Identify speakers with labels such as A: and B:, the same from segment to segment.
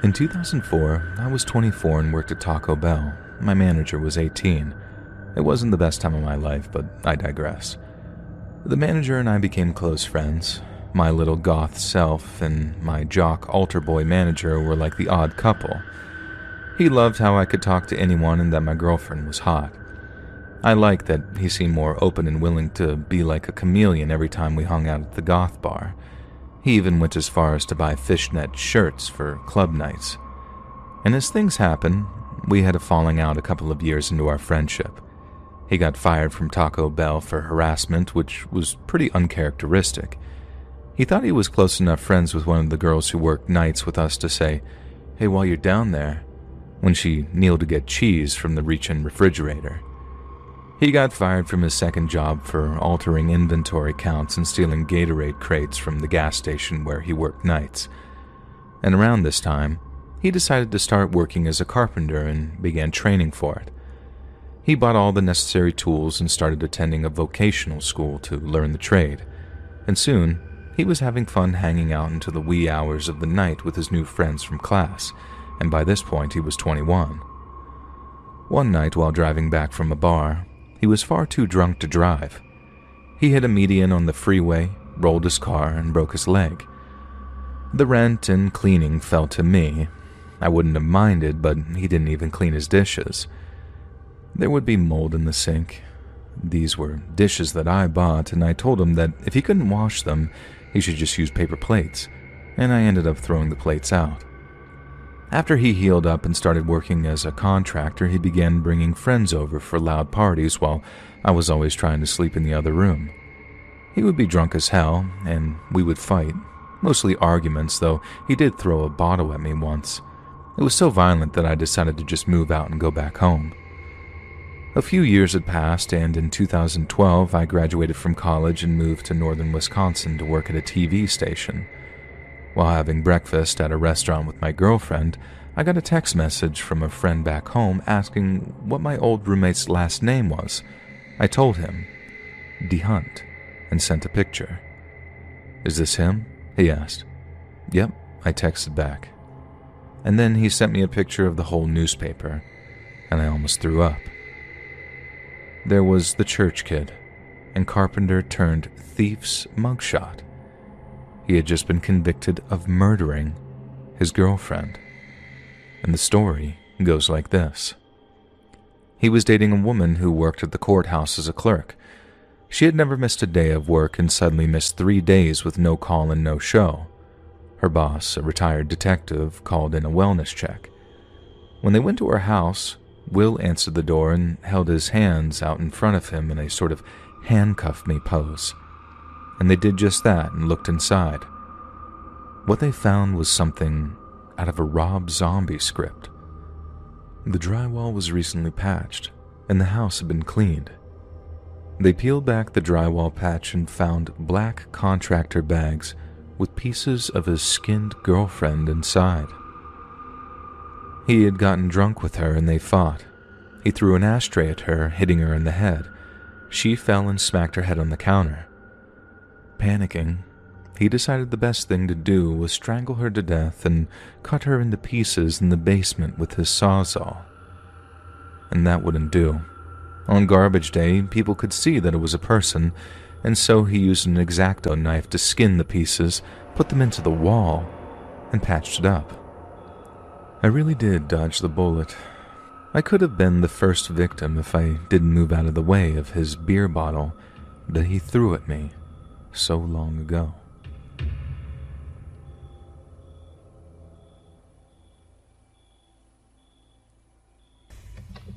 A: In 2004, I was 24 and worked at Taco Bell. My manager was 18. It wasn't the best time of my life, but I digress. The manager and I became close friends. My little goth self and my jock altar boy manager were like the odd couple. He loved how I could talk to anyone and that my girlfriend was hot. I liked that he seemed more open and willing to be like a chameleon every time we hung out at the goth bar. He even went as far as to buy fishnet shirts for club nights. And as things happen, we had a falling out a couple of years into our friendship. He got fired from Taco Bell for harassment, which was pretty uncharacteristic. He thought he was close enough friends with one of the girls who worked nights with us to say, "Hey, while you're down there," when she kneeled to get cheese from the reach-in refrigerator. He got fired from his second job for altering inventory counts and stealing Gatorade crates from the gas station where he worked nights. And around this time, he decided to start working as a carpenter and began training for it. He bought all the necessary tools and started attending a vocational school to learn the trade. And soon, he was having fun hanging out into the wee hours of the night with his new friends from class, and by this point he was 21. One night while driving back from a bar, he was far too drunk to drive. He hit a median on the freeway, rolled his car, and broke his leg. The rent and cleaning fell to me. I wouldn't have minded, but he didn't even clean his dishes. There would be mold in the sink. These were dishes that I bought, and I told him that if he couldn't wash them, he should just use paper plates, and I ended up throwing the plates out. After he healed up and started working as a contractor, he began bringing friends over for loud parties while I was always trying to sleep in the other room. He would be drunk as hell, and we would fight, mostly arguments, though he did throw a bottle at me once. It was so violent that I decided to just move out and go back home. A few years had passed, and in 2012 I graduated from college and moved to northern Wisconsin to work at a TV station. While having breakfast at a restaurant with my girlfriend, I got a text message from a friend back home asking what my old roommate's last name was. I told him, DeHunt, and sent a picture. "Is this him?" he asked. "Yep," I texted back. And then he sent me a picture of the whole newspaper, and I almost threw up. There was the church kid, and carpenter turned thief's mugshot. He had just been convicted of murdering his girlfriend. And the story goes like this. He was dating a woman who worked at the courthouse as a clerk. She had never missed a day of work and suddenly missed 3 days with no call and no show. Her boss, a retired detective, called in a wellness check. When they went to her house, Will answered the door and held his hands out in front of him in a sort of handcuff me pose. And they did just that and looked inside. What they found was something out of a Rob Zombie script. The drywall was recently patched, and the house had been cleaned. They peeled back the drywall patch and found black contractor bags with pieces of his skinned girlfriend inside. He had gotten drunk with her and they fought. He threw an ashtray at her, hitting her in the head. She fell and smacked her head on the counter. Panicking, he decided the best thing to do was strangle her to death and cut her into pieces in the basement with his sawzall. And that wouldn't do. On garbage day, people could see that it was a person, and so he used an X-Acto knife to skin the pieces, put them into the wall, and patched it up. I really did dodge the bullet. I could have been the first victim if I didn't move out of the way of his beer bottle that he threw at me so long ago.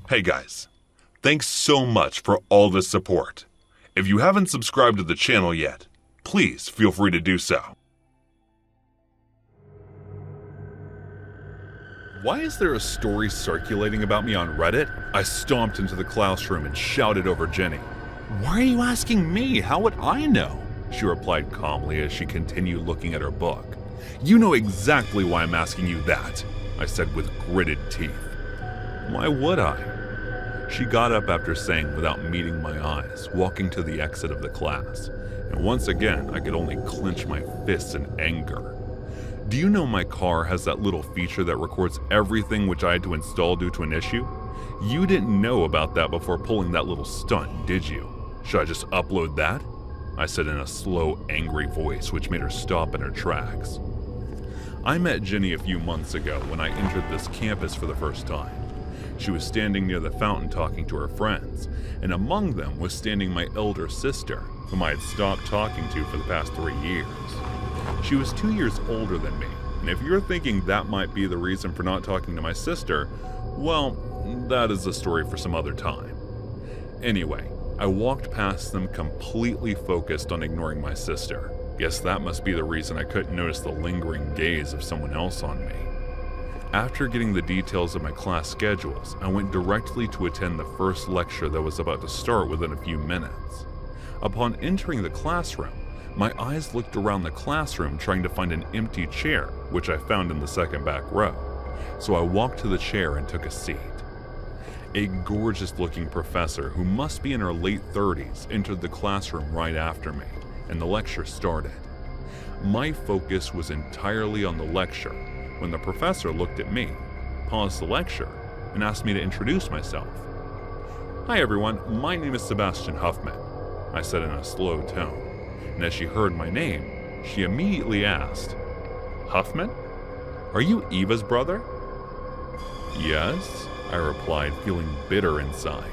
B: Hey guys, thanks so much for all the support. If you haven't subscribed to the channel yet, please feel free to do so. Why is there a story circulating about me on Reddit? I stomped into the classroom and shouted over Jenny. Why are you asking me? How would I know? She replied calmly as she continued looking at her book. You know exactly why I'm asking you that, I said with gritted teeth. Why would I? She got up after saying without meeting my eyes, walking to the exit of the class, and once again I could only clench my fists in anger. Do you know my car has that little feature that records everything which I had to install due to an issue? You didn't know about that before pulling that little stunt, did you? Should I just upload that? I said in a slow, angry voice which made her stop in her tracks. I met Jenny a few months ago when I entered this campus for the first time. She was standing near the fountain talking to her friends, and among them was standing my elder sister, whom I had stopped talking to for the past 3 years. She was 2 years older than me, and if you're thinking that might be the reason for not talking to my sister, well, that is a story for some other time. Anyway, I walked past them completely focused on ignoring my sister. Guess that must be the reason I couldn't notice the lingering gaze of someone else on me. After getting the details of my class schedules, I went directly to attend the first lecture that was about to start within a few minutes. Upon entering the classroom, my eyes looked around the classroom trying to find an empty chair, which I found in the second back row. So I walked to the chair and took a seat. A gorgeous-looking professor who must be in her late 30s entered the classroom right after me, and the lecture started. My focus was entirely on the lecture when the professor looked at me, paused the lecture, and asked me to introduce myself. "Hi everyone, my name is Sebastian Huffman," I said in a slow tone, and as she heard my name, she immediately asked, "Huffman? Are you Eva's brother?" "Yes," I replied, feeling bitter inside.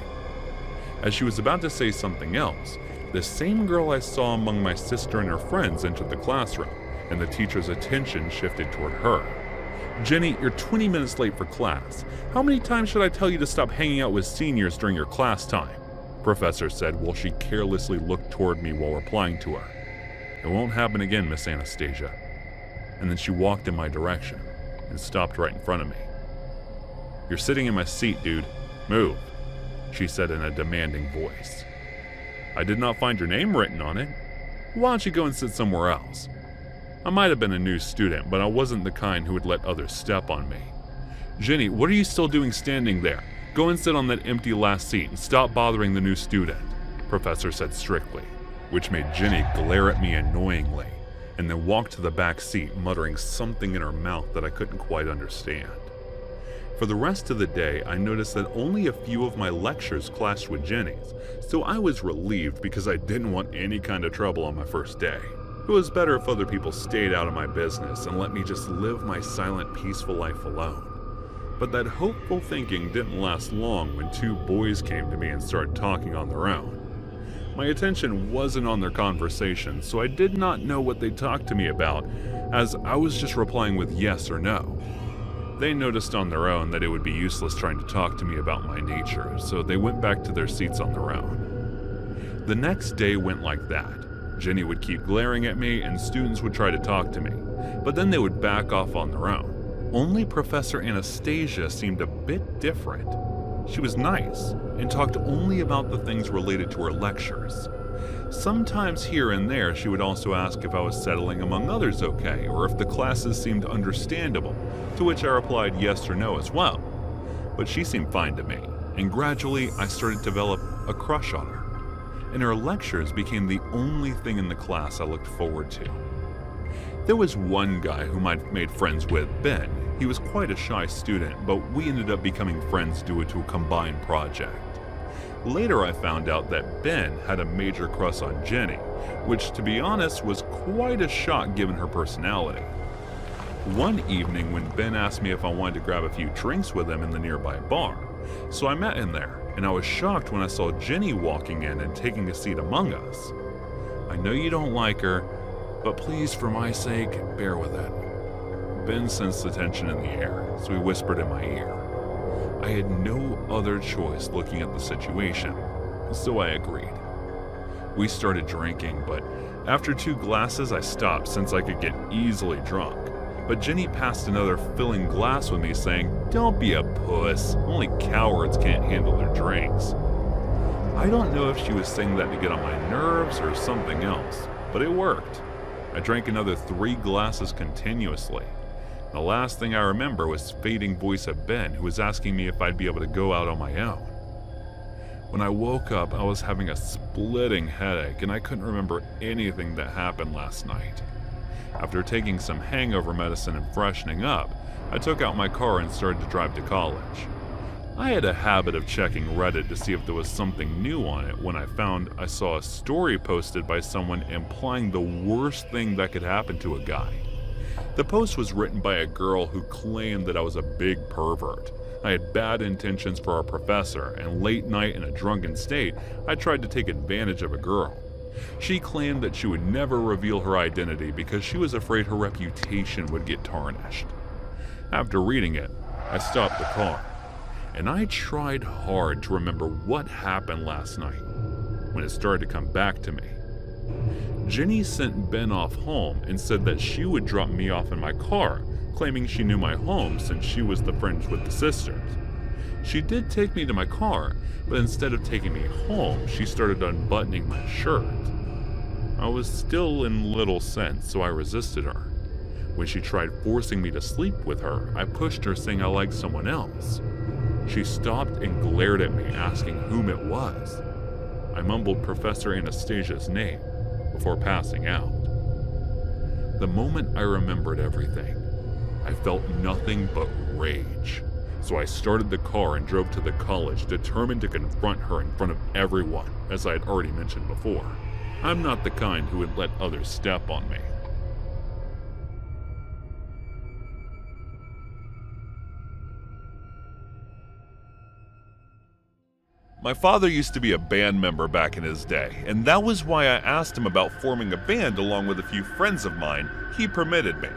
B: As she was about to say something else, the same girl I saw among my sister and her friends entered the classroom, and the teacher's attention shifted toward her. "Jenny, you're 20 minutes late for class. How many times should I tell you to stop hanging out with seniors during your class time?" Professor said while she carelessly looked toward me while replying to her. "It won't happen again, Miss Anastasia." And then she walked in my direction and stopped right in front of me. "You're sitting in my seat, dude. Move," she said in a demanding voice. "I did not find your name written on it. Why don't you go and sit somewhere else?" I might have been a new student, but I wasn't the kind who would let others step on me. "Jenny, what are you still doing standing there? Go and sit on that empty last seat and stop bothering the new student," Professor said strictly, which made Jenny glare at me annoyingly, and then walk to the back seat muttering something in her mouth that I couldn't quite understand. For the rest of the day, I noticed that only a few of my lectures clashed with Jenny's, so I was relieved because I didn't want any kind of trouble on my first day. It was better if other people stayed out of my business and let me just live my silent, peaceful life alone. But that hopeful thinking didn't last long when 2 boys came to me and started talking on their own. My attention wasn't on their conversation, so I did not know what they talked to me about, as I was just replying with yes or no. They noticed on their own that it would be useless trying to talk to me about my nature, so they went back to their seats on their own. The next day went like that. Jenny would keep glaring at me and students would try to talk to me, but then they would back off on their own. Only Professor Anastasia seemed a bit different. She was nice and talked only about the things related to her lectures. Sometimes here and there she would also ask if I was settling among others okay, or if the classes seemed understandable, to which I replied yes or no as well. But she seemed fine to me, and gradually I started to develop a crush on her, and her lectures became the only thing in the class I looked forward to. There was one guy whom I'd made friends with, Ben. He was quite a shy student, but we ended up becoming friends due to a combined project. Later I found out that Ben had a major crush on Jenny, which to be honest was quite a shock given her personality. One evening when Ben asked me if I wanted to grab a few drinks with him in the nearby bar, so I met him there, and I was shocked when I saw Jenny walking in and taking a seat among us. "I know you don't like her, but please for my sake, bear with it." Ben sensed the tension in the air, so he whispered in my ear. I had no other choice looking at the situation, so I agreed. We started drinking, but after 2 glasses I stopped since I could get easily drunk. But Jenny passed another filling glass with me saying, "Don't be a puss, only cowards can't handle their drinks." I don't know if she was saying that to get on my nerves or something else, but it worked. I drank another 3 glasses continuously. The last thing I remember was fading voice of Ben, who was asking me if I'd be able to go out on my own. When I woke up, I was having a splitting headache and I couldn't remember anything that happened last night. After taking some hangover medicine and freshening up, I took out my car and started to drive to college. I had a habit of checking Reddit to see if there was something new on it when I saw a story posted by someone implying the worst thing that could happen to a guy. The post was written by a girl who claimed that I was a big pervert. I had bad intentions for our professor, and late night in a drunken state, I tried to take advantage of a girl. She claimed that she would never reveal her identity because she was afraid her reputation would get tarnished. After reading it, I stopped the car, and I tried hard to remember what happened last night when it started to come back to me. Jenny sent Ben off home and said that she would drop me off in my car, claiming she knew my home since she was the friends with the sisters. She did take me to my car, but instead of taking me home, she started unbuttoning my shirt. I was still in little sense, so I resisted her. When she tried forcing me to sleep with her, I pushed her, saying I liked someone else. She stopped and glared at me, asking whom it was. I mumbled Professor Anastasia's name before passing out. The moment I remembered everything, I felt nothing but rage. So I started the car and drove to the college, determined to confront her in front of everyone, as I had already mentioned before. I'm not the kind who would let others step on me. My father used to be a band member back in his day, and that was why I asked him about forming a band along with a few friends of mine. He permitted me.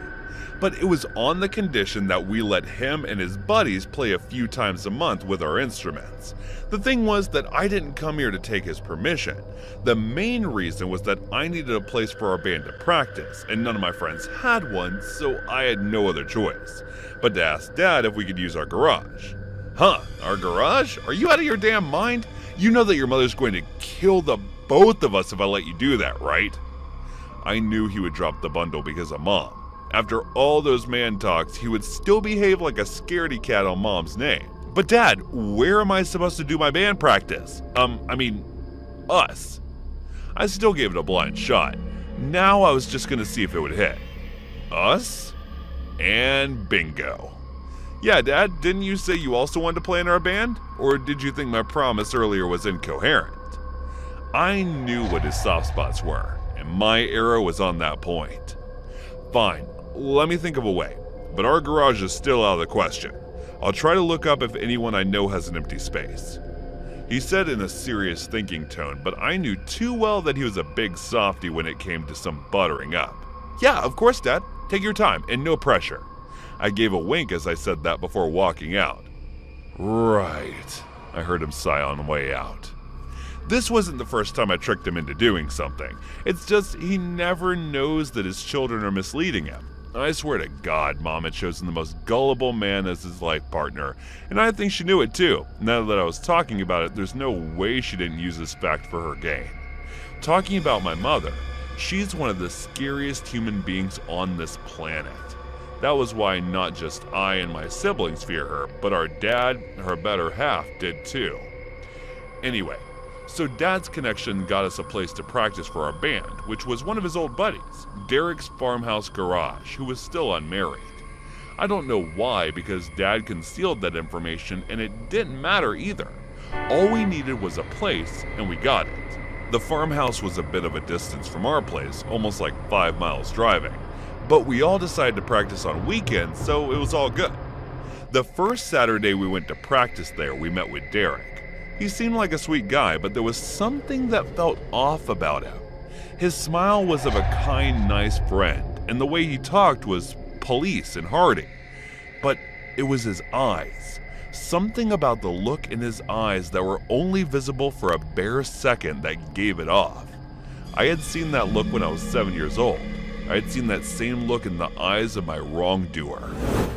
B: But it was on the condition that we let him and his buddies play a few times a month with our instruments. The thing was that I didn't come here to take his permission. The main reason was that I needed a place for our band to practice, and none of my friends had one, so I had no other choice but to ask Dad if we could use our garage. Huh, our garage? Are you out of your damn mind? You know that your mother's going to kill the both of us if I let you do that, right? I knew he would drop the bundle because of Mom. After all those man talks, he would still behave like a scaredy cat on Mom's name. But Dad, where am I supposed to do my band practice? Us. I still gave it a blind shot. Now I was just gonna see if it would hit. Us? And bingo. Yeah, Dad, didn't you say you also wanted to play in our band? Or did you think my promise earlier was incoherent? I knew what his soft spots were, and my arrow was on that point. Fine, let me think of a way, but our garage is still out of the question. I'll try to look up if anyone I know has an empty space. He said in a serious thinking tone, but I knew too well that he was a big softy when it came to some buttering up. Yeah, of course, Dad. Take your time, and no pressure. I gave a wink as I said that before walking out. Right, I heard him sigh on the way out. This wasn't the first time I tricked him into doing something. It's just he never knows that his children are misleading him. I swear to God, Mom had chosen the most gullible man as his life partner, and I think she knew it too. Now that I was talking about it, there's no way she didn't use this fact for her gain. Talking about my mother, she's one of the scariest human beings on this planet. That was why not just I and my siblings fear her, but our dad, her better half, did too. Anyway, so Dad's connection got us a place to practice for our band, which was one of his old buddies, Derek's farmhouse garage, who was still unmarried. I don't know why, because Dad concealed that information and it didn't matter either. All we needed was a place, and we got it. The farmhouse was a bit of a distance from our place, almost like 5 miles driving. But we all decided to practice on weekends, so it was all good. The first Saturday we went to practice there, we met with Derek. He seemed like a sweet guy, but there was something that felt off about him. His smile was of a kind, nice friend, and the way he talked was police and hearty. But it was his eyes. Something about the look in his eyes that were only visible for a bare second that gave it off. I had seen that look when I was 7 years old. I had seen that same look in the eyes of my wrongdoer.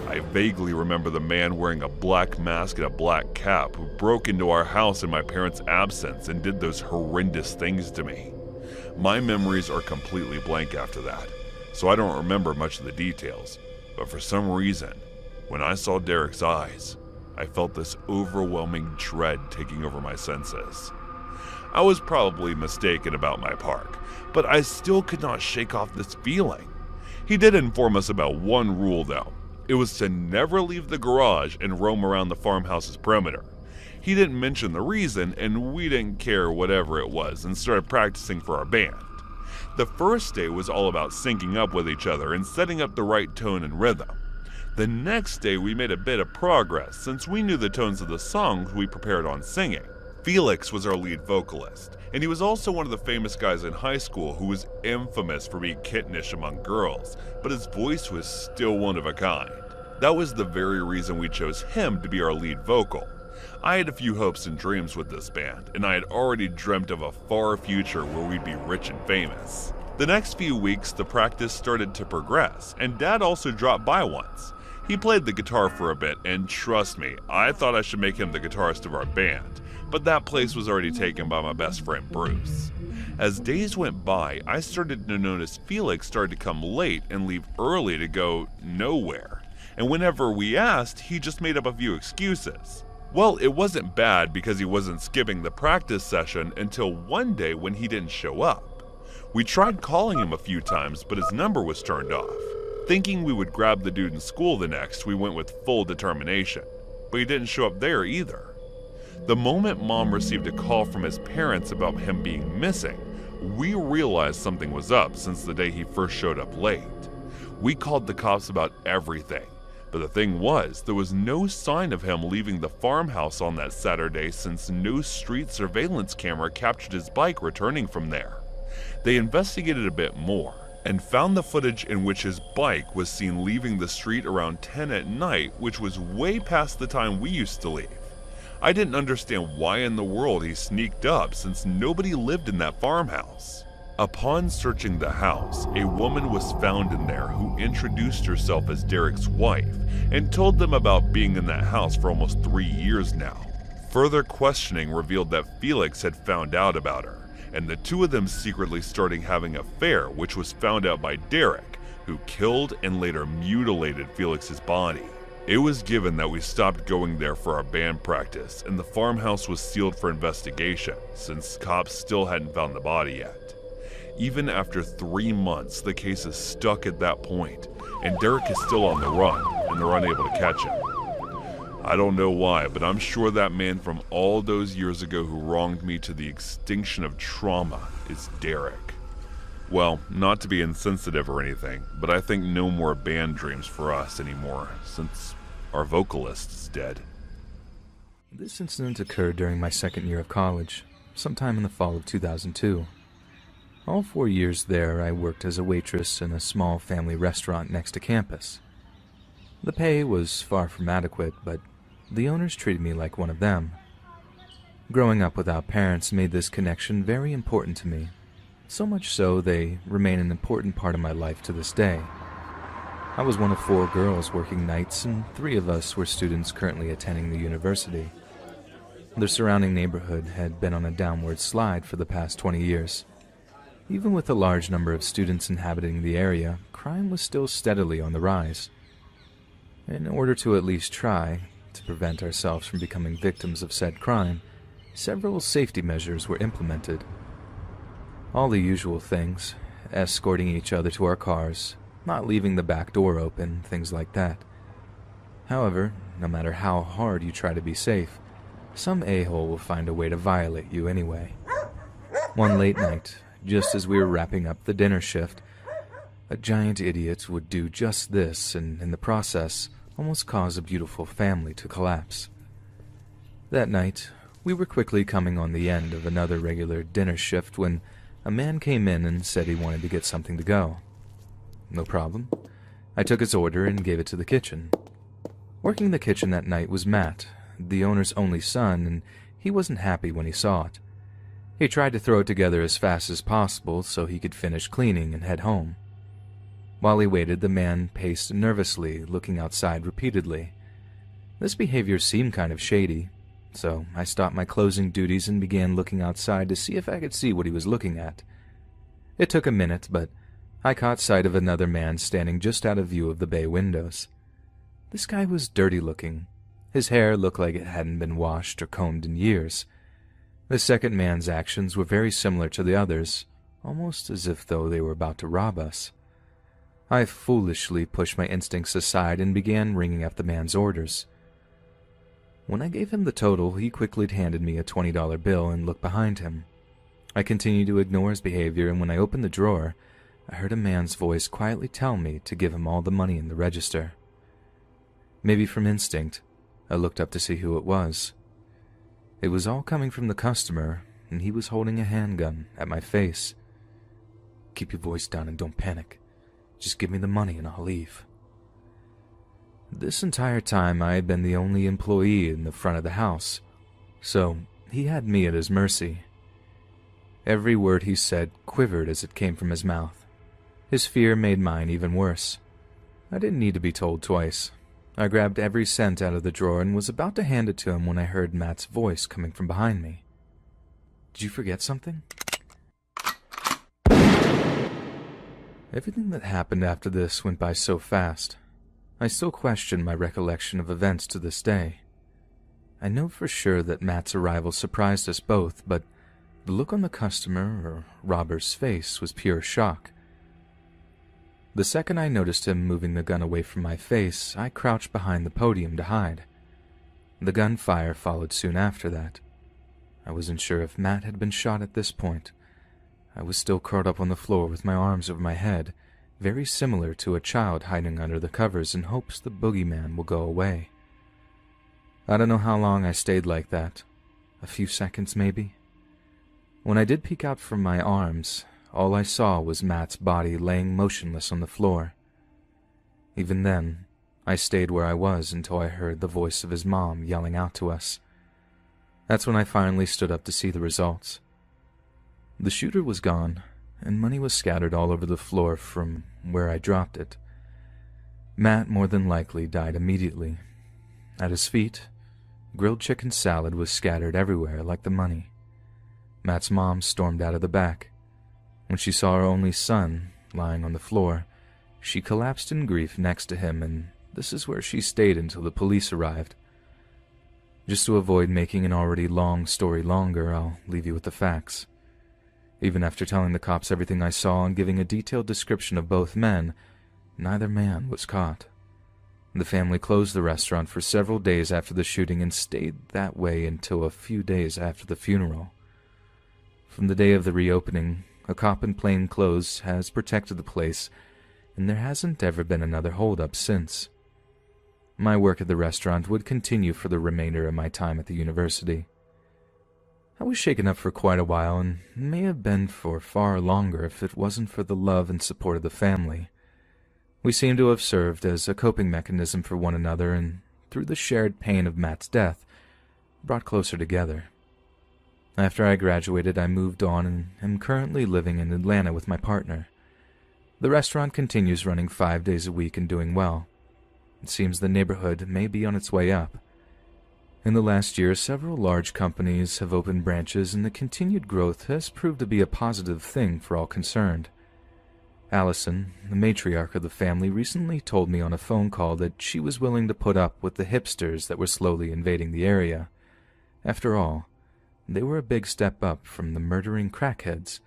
B: I vaguely remember the man wearing a black mask and a black cap who broke into our house in my parents' absence and did those horrendous things to me. My memories are completely blank after that, so I don't remember much of the details. But for some reason, when I saw Derek's eyes, I felt this overwhelming dread taking over my senses. I was probably mistaken about my park, but I still could not shake off this feeling. He did inform us about one rule though. It was to never leave the garage and roam around the farmhouse's perimeter. He didn't mention the reason, and we didn't care whatever it was and started practicing for our band. The first day was all about syncing up with each other and setting up the right tone and rhythm. The next day we made a bit of progress since we knew the tones of the songs we prepared on singing. Felix was our lead vocalist, and he was also one of the famous guys in high school who was infamous for being kittenish among girls, but his voice was still one of a kind. That was the very reason we chose him to be our lead vocal. I had a few hopes and dreams with this band, and I had already dreamt of a far future where we'd be rich and famous. The next few weeks, the practice started to progress, and Dad also dropped by once. He played the guitar for a bit, and trust me, I thought I should make him the guitarist of our band, but that place was already taken by my best friend Bruce. As days went by, I started to notice Felix started to come late and leave early to go nowhere, and whenever we asked, he just made up a few excuses. Well, it wasn't bad because he wasn't skipping the practice session until one day when he didn't show up. We tried calling him a few times, but his number was turned off. Thinking we would grab the dude in school the next, we went with full determination, but he didn't show up there either. The moment Mom received a call from his parents about him being missing, we realized something was up since the day he first showed up late. We called the cops about everything. But the thing was, there was no sign of him leaving the farmhouse on that Saturday since no street surveillance camera captured his bike returning from there. They investigated a bit more and found the footage in which his bike was seen leaving the street around 10 at night, which was way past the time we used to leave. I didn't understand why in the world he sneaked up since nobody lived in that farmhouse. Upon searching the house, a woman was found in there who introduced herself as Derek's wife and told them about being in that house for almost 3 years now. Further questioning revealed that Felix had found out about her, and the two of them secretly starting having an affair, which was found out by Derek, who killed and later mutilated Felix's body. It was given that we stopped going there for our band practice, and the farmhouse was sealed for investigation since cops still hadn't found the body yet. Even after 3 months, the case is stuck at that point, and Derek is still on the run, and they're unable to catch him. I don't know why, but I'm sure that man from all those years ago who wronged me to the extinction of trauma is Derek. Well, not to be insensitive or anything, but I think no more band dreams for us anymore, since our vocalist is dead.
A: This incident occurred during my second year of college, sometime in the fall of 2002. All 4 years there, I worked as a waitress in a small family restaurant next to campus. The pay was far from adequate, but the owners treated me like one of them. Growing up without parents made this connection very important to me, so much so they remain an important part of my life to this day. I was one of 4 girls working nights, and 3 of us were students currently attending the university. The surrounding neighborhood had been on a downward slide for the past 20 years. Even with a large number of students inhabiting the area, crime was still steadily on the rise. In order to at least try to prevent ourselves from becoming victims of said crime, several safety measures were implemented. All the usual things, escorting each other to our cars, not leaving the back door open, things like that. However, no matter how hard you try to be safe, some a-hole will find a way to violate you anyway. One late night, just as we were wrapping up the dinner shift, a giant idiot would do just this and, in the process, almost cause a beautiful family to collapse. That night, we were quickly coming on the end of another regular dinner shift when a man came in and said he wanted to get something to go. No problem. I took his order and gave it to the kitchen. Working the kitchen that night was Matt, the owner's only son, and he wasn't happy when he saw it. He tried to throw it together as fast as possible so he could finish cleaning and head home. While he waited, the man paced nervously, looking outside repeatedly. This behavior seemed kind of shady, so I stopped my closing duties and began looking outside to see if I could see what he was looking at. It took a minute, but I caught sight of another man standing just out of view of the bay windows. This guy was dirty-looking. His hair looked like it hadn't been washed or combed in years. The second man's actions were very similar to the others, almost as if though they were about to rob us. I foolishly pushed my instincts aside and began ringing up the man's orders. When I gave him the total, he quickly handed me a $20 bill and looked behind him. I continued to ignore his behavior, and when I opened the drawer, I heard a man's voice quietly tell me to give him all the money in the register. Maybe from instinct, I looked up to see who it was. It was all coming from the customer, and he was holding a handgun at my face. "Keep your voice down and don't panic. Just give me the money and I'll leave." This entire time I had been the only employee in the front of the house, so he had me at his mercy. Every word he said quivered as it came from his mouth. His fear made mine even worse. I didn't need to be told twice. I grabbed every cent out of the drawer and was about to hand it to him when I heard Matt's voice coming from behind me. "Did you forget something?" Everything that happened after this went by so fast. I still question my recollection of events to this day. I know for sure that Matt's arrival surprised us both, but the look on the customer or robber's face was pure shock. The second I noticed him moving the gun away from my face, I crouched behind the podium to hide. The gunfire followed soon after that. I wasn't sure if Matt had been shot at this point. I was still curled up on the floor with my arms over my head, very similar to a child hiding under the covers in hopes the boogeyman will go away. I don't know how long I stayed like that. A few seconds, maybe? When I did peek out from my arms, all I saw was Matt's body laying motionless on the floor. Even then, I stayed where I was until I heard the voice of his mom yelling out to us. That's when I finally stood up to see the results. The shooter was gone, and money was scattered all over the floor from where I dropped it. Matt more than likely died immediately. At his feet, grilled chicken salad was scattered everywhere like the money. Matt's mom stormed out of the back. When she saw her only son lying on the floor, she collapsed in grief next to him, and this is where she stayed until the police arrived. Just to avoid making an already long story longer, I'll leave you with the facts. Even after telling the cops everything I saw and giving a detailed description of both men, neither man was caught. The family closed the restaurant for several days after the shooting and stayed that way until a few days after the funeral. From the day of the reopening, a cop in plain clothes has protected the place, and there hasn't ever been another holdup since. My work at the restaurant would continue for the remainder of my time at the university. I was shaken up for quite a while, and may have been for far longer if it wasn't for the love and support of the family. We seemed to have served as a coping mechanism for one another, and through the shared pain of Matt's death, brought closer together. After I graduated, I moved on and am currently living in Atlanta with my partner. The restaurant continues running 5 days a week and doing well. It seems the neighborhood may be on its way up. In the last year, several large companies have opened branches, and the continued growth has proved to be a positive thing for all concerned. Allison, the matriarch of the family, recently told me on a phone call that she was willing to put up with the hipsters that were slowly invading the area. After all, they were a big step up from the murdering crackheads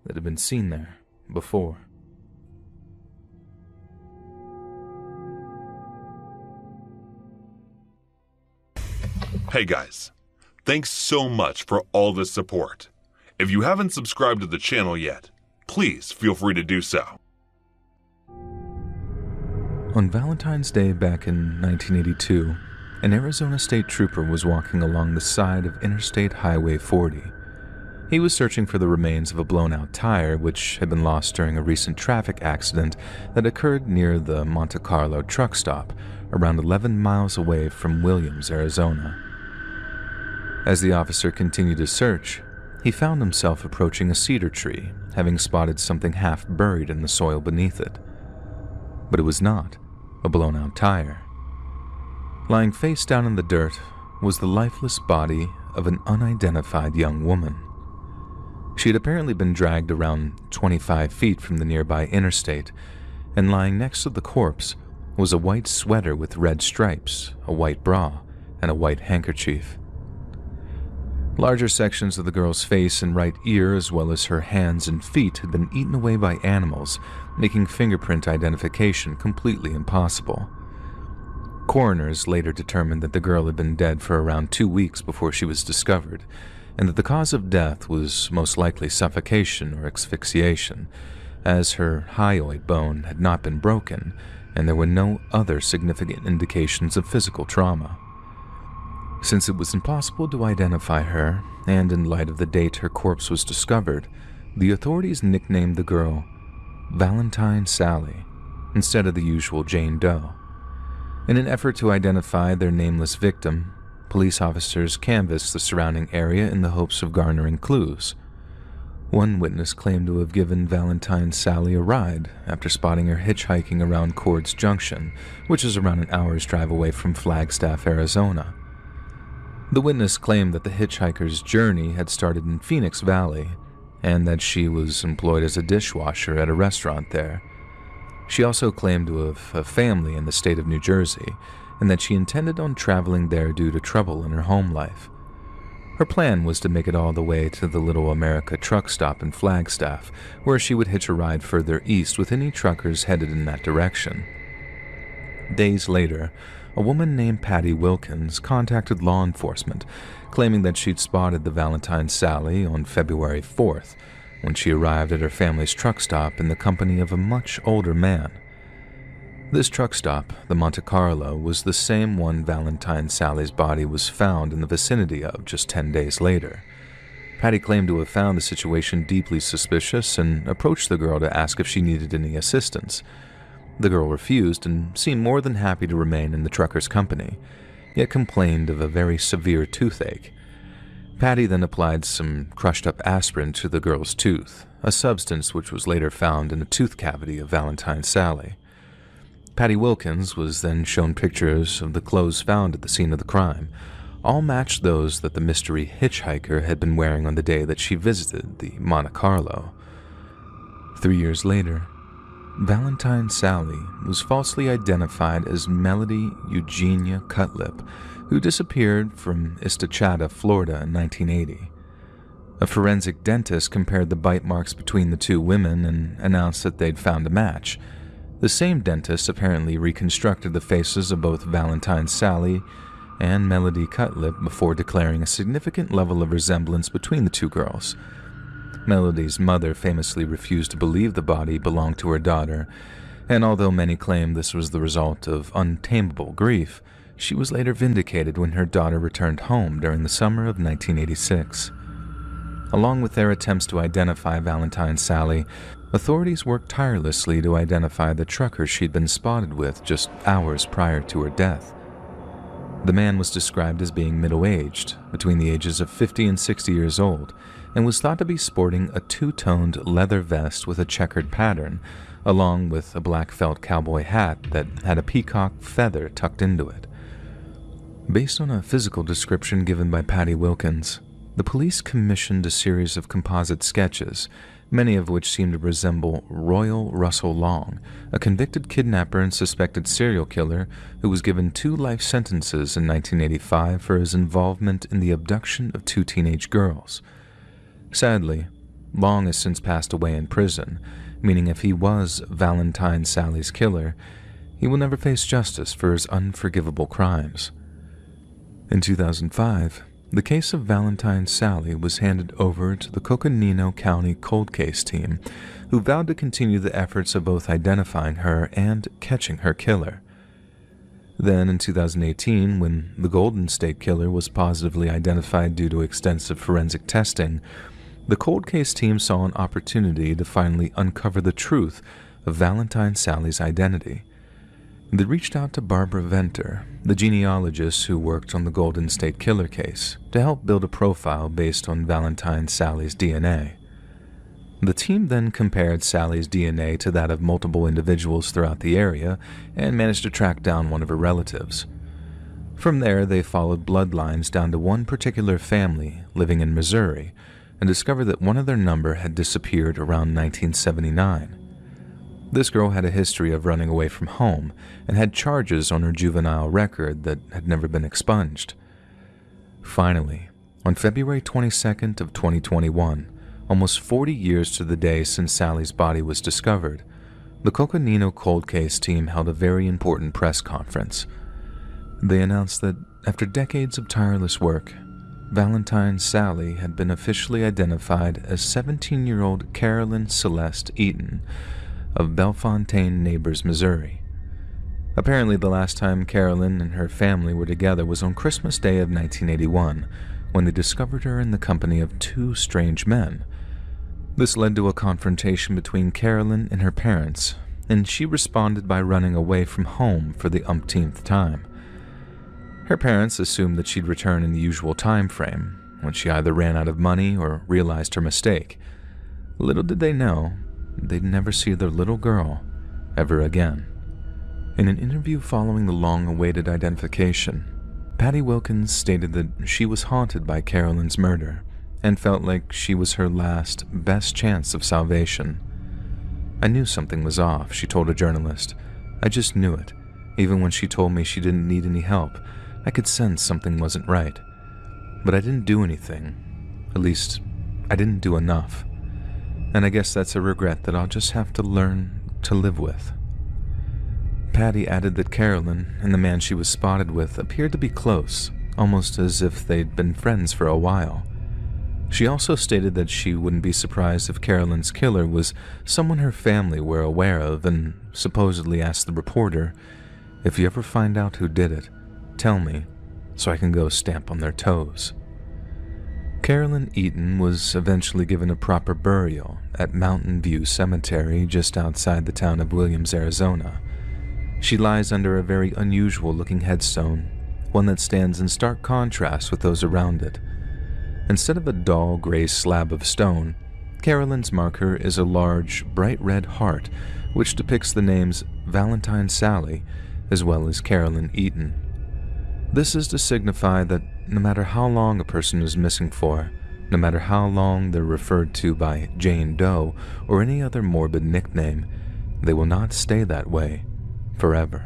A: that had been seen there before.
B: Hey guys, thanks so much for all the support. If you haven't subscribed to the channel yet, please feel free to do so.
A: On Valentine's Day back in 1982, an Arizona state trooper was walking along the side of Interstate Highway 40. He was searching for the remains of a blown-out tire which had been lost during a recent traffic accident that occurred near the Monte Carlo truck stop, around 11 miles away from Williams, Arizona. As the officer continued to search, he found himself approaching a cedar tree, having spotted something half buried in the soil beneath it. But it was not a blown-out tire. Lying face down in the dirt was the lifeless body of an unidentified young woman. She had apparently been dragged around 25 feet from the nearby interstate, and lying next to the corpse was a white sweater with red stripes, a white bra, and a white handkerchief. Larger sections of the girl's face and right ear, as well as her hands and feet, had been eaten away by animals, making fingerprint identification completely impossible. Coroners later determined that the girl had been dead for around 2 weeks before she was discovered, and that the cause of death was most likely suffocation or asphyxiation, as her hyoid bone had not been broken, and there were no other significant indications of physical trauma. Since it was impossible to identify her, and in light of the date her corpse was discovered, the authorities nicknamed the girl Valentine Sally instead of the usual Jane Doe. In an effort to identify their nameless victim, police officers canvassed the surrounding area in the hopes of garnering clues. One witness claimed to have given Valentine Sally a ride after spotting her hitchhiking around Cords Junction, which is around an hour's drive away from Flagstaff, Arizona. The witness claimed that the hitchhiker's journey had started in Phoenix Valley, and that she was employed as a dishwasher at a restaurant there. She also claimed to have a family in the state of New Jersey, and that she intended on traveling there due to trouble in her home life. Her plan was to make it all the way to the Little America truck stop in Flagstaff, where she would hitch a ride further east with any truckers headed in that direction. Days later, a woman named Patty Wilkins contacted law enforcement, claiming that she'd spotted the Valentine Sally on February 4th, when she arrived at her family's truck stop in the company of a much older man. This truck stop, the Monte Carlo, was the same one Valentine Sally's body was found in the vicinity of just 10 days later. Patty claimed to have found the situation deeply suspicious and approached the girl to ask if she needed any assistance. The girl refused and seemed more than happy to remain in the trucker's company, yet complained of a very severe toothache. Patty then applied some crushed-up aspirin to the girl's tooth, a substance which was later found in the tooth cavity of Valentine Sally. Patty Wilkins was then shown pictures of the clothes found at the scene of the crime. All matched those that the mystery hitchhiker had been wearing on the day that she visited the Monte Carlo. 3 years later, Valentine Sally was falsely identified as Melody Eugenia Cutlip, who disappeared from Estachada, Florida in 1980. A forensic dentist compared the bite marks between the two women and announced that they'd found a match. The same dentist apparently reconstructed the faces of both Valentine Sally and Melody Cutlip before declaring a significant level of resemblance between the two girls. Melody's mother famously refused to believe the body belonged to her daughter, and although many claim this was the result of untamable grief, she was later vindicated when her daughter returned home during the summer of 1986. Along with their attempts to identify Valentine Sally, authorities worked tirelessly to identify the trucker she'd been spotted with just hours prior to her death. The man was described as being middle-aged, between the ages of 50 and 60 years old, and was thought to be sporting a two-toned leather vest with a checkered pattern, along with a black felt cowboy hat that had a peacock feather tucked into it. Based on a physical description given by Patty Wilkins, the police commissioned a series of composite sketches, many of which seemed to resemble Royal Russell Long, a convicted kidnapper and suspected serial killer who was given 2 life sentences in 1985 for his involvement in the abduction of 2 teenage girls. Sadly, Long has since passed away in prison, meaning if he was Valentine Sally's killer, he will never face justice for his unforgivable crimes. In 2005, the case of Valentine Sally was handed over to the Coconino County Cold Case team, who vowed to continue the efforts of both identifying her and catching her killer. Then, in 2018, when the Golden State Killer was positively identified due to extensive forensic testing, the Cold Case team saw an opportunity to finally uncover the truth of Valentine Sally's identity. They reached out to Barbara Venter, the genealogist who worked on the Golden State Killer case, to help build a profile based on Valentine Sally's DNA. The team then compared Sally's DNA to that of multiple individuals throughout the area and managed to track down one of her relatives. From there, they followed bloodlines down to one particular family living in Missouri and discovered that one of their number had disappeared around 1979. This girl had a history of running away from home and had charges on her juvenile record that had never been expunged. Finally, On February 22nd of 2021, almost 40 years to the day since Sally's body was discovered, the Coconino Cold Case team held a very important press conference. They announced that after decades of tireless work, Valentine Sally had been officially identified as 17-year-old Carolyn Celeste Eaton of Bellefontaine Neighbors, Missouri. Apparently, the last time Carolyn and her family were together was on Christmas Day of 1981, when they discovered her in the company of two strange men. This led to a confrontation between Carolyn and her parents, and she responded by running away from home for the umpteenth time. Her parents assumed that she'd return in the usual time frame, when she either ran out of money or realized her mistake. Little did they know, they'd never see their little girl ever again. In an interview following the long-awaited identification, Patty Wilkins stated that she was haunted by Carolyn's murder and felt like she was her last, best chance of salvation. "I knew something was off," she told a journalist. "I just knew it. Even when she told me she didn't need any help, I could sense something wasn't right. But I didn't do anything. At least, I didn't do enough. And I guess that's a regret that I'll just have to learn to live with." Patty added that Carolyn and the man she was spotted with appeared to be close, almost as if they'd been friends for a while. She also stated that she wouldn't be surprised if Carolyn's killer was someone her family were aware of, and supposedly asked the reporter, "If you ever find out who did it, tell me, so I can go stamp on their toes." Carolyn Eaton was eventually given a proper burial at Mountain View Cemetery just outside the town of Williams, Arizona. She lies under a very unusual-looking headstone, one that stands in stark contrast with those around it. Instead of a dull gray slab of stone, Carolyn's marker is a large, bright red heart which depicts the names Valentine Sally as well as Carolyn Eaton. This is to signify that no matter how long a person is missing for, no matter how long they're referred to by Jane Doe or any other morbid nickname, they will not stay that way forever.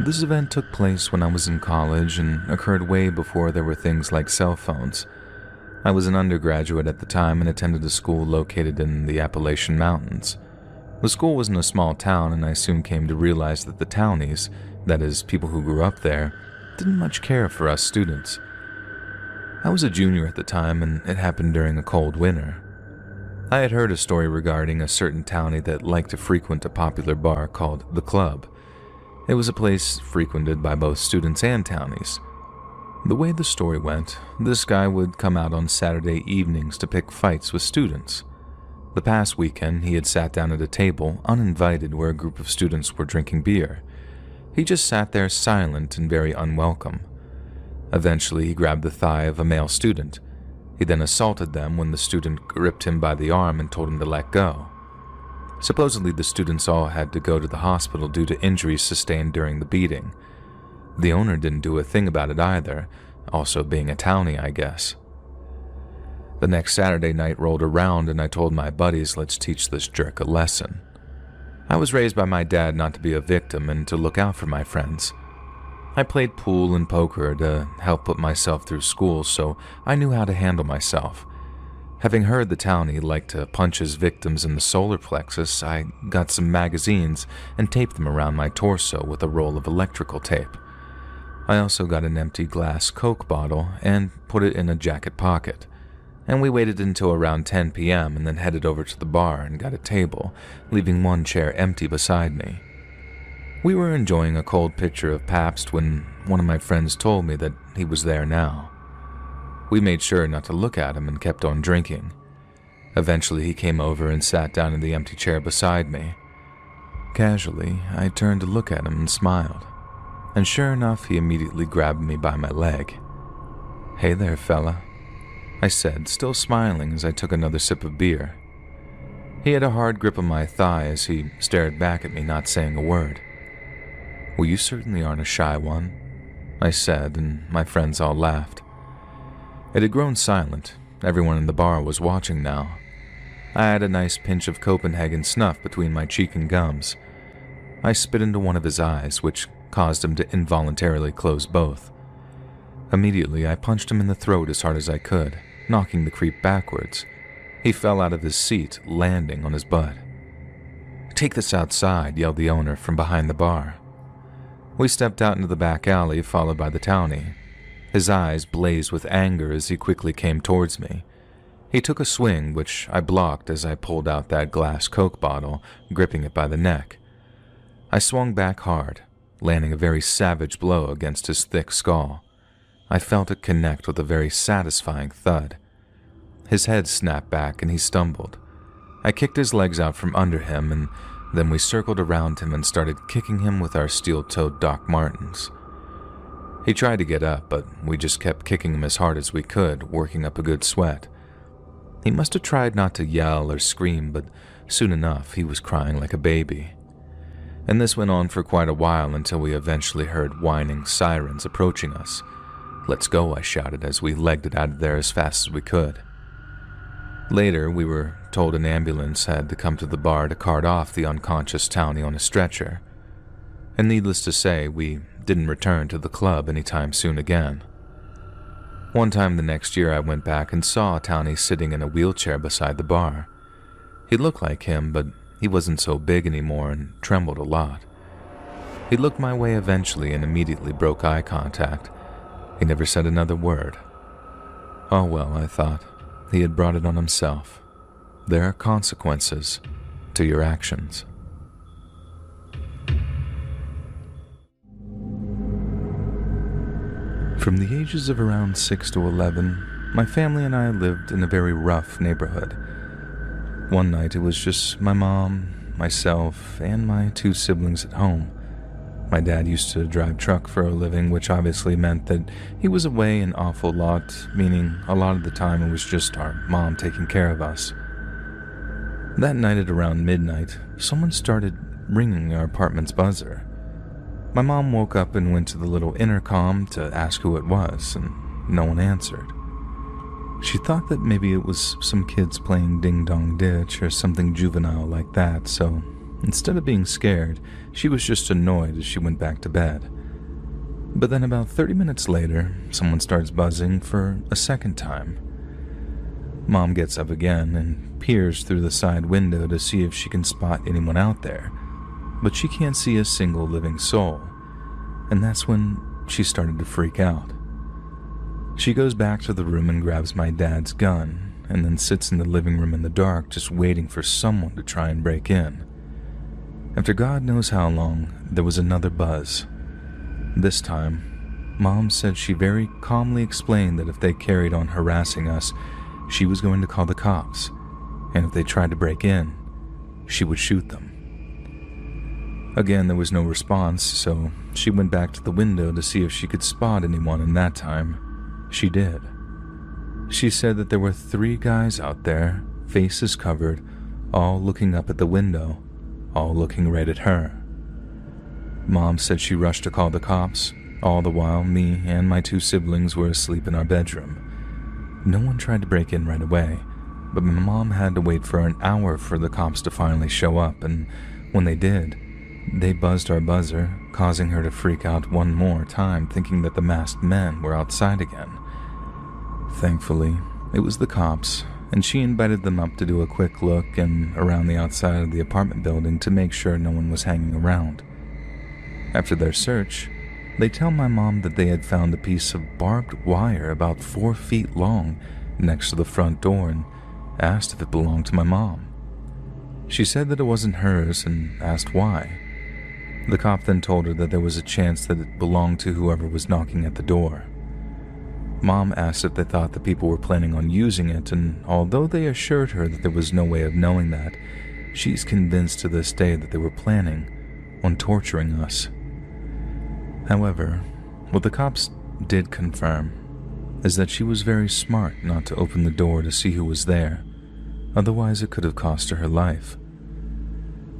A: This event took place when I was in college and occurred way before there were things like cell phones. I was an undergraduate at the time and attended a school located in the Appalachian Mountains. The school was in a small town, and I soon came to realize that the townies, that is, people who grew up there, didn't much care for us students. I was a junior at the time, and it happened during a cold winter. I had heard a story regarding a certain townie that liked to frequent a popular bar called The Club. It was a place frequented by both students and townies. The way the story went, this guy would come out on Saturday evenings to pick fights with students. The past weekend, he had sat down at a table, uninvited, where a group of students were drinking beer. He just sat there silent and very unwelcome. Eventually, he grabbed the thigh of a male student. He then assaulted them when the student gripped him by the arm and told him to let go. Supposedly, the students all had to go to the hospital due to injuries sustained during the beating. The owner didn't do a thing about it either, also being a townie, I guess. The next Saturday night rolled around and I told my buddies, let's teach this jerk a lesson. I was raised by my dad not to be a victim and to look out for my friends. I played pool and poker to help put myself through school, so I knew how to handle myself. Having heard the townie liked to punch his victims in the solar plexus, I got some magazines and taped them around my torso with a roll of electrical tape. I also got an empty glass Coke bottle and put it in a jacket pocket. And we waited until around 10 p.m. and then headed over to the bar and got a table, leaving one chair empty beside me. We were enjoying a cold pitcher of Pabst when one of my friends told me that he was there now. We made sure not to look at him and kept on drinking. Eventually, he came over and sat down in the empty chair beside me. Casually, I turned to look at him and smiled. And sure enough, he immediately grabbed me by my leg. "Hey there, fella," I said, still smiling as I took another sip of beer. He had a hard grip on my thigh as he stared back at me, not saying a word. "Well, you certainly aren't a shy one," I said, and my friends all laughed. It had grown silent. Everyone in the bar was watching now. I had a nice pinch of Copenhagen snuff between my cheek and gums. I spit into one of his eyes, which caused him to involuntarily close both. Immediately, I punched him in the throat as hard as I could, knocking the creep backwards. He fell out of his seat, landing on his butt. "Take this outside," yelled the owner from behind the bar. We stepped out into the back alley, followed by the townie. His eyes blazed with anger as he quickly came towards me. He took a swing, which I blocked as I pulled out that glass Coke bottle, gripping it by the neck. I swung back hard, landing a very savage blow against his thick skull. I felt it connect with a very satisfying thud. His head snapped back and he stumbled. I kicked his legs out from under him, and then we circled around him and started kicking him with our steel-toed Doc Martens. He tried to get up, but we just kept kicking him as hard as we could, working up a good sweat. He must have tried not to yell or scream, but soon enough he was crying like a baby. And this went on for quite a while until we eventually heard whining sirens approaching us. "Let's go," I shouted as we legged it out of there as fast as we could. Later, we were told an ambulance had to come to the bar to cart off the unconscious townie on a stretcher. And needless to say, we didn't return to the club anytime soon again. One time the next year, I went back and saw a townie sitting in a wheelchair beside the bar. He looked like him, but he wasn't so big anymore and trembled a lot. He looked my way eventually and immediately broke eye contact. He never said another word. Oh well, I thought. He had brought it on himself. There are consequences to your actions. From the ages of around 6 to 11, my family and I lived in a very rough neighborhood. One night it was just my mom, myself, and my 2 siblings at home. My dad used to drive truck for a living, which obviously meant that he was away an awful lot, meaning a lot of the time it was just our mom taking care of us. That night at around midnight, someone started ringing our apartment's buzzer. My mom woke up and went to the little intercom to ask who it was, and no one answered. She thought that maybe it was some kids playing Ding Dong Ditch or something juvenile like that, so instead of being scared, she was just annoyed as she went back to bed. But then about 30 minutes later, someone starts buzzing for a second time. Mom gets up again and peers through the side window to see if she can spot anyone out there, but she can't see a single living soul, and that's when she started to freak out. She goes back to the room and grabs my dad's gun, and then sits in the living room in the dark just waiting for someone to try and break in. After God knows how long, there was another buzz. This time, Mom said she very calmly explained that if they carried on harassing us, she was going to call the cops, and if they tried to break in, she would shoot them. Again, there was no response, so she went back to the window to see if she could spot anyone, and that time, she did. She said that there were 3 guys out there, faces covered, all looking up at the window, all looking right at her. Mom said she rushed to call the cops, all the while me and my 2 siblings were asleep in our bedroom. No one tried to break in right away, but my mom had to wait for an hour for the cops to finally show up, and when they did, they buzzed our buzzer, causing her to freak out one more time, thinking that the masked men were outside again. Thankfully, it was the cops, and she invited them up to do a quick look and around the outside of the apartment building to make sure no one was hanging around. After their search, they tell my mom that they had found a piece of barbed wire about 4 feet long next to the front door and asked if it belonged to my mom. She said that it wasn't hers and asked why. The cop then told her that there was a chance that it belonged to whoever was knocking at the door. Mom asked if they thought the people were planning on using it, and although they assured her that there was no way of knowing that, she's convinced to this day that they were planning on torturing us. However, what the cops did confirm is that she was very smart not to open the door to see who was there, otherwise it could have cost her her life.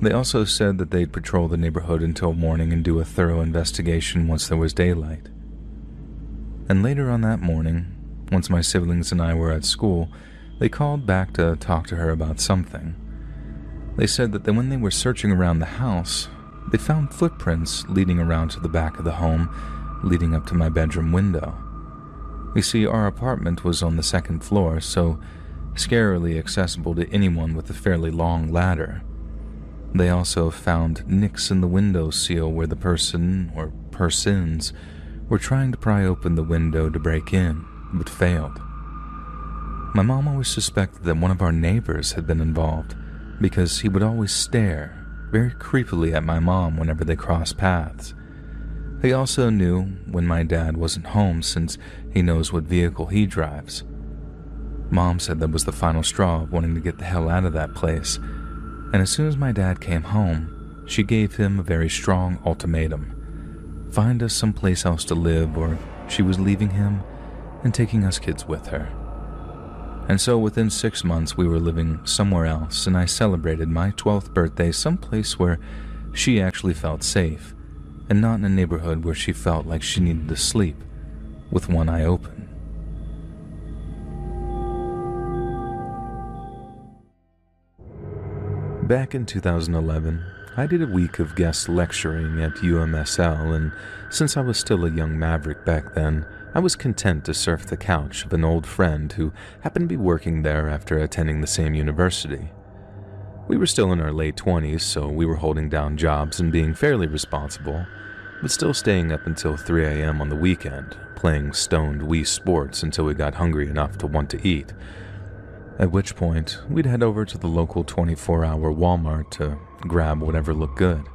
A: They also said that they'd patrol the neighborhood until morning and do a thorough investigation once there was daylight. And later on that morning, once my siblings and I were at school, they called back to talk to her about something. They said that when they were searching around the house, they found footprints leading around to the back of the home, leading up to my bedroom window. You see, our apartment was on the second floor, so scarily accessible to anyone with a fairly long ladder. They also found nicks in the window sill where the person, or persons, were trying to pry open the window to break in, but failed. My mom always suspected that one of our neighbors had been involved, because he would always stare very creepily at my mom whenever they crossed paths. He also knew when my dad wasn't home, since he knows what vehicle he drives. Mom said that was the final straw of wanting to get the hell out of that place, and as soon as my dad came home, she gave him a very strong ultimatum: find us someplace else to live, or she was leaving him and taking us kids with her. And so within 6 months we were living somewhere else, and I celebrated my 12th birthday someplace where she actually felt safe, and not in a neighborhood where she felt like she needed to sleep with one eye open. Back in 2011, I did a week of guest lecturing at UMSL, and since I was still a young maverick back then, I was content to surf the couch of an old friend who happened to be working there after attending the same university. We were still in our late 20s, so we were holding down jobs and being fairly responsible, but still staying up until 3 a.m. on the weekend, playing stoned Wii Sports until we got hungry enough to want to eat. At which point, we'd head over to the local 24-hour Walmart to grab whatever looked good.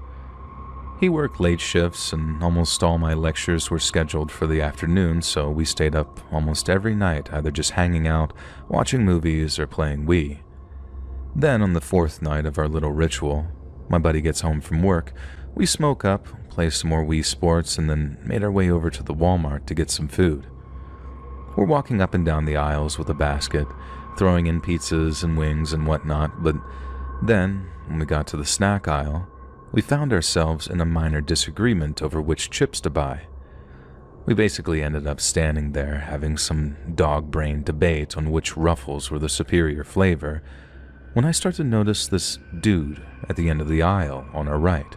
A: He worked late shifts, and almost all my lectures were scheduled for the afternoon, so we stayed up almost every night, either just hanging out, watching movies, or playing Wii. Then, on the 4th night of our little ritual, my buddy gets home from work, we smoke up, play some more Wii Sports, and then made our way over to the Walmart to get some food. We're walking up and down the aisles with a basket, throwing in pizzas and wings and whatnot, but then, when we got to the snack aisle, we found ourselves in a minor disagreement over which chips to buy. We basically ended up standing there having some dog-brained debate on which Ruffles were the superior flavor, when I start to notice this dude at the end of the aisle on our right.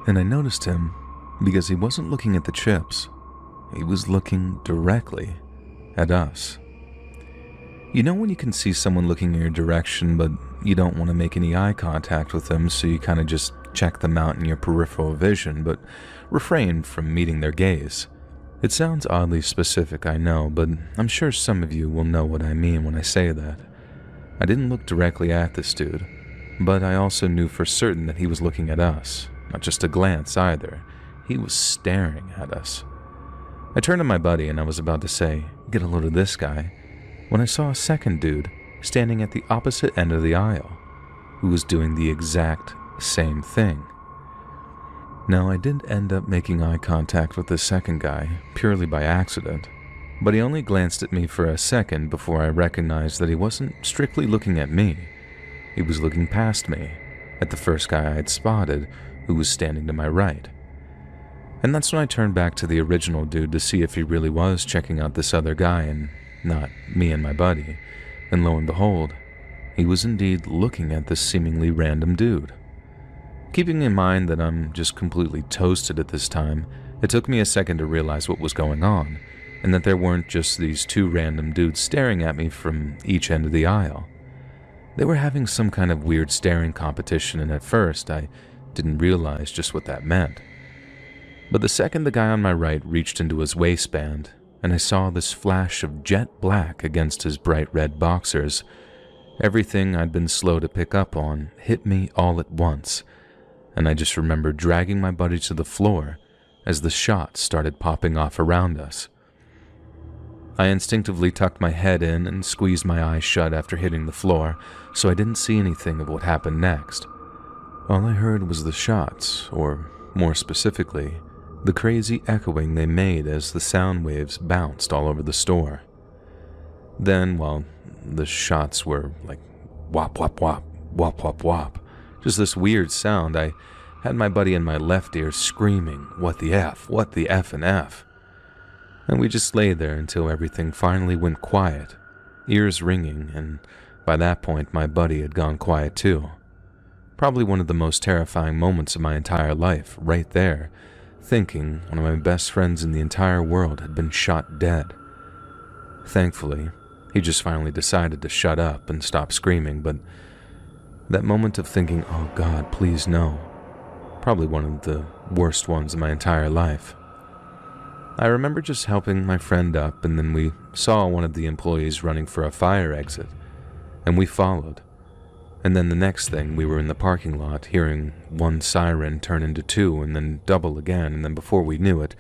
A: And I noticed him because he wasn't looking at the chips. He was looking directly at us. You know when you can see someone looking in your direction, but you don't want to make any eye contact with them, so you kind of just check them out in your peripheral vision, but refrain from meeting their gaze? It sounds oddly specific, I know, but I'm sure some of you will know what I mean when I say that. I didn't look directly at this dude, but I also knew for certain that he was looking at us. Not just a glance either. He was staring at us. I turned to my buddy and I was about to say, "Get a load of this guy," when I saw a second dude standing at the opposite end of the aisle, who was doing the exact same thing. Now, I did end up making eye contact with the second guy, purely by accident, but he only glanced at me for a second before I recognized that he wasn't strictly looking at me. He was looking past me, at the first guy I had spotted, who was standing to my right. And that's when I turned back to the original dude to see if he really was checking out this other guy and not me and my buddy, and lo and behold, he was indeed looking at this seemingly random dude. Keeping in mind that I'm just completely toasted at this time, it took me a second to realize what was going on, and that there weren't just these two random dudes staring at me from each end of the aisle. They were having some kind of weird staring competition, and at first I didn't realize just what that meant. But the second the guy on my right reached into his waistband, and I saw this flash of jet black against his bright red boxers, everything I'd been slow to pick up on hit me all at once, and I just remember dragging my buddy to the floor as the shots started popping off around us. I instinctively tucked my head in and squeezed my eyes shut after hitting the floor, so I didn't see anything of what happened next. All I heard was the shots, or more specifically, the crazy echoing they made as the sound waves bounced all over the store. Then, while the shots were like whop, whop, whop, whop, whop, whop, just this weird sound, I had my buddy in my left ear screaming, "What the F? What the F and F?" And we just lay there until everything finally went quiet, ears ringing, and by that point my buddy had gone quiet too. Probably one of the most terrifying moments of my entire life, right there, thinking one of my best friends in the entire world had been shot dead. Thankfully, he just finally decided to shut up and stop screaming, but that moment of thinking, oh God, please no, probably one of the worst ones of my entire life. I remember just helping my friend up, and then we saw one of the employees running for a fire exit, and we followed. And then the next thing, we were in the parking lot, hearing one siren turn into two and then double again, and then before we knew it,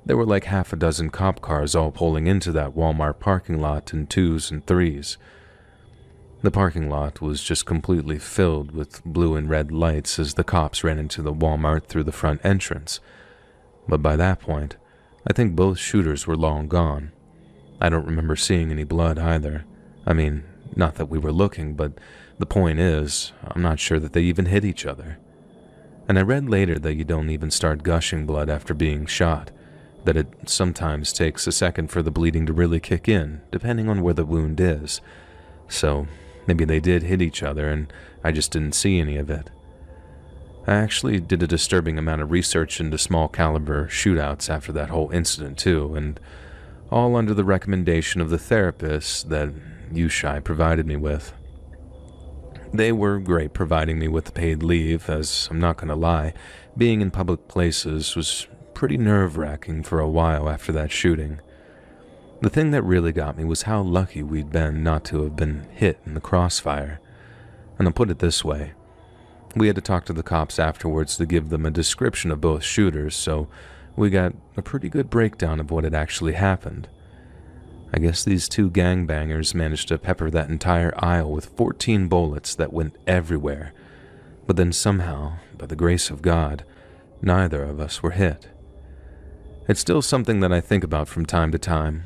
A: there were like half a dozen cop cars all pulling into that Walmart parking lot in twos and threes. The parking lot was just completely filled with blue and red lights as the cops ran into the Walmart through the front entrance. But by that point, I think both shooters were long gone. I don't remember seeing any blood either. I mean, not that we were looking, but the point is, I'm not sure that they even hit each other. And I read later that you don't even start gushing blood after being shot, that it sometimes takes a second for the bleeding to really kick in, depending on where the wound is. So maybe they did hit each other and I just didn't see any of it. I actually did a disturbing amount of research into small caliber shootouts after that whole incident too, and all under the recommendation of the therapist that Yushai provided me with. They were great providing me with paid leave, as I'm not going to lie, being in public places was pretty nerve-wracking for a while after that shooting. The thing that really got me was how lucky we'd been not to have been hit in the crossfire. And I'll put it this way. We had to talk to the cops afterwards to give them a description of both shooters, so we got a pretty good breakdown of what had actually happened. I guess these two gangbangers managed to pepper that entire aisle with 14 bullets that went everywhere, but then somehow, by the grace of God, neither of us were hit. It's still something that I think about from time to time.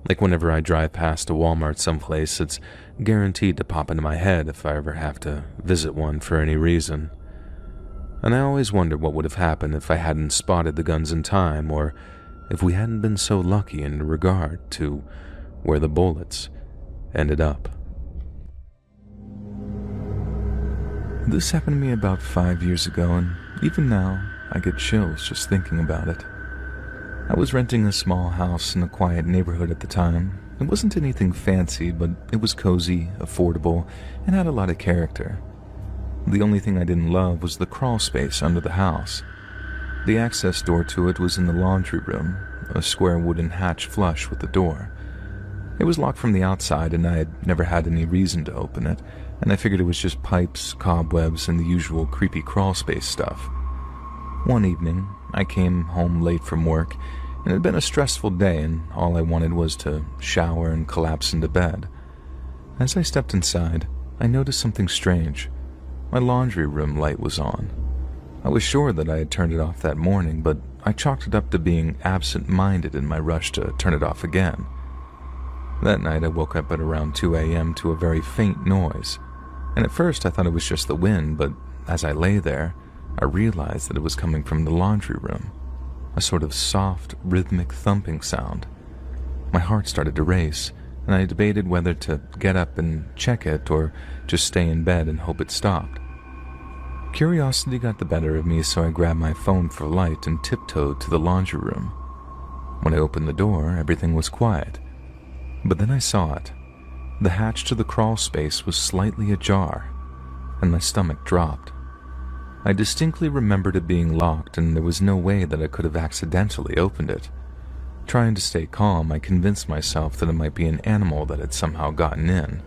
A: Like whenever I drive past a Walmart someplace, it's guaranteed to pop into my head if I ever have to visit one for any reason. And I always wonder what would have happened if I hadn't spotted the guns in time, or if we hadn't been so lucky in regard to where the bullets ended up. This happened to me about 5 years ago, and even now, I get chills just thinking about it. I was renting a small house in a quiet neighborhood at the time. It wasn't anything fancy, but it was cozy, affordable, and had a lot of character. The only thing I didn't love was the crawl space under the house. The access door to it was in the laundry room, a square wooden hatch flush with the door. It was locked from the outside, and I had never had any reason to open it, and I figured it was just pipes, cobwebs, and the usual creepy crawl space stuff. One evening, I came home late from work, and it had been a stressful day, and all I wanted was to shower and collapse into bed. As I stepped inside, I noticed something strange. My laundry room light was on. I was sure that I had turned it off that morning, but I chalked it up to being absent-minded in my rush to turn it off again. That night, I woke up at around 2 a.m. to a very faint noise, and at first I thought it was just the wind, but as I lay there, I realized that it was coming from the laundry room, a sort of soft, rhythmic thumping sound. My heart started to race, and I debated whether to get up and check it or just stay in bed and hope it stopped. Curiosity got the better of me, so I grabbed my phone for light and tiptoed to the laundry room. When I opened the door, everything was quiet. But then I saw it. The hatch to the crawl space was slightly ajar, and my stomach dropped. I distinctly remembered it being locked, and there was no way that I could have accidentally opened it. Trying to stay calm, I convinced myself that it might be an animal that had somehow gotten in.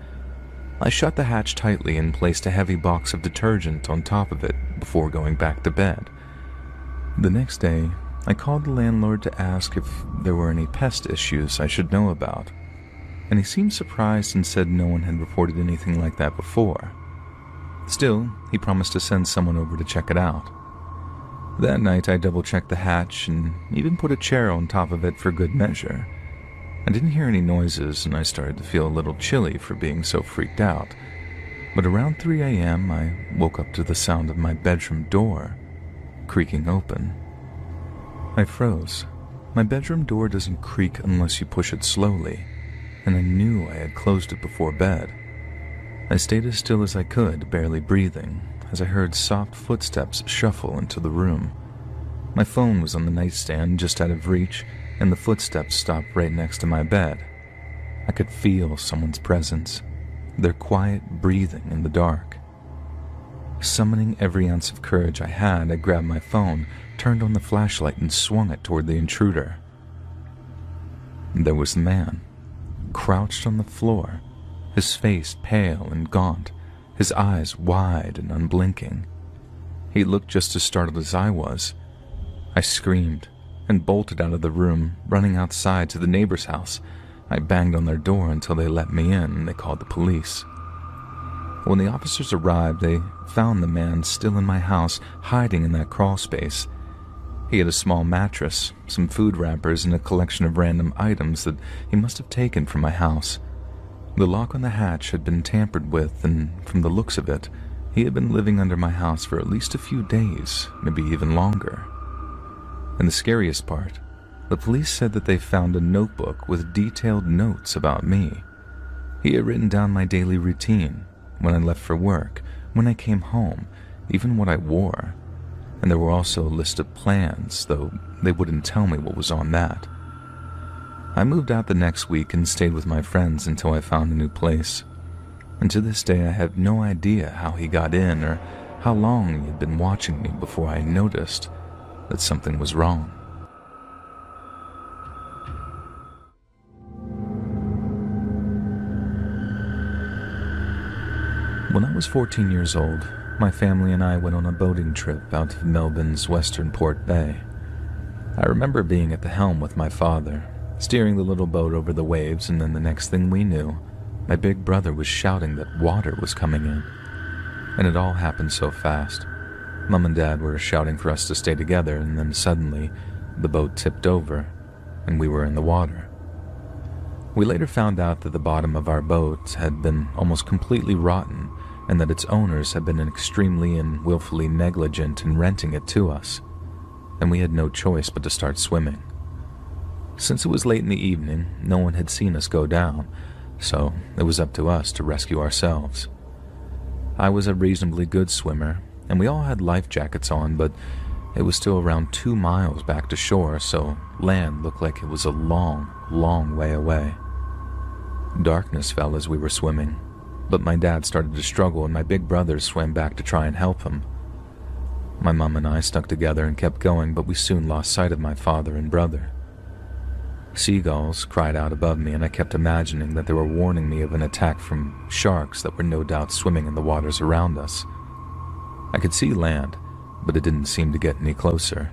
A: I shut the hatch tightly and placed a heavy box of detergent on top of it before going back to bed. The next day, I called the landlord to ask if there were any pest issues I should know about, and he seemed surprised and said no one had reported anything like that before. Still, he promised to send someone over to check it out. That night, I double-checked the hatch and even put a chair on top of it for good measure. I didn't hear any noises, and I started to feel a little chilly for being so freaked out. But around 3 a.m., I woke up to the sound of my bedroom door creaking open. I froze. My bedroom door doesn't creak unless you push it slowly, and I knew I had closed it before bed. I stayed as still as I could, barely breathing, as I heard soft footsteps shuffle into the room. My phone was on the nightstand just out of reach, and the footsteps stopped right next to my bed. I could feel someone's presence, their quiet breathing in the dark. Summoning every ounce of courage I had, I grabbed my phone, turned on the flashlight, and swung it toward the intruder. There was the man, crouched on the floor, his face pale and gaunt, his eyes wide and unblinking. He looked just as startled as I was. I screamed and bolted out of the room, running outside to the neighbor's house. I banged on their door until they let me in, and they called the police. When the officers arrived, they found the man still in my house, hiding in that crawl space. He had a small mattress, some food wrappers, and a collection of random items that he must have taken from my house. The lock on the hatch had been tampered with, and from the looks of it, he had been living under my house for at least a few days, maybe even longer. And the scariest part, the police said that they found a notebook with detailed notes about me. He had written down my daily routine, when I left for work, when I came home, even what I wore. And there were also a list of plans, though they wouldn't tell me what was on that. I moved out the next week and stayed with my friends until I found a new place. And to this day I have no idea how he got in or how long he had been watching me before I noticed that something was wrong. When I was 14 years old, my family and I went on a boating trip out of Melbourne's western Port Bay. I remember being at the helm with my father, steering the little boat over the waves, and then the next thing we knew, my big brother was shouting that water was coming in. And it all happened so fast. Mom and Dad were shouting for us to stay together, and then suddenly, the boat tipped over, and we were in the water. We later found out that the bottom of our boat had been almost completely rotten, and that its owners had been extremely and willfully negligent in renting it to us, and we had no choice but to start swimming. Since it was late in the evening, no one had seen us go down, so it was up to us to rescue ourselves. I was a reasonably good swimmer, and we all had life jackets on, but it was still around 2 miles back to shore, so land looked like it was a long, long way away. Darkness fell as we were swimming, but my dad started to struggle and my big brother swam back to try and help him. My mom and I stuck together and kept going, but we soon lost sight of my father and brother. Seagulls cried out above me, and I kept imagining that they were warning me of an attack from sharks that were no doubt swimming in the waters around us. I could see land, but it didn't seem to get any closer.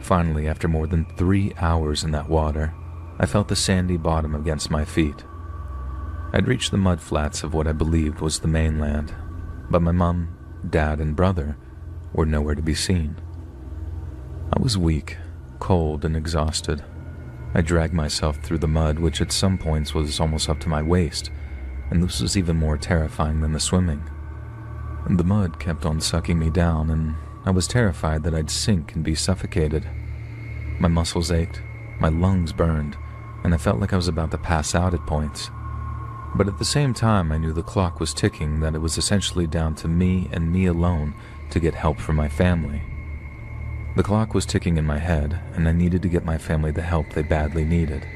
A: Finally, after more than 3 hours in that water, I felt the sandy bottom against my feet. I'd reached the mud flats of what I believed was the mainland, but my mom, dad, and brother were nowhere to be seen. I was weak, cold, and exhausted. I dragged myself through the mud, which at some points was almost up to my waist, and this was even more terrifying than the swimming. The mud kept on sucking me down, and I was terrified that I'd sink and be suffocated. My muscles ached, my lungs burned, and I felt like I was about to pass out at points. But at the same time, I knew the clock was ticking, that it was essentially down to me and me alone to get help from my family. The clock was ticking in my head, and I needed to get my family the help they badly needed.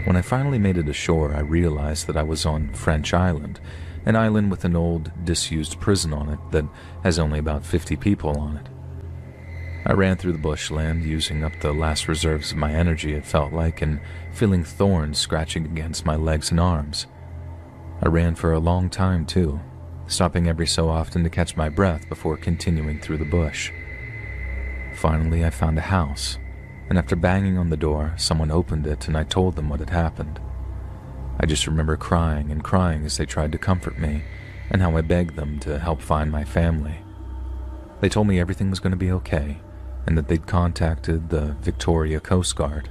A: When I finally made it ashore, I realized that I was on French Island, an island with an old, disused prison on it that has only about 50 people on it. I ran through the bushland, using up the last reserves of my energy, it felt like, and feeling thorns scratching against my legs and arms. I ran for a long time, too, stopping every so often to catch my breath before continuing through the bush. Finally, I found a house, and after banging on the door, someone opened it and I told them what had happened. I just remember crying and crying as they tried to comfort me, and how I begged them to help find my family. They told me everything was going to be okay, and that they'd contacted the Victoria Coast Guard.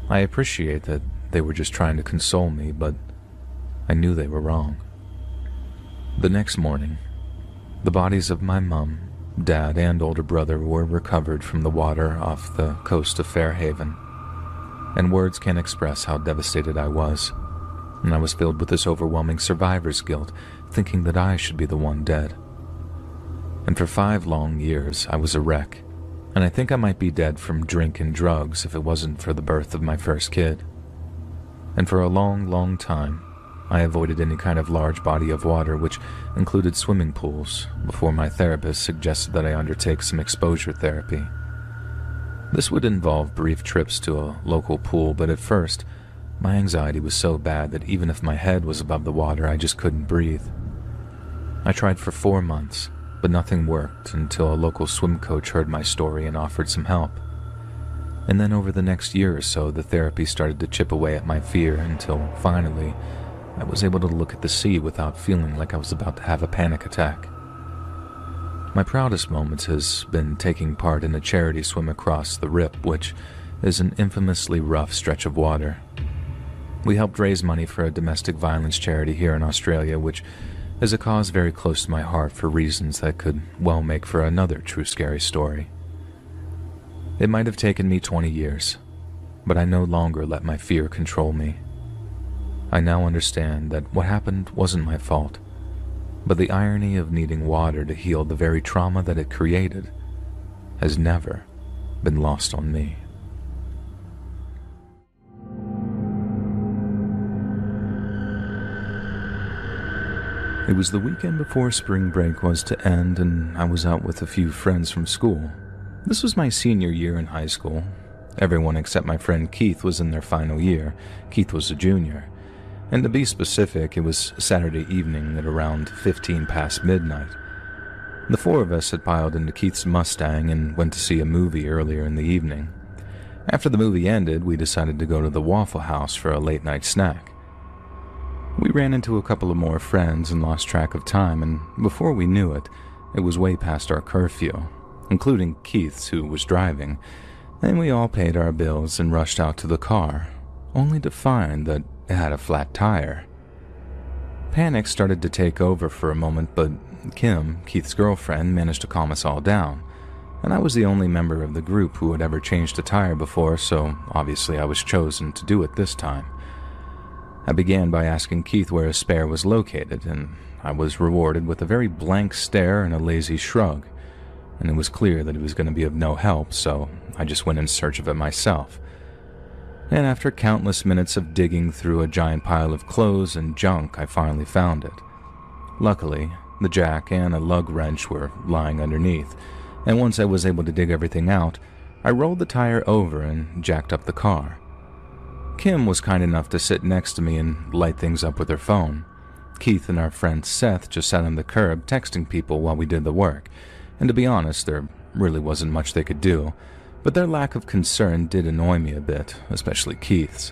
A: I appreciate that they were just trying to console me, but I knew they were wrong. The next morning, the bodies of my mom, dad, and older brother were recovered from the water off the coast of Fairhaven, and words can't express how devastated I was. and I was filled with this overwhelming survivor's guilt, thinking that I should be the one dead. And for 5 long years, I was a wreck, and I think I might be dead from drink and drugs if it wasn't for the birth of my first kid. And for a long, long time, I avoided any kind of large body of water, which included swimming pools, before my therapist suggested that I undertake some exposure therapy. This would involve brief trips to a local pool, but at first, my anxiety was so bad that even if my head was above the water, I just couldn't breathe. I tried for 4 months, but nothing worked until a local swim coach heard my story and offered some help. And then over the next year or so, the therapy started to chip away at my fear until, finally, I was able to look at the sea without feeling like I was about to have a panic attack. My proudest moment has been taking part in a charity swim across the Rip, which is an infamously rough stretch of water. We helped raise money for a domestic violence charity here in Australia, which is a cause very close to my heart for reasons that could well make for another true scary story. It might have taken me 20 years, but I no longer let my fear control me. I now understand that what happened wasn't my fault, but the irony of needing water to heal the very trauma that it created has never been lost on me. It was the weekend before spring break was to end, and I was out with a few friends from school. This was my senior year in high school. Everyone except my friend Keith was in their final year. Keith was a junior. And to be specific, it was Saturday evening at around 15 past midnight. The 4 of us had piled into Keith's Mustang and went to see a movie earlier in the evening. After the movie ended, we decided to go to the Waffle House for a late-night snack. We ran into a couple of more friends and lost track of time, and before we knew it, it was way past our curfew, including Keith's, who was driving, and we all paid our bills and rushed out to the car, only to find that it had a flat tire. Panic started to take over for a moment, but Kim, Keith's girlfriend, managed to calm us all down, and I was the only member of the group who had ever changed a tire before, so obviously I was chosen to do it this time. I began by asking Keith where his spare was located, and I was rewarded with a very blank stare and a lazy shrug, and it was clear that it was going to be of no help, so I just went in search of it myself. And after countless minutes of digging through a giant pile of clothes and junk, I finally found it. Luckily, the jack and a lug wrench were lying underneath, and once I was able to dig everything out, I rolled the tire over and jacked up the car. Kim was kind enough to sit next to me and light things up with her phone. Keith and our friend Seth just sat on the curb texting people while we did the work, and to be honest, there really wasn't much they could do, but their lack of concern did annoy me a bit, especially Keith's.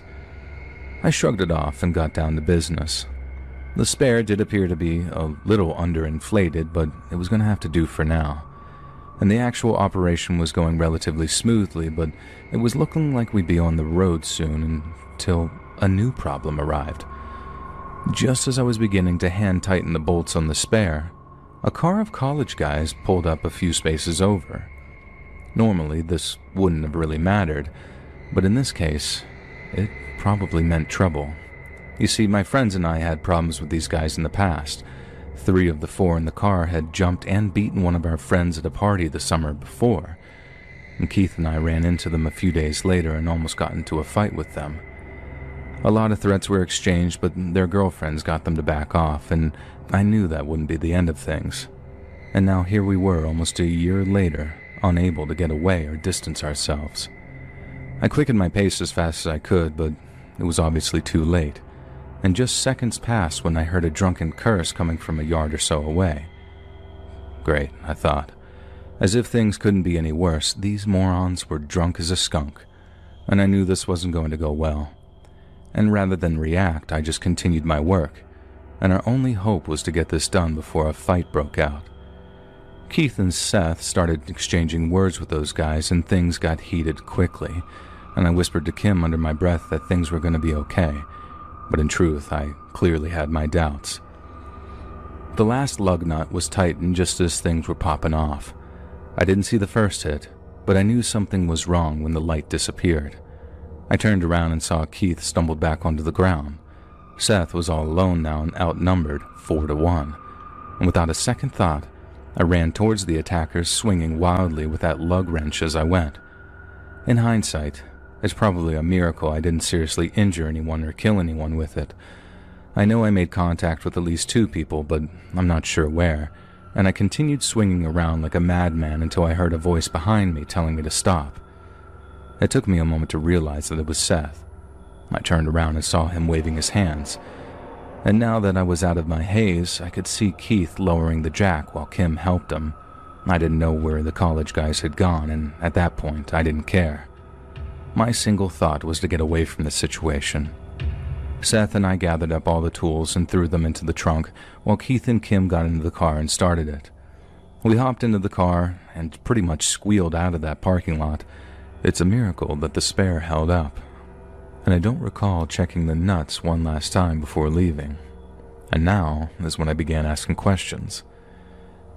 A: I shrugged it off and got down to business. The spare did appear to be a little underinflated, but it was going to have to do for now. And the actual operation was going relatively smoothly, but it was looking like we'd be on the road soon until a new problem arrived. Just as I was beginning to hand-tighten the bolts on the spare, a car of college guys pulled up a few spaces over. Normally, this wouldn't have really mattered, but in this case, it probably meant trouble. You see, my friends and I had problems with these guys in the past. 3 of the 4 in the car had jumped and beaten one of our friends at a party the summer before, and Keith and I ran into them a few days later and almost got into a fight with them. A lot of threats were exchanged, but their girlfriends got them to back off, and I knew that wouldn't be the end of things. And now here we were almost a year later, unable to get away or distance ourselves. I quickened my pace as fast as I could, but it was obviously too late, and just seconds passed when I heard a drunken curse coming from a yard or so away. Great, I thought. As if things couldn't be any worse, these morons were drunk as a skunk, and I knew this wasn't going to go well. And rather than react, I just continued my work, and our only hope was to get this done before a fight broke out. Keith and Seth started exchanging words with those guys, and things got heated quickly, and I whispered to Kim under my breath that things were going to be okay, but in truth, I clearly had my doubts. The last lug nut was tightened just as things were popping off. I didn't see the first hit, but I knew something was wrong when the light disappeared. I turned around and saw Keith stumbled back onto the ground. Seth was all alone now and outnumbered 4-1, and without a second thought, I ran towards the attackers, swinging wildly with that lug wrench as I went. In hindsight, it's probably a miracle I didn't seriously injure anyone or kill anyone with it. I know I made contact with at least 2 people, but I'm not sure where, and I continued swinging around like a madman until I heard a voice behind me telling me to stop. It took me a moment to realize that it was Seth. I turned around and saw him waving his hands, and now that I was out of my haze, I could see Keith lowering the jack while Kim helped him. I didn't know where the college guys had gone, and at that point, I didn't care. My single thought was to get away from the situation. Seth and I gathered up all the tools and threw them into the trunk, while Keith and Kim got into the car and started it. We hopped into the car and pretty much squealed out of that parking lot. It's a miracle that the spare held up, and I don't recall checking the nuts one last time before leaving. And now is when I began asking questions.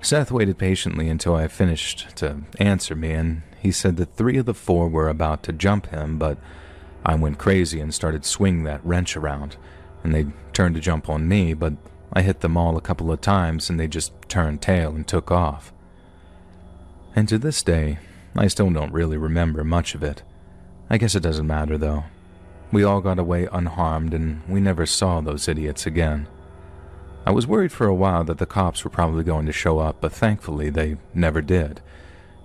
A: Seth waited patiently until I finished to answer me, and he said that 3 of the 4 were about to jump him, but I went crazy and started swinging that wrench around, and they turned to jump on me, but I hit them all a couple of times and they just turned tail and took off. And to this day, I still don't really remember much of it. I guess it doesn't matter though. We all got away unharmed and we never saw those idiots again. I was worried for a while that the cops were probably going to show up, but thankfully they never did.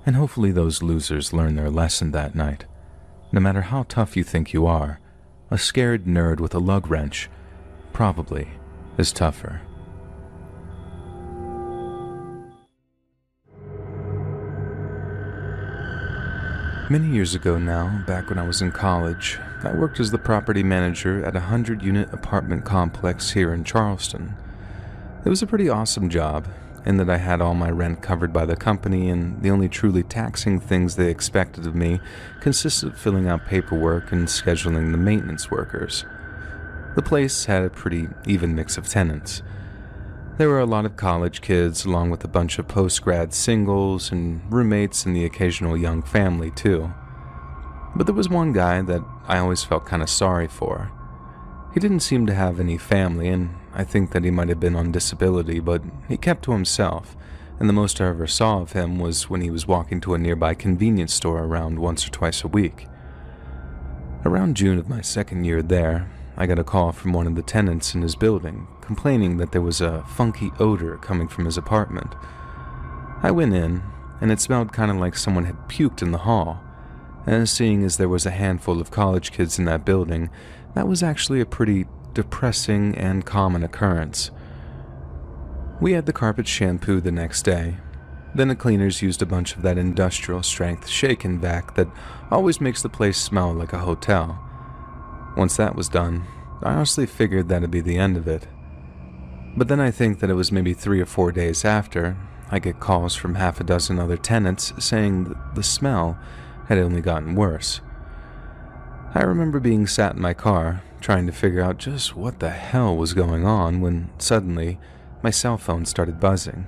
A: And hopefully those losers learned their lesson that night. No matter how tough you think you are, a scared nerd with a lug wrench probably is tougher. Many years ago now, back when I was in college, I worked as the property manager at a 100-unit apartment complex here in Charleston. It was a pretty awesome job, in that I had all my rent covered by the company, and the only truly taxing things they expected of me consisted of filling out paperwork and scheduling the maintenance workers. The place had a pretty even mix of tenants. There were a lot of college kids, along with a bunch of post-grad singles and roommates and the occasional young family, too. But there was one guy that I always felt kind of sorry for. He didn't seem to have any family, and I think that he might have been on disability, but he kept to himself, and the most I ever saw of him was when he was walking to a nearby convenience store around once or twice a week. Around June of my second year there, I got a call from one of the tenants in his building, complaining that there was a funky odor coming from his apartment. I went in, and it smelled kind of like someone had puked in the hall, and seeing as there was a handful of college kids in that building, that was actually a pretty depressing and common occurrence. We had the carpet shampooed the next day. Then the cleaners used a bunch of that industrial-strength shake-and vac that always makes the place smell like a hotel. Once that was done, I honestly figured that'd be the end of it. But then I think that it was maybe 3 or 4 days after, I get calls from half a dozen other tenants saying that the smell had only gotten worse. I remember being sat in my car, trying to figure out just what the hell was going on when suddenly my cell phone started buzzing.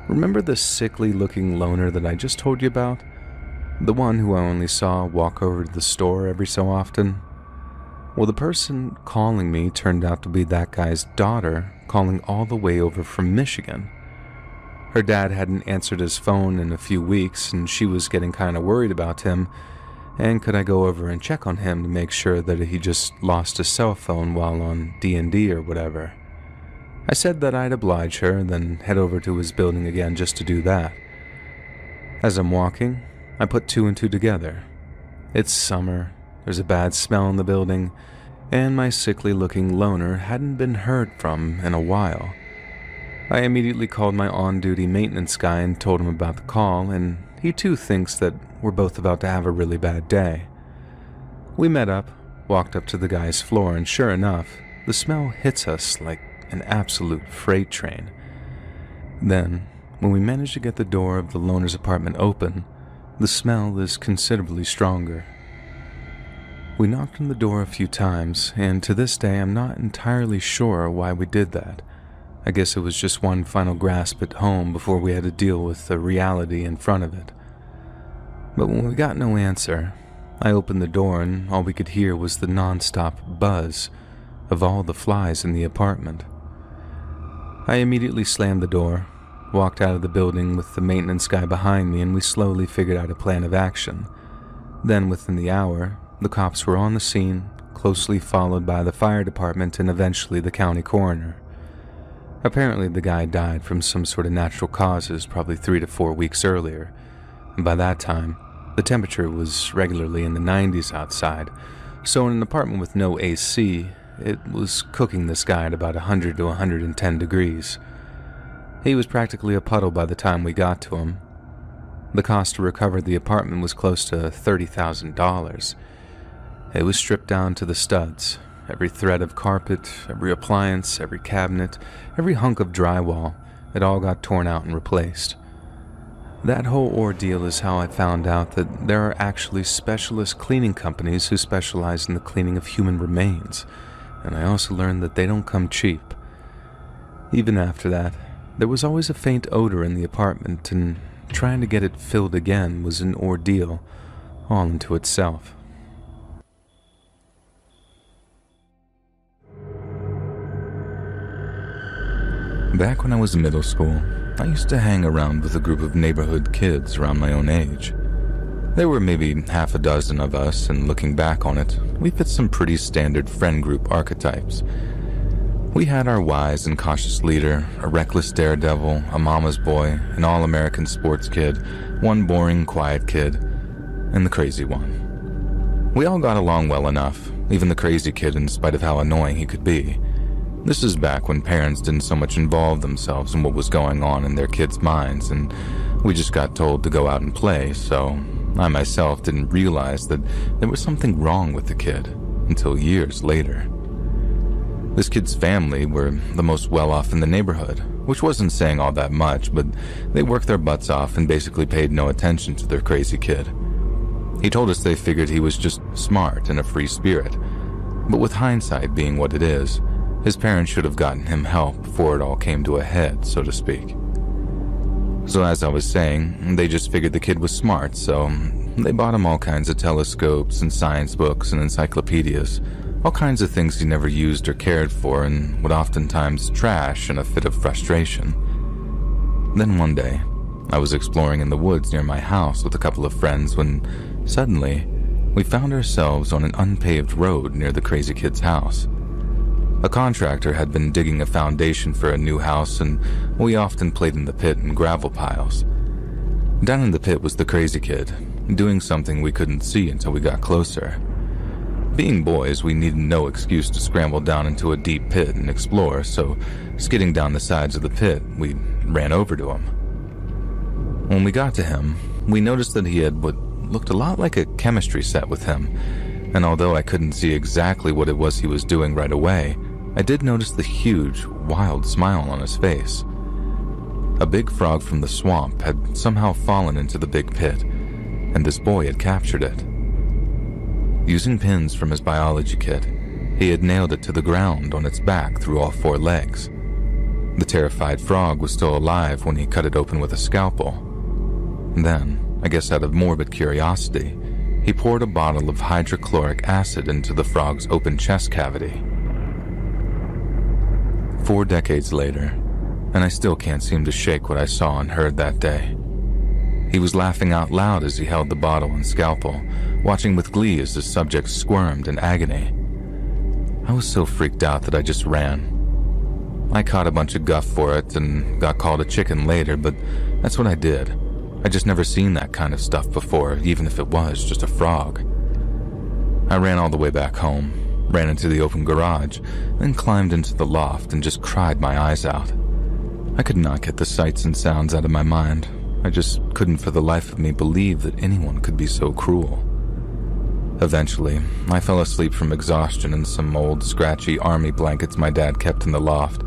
A: Remember the sickly-looking loner that I just told you about? The one who I only saw walk over to the store every so often? Well, the person calling me turned out to be that guy's daughter, calling all the way over from Michigan. Her dad hadn't answered his phone in a few weeks, and she was getting kind of worried about him, and could I go over and check on him to make sure that he just lost his cell phone while on D&D or whatever. I said that I'd oblige her and then head over to his building again just to do that. As I'm walking, I put 2 and 2 together. It's summer, there's a bad smell in the building, and my sickly-looking loner hadn't been heard from in a while. I immediately called my on-duty maintenance guy and told him about the call, and he too thinks that we're both about to have a really bad day. We met up, walked up to the guy's floor, and sure enough, the smell hits us like an absolute freight train. Then, when we managed to get the door of the loner's apartment open, the smell is considerably stronger. We knocked on the door a few times, and to this day I'm not entirely sure why we did that. I guess it was just one final grasp at home before we had to deal with the reality in front of it. But when we got no answer, I opened the door and all we could hear was the non-stop buzz of all the flies in the apartment. I immediately slammed the door, walked out of the building with the maintenance guy behind me, and we slowly figured out a plan of action. Then, within the hour, the cops were on the scene, closely followed by the fire department and eventually the county coroner. Apparently, the guy died from some sort of natural causes probably 3 to 4 weeks earlier, and by that time, the temperature was regularly in the 90s outside, so in an apartment with no AC, it was cooking this guy at about 100 to 110 degrees. He was practically a puddle by the time we got to him. The cost to recover the apartment was close to $30,000. It was stripped down to the studs. Every thread of carpet, every appliance, every cabinet, every hunk of drywall, it all got torn out and replaced. That whole ordeal is how I found out that there are actually specialist cleaning companies who specialize in the cleaning of human remains, and I also learned that they don't come cheap. Even after that, there was always a faint odor in the apartment, and trying to get it filled again was an ordeal all unto itself. Back when I was in middle school, I used to hang around with a group of neighborhood kids around my own age. There were maybe half a dozen of us, and looking back on it, we fit some pretty standard friend group archetypes. We had our wise and cautious leader, a reckless daredevil, a mama's boy, an all-American sports kid, one boring, quiet kid, and the crazy one. We all got along well enough, even the crazy kid in spite of how annoying he could be. This is back when parents didn't so much involve themselves in what was going on in their kids' minds, and we just got told to go out and play, so I myself didn't realize that there was something wrong with the kid until years later. This kid's family were the most well-off in the neighborhood, which wasn't saying all that much, but they worked their butts off and basically paid no attention to their crazy kid. He told us they figured he was just smart and a free spirit, but with hindsight being what it is, his parents should have gotten him help before it all came to a head, so to speak. So as I was saying, they just figured the kid was smart, so they bought him all kinds of telescopes and science books and encyclopedias, all kinds of things he never used or cared for and would oftentimes trash in a fit of frustration. Then one day, I was exploring in the woods near my house with a couple of friends when, suddenly, we found ourselves on an unpaved road near the crazy kid's house. A contractor had been digging a foundation for a new house, and we often played in the pit and gravel piles. Down in the pit was the crazy kid, doing something we couldn't see until we got closer. Being boys, we needed no excuse to scramble down into a deep pit and explore, so skidding down the sides of the pit, we ran over to him. When we got to him, we noticed that he had what looked a lot like a chemistry set with him, and although I couldn't see exactly what it was he was doing right away, I did notice the huge, wild smile on his face. A big frog from the swamp had somehow fallen into the big pit, and this boy had captured it. Using pins from his biology kit, he had nailed it to the ground on its back through all 4 legs. The terrified frog was still alive when he cut it open with a scalpel. Then, I guess out of morbid curiosity, he poured a bottle of hydrochloric acid into the frog's open chest cavity. 4 decades later, and I still can't seem to shake what I saw and heard that day. He was laughing out loud as he held the bottle and scalpel, watching with glee as the subject squirmed in agony. I was so freaked out that I just ran. I caught a bunch of guff for it and got called a chicken later, but that's what I did. I just never seen that kind of stuff before, even if it was just a frog. I ran all the way back home, ran into the open garage, then climbed into the loft and just cried my eyes out. I could not get the sights and sounds out of my mind. I just couldn't for the life of me believe that anyone could be so cruel. Eventually, I fell asleep from exhaustion in some old, scratchy army blankets my dad kept in the loft,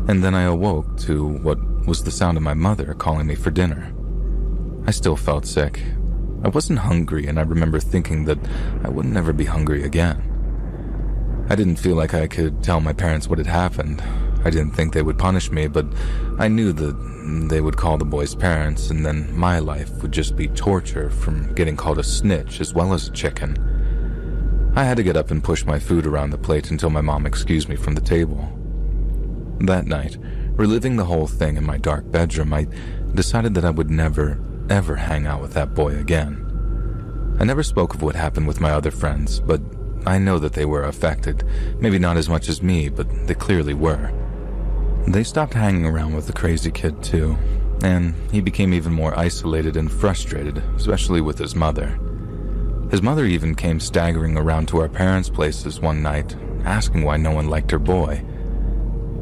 A: and then I awoke to what was the sound of my mother calling me for dinner. I still felt sick. I wasn't hungry, and I remember thinking that I would never be hungry again. I didn't feel like I could tell my parents what had happened. I didn't think they would punish me, but I knew that they would call the boy's parents, and then my life would just be torture from getting called a snitch as well as a chicken. I had to get up and push my food around the plate until my mom excused me from the table. That night, reliving the whole thing in my dark bedroom, I decided that I would never, ever hang out with that boy again. I never spoke of what happened with my other friends, but I know that they were affected. Maybe not as much as me, but they clearly were. They stopped hanging around with the crazy kid too, and he became even more isolated and frustrated, especially with his mother. His mother even came staggering around to our parents' places one night, asking why no one liked her boy.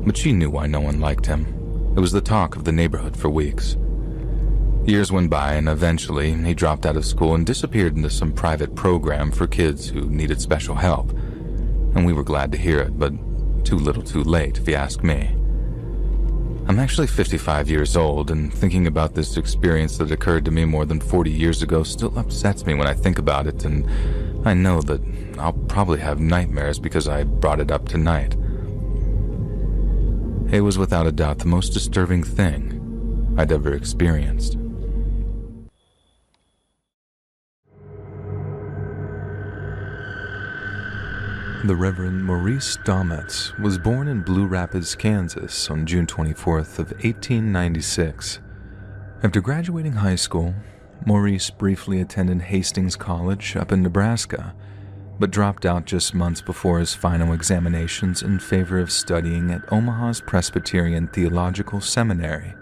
A: But she knew why no one liked him. It was the talk of the neighborhood for weeks. Years went by, and eventually he dropped out of school and disappeared into some private program for kids who needed special help. And we were glad to hear it, but too little too late, if you ask me. I'm actually 55 years old, and thinking about this experience that occurred to me more than 40 years ago still upsets me when I think about it, and I know that I'll probably have nightmares because I brought it up tonight. It was without a doubt the most disturbing thing I'd ever experienced. The Reverend Maurice Dometz was born in Blue Rapids, Kansas on June 24th of 1896. After graduating high school, Maurice briefly attended Hastings College up in Nebraska, but dropped out just months before his final examinations in favor of studying at Omaha's Presbyterian Theological Seminary.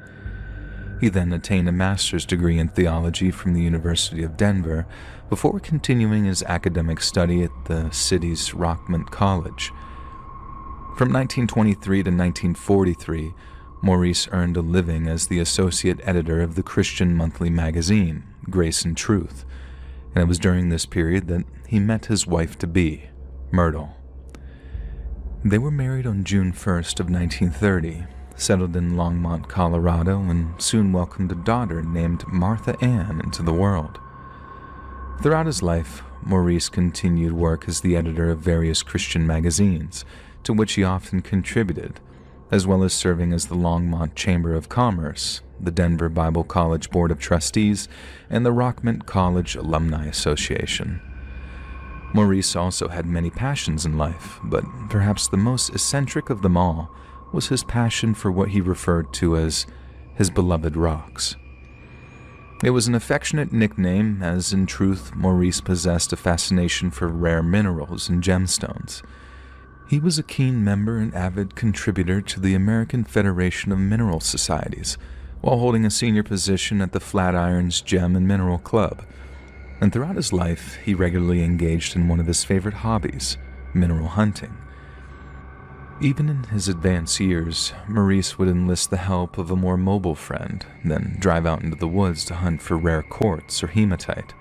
A: He then attained a master's degree in theology from the University of Denver before continuing his academic study at the city's Rockmont College. From 1923 to 1943, Maurice earned a living as the associate editor of the Christian monthly magazine, Grace and Truth, and it was during this period that he met his wife-to-be, Myrtle. They were married on June 1st of 1930, settled in Longmont, Colorado, and soon welcomed a daughter named Martha Ann into the world. Throughout his life, Maurice continued work as the editor of various Christian magazines, to which he often contributed, as well as serving as the Longmont Chamber of Commerce, the Denver Bible College Board of Trustees, and the Rockmont College Alumni Association. Maurice also had many passions in life, but perhaps the most eccentric of them all was his passion for what he referred to as his beloved rocks. It was an affectionate nickname, as in truth Maurice possessed a fascination for rare minerals and gemstones. He was a keen member and avid contributor to the American Federation of Mineral Societies, while holding a senior position at the Flatirons Gem and Mineral Club. And throughout his life, he regularly engaged in one of his favorite hobbies, mineral hunting. Even in his advanced years, Maurice would enlist the help of a more mobile friend, then drive out into the woods to hunt for rare quartz or hematite.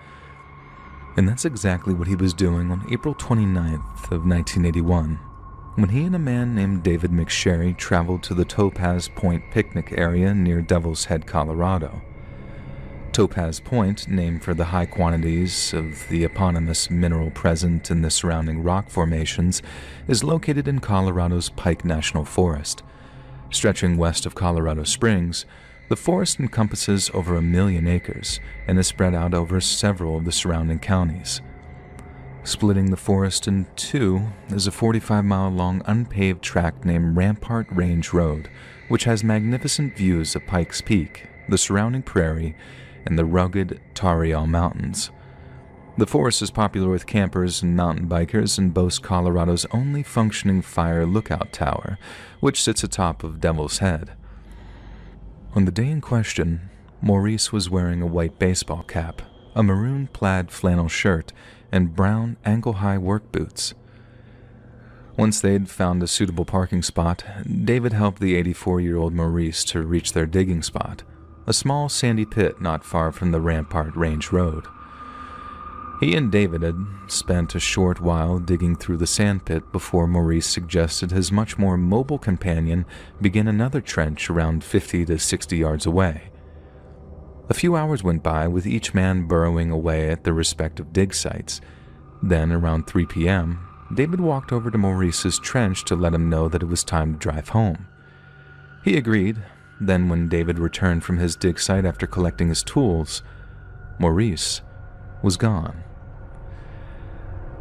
A: And that's exactly what he was doing on April 29th of 1981, when he and a man named David McSherry traveled to the Topaz Point picnic area near Devil's Head, Colorado. Topaz Point, named for the high quantities of the eponymous mineral present in the surrounding rock formations, is located in Colorado's Pike National Forest. Stretching west of Colorado Springs, the forest encompasses over 1 million acres and is spread out over several of the surrounding counties. Splitting the forest in two is a 45-mile-long unpaved tract named Rampart Range Road, which has magnificent views of Pikes Peak, the surrounding prairie, and the rugged Tarryall Mountains. The forest is popular with campers and mountain bikers and boasts Colorado's only functioning fire lookout tower, which sits atop of Devil's Head. On the day in question, Maurice was wearing a white baseball cap, a maroon plaid flannel shirt, and brown ankle-high work boots. Once they'd found a suitable parking spot, David helped the 84-year-old Maurice to reach their digging spot, a small sandy pit not far from the Rampart Range Road. He and David had spent a short while digging through the sandpit before Maurice suggested his much more mobile companion begin another trench around 50 to 60 yards away. A few hours went by with each man burrowing away at their respective dig sites. Then, around 3 p.m., David walked over to Maurice's trench to let him know that it was time to drive home. He agreed. Then, when David returned from his dig site after collecting his tools, Maurice was gone.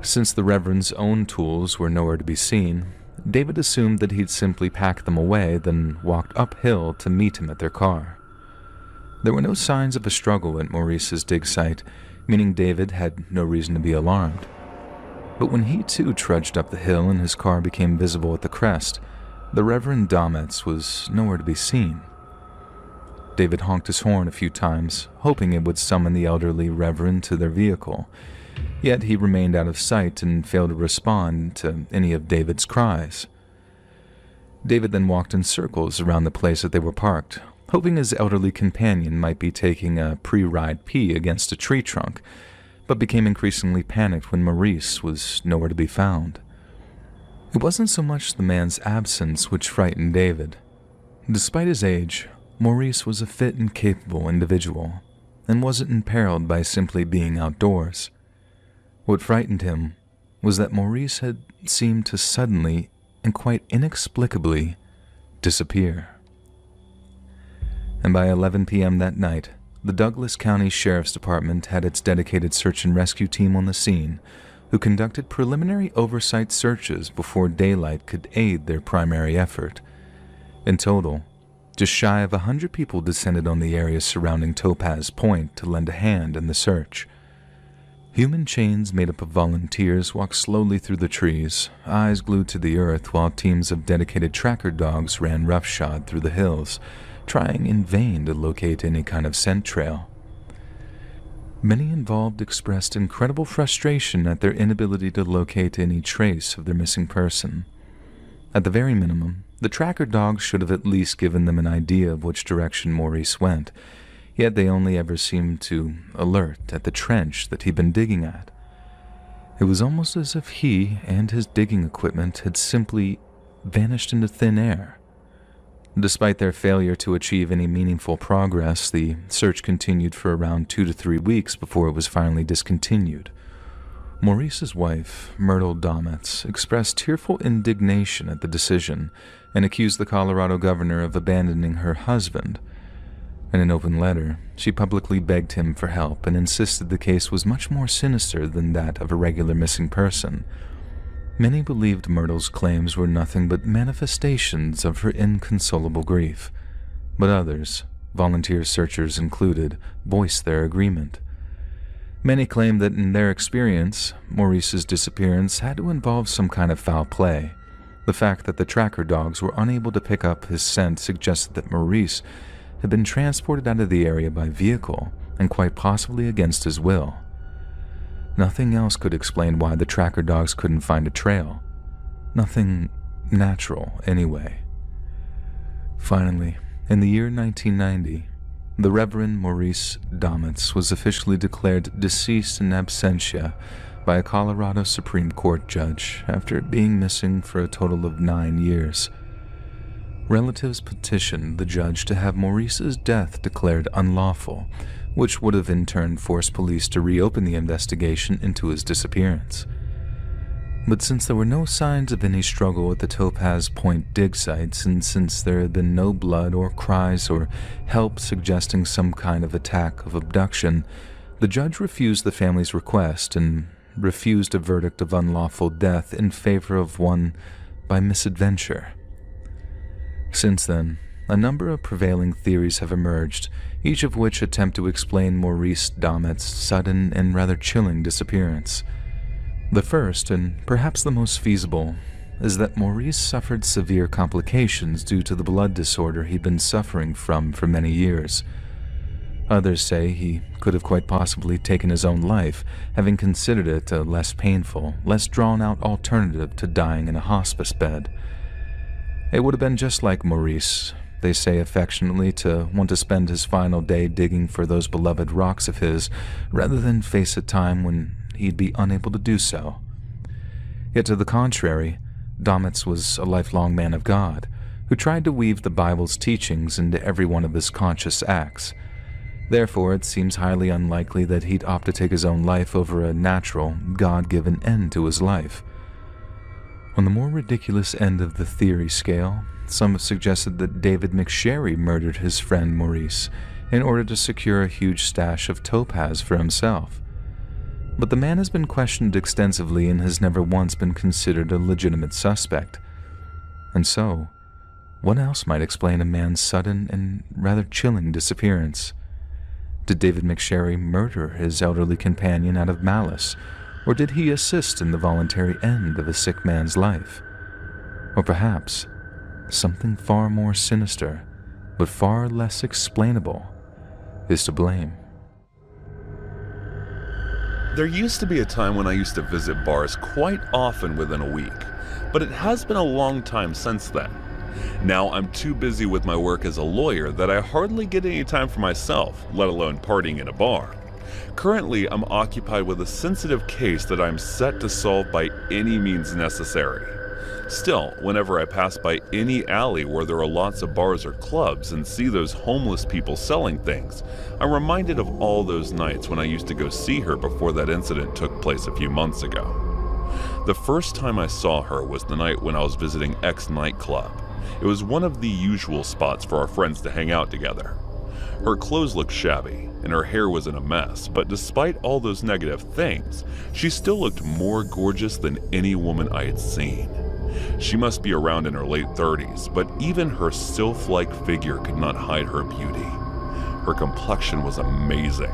A: Since the Reverend's own tools were nowhere to be seen, David assumed that he'd simply packed them away, then walked uphill to meet him at their car. There were no signs of a struggle at Maurice's dig site, meaning David had no reason to be alarmed. But when he too trudged up the hill and his car became visible at the crest, the Reverend Dometz was nowhere to be seen. David honked his horn a few times, hoping it would summon the elderly Reverend to their vehicle. Yet he remained out of sight and failed to respond to any of David's cries. David then walked in circles around the place that they were parked, hoping his elderly companion might be taking a pre-ride pee against a tree trunk, but became increasingly panicked when Maurice was nowhere to be found. It wasn't so much the man's absence which frightened David. Despite his age, Maurice was a fit and capable individual, and wasn't imperiled by simply being outdoors. What frightened him was that Maurice had seemed to suddenly and quite inexplicably disappear. And by 11 p.m. that night, the Douglas County Sheriff's Department had its dedicated search and rescue team on the scene, who conducted preliminary oversight searches before daylight could aid their primary effort. In total, just shy of 100 people descended on the area surrounding Topaz Point to lend a hand in the search. Human chains made up of volunteers walked slowly through the trees, eyes glued to the earth, while teams of dedicated tracker dogs ran roughshod through the hills, trying in vain to locate any kind of scent trail. Many involved expressed incredible frustration at their inability to locate any trace of their missing person. At the very minimum, the tracker dogs should have at least given them an idea of which direction Maurice went, yet they only ever seemed to alert at the trench that he'd been digging at. It was almost as if he and his digging equipment had simply vanished into thin air. Despite their failure to achieve any meaningful progress, the search continued for around 2 to 3 weeks before it was finally discontinued. Maurice's wife, Myrtle Dometz, expressed tearful indignation at the decision and accused the Colorado governor of abandoning her husband. In an open letter, she publicly begged him for help and insisted the case was much more sinister than that of a regular missing person. Many believed Myrtle's claims were nothing but manifestations of her inconsolable grief, but others, volunteer searchers included, voiced their agreement. Many claimed that in their experience, Maurice's disappearance had to involve some kind of foul play. The fact that the tracker dogs were unable to pick up his scent suggested that Maurice had been transported out of the area by vehicle, and quite possibly against his will. Nothing else could explain why the tracker dogs couldn't find a trail. Nothing natural, anyway. Finally, in the year 1990, the Reverend Maurice Dometz was officially declared deceased in absentia by a Colorado Supreme Court judge after being missing for a total of 9 years. Relatives petitioned the judge to have Maurice's death declared unlawful, which would have in turn forced police to reopen the investigation into his disappearance. But since there were no signs of any struggle at the Topaz Point dig sites, and since there had been no blood or cries or help suggesting some kind of attack of abduction, the judge refused the family's request and refused a verdict of unlawful death in favor of one by misadventure. Since then, a number of prevailing theories have emerged, each of which attempt to explain Maurice Dometz's sudden and rather chilling disappearance. The first, and perhaps the most feasible, is that Maurice suffered severe complications due to the blood disorder he'd been suffering from for many years. Others say he could have quite possibly taken his own life, having considered it a less painful, less drawn-out alternative to dying in a hospice bed. It would have been just like Maurice, they say affectionately, to want to spend his final day digging for those beloved rocks of his, rather than face a time when he'd be unable to do so. Yet to the contrary, Dometz was a lifelong man of God, who tried to weave the Bible's teachings into every one of his conscious acts. Therefore, it seems highly unlikely that he'd opt to take his own life over a natural, God-given end to his life. On the more ridiculous end of the theory scale, some have suggested that David McSherry murdered his friend Maurice in order to secure a huge stash of topaz for himself. but the man has been questioned extensively and has never once been considered a legitimate suspect. And so, what else might explain a man's sudden and rather chilling disappearance? Did David McSherry murder his elderly companion out of malice, or did he assist in the voluntary end of a sick man's life? Or perhaps something far more sinister, but far less explainable, is to blame.
B: There used to be a time when I used to visit bars quite often within a week, but it has been a long time since then. Now I'm too busy with my work as a lawyer that I hardly get any time for myself, let alone partying in a bar. Currently, I'm occupied with a sensitive case that I'm set to solve by any means necessary. Still, whenever I pass by any alley where there are lots of bars or clubs and see those homeless people selling things, I'm reminded of all those nights when I used to go see her before that incident took place a few months ago. The first time I saw her was the night when I was visiting X nightclub. It was one of the usual spots for our friends to hang out together. Her clothes looked shabby, and her hair was in a mess, but despite all those negative things, she still looked more gorgeous than any woman I had seen. She must be around in her late 30s, but even her sylph-like figure could not hide her beauty. Her complexion was amazing.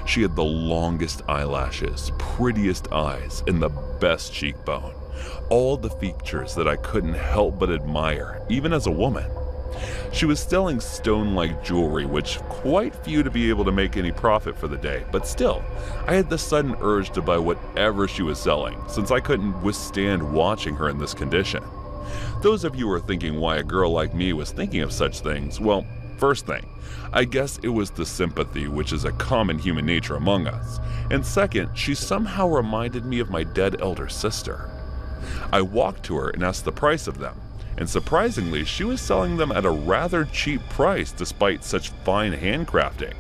B: She had the longest eyelashes, prettiest eyes, and the best cheekbone. All the features that I couldn't help but admire, even as a woman. She was selling stone-like jewelry, which quite few to be able to make any profit for the day, but still, I had the sudden urge to buy whatever she was selling, since I couldn't withstand watching her in this condition. Those of you who are thinking why a girl like me was thinking of such things, well, first thing, I guess it was the sympathy, which is a common human nature among us, and second, she somehow reminded me of my dead elder sister. I walked to her and asked the price of them, and surprisingly, she was selling them at a rather cheap price despite such fine handcrafting.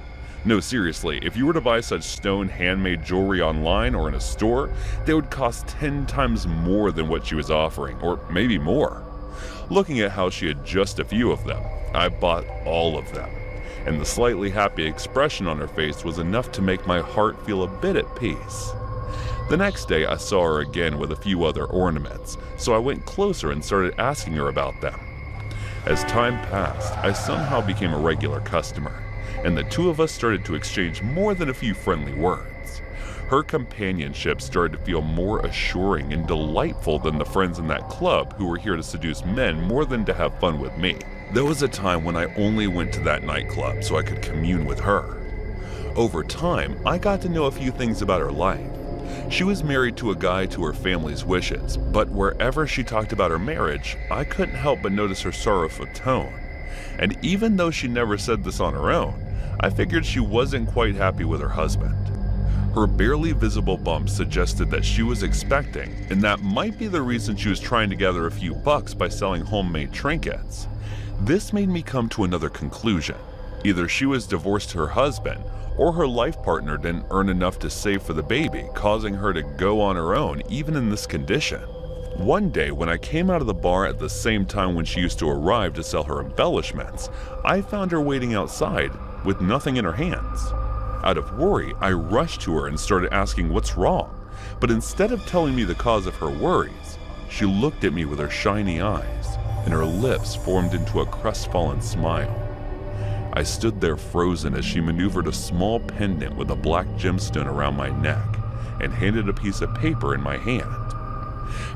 B: No, seriously, if you were to buy such stone handmade jewelry online or in a store, they would cost 10 times more than what she was offering, or maybe more. Looking at how she had just a few of them, I bought all of them, and the slightly happy expression on her face was enough to make my heart feel a bit at peace. The next day I saw her again with a few other ornaments, so I went closer and started asking her about them. As time passed, I somehow became a regular customer, and the two of us started to exchange more than a few friendly words. Her companionship started to feel more assuring and delightful than the friends in that club who were here to seduce men more than to have fun with me. There was a time when I only went to that nightclub so I could commune with her. Over time, I got to know a few things about her life. She was married to a guy to her family's wishes, but wherever she talked about her marriage, I couldn't help but notice her sorrowful tone. And even though she never said this on her own, I figured she wasn't quite happy with her husband. Her barely visible bumps suggested that she was expecting, and that might be the reason she was trying to gather a few bucks by selling homemade trinkets. This made me come to another conclusion. Either she was divorced to her husband, or her life partner didn't earn enough to save for the baby, causing her to go on her own even in this condition. One day when I came out of the bar at the same time when she used to arrive to sell her embellishments, I found her waiting outside with nothing in her hands. Out of worry, I rushed to her and started asking what's wrong, but instead of telling me the cause of her worries, she looked at me with her shiny eyes, and her lips formed into a crestfallen smile. I stood there frozen as she maneuvered a small pendant with a black gemstone around my neck and handed a piece of paper in my hand.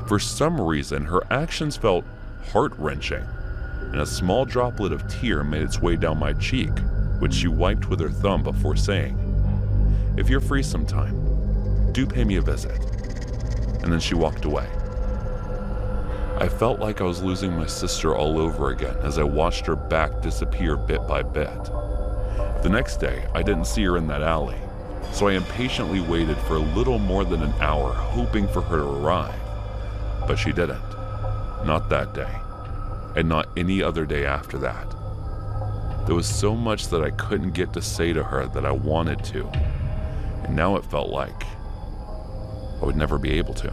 B: For some reason, her actions felt heart-wrenching, and a small droplet of tear made its way down my cheek, which she wiped with her thumb before saying, "If you're free sometime, do pay me a visit." And then she walked away. I felt like I was losing my sister all over again as I watched her back disappear bit by bit. The next day, I didn't see her in that alley, so I impatiently waited for a little more than an hour, hoping for her to arrive. But she didn't. Not that day, and not any other day after that. There was so much that I couldn't get to say to her that I wanted to, and now it felt like I would never be able to.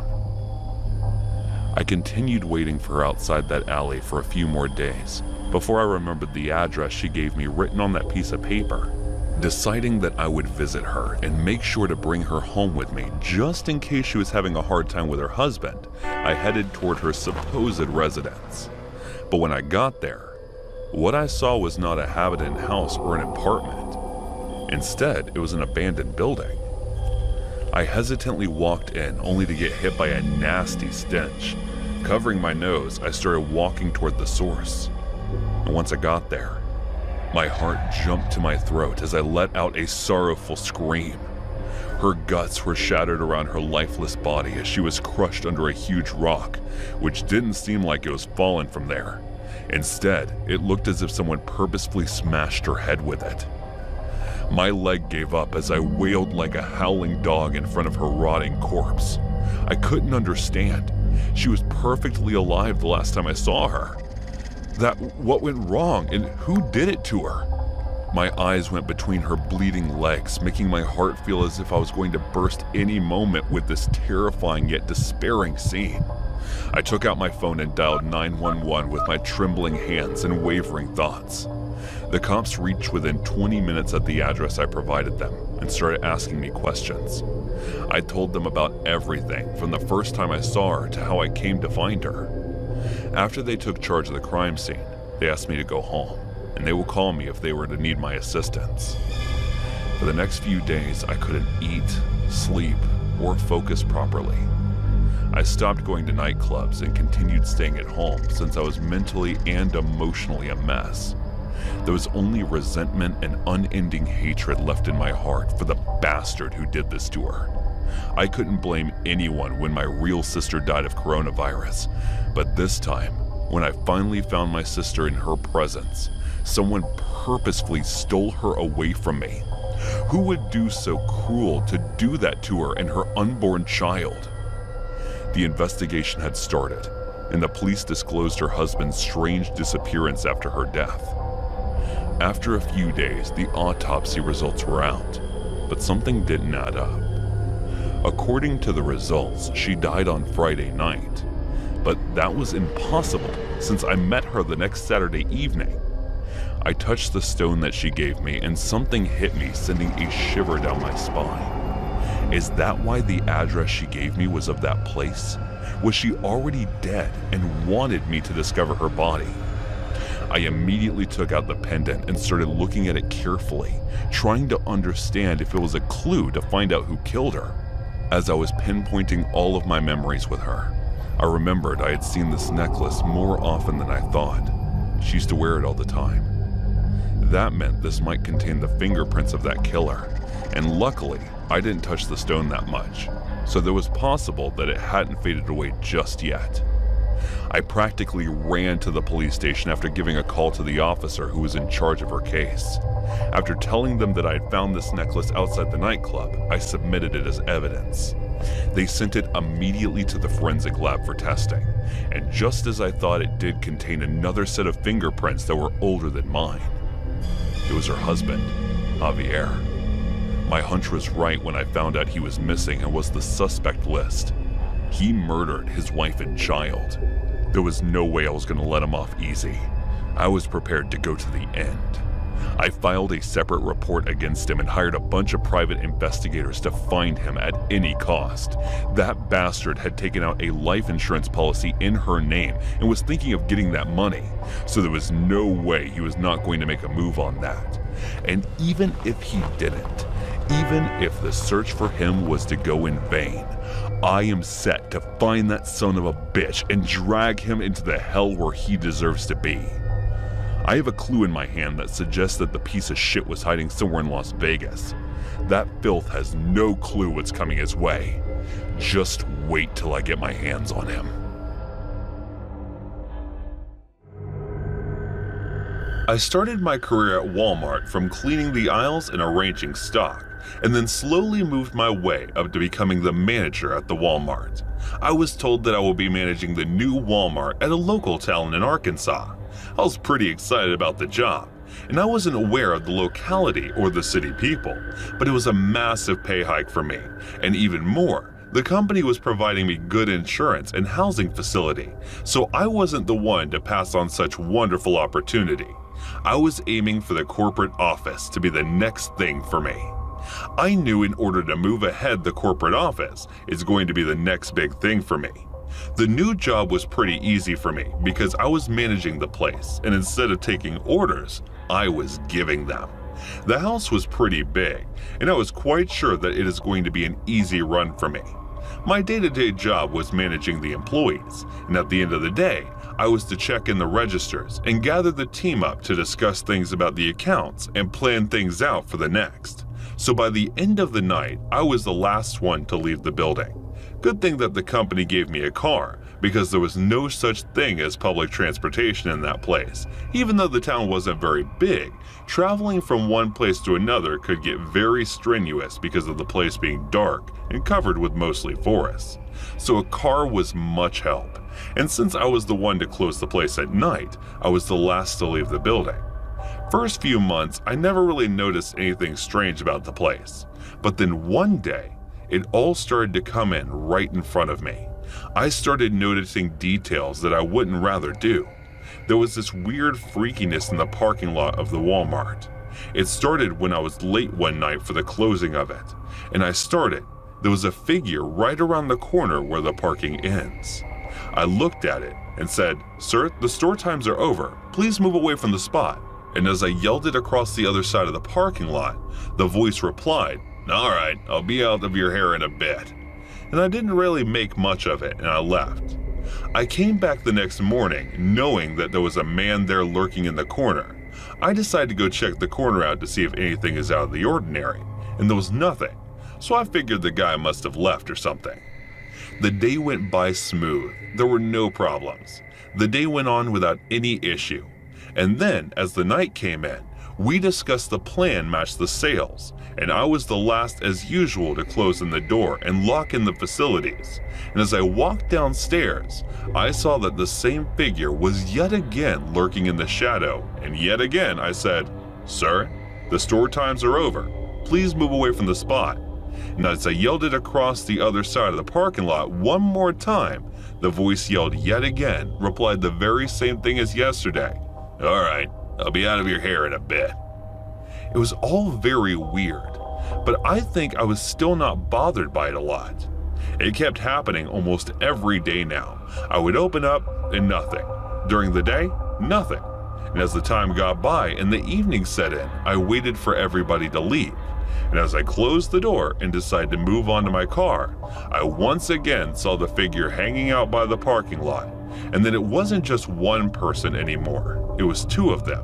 B: I continued waiting for her outside that alley for a few more days before I remembered the address she gave me written on that piece of paper. Deciding that I would visit her and make sure to bring her home with me just in case she was having a hard time with her husband, I headed toward her supposed residence. But when I got there, what I saw was not a habited house or an apartment. Instead, it was an abandoned building. I hesitantly walked in only to get hit by a nasty stench. Covering my nose, I started walking toward the source. And once I got there, my heart jumped to my throat as I let out a sorrowful scream. Her guts were shattered around her lifeless body as she was crushed under a huge rock, which didn't seem like it was fallen from there. Instead, it looked as if someone purposefully smashed her head with it. My leg gave up as I wailed like a howling dog in front of her rotting corpse. I couldn't understand. She was perfectly alive the last time I saw her. What went wrong and who did it to her? My eyes went between her bleeding legs, making my heart feel as if I was going to burst any moment with this terrifying yet despairing scene. I took out my phone and dialed 911 with my trembling hands and wavering thoughts. The cops reached within 20 minutes at the address I provided them and started asking me questions. I told them about everything from the first time I saw her to how I came to find her. After they took charge of the crime scene, they asked me to go home, and they will call me if they were to need my assistance. For the next few days, I couldn't eat, sleep, or focus properly. I stopped going to nightclubs and continued staying at home since I was mentally and emotionally a mess. There was only resentment and unending hatred left in my heart for the bastard who did this to her. I couldn't blame anyone when my real sister died of coronavirus, but this time, when I finally found my sister in her presence, someone purposefully stole her away from me. Who would do so cruel to do that to her and her unborn child? The investigation had started, and the police disclosed her husband's strange disappearance after her death. After a few days, the autopsy results were out, but something didn't add up. According to the results, she died on Friday night, but that was impossible since I met her the next Saturday evening. I touched the stone that she gave me and something hit me, sending a shiver down my spine. Is that why the address she gave me was of that place? Was she already dead and wanted me to discover her body? I immediately took out the pendant and started looking at it carefully, trying to understand if it was a clue to find out who killed her. As I was pinpointing all of my memories with her, I remembered I had seen this necklace more often than I thought. She used to wear it all the time. That meant this might contain the fingerprints of that killer, and luckily, I didn't touch the stone that much, so it was possible that it hadn't faded away just yet. I practically ran to the police station after giving a call to the officer who was in charge of her case. After telling them that I had found this necklace outside the nightclub, I submitted it as evidence. They sent it immediately to the forensic lab for testing, and just as I thought, it did contain another set of fingerprints that were older than mine. It was her husband, Javier. My hunch was right when I found out he was missing and was the suspect list. He murdered his wife and child. There was no way I was going to let him off easy. I was prepared to go to the end. I filed a separate report against him and hired a bunch of private investigators to find him at any cost. That bastard had taken out a life insurance policy in her name and was thinking of getting that money, so there was no way he was not going to make a move on that. And even if he didn't, even if the search for him was to go in vain, I am set to find that son of a bitch and drag him into the hell where he deserves to be. I have a clue in my hand that suggests that the piece of shit was hiding somewhere in Las Vegas. That filth has no clue what's coming his way. Just wait till I get my hands on him. I started my career at Walmart from cleaning the aisles and arranging stock, and then slowly moved my way up to becoming the manager at the Walmart. I was told that I will be managing the new Walmart at a local town in Arkansas. I was pretty excited about the job, and I wasn't aware of the locality or the city people, but it was a massive pay hike for me, and even more, the company was providing me good insurance and housing facility, so I wasn't the one to pass on such wonderful opportunity. I was aiming for the corporate office to be the next thing for me. I knew in order to move ahead, the corporate office is going to be the next big thing for me. The new job was pretty easy for me because I was managing the place, and instead of taking orders, I was giving them. The house was pretty big, and I was quite sure that it is going to be an easy run for me. My day-to-day job was managing the employees, and at the end of the day, I was to check in the registers and gather the team up to discuss things about the accounts and plan things out for the next. So by the end of the night, I was the last one to leave the building. Good thing that the company gave me a car, because there was no such thing as public transportation in that place. Even though the town wasn't very big, traveling from one place to another could get very strenuous because of the place being dark and covered with mostly forests. So a car was much help. And since I was the one to close the place at night, I was the last to leave the building. First few months, I never really noticed anything strange about the place. But then one day, it all started to come in right in front of me. I started noticing details that I wouldn't rather do. There was this weird freakiness in the parking lot of the Walmart. It started when I was late one night for the closing of it, and there was a figure right around the corner where the parking ends. I looked at it and said, "Sir, the store times are over. Please move away from the spot." And as I yelled it across the other side of the parking lot, the voice replied, "All right, I'll be out of your hair in a bit." And I didn't really make much of it, and I left. I came back the next morning knowing that there was a man there lurking in the corner. I decided to go check the corner out to see if anything is out of the ordinary, and there was nothing, so I figured the guy must have left or something. The day went by smooth. There were no problems. The day went on without any issue. And then, as the night came in, we discussed the plan matched the sales, and I was the last as usual to close in the door and lock in the facilities. And as I walked downstairs, I saw that the same figure was yet again lurking in the shadow, and yet again I said, "Sir, the store times are over. Please move away from the spot." And as I yelled it across the other side of the parking lot one more time, the voice yelled yet again, replied the very same thing as yesterday. "All right, I'll be out of your hair in a bit." It was all very weird, but I think I was still not bothered by it a lot. It kept happening almost every day now. I would open up and nothing. During the day, nothing. And as the time got by and the evening set in, I waited for everybody to leave. And as I closed the door and decided to move on to my car, I once again saw the figure hanging out by the parking lot. And then it wasn't just one person anymore, it was two of them.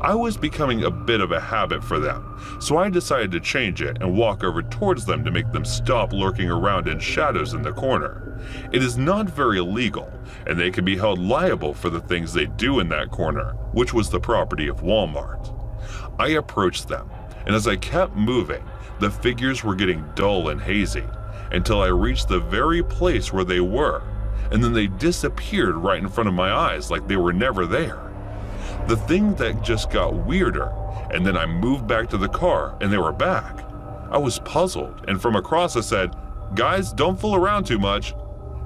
B: I was becoming a bit of a habit for them, so I decided to change it and walk over towards them to make them stop lurking around in shadows in the corner. It is not very legal, and they can be held liable for the things they do in that corner, which was the property of Walmart. I approached them, and as I kept moving, the figures were getting dull and hazy, until I reached the very place where they were, and then they disappeared right in front of my eyes like they were never there. The thing that just got weirder, and then I moved back to the car and they were back. I was puzzled, and from across I said, "Guys, don't fool around too much."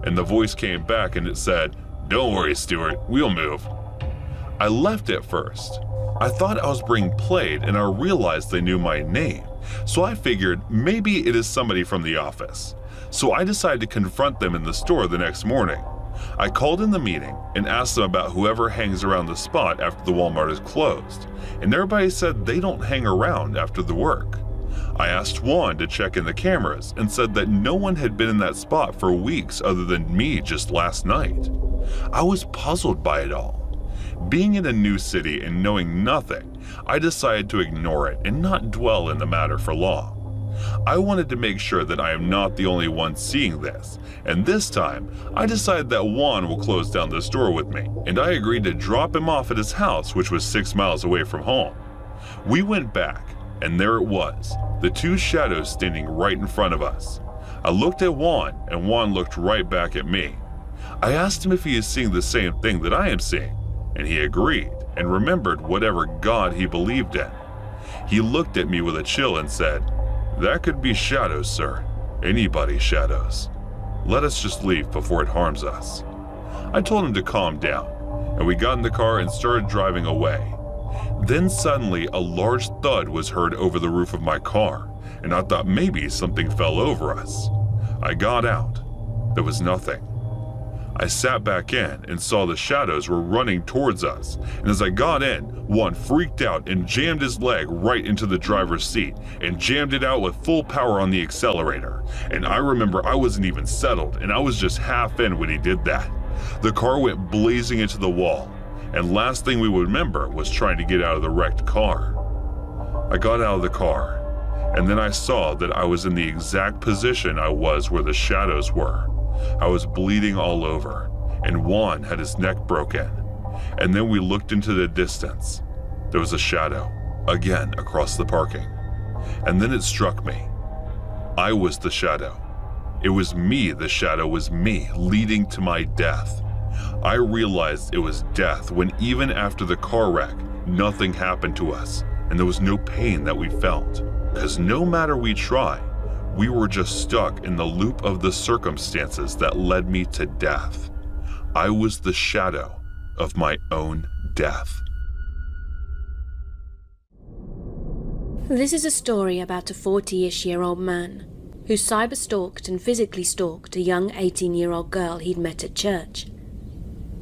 B: And the voice came back and it said, "Don't worry, Stuart, we'll move." I left at first. I thought I was being played, and I realized they knew my name, so I figured maybe it is somebody from the office. So I decided to confront them in the store the next morning. I called in the meeting and asked them about whoever hangs around the spot after the Walmart is closed, and everybody said they don't hang around after the work. I asked Juan to check in the cameras and said that no one had been in that spot for weeks other than me just last night. I was puzzled by it all. Being in a new city and knowing nothing, I decided to ignore it and not dwell in the matter for long. I wanted to make sure that I am not the only one seeing this, and this time, I decided that Juan will close down the store with me, and I agreed to drop him off at his house, which was 6 miles away from home. We went back, and there it was, the two shadows standing right in front of us. I looked at Juan, and Juan looked right back at me. I asked him if he is seeing the same thing that I am seeing, and he agreed, and remembered whatever God he believed in. He looked at me with a chill and said, "That could be shadows, sir. Anybody's shadows. Let us just leave before it harms us." I told him to calm down, and we got in the car and started driving away. Then suddenly a large thud was heard over the roof of my car, and I thought maybe something fell over us. I got out. There was nothing. I sat back in and saw the shadows were running towards us, and as I got in, one freaked out and jammed his leg right into the driver's seat and jammed it out with full power on the accelerator. And I remember I wasn't even settled and I was just half in when he did that. The car went blazing into the wall, and last thing we would remember was trying to get out of the wrecked car. I got out of the car, and then I saw that I was in the exact position I was where the shadows were. I was bleeding all over, and Juan had his neck broken. And then we looked into the distance. There was a shadow, again across the parking. And then it struck me. I was the shadow. It was me, the shadow was me, leading to my death. I realized it was death when even after the car wreck, nothing happened to us, and there was no pain that we felt. Because no matter we try, we were just stuck in the loop of the circumstances that led me to death. I was the shadow of my own death.
C: This is a story about a 40-ish-year-old man who cyber-stalked and physically stalked a young 18-year-old girl he'd met at church.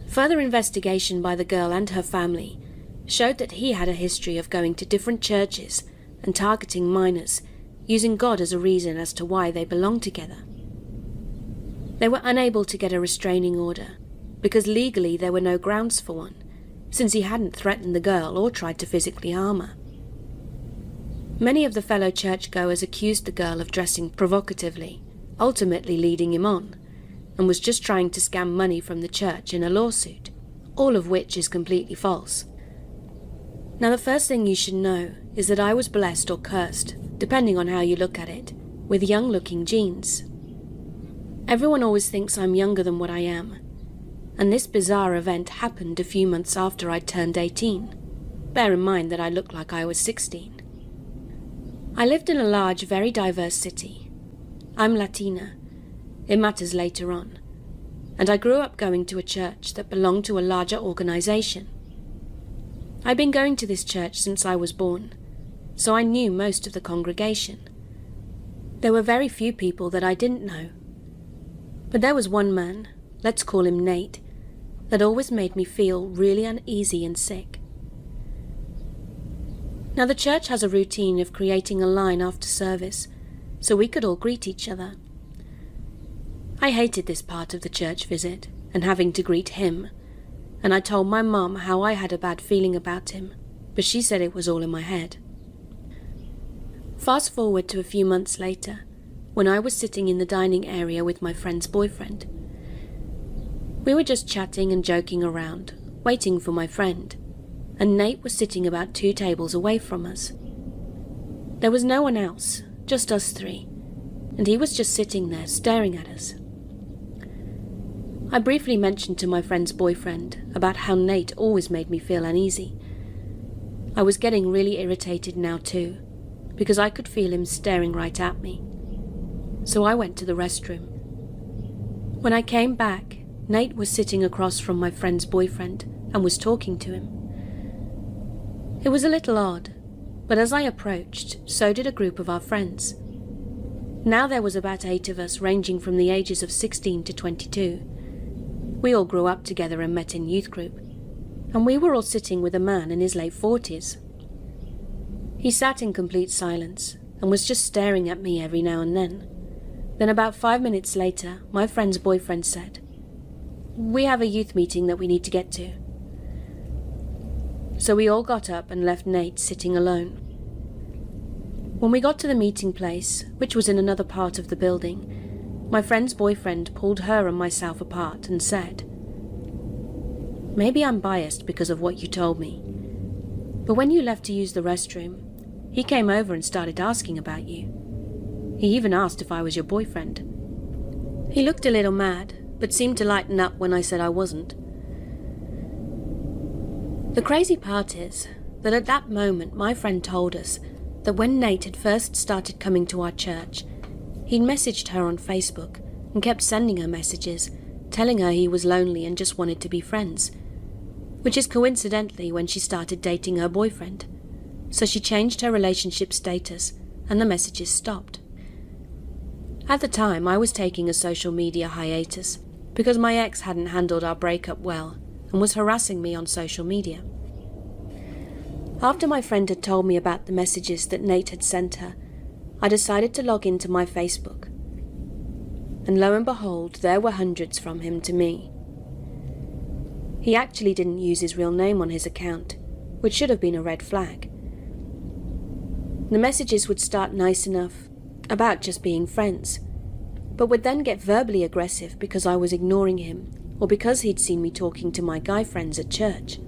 C: Further investigation by the girl and her family showed that he had a history of going to different churches and targeting minors, using God as a reason as to why they belonged together. They were unable to get a restraining order because legally there were no grounds for one, since he hadn't threatened the girl or tried to physically harm her. Many of the fellow churchgoers accused the girl of dressing provocatively, ultimately leading him on, and was just trying to scam money from the church in a lawsuit, all of which is completely false. Now, the first thing you should know is that I was blessed or cursed, depending on how you look at it, with young-looking genes. Everyone always thinks I'm younger than what I am, and this bizarre event happened a few months after I'd turned 18. Bear in mind that I looked like I was 16. I lived in a large, very diverse city. I'm Latina. It matters later on. And I grew up going to a church that belonged to a larger organization. I'd been going to this church since I was born, so I knew most of the congregation. There were very few people that I didn't know. But there was one man, let's call him Nate, that always made me feel really uneasy and sick. Now, the church has a routine of creating a line after service, so we could all greet each other. I hated this part of the church visit, and having to greet him, and I told my mum how I had a bad feeling about him, but she said it was all in my head. Fast forward to a few months later, when I was sitting in the dining area with my friend's boyfriend. We were just chatting and joking around, waiting for my friend, and Nate was sitting about 2 tables away from us. There was no one else, just us 3, and he was just sitting there staring at us. I briefly mentioned to my friend's boyfriend about how Nate always made me feel uneasy. I was getting really irritated now too, because I could feel him staring right at me. So I went to the restroom. When I came back, Nate was sitting across from my friend's boyfriend and was talking to him. It was a little odd, but as I approached, so did a group of our friends. Now there was about 8 of us, ranging from the ages of 16 to 22. We all grew up together and met in youth group, and we were all sitting with a man in his late 40s. He sat in complete silence and was just staring at me every now and then. Then about 5 minutes later, my friend's boyfriend said, "We have a youth meeting that we need to get to." So we all got up and left Nate sitting alone. When we got to the meeting place, which was in another part of the building, my friend's boyfriend pulled her and myself apart and said, "Maybe I'm biased because of what you told me, but when you left to use the restroom, he came over and started asking about you. He even asked if I was your boyfriend. He looked a little mad, but seemed to lighten up when I said I wasn't." The crazy part is that at that moment my friend told us that when Nate had first started coming to our church, he'd messaged her on Facebook and kept sending her messages, telling her he was lonely and just wanted to be friends. which is coincidentally when she started dating her boyfriend. So she changed her relationship status and the messages stopped. At the time, I was taking a social media hiatus because my ex hadn't handled our breakup well and was harassing me on social media. After my friend had told me about the messages that Nate had sent her, I decided to log into my Facebook. And lo and behold, there were hundreds from him to me. He actually didn't use his real name on his account, which should have been a red flag. The messages would start nice enough, about just being friends, but would then get verbally aggressive because I was ignoring him or because he'd seen me talking to my guy friends at church.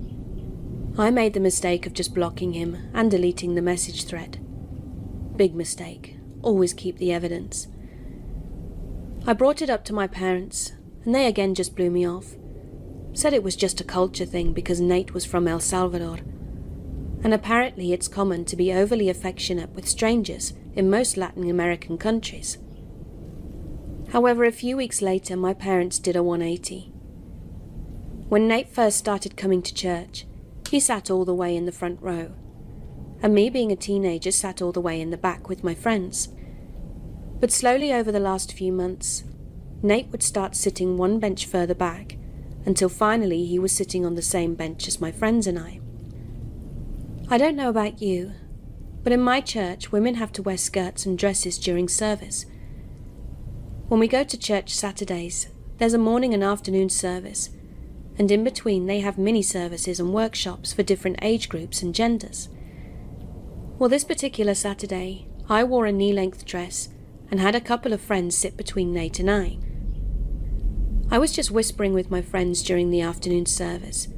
C: I made the mistake of just blocking him and deleting the message thread. Big mistake. Always keep the evidence. I brought it up to my parents, and they again just blew me off. Said it was just a culture thing because Nate was from El Salvador. And apparently it's common to be overly affectionate with strangers in most Latin American countries. However, a few weeks later, my parents did a 180. When Nate first started coming to church, he sat all the way in the front row, and me being a teenager sat all the way in the back with my friends. But slowly over the last few months, Nate would start sitting one bench further back, until finally he was sitting on the same bench as my friends and I. I don't know about you, but in my church women have to wear skirts and dresses during service. When we go to church Saturdays, there's a morning and afternoon service, and in between they have mini services and workshops for different age groups and genders. Well, this particular Saturday, I wore a knee-length dress and had a couple of friends sit between Nate and I. I was just whispering with my friends during the afternoon service,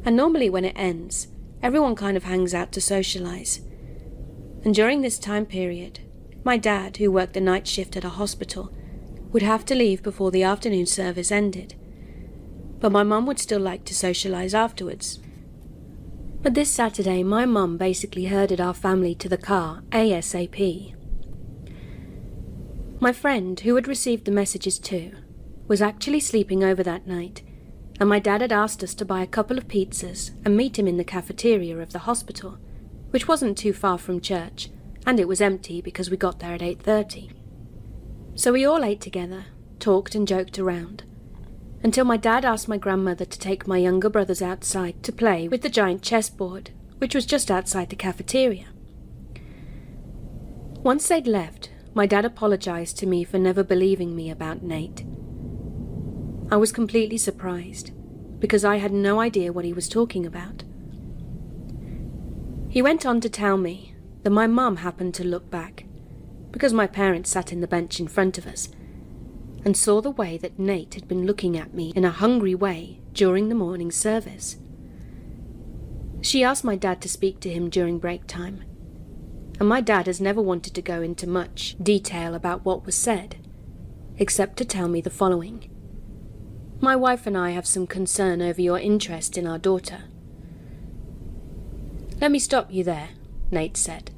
C: and normally when it ends, everyone kind of hangs out to socialize. And during this time period, my dad, who worked the night shift at a hospital, would have to leave before the afternoon service ended. But my mum would still like to socialize afterwards. But this Saturday, my mum basically herded our family to the car ASAP. My friend, who had received the messages too, was actually sleeping over that night, and my dad had asked us to buy a couple of pizzas and meet him in the cafeteria of the hospital, which wasn't too far from church, and it was empty because we got there at 8:30. So we all ate together, talked and joked around, until my dad asked my grandmother to take my younger brothers outside to play with the giant chessboard, which was just outside the cafeteria. Once they'd left, my dad apologized to me for never believing me about Nate. I was completely surprised, because I had no idea what he was talking about. He went on to tell me that my mum happened to look back, because my parents sat in the bench in front of us, and saw the way that Nate had been looking at me in a hungry way during the morning service. She asked my dad to speak to him during break time, and my dad has never wanted to go into much detail about what was said, except to tell me the following. My wife and I have some concern over your interest in our daughter. Let me stop you there, Nate said.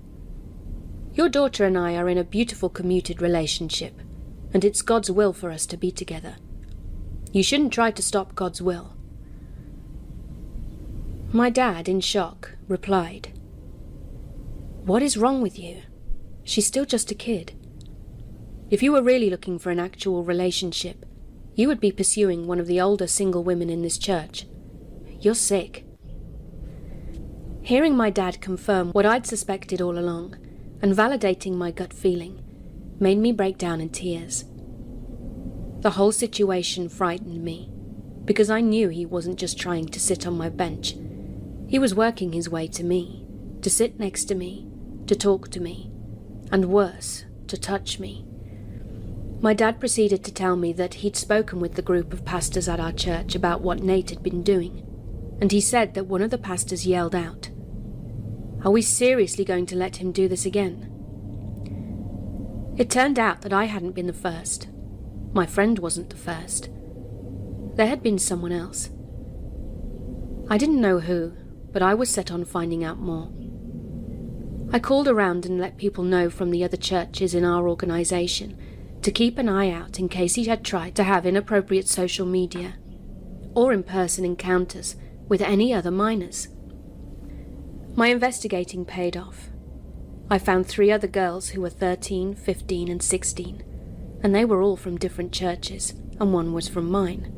C: Your daughter and I are in a beautiful commuted relationship, and it's God's will for us to be together. You shouldn't try to stop God's will. My dad, in shock, replied, What is wrong with you? She's still just a kid. If you were really looking for an actual relationship, you would be pursuing one of the older single women in this church. You're sick. Hearing my dad confirm what I'd suspected all along, and validating my gut feeling, made me break down in tears. The whole situation frightened me, because I knew he wasn't just trying to sit on my bench. He was working his way to me, to sit next to me, to talk to me, and worse, to touch me. My dad proceeded to tell me that he'd spoken with the group of pastors at our church about what Nate had been doing, and he said that one of the pastors yelled out, Are we seriously going to let him do this again? It turned out that I hadn't been the first. My friend wasn't the first. There had been someone else. I didn't know who, but I was set on finding out more. I called around and let people know from the other churches in our organization to keep an eye out in case he had tried to have inappropriate social media or in-person encounters with any other minors. My investigating paid off. I found 3 other girls who were 13, 15 and 16, and they were all from different churches, and one was from mine.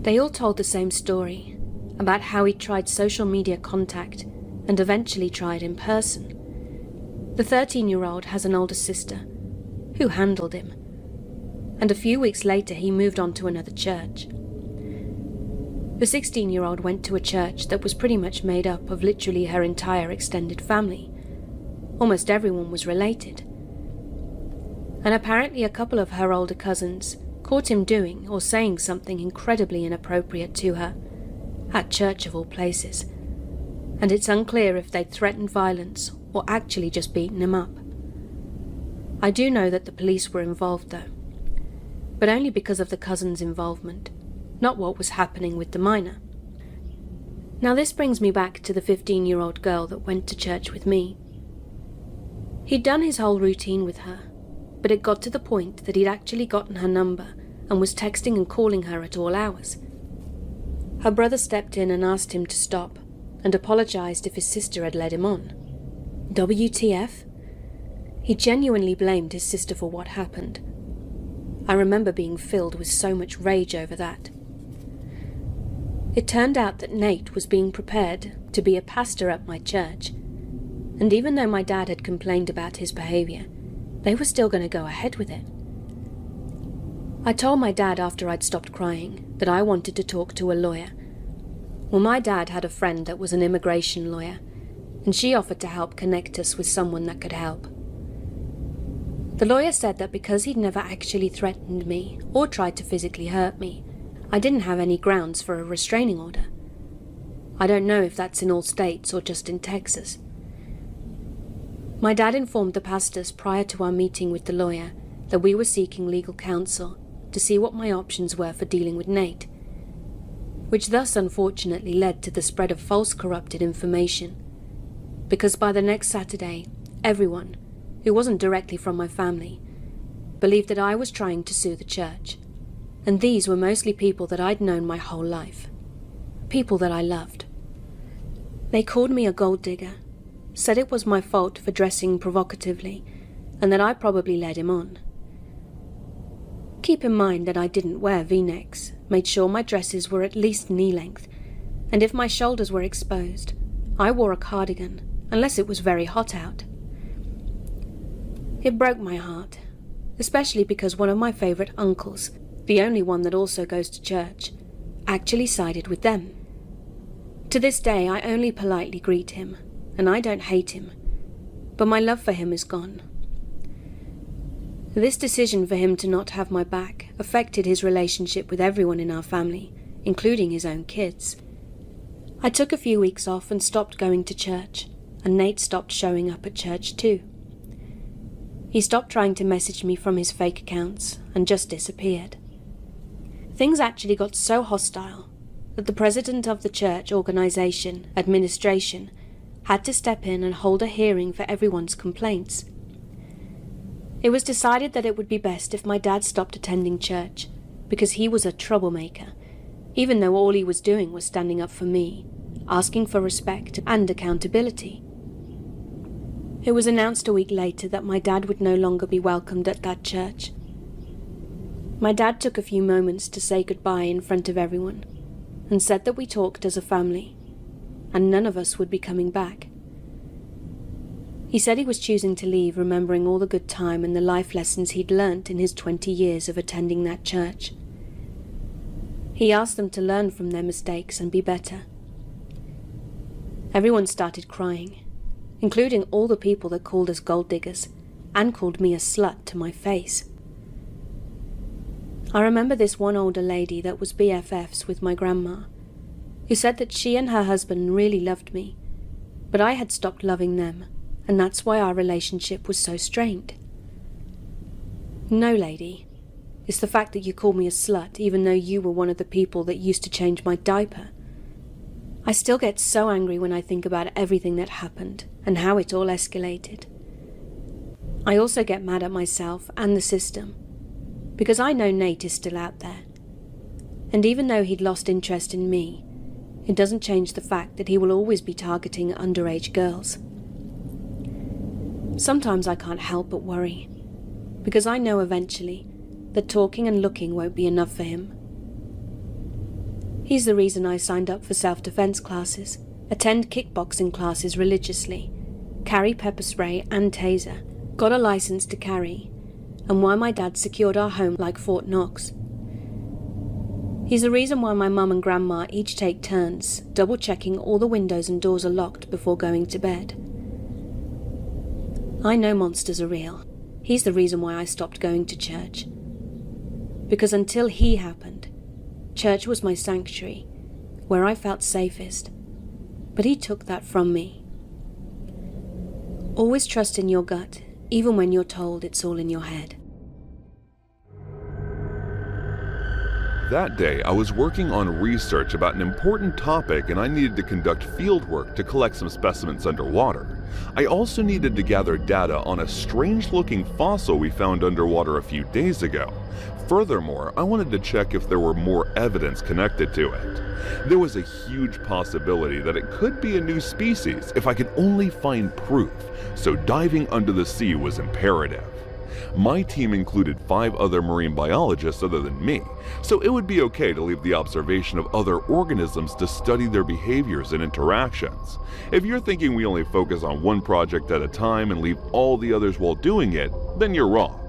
C: They all told the same story, about how he tried social media contact and eventually tried in person. The 13-year-old has an older sister, who handled him, and a few weeks later he moved on to another church. The 16-year-old went to a church that was pretty much made up of literally her entire extended family. Almost everyone was related. And apparently a couple of her older cousins caught him doing or saying something incredibly inappropriate to her, at church of all places, and it's unclear if they'd threatened violence or actually just beaten him up. I do know that the police were involved though, but only because of the cousin's involvement, not what was happening with the minor. Now this brings me back to the 15-year-old girl that went to church with me. He'd done his whole routine with her, but it got to the point that he'd actually gotten her number and was texting and calling her at all hours. Her brother stepped in and asked him to stop, and apologized if his sister had led him on. WTF? He genuinely blamed his sister for what happened. I remember being filled with so much rage over that. It turned out that Nate was being prepared to be a pastor at my church, and even though my dad had complained about his behavior, they were still going to go ahead with it. I told my dad after I'd stopped crying that I wanted to talk to a lawyer. Well, my dad had a friend that was an immigration lawyer, and she offered to help connect us with someone that could help. The lawyer said that because he'd never actually threatened me or tried to physically hurt me, I didn't have any grounds for a restraining order. I don't know if that's in all states or just in Texas. My dad informed the pastors prior to our meeting with the lawyer that we were seeking legal counsel to see what my options were for dealing with Nate, which thus unfortunately led to the spread of false corrupted information, because by the next Saturday, everyone, who wasn't directly from my family, believed that I was trying to sue the church, and these were mostly people that I'd known my whole life, people that I loved. They called me a gold digger, said it was my fault for dressing provocatively, and that I probably led him on. Keep in mind that I didn't wear V-necks, made sure my dresses were at least knee-length, and if my shoulders were exposed, I wore a cardigan, unless it was very hot out. It broke my heart, especially because one of my favourite uncles, the only one that also goes to church, actually sided with them. To this day, I only politely greet him, and I don't hate him, but my love for him is gone. This decision for him to not have my back affected his relationship with everyone in our family, including his own kids. I took a few weeks off and stopped going to church, and Nate stopped showing up at church too. He stopped trying to message me from his fake accounts and just disappeared. Things actually got so hostile that the president of the church organization administration had to step in and hold a hearing for everyone's complaints. It was decided that it would be best if my dad stopped attending church, because he was a troublemaker, even though all he was doing was standing up for me, asking for respect and accountability. It was announced a week later that my dad would no longer be welcomed at that church. My dad took a few moments to say goodbye in front of everyone, and said that we talked as a family, and none of us would be coming back. He said he was choosing to leave, remembering all the good time and the life lessons he'd learnt in his 20 years of attending that church. He asked them to learn from their mistakes and be better. Everyone started crying, including all the people that called us gold diggers and called me a slut to my face. I remember this one older lady that was BFFs with my grandma, who said that she and her husband really loved me, but I had stopped loving them, and that's why our relationship was so strained. No, lady, it's the fact that you call me a slut even though you were one of the people that used to change my diaper. I still get so angry when I think about everything that happened and how it all escalated. I also get mad at myself and the system, because I know Nate is still out there. And even though he'd lost interest in me, it doesn't change the fact that he will always be targeting underage girls. Sometimes I can't help but worry, because I know eventually that talking and looking won't be enough for him. He's the reason I signed up for self-defense classes, attend kickboxing classes religiously, carry pepper spray and taser, got a license to carry, and why my dad secured our home like Fort Knox. He's the reason why my mum and grandma each take turns, double-checking all the windows and doors are locked before going to bed. I know monsters are real. He's the reason why I stopped going to church. Because until he happened, church was my sanctuary, where I felt safest. But he took that from me. Always trust in your gut, even when you're told it's all in your head.
B: That day, I was working on research about an important topic and I needed to conduct field work to collect some specimens underwater. I also needed to gather data on a strange-looking fossil we found underwater a few days ago. Furthermore, I wanted to check if there were more evidence connected to it. There was a huge possibility that it could be a new species if I could only find proof, so diving under the sea was imperative. My team included 5 other marine biologists other than me, so it would be okay to leave the observation of other organisms to study their behaviors and interactions. If you're thinking we only focus on one project at a time and leave all the others while doing it, then you're wrong.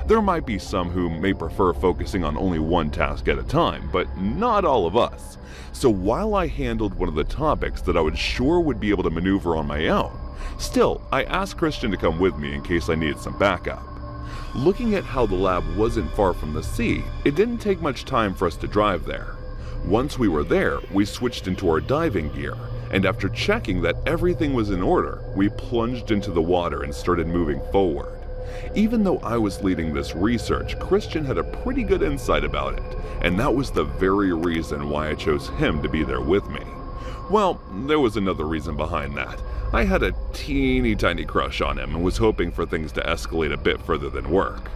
B: There might be some who may prefer focusing on only one task at a time, but not all of us. So while I handled one of the topics that I was sure would be able to maneuver on my own, still, I asked Christian to come with me in case I needed some backup. Looking at how the lab wasn't far from the sea, it didn't take much time for us to drive there. Once we were there, we switched into our diving gear, and after checking that everything was in order, we plunged into the water and started moving forward. Even though I was leading this research, Christian had a pretty good insight about it, and that was the very reason why I chose him to be there with me. Well, there was another reason behind that. I had a teeny tiny crush on him and was hoping for things to escalate a bit further than work.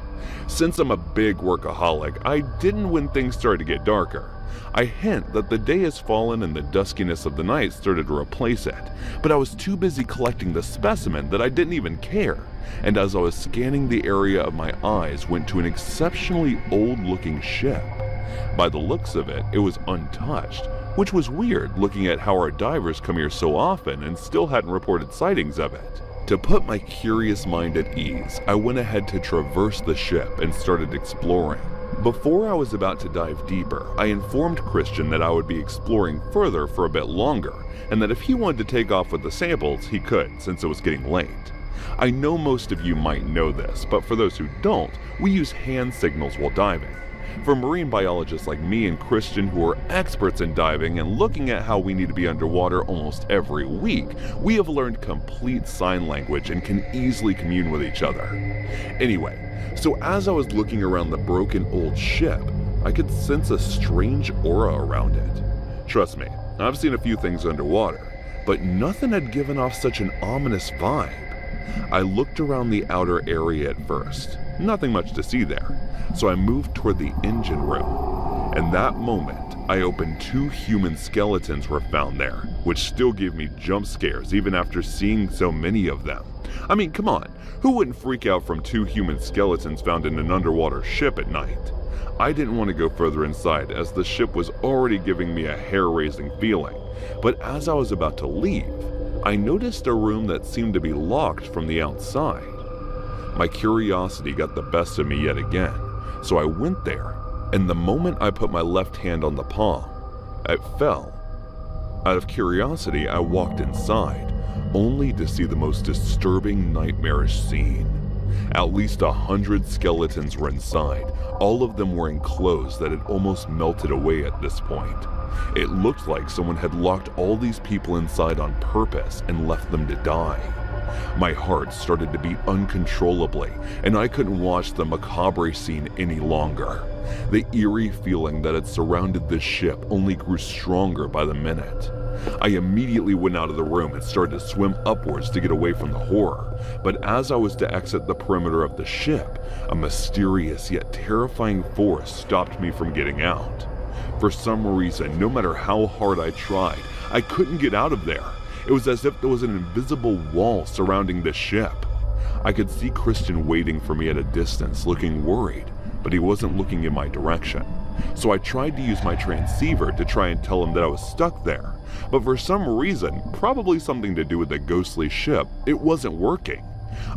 B: Since I'm a big workaholic, I didn't when things started to get darker. I hint that the day has fallen and the duskiness of the night started to replace it, but I was too busy collecting the specimen that I didn't even care, and as I was scanning the area, my eyes went to an exceptionally old-looking ship. By the looks of it, it was untouched, which was weird looking at how our divers come here so often and still hadn't reported sightings of it. To put my curious mind at ease, I went ahead to traverse the ship and started exploring. Before I was about to dive deeper, I informed Christian that I would be exploring further for a bit longer, and that if he wanted to take off with the samples, he could, since it was getting late. I know most of you might know this, but for those who don't, we use hand signals while diving. For marine biologists like me and Christian who are experts in diving and looking at how we need to be underwater almost every week, we have learned complete sign language and can easily commune with each other. Anyway, so as I was looking around the broken old ship, I could sense a strange aura around it. Trust me, I've seen a few things underwater, but nothing had given off such an ominous vibe. I looked around the outer area at first, nothing much to see there, so I moved toward the engine room. And that moment, I opened 2 human skeletons were found there, which still gave me jump scares even after seeing so many of them. I mean, come on, who wouldn't freak out from 2 human skeletons found in an underwater ship at night? I didn't want to go further inside as the ship was already giving me a hair-raising feeling, but as I was about to leave, I noticed a room that seemed to be locked from the outside. My curiosity got the best of me yet again, so I went there, and the moment I put my left hand on the palm, it fell. Out of curiosity, I walked inside, only to see the most disturbing, nightmarish scene. At least 100 skeletons were inside, all of them wearing clothes that had almost melted away at this point. It looked like someone had locked all these people inside on purpose and left them to die. My heart started to beat uncontrollably, and I couldn't watch the macabre scene any longer. The eerie feeling that had surrounded the ship only grew stronger by the minute. I immediately went out of the room and started to swim upwards to get away from the horror, but as I was to exit the perimeter of the ship, a mysterious yet terrifying force stopped me from getting out. For some reason, no matter how hard I tried, I couldn't get out of there. It was as if there was an invisible wall surrounding the ship. I could see Christian waiting for me at a distance, looking worried, but he wasn't looking in my direction. So I tried to use my transceiver to try and tell him that I was stuck there, but for some reason, probably something to do with the ghostly ship, it wasn't working.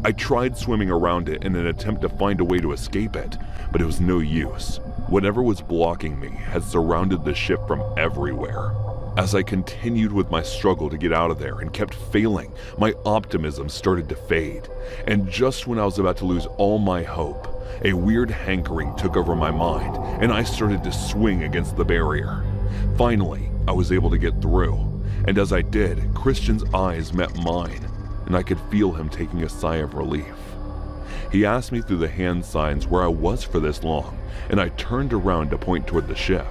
B: I tried swimming around it in an attempt to find a way to escape it, but it was no use. Whatever was blocking me had surrounded the ship from everywhere. As I continued with my struggle to get out of there and kept failing, my optimism started to fade. And just when I was about to lose all my hope, a weird hankering took over my mind, and I started to swing against the barrier. Finally, I was able to get through, and as I did, Christian's eyes met mine, and I could feel him taking a sigh of relief. He asked me through the hand signs where I was for this long, and I turned around to point toward the ship.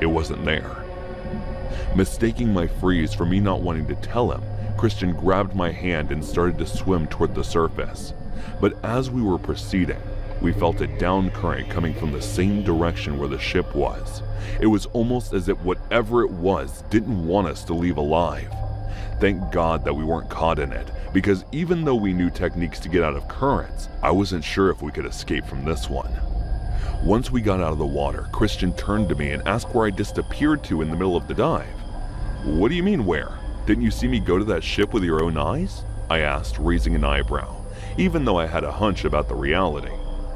B: It wasn't there. Mistaking my freeze for me not wanting to tell him, Christian grabbed my hand and started to swim toward the surface. But as we were proceeding, we felt a down current coming from the same direction where the ship was. It was almost as if whatever it was didn't want us to leave alive. Thank God that we weren't caught in it, because even though we knew techniques to get out of currents, I wasn't sure if we could escape from this one. Once we got out of the water, Christian turned to me and asked where I disappeared to in the middle of the dive. "What do you mean where? Didn't you see me go to that ship with your own eyes?" I asked, raising an eyebrow, even though I had a hunch about the reality.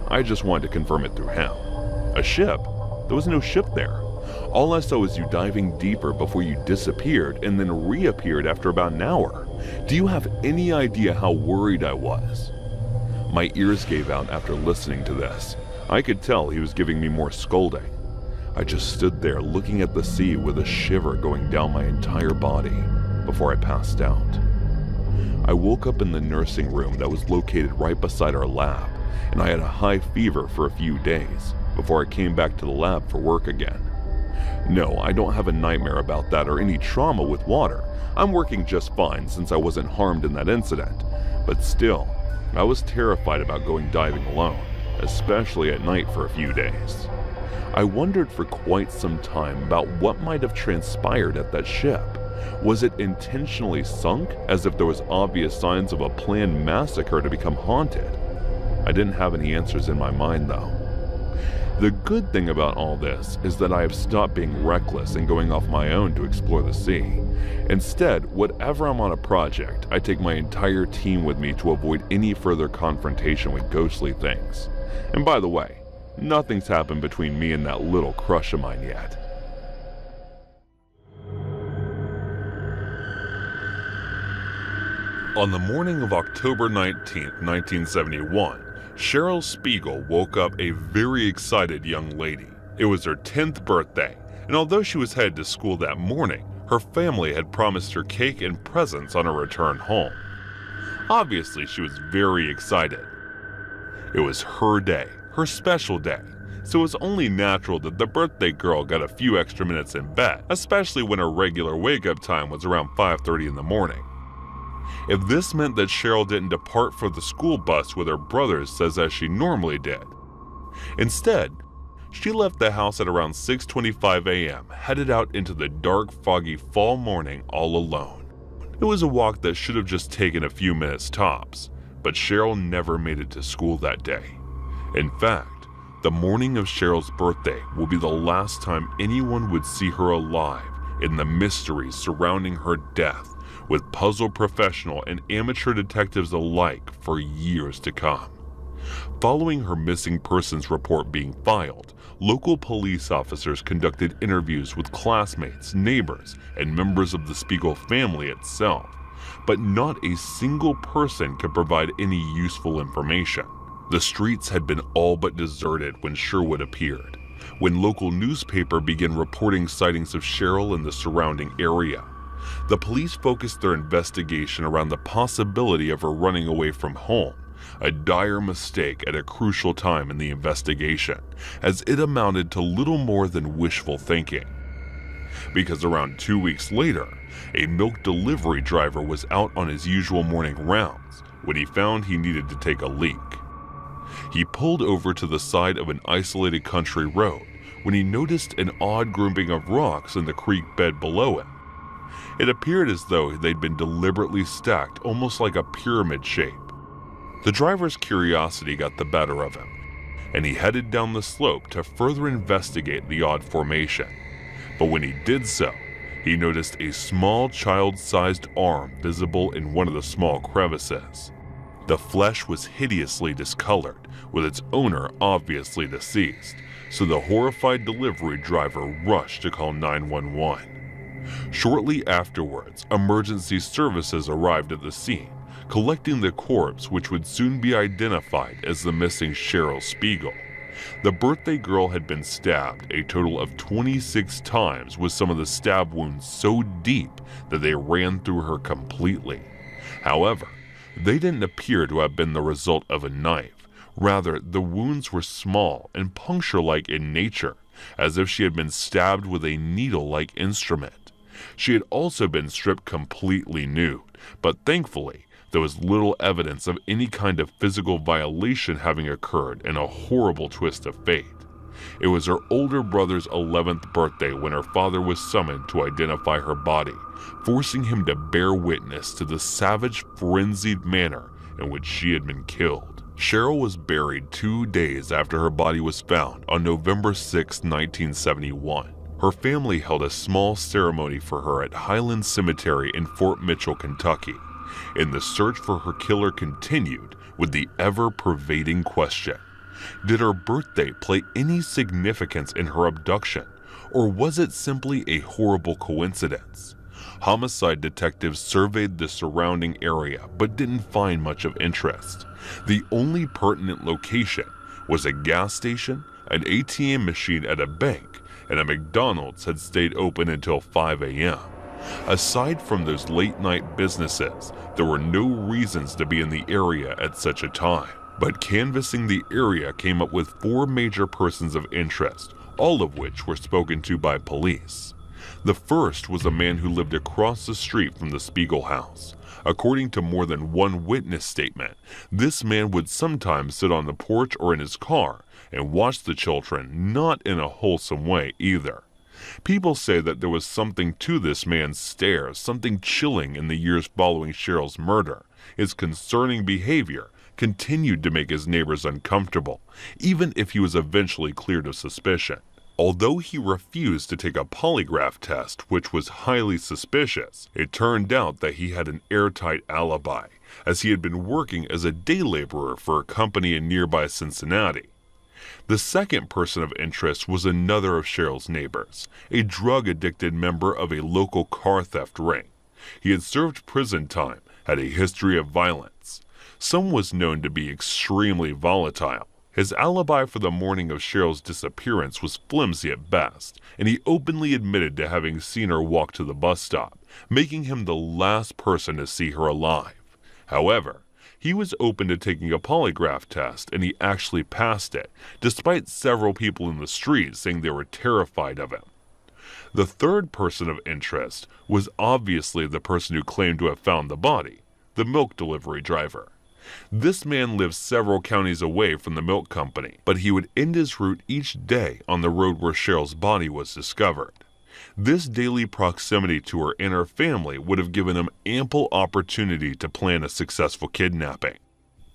B: I just wanted to confirm it through him. A ship? There was no ship there. All I saw was you diving deeper before you disappeared and then reappeared after about an hour. Do you have any idea how worried I was? My ears gave out after listening to this. I could tell he was giving me more scolding. I just stood there looking at the sea with a shiver going down my entire body before I passed out. I woke up in the nursing room that was located right beside our lab, and I had a high fever for a few days before I came back to the lab for work again. No, I don't have a nightmare about that or any trauma with water. I'm working just fine since I wasn't harmed in that incident. But still, I was terrified about going diving alone, especially at night for a few days. I wondered for quite some time about what might have transpired at that ship. Was it intentionally sunk, as if there was obvious signs of a planned massacre to become haunted? I didn't have any answers in my mind though. The good thing about all this is that I have stopped being reckless and going off my own to explore the sea. Instead, whenever I'm on a project, I take my entire team with me to avoid any further confrontation with ghostly things. And by the way, nothing's happened between me and that little crush of mine yet. On the morning of October 19th, 1971, Cheryl Spiegel woke up a very excited young lady. It was her 10th birthday, and although she was headed to school that morning, her family had promised her cake and presents on her return home. Obviously, she was very excited. It was her day, her special day, so it was only natural that the birthday girl got a few extra minutes in bed, especially when her regular wake-up time was around 5:30 in the morning. If this meant that Cheryl didn't depart for the school bus with her brothers as she normally did. Instead, she left the house at around 6:25 a.m., headed out into the dark, foggy fall morning all alone. It was a walk that should have just taken a few minutes tops, but Cheryl never made it to school that day. In fact, the morning of Cheryl's birthday will be the last time anyone would see her alive in the mysteries surrounding her death, with puzzle professional and amateur detectives alike for years to come. Following her missing persons report being filed, local police officers conducted interviews with classmates, neighbors, and members of the Spiegel family itself, but not a single person could provide any useful information. The streets had been all but deserted when Sherwood appeared, when local newspaper began reporting sightings of Cheryl in the surrounding area. The police focused their investigation around the possibility of her running away from home, a dire mistake at a crucial time in the investigation, as it amounted to little more than wishful thinking. Because around 2 weeks later, a milk delivery driver was out on his usual morning rounds when he found he needed to take a leak. He pulled over to the side of an isolated country road when he noticed an odd grouping of rocks in the creek bed below him. It appeared as though they'd been deliberately stacked, almost like a pyramid shape. The driver's curiosity got the better of him, and he headed down the slope to further investigate the odd formation. But when he did so, he noticed a small child-sized arm visible in one of the small crevices. The flesh was hideously discolored, with its owner obviously deceased, so the horrified delivery driver rushed to call 911. Shortly afterwards, emergency services arrived at the scene, collecting the corpse, which would soon be identified as the missing Cheryl Spiegel. The birthday girl had been stabbed a total of 26 times, with some of the stab wounds so deep that they ran through her completely. However, they didn't appear to have been the result of a knife. Rather, the wounds were small and puncture-like in nature, as if she had been stabbed with a needle-like instrument. She had also been stripped completely nude, but thankfully, there was little evidence of any kind of physical violation having occurred in a horrible twist of fate. It was her older brother's 11th birthday when her father was summoned to identify her body, forcing him to bear witness to the savage, frenzied manner in which she had been killed. Cheryl was buried 2 days after her body was found on November 6, 1971. Her family held a small ceremony for her at Highland Cemetery in Fort Mitchell, Kentucky, and the search for her killer continued with the ever-pervading question: did her birthday play any significance in her abduction, or was it simply a horrible coincidence? Homicide detectives surveyed the surrounding area but didn't find much of interest. The only pertinent location was a gas station, an ATM machine at a bank, and a McDonald's had stayed open until 5 a.m. Aside from those late-night businesses, there were no reasons to be in the area at such a time. But canvassing the area came up with 4 major persons of interest, all of which were spoken to by police. The first was a man who lived across the street from the Spiegel house. According to more than one witness statement, this man would sometimes sit on the porch or in his car and watch the children, not in a wholesome way either. People say that there was something to this man's stare, something chilling in the years following Cheryl's murder. His concerning behavior continued to make his neighbors uncomfortable, even if he was eventually cleared of suspicion. Although he refused to take a polygraph test, which was highly suspicious, it turned out that he had an airtight alibi, as he had been working as a day laborer for a company in nearby Cincinnati. The second person of interest was another of Cheryl's neighbors, a drug-addicted member of a local car theft ring. He had served prison time, had a history of violence. Some was known to be extremely volatile. His alibi for the morning of Cheryl's disappearance was flimsy at best, and he openly admitted to having seen her walk to the bus stop, making him the last person to see her alive. However, he was open to taking a polygraph test, and he actually passed it, despite several people in the street saying they were terrified of him. The third person of interest was obviously the person who claimed to have found the body, the milk delivery driver. This man lived several counties away from the milk company, but he would end his route each day on the road where Cheryl's body was discovered. This daily proximity to her and her family would have given him ample opportunity to plan a successful kidnapping.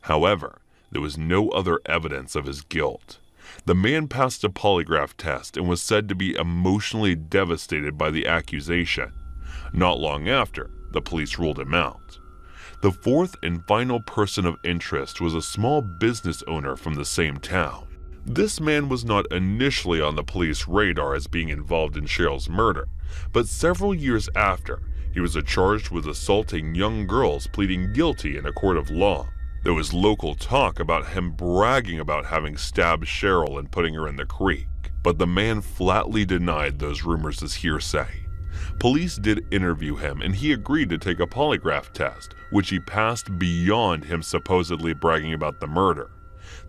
B: However, there was no other evidence of his guilt. The man passed a polygraph test and was said to be emotionally devastated by the accusation. Not long after, the police ruled him out. The fourth and final person of interest was a small business owner from the same town. This man was not initially on the police radar as being involved in Cheryl's murder, but several years after, he was charged with assaulting young girls, pleading guilty in a court of law. There was local talk about him bragging about having stabbed Cheryl and putting her in the creek, but the man flatly denied those rumors as hearsay. Police did interview him, and he agreed to take a polygraph test, which he passed beyond him supposedly bragging about the murder.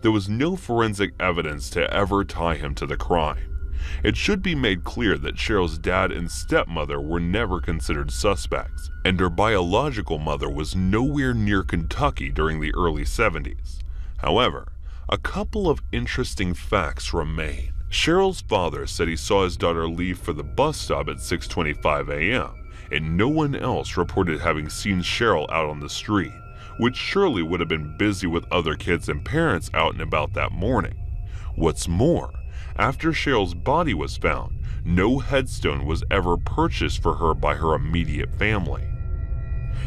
B: There was no forensic evidence to ever tie him to the crime. It should be made clear that Cheryl's dad and stepmother were never considered suspects, and her biological mother was nowhere near Kentucky during the early 70s. However, a couple of interesting facts remain. Cheryl's father said he saw his daughter leave for the bus stop at 6:25 a.m., and no one else reported having seen Cheryl out on the street, which surely would have been busy with other kids and parents out and about that morning. What's more, after Cheryl's body was found, no headstone was ever purchased for her by her immediate family.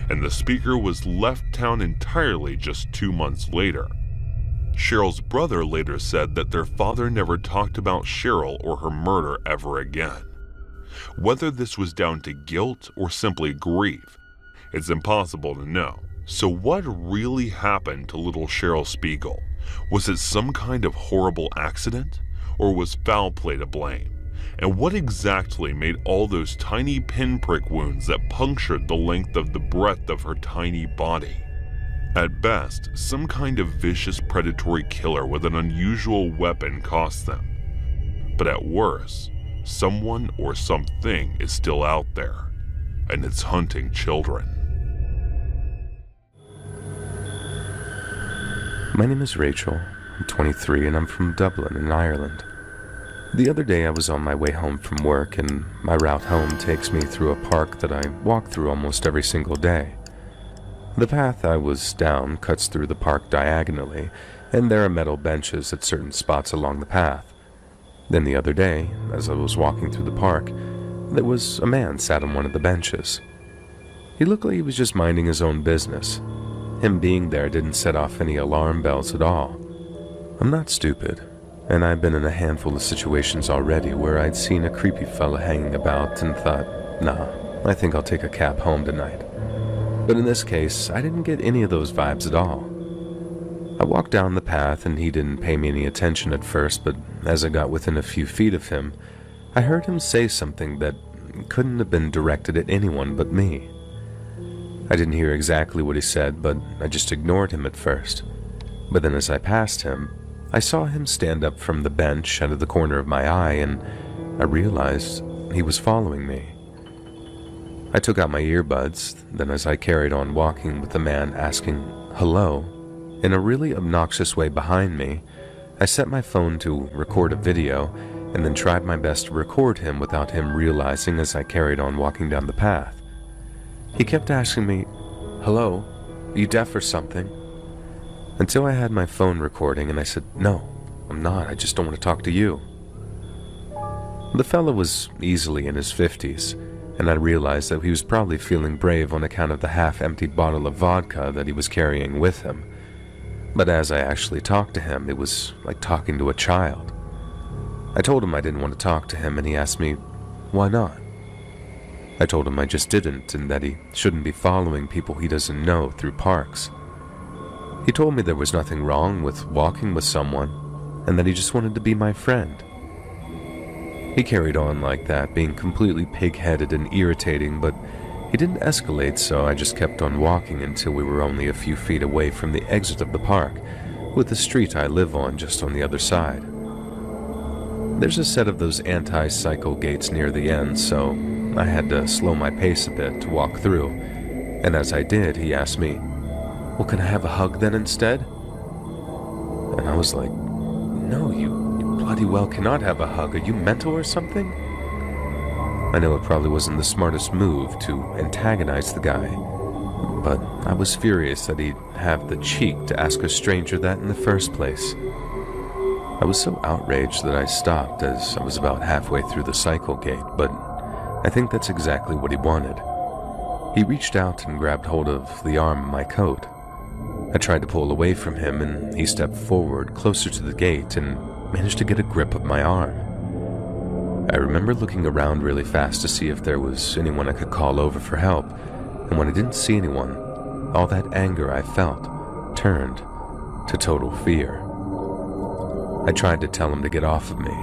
B: And the speaker was left town entirely just 2 months later. Cheryl's brother later said that their father never talked about Cheryl or her murder ever again. Whether this was down to guilt or simply grief, it's impossible to know. So what really happened to little Cheryl Spiegel? Was it some kind of horrible accident, or was foul play to blame? And what exactly made all those tiny pinprick wounds that punctured the length of the breadth of her tiny body? At best, some kind of vicious predatory killer with an unusual weapon cost them. But at worst, someone or something is still out there, and it's hunting children.
D: My name is Rachel. I'm 23 and I'm from Dublin in Ireland. The other day I was on my way home from work, and my route home takes me through a park that I walk through almost every single day. The path I was down cuts through the park diagonally, and there are metal benches at certain spots along the path. Then the other day, as I was walking through the park, there was a man sat on one of the benches. He looked like he was just minding his own business. Him being there didn't set off any alarm bells at all. I'm not stupid, and I've been in a handful of situations already where I'd seen a creepy fella hanging about and thought, nah, I think I'll take a cab home tonight. But in this case, I didn't get any of those vibes at all. I walked down the path and he didn't pay me any attention at first, but as I got within a few feet of him, I heard him say something that couldn't have been directed at anyone but me. I didn't hear exactly what he said, but I just ignored him at first. But then as I passed him, I saw him stand up from the bench out of the corner of my eye, and I realized he was following me. I took out my earbuds, then as I carried on walking with the man asking hello in a really obnoxious way behind me, I set my phone to record a video and then tried my best to record him without him realizing as I carried on walking down the path. He kept asking me, "Hello, are you deaf or something?" Until I had my phone recording and I said, "No, I'm not, I just don't want to talk to you." The fellow was easily in his 50s, and I realized that he was probably feeling brave on account of the half-emptied bottle of vodka that he was carrying with him. But as I actually talked to him, it was like talking to a child. I told him I didn't want to talk to him, and he asked me, "Why not?" I told him I just didn't, and that he shouldn't be following people he doesn't know through parks. He told me there was nothing wrong with walking with someone, and that he just wanted to be my friend. He carried on like that, being completely pig-headed and irritating, but he didn't escalate, so I just kept on walking until we were only a few feet away from the exit of the park, with the street I live on just on the other side. There's a set of those anti-cycle gates near the end, so I had to slow my pace a bit to walk through, and as I did, he asked me, "Well, can I have a hug then instead?" And I was like, "No, you bloody well cannot have a hug. Are you mental or something?" I know it probably wasn't the smartest move to antagonize the guy, but I was furious that he'd have the cheek to ask a stranger that in the first place. I was so outraged that I stopped as I was about halfway through the cycle gate, but I think that's exactly what he wanted. He reached out and grabbed hold of the arm of my coat. I tried to pull away from him, and he stepped forward closer to the gate and managed to get a grip of my arm. I remember looking around really fast to see if there was anyone I could call over for help, and when I didn't see anyone, all that anger I felt turned to total fear. I tried to tell him to get off of me,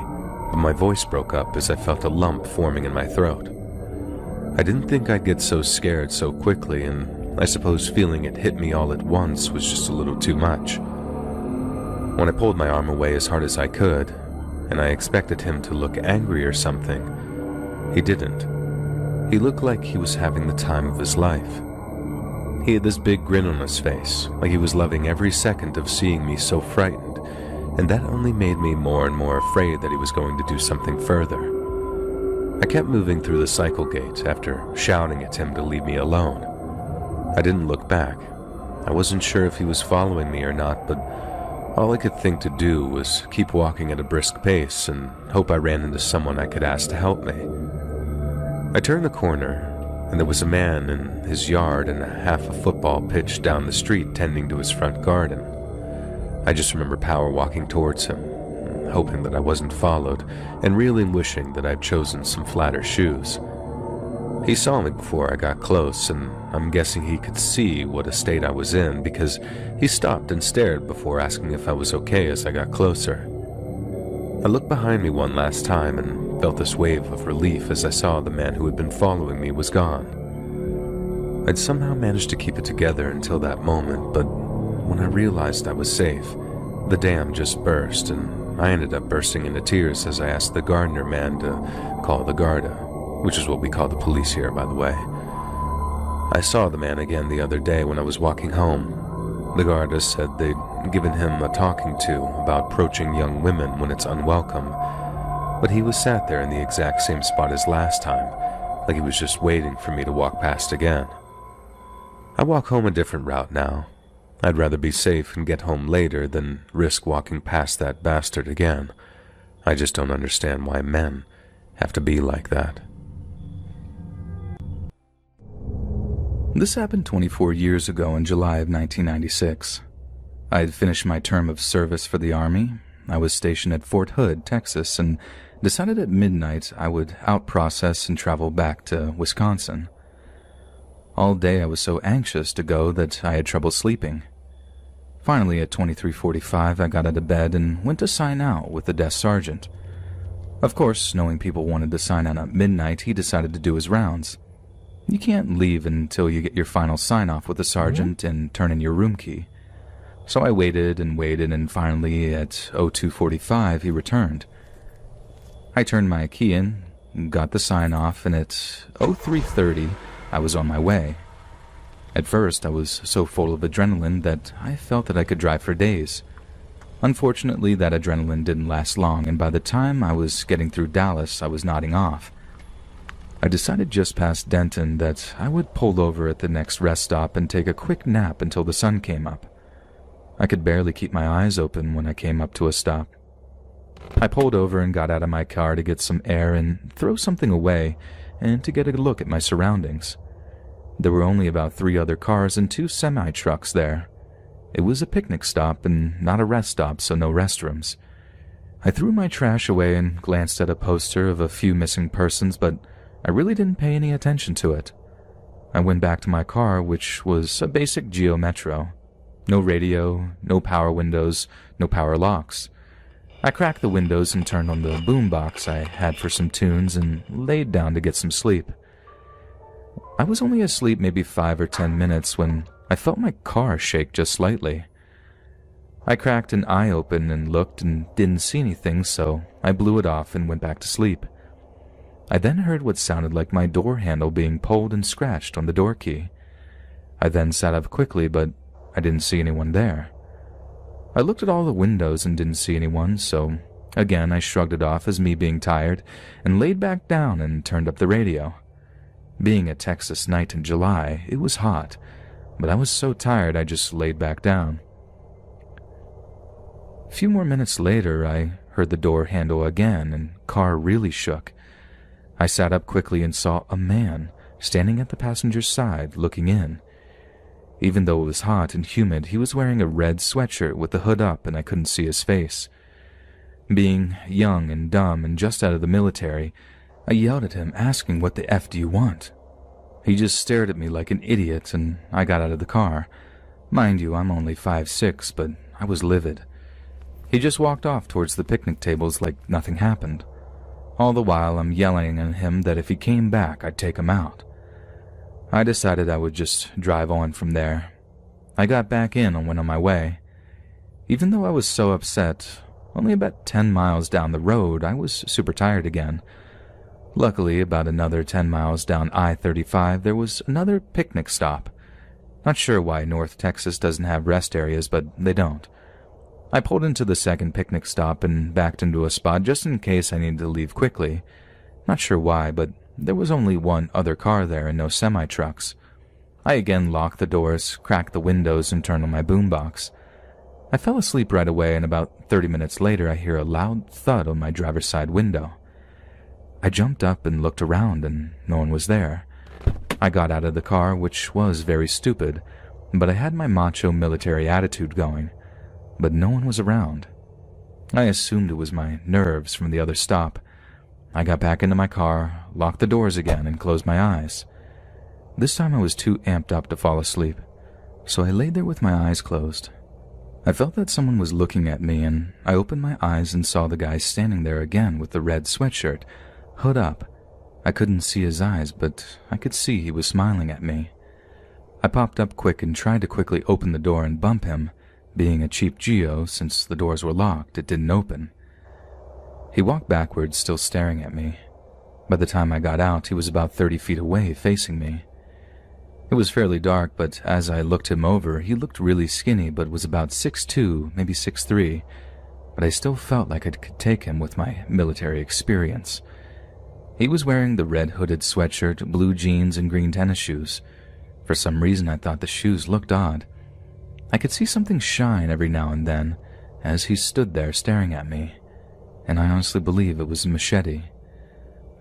D: but my voice broke up as I felt a lump forming in my throat. I didn't think I'd get so scared so quickly, and I suppose feeling it hit me all at once was just a little too much. When I pulled my arm away as hard as I could, and I expected him to look angry or something, he didn't. He looked like he was having the time of his life. He had this big grin on his face, like he was loving every second of seeing me so frightened, and that only made me more and more afraid that he was going to do something further. I kept moving through the cycle gate after shouting at him to leave me alone. I didn't look back. I wasn't sure if he was following me or not, but all I could think to do was keep walking at a brisk pace and hope I ran into someone I could ask to help me. I turned the corner, and there was a man in his yard and half a football pitch down the street tending to his front garden. I just remember power walking towards him, hoping that I wasn't followed, and really wishing that I'd chosen some flatter shoes. He saw me before I got close, and I'm guessing he could see what a state I was in because he stopped and stared before asking if I was okay as I got closer. I looked behind me one last time and felt this wave of relief as I saw the man who had been following me was gone. I'd somehow managed to keep it together until that moment, but when I realized I was safe, the dam just burst, and I ended up bursting into tears as I asked the gardener man to call the Garda, which is what we call the police here, by the way. I saw the man again the other day when I was walking home. The Garda said they'd given him a talking to about approaching young women when it's unwelcome, but he was sat there in the exact same spot as last time, like he was just waiting for me to walk past again. I walk home a different route now. I'd rather be safe and get home later than risk walking past that bastard again. I just don't understand why men have to be like that.
A: This happened 24 years ago in July of 1996. I had finished my term of service for the Army. I was stationed at Fort Hood, Texas, and decided at midnight I would out-process and travel back to Wisconsin. All day I was so anxious to go that I had trouble sleeping. Finally, at 23:45, I got out of bed and went to sign out with the desk sergeant. Of course, knowing people wanted to sign out at midnight, he decided to do his rounds. You can't leave until you get your final sign-off with the sergeant and turn in your room key. So I waited, and finally, at 02:45, he returned. I turned my key in, got the sign-off, and at 03:30, I was on my way. At first, I was so full of adrenaline that I felt that I could drive for days. Unfortunately, that adrenaline didn't last long, and by the time I was getting through Dallas, I was nodding off. I decided just past Denton that I would pull over at the next rest stop and take a quick nap until the sun came up. I could barely keep my eyes open when I came up to a stop. I pulled over and got out of my car to get some air and throw something away and to get a look at my surroundings. There were only about 3 other cars and 2 semi-trucks there. It was a picnic stop and not a rest stop, so no restrooms. I threw my trash away and glanced at a poster of a few missing persons, but I really didn't pay any attention to it. I went back to my car, which was a basic Geo Metro. No radio, no power windows, no power locks. I cracked the windows and turned on the boombox I had for some tunes and laid down to get some sleep. I was only asleep maybe 5 or 10 minutes when I felt my car shake just slightly. I cracked an eye open and looked and didn't see anything, so I blew it off and went back to sleep. I then heard what sounded like my door handle being pulled and scratched on the door key. I then sat up quickly, but I didn't see anyone there. I looked at all the windows and didn't see anyone, so again I shrugged it off as me being tired and laid back down and turned up the radio. Being a Texas night in July, it was hot, but I was so tired I just laid back down. A few more minutes later, I heard the door handle again and car really shook. I sat up quickly and saw a man standing at the passenger's side looking in. Even though it was hot and humid, he was wearing a red sweatshirt with the hood up and I couldn't see his face. Being young and dumb and just out of the military, I yelled at him asking what the F do you want? He just stared at me like an idiot and I got out of the car. Mind you, I'm only 5'6", but I was livid. He just walked off towards the picnic tables like nothing happened. All the while I'm yelling at him that if he came back, I'd take him out. I decided I would just drive on from there. I got back in and went on my way. Even though I was so upset, only about 10 miles down the road, I was super tired again. Luckily, about another 10 miles down I-35, there was another picnic stop. Not sure why North Texas doesn't have rest areas, but they don't. I pulled into the second picnic stop and backed into a spot just in case I needed to leave quickly. Not sure why, but there was only one other car there and no semi-trucks. I again locked the doors, cracked the windows, and turned on my boombox. I fell asleep right away, and about 30 minutes later I hear a loud thud on my driver's side window. I jumped up and looked around, and no one was there. I got out of the car, which was very stupid, but I had my macho military attitude going. But no one was around. I assumed it was my nerves from the other stop. I got back into my car, locked the doors again, and closed my eyes. This time I was too amped up to fall asleep, so I laid there with my eyes closed. I felt that someone was looking at me, and I opened my eyes and saw the guy standing there again with the red sweatshirt, hood up. I couldn't see his eyes, but I could see he was smiling at me. I popped up quick and tried to quickly open the door and bump him. Being a cheap Geo, since the doors were locked, it didn't open. He walked backwards, still staring at me. By the time I got out, he was about 30 feet away, facing me. It was fairly dark, but as I looked him over, he looked really skinny, but was about 6'2", maybe 6'3", but I still felt like I could take him with my military experience. He was wearing the red hooded sweatshirt, blue jeans, and green tennis shoes. For some reason, I thought the shoes looked odd. I could see something shine every now and then as he stood there staring at me, and I honestly believe it was a machete.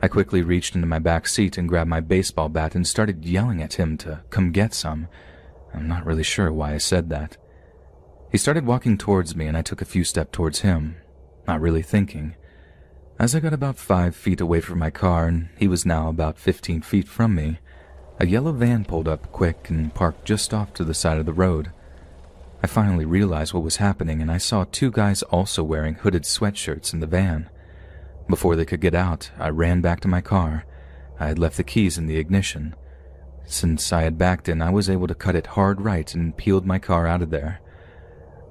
A: I quickly reached into my back seat and grabbed my baseball bat and started yelling at him to come get some. I'm not really sure why I said that. He started walking towards me and I took a few steps towards him, not really thinking. As I got about 5 feet away from my car and he was now about 15 feet from me, a yellow van pulled up quick and parked just off to the side of the road. I finally realized what was happening, and I saw 2 guys also wearing hooded sweatshirts in the van. Before they could get out, I ran back to my car. I had left the keys in the ignition. Since I had backed in, I was able to cut it hard right and peeled my car out of there.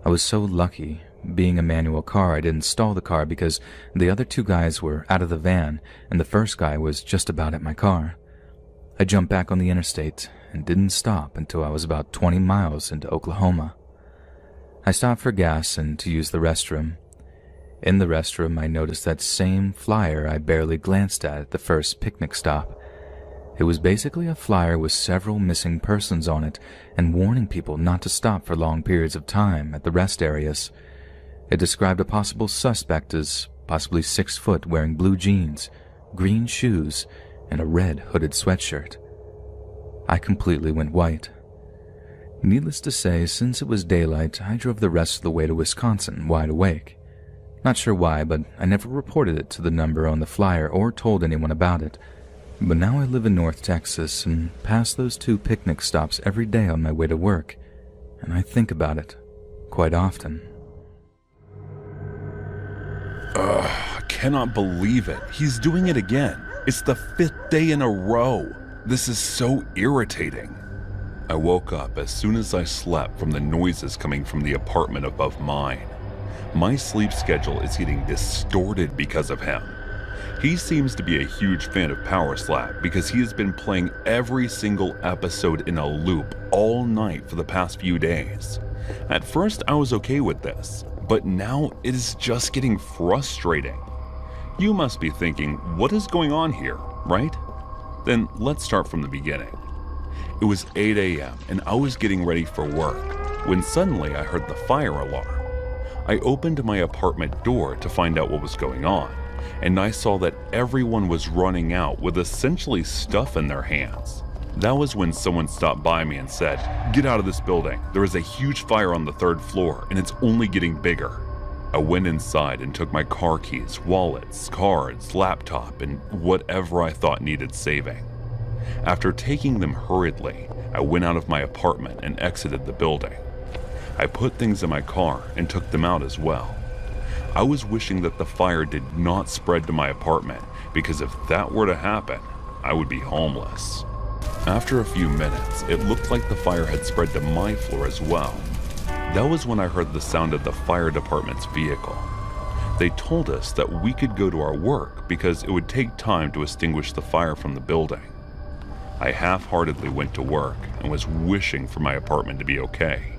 A: I was so lucky. Being a manual car, I didn't stall the car because the other 2 guys were out of the van, and the first guy was just about at my car. I jumped back on the interstate and didn't stop until I was about 20 miles into Oklahoma. I stopped for gas and to use the restroom. In the restroom, I noticed that same flyer I barely glanced at the first picnic stop. It was basically a flyer with several missing persons on it and warning people not to stop for long periods of time at the rest areas. It described a possible suspect as possibly 6 foot, wearing blue jeans, green shoes, and a red hooded sweatshirt. I completely went white. Needless to say, since it was daylight, I drove the rest of the way to Wisconsin wide awake. Not sure why, but I never reported it to the number on the flyer or told anyone about it. But now I live in North Texas and pass those 2 picnic stops every day on my way to work, and I think about it quite often.
B: I cannot believe it. He's doing it again. It's the 5th day in a row. This is so irritating. I woke up as soon as I slept from the noises coming from the apartment above mine. My sleep schedule is getting distorted because of him. He seems to be a huge fan of Power Slap because he has been playing every single episode in a loop all night for the past few days. At first I was okay with this, but now it is just getting frustrating. You must be thinking, what is going on here, right? Then let's start from the beginning. It was 8 a.m. and I was getting ready for work when suddenly I heard the fire alarm. I opened my apartment door to find out what was going on, and I saw that everyone was running out with essentially stuff in their hands. That was when someone stopped by me and said, "Get out of this building. There is a huge fire on the 3rd floor and it's only getting bigger." I went inside and took my car keys, wallets, cards, laptop, and whatever I thought needed saving. After taking them hurriedly, I went out of my apartment and exited the building. I put things in my car and took them out as well. I was wishing that the fire did not spread to my apartment, because if that were to happen, I would be homeless. After a few minutes, it looked like the fire had spread to my floor as well. That was when I heard the sound of the fire department's vehicle. They told us that we could go to our work because it would take time to extinguish the fire from the building. I half-heartedly went to work and was wishing for my apartment to be okay.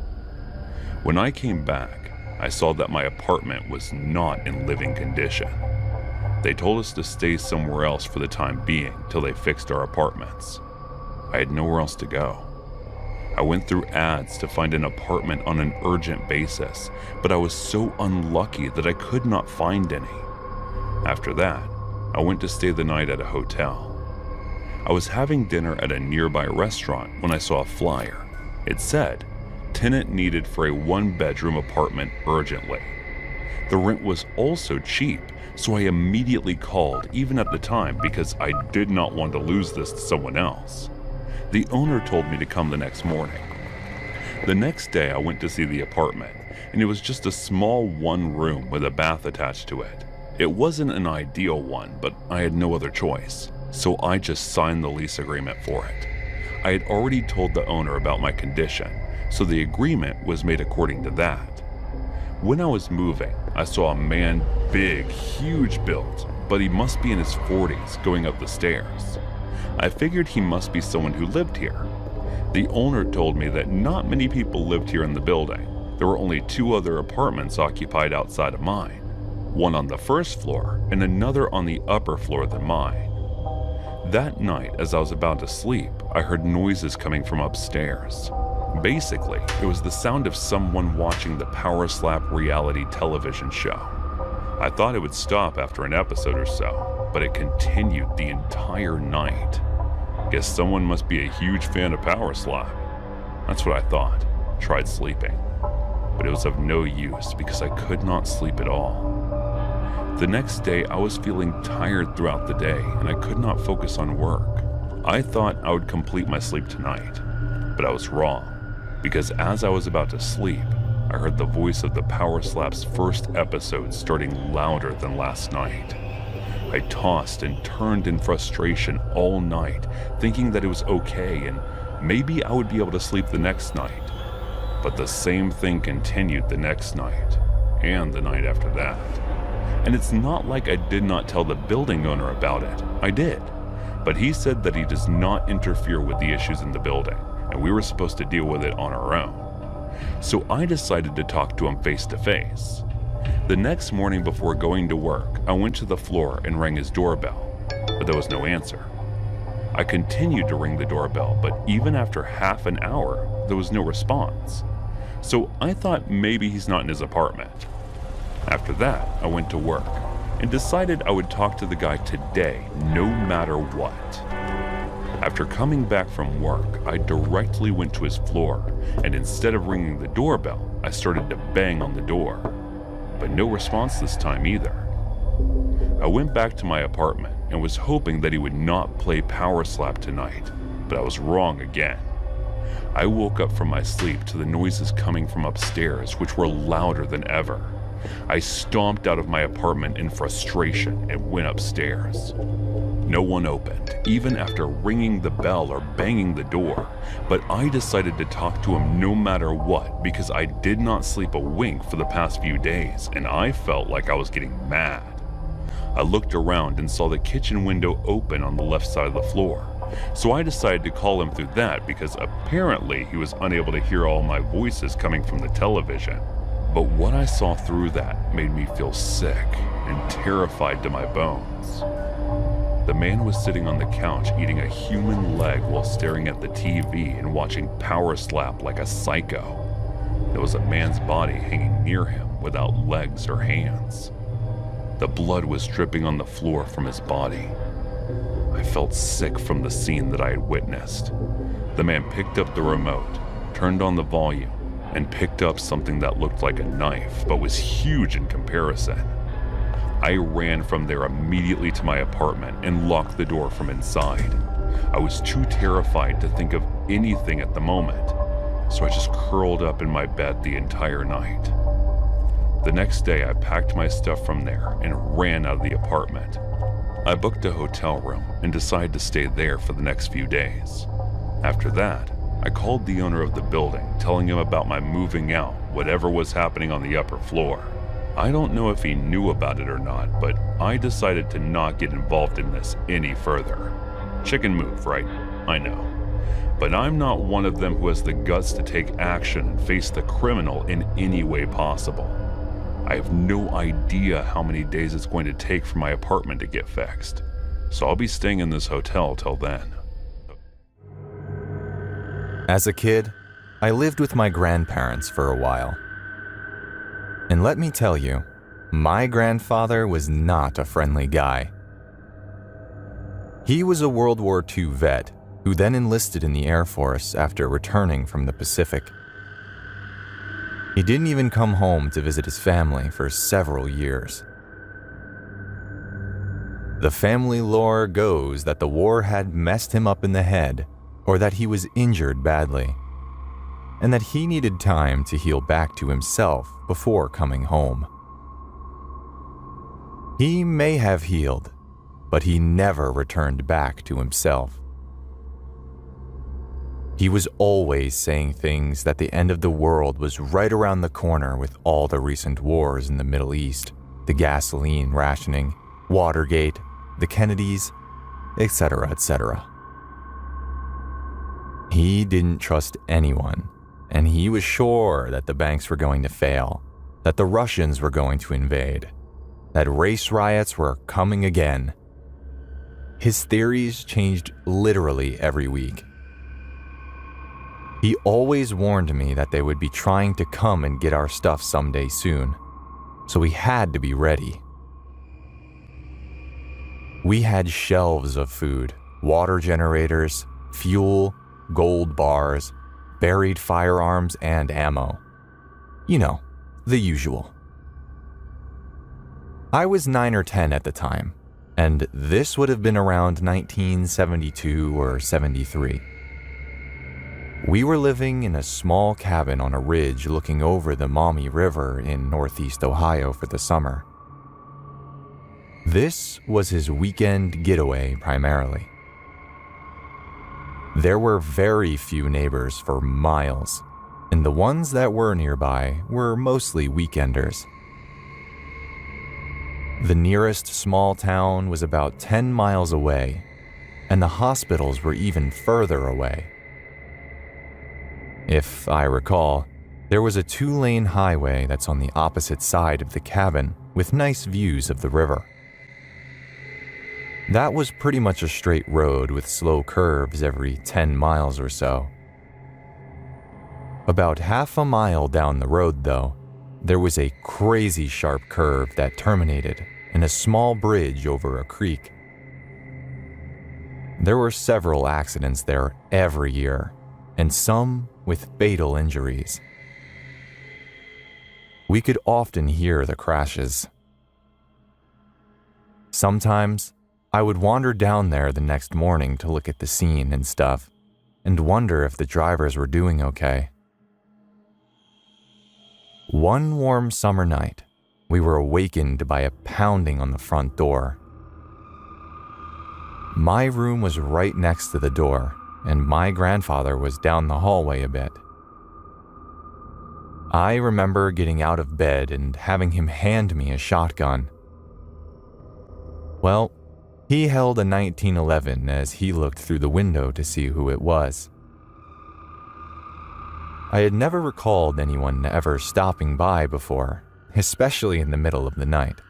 B: When I came back, I saw that my apartment was not in living condition. They told us to stay somewhere else for the time being till they fixed our apartments. I had nowhere else to go. I went through ads to find an apartment on an urgent basis, but I was so unlucky that I could not find any. After that, I went to stay the night at a hotel. I was having dinner at a nearby restaurant when I saw a flyer. It said, tenant needed for a one-bedroom apartment urgently. The rent was also cheap, so I immediately called, even at the time, because I did not want to lose this to someone else. The owner told me to come the next morning. The next day I went to see the apartment, and it was just a small one-room with a bath attached to it. It wasn't an ideal one, but I had no other choice, so I just signed the lease agreement for it. I had already told the owner about my condition, so the agreement was made according to that. When I was moving, I saw a man, big, huge built, but he must be in his 40s, going up the stairs. I figured he must be someone who lived here. The owner told me that not many people lived here in the building. There were only 2 other apartments occupied outside of mine, one on the first floor and another on the upper floor than mine. That night, as I was about to sleep, I heard noises coming from upstairs. Basically, it was the sound of someone watching the Power Slap reality television show. I thought it would stop after an episode or so, but it continued the entire night. Guess someone must be a huge fan of Power Slap. That's what I thought. Tried sleeping, but it was of no use because I could not sleep at all. The next day, I was feeling tired throughout the day and I could not focus on work. I thought I would complete my sleep tonight, but I was wrong, because as I was about to sleep, I heard the voice of the Power Slap's first episode starting louder than last night. I tossed and turned in frustration all night, thinking that it was okay and maybe I would be able to sleep the next night. But the same thing continued the next night, and the night after that. And it's not like I did not tell the building owner about it. I did. But he said that he does not interfere with the issues in the building, and we were supposed to deal with it on our own. So I decided to talk to him face to face. The next morning before going to work, I went to the floor and rang his doorbell, but there was no answer. I continued to ring the doorbell, but even after half an hour, there was no response. So I thought maybe he's not in his apartment. After that, I went to work and decided I would talk to the guy today, no matter what. After coming back from work, I directly went to his floor, and instead of ringing the doorbell, I started to bang on the door. But no response this time either. I went back to my apartment and was hoping that he would not play Power Slap tonight, but I was wrong again. I woke up from my sleep to the noises coming from upstairs, which were louder than ever. I stomped out of my apartment in frustration and went upstairs. No one opened, even after ringing the bell or banging the door, but I decided to talk to him no matter what because I did not sleep a wink for the past few days and I felt like I was getting mad. I looked around and saw the kitchen window open on the left side of the floor, so I decided to call him through that because apparently he was unable to hear all my voices coming from the television. But what I saw through that made me feel sick and terrified to my bones. The man was sitting on the couch eating a human leg while staring at the TV and watching Power Slap like a psycho. There was a man's body hanging near him without legs or hands. The blood was dripping on the floor from his body. I felt sick from the scene that I had witnessed. The man picked up the remote, turned on the volume, and picked up something that looked like a knife, but was huge in comparison. I ran from there immediately to my apartment and locked the door from inside. I was too terrified to think of anything at the moment, so I just curled up in my bed the entire night. The next day, I packed my stuff from there and ran out of the apartment. I booked a hotel room and decided to stay there for the next few days. After that, I called the owner of the building, telling him about my moving out, whatever was happening on the upper floor. I don't know if he knew about it or not, but I decided to not get involved in this any further. Chicken move, right? I know. But I'm not one of them who has the guts to take action and face the criminal in any way possible. I have no idea how many days it's going to take for my apartment to get fixed, so I'll be staying in this hotel till then.
E: As a kid, I lived with my grandparents for a while. And let me tell you, my grandfather was not a friendly guy. He was a World War II vet who then enlisted in the Air Force after returning from the Pacific. He didn't even come home to visit his family for several years. The family lore goes that the war had messed him up in the head, or that he was injured badly, and that he needed time to heal back to himself before coming home. He may have healed, but he never returned back to himself. He was always saying things that the end of the world was right around the corner with all the recent wars in the Middle East, the gasoline rationing, Watergate, the Kennedys, etc., etc. He didn't trust anyone, and he was sure that the banks were going to fail, that the Russians were going to invade, that race riots were coming again. His theories changed literally every week. He always warned me that they would be trying to come and get our stuff someday soon, so we had to be ready. We had shelves of food, water generators, fuel, gold bars, buried firearms, and ammo. You know, the usual. I was 9 or 10 at the time, and this would have been around 1972 or 73. We were living in a small cabin on a ridge looking over the Maumee River in northeast Ohio for the summer. This was his weekend getaway primarily. There were very few neighbors for miles, and the ones that were nearby were mostly weekenders. The nearest small town was about 10 miles away, and the hospitals were even further away. If I recall, there was a 2-lane highway that's on the opposite side of the cabin with nice views of the river. That was pretty much a straight road with slow curves every 10 miles or so. About half a mile down the road, though, there was a crazy sharp curve that terminated in a small bridge over a creek. There were several accidents there every year, and some with fatal injuries. We could often hear the crashes. Sometimes, I would wander down there the next morning to look at the scene and stuff, and wonder if the drivers were doing okay. One warm summer night, we were awakened by a pounding on the front door. My room was right next to the door, and my grandfather was down the hallway a bit. I remember getting out of bed and having him hand me a shotgun. Well, he held a 1911 as he looked through the window to see who it was. I had never recalled anyone ever stopping by before, especially in the middle of the night.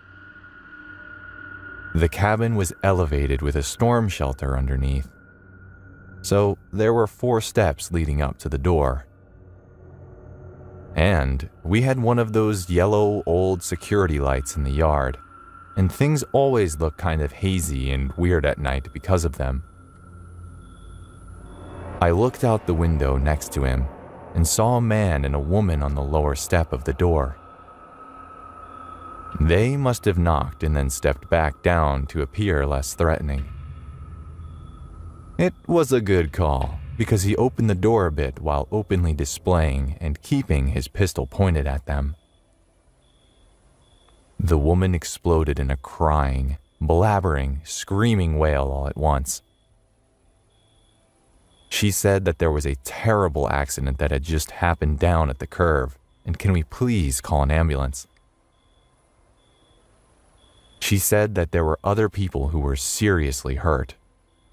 E: The cabin was elevated with a storm shelter underneath, so there were 4 steps leading up to the door. And we had one of those yellow old security lights in the yard, and things always look kind of hazy and weird at night because of them. I looked out the window next to him and saw a man and a woman on the lower step of the door. They must have knocked and then stepped back down to appear less threatening. It was a good call, because he opened the door a bit while openly displaying and keeping his pistol pointed at them. The woman exploded in a crying, blabbering, screaming wail all at once. She said that there was a terrible accident that had just happened down at the curve, and can we please call an ambulance? She said that there were other people who were seriously hurt,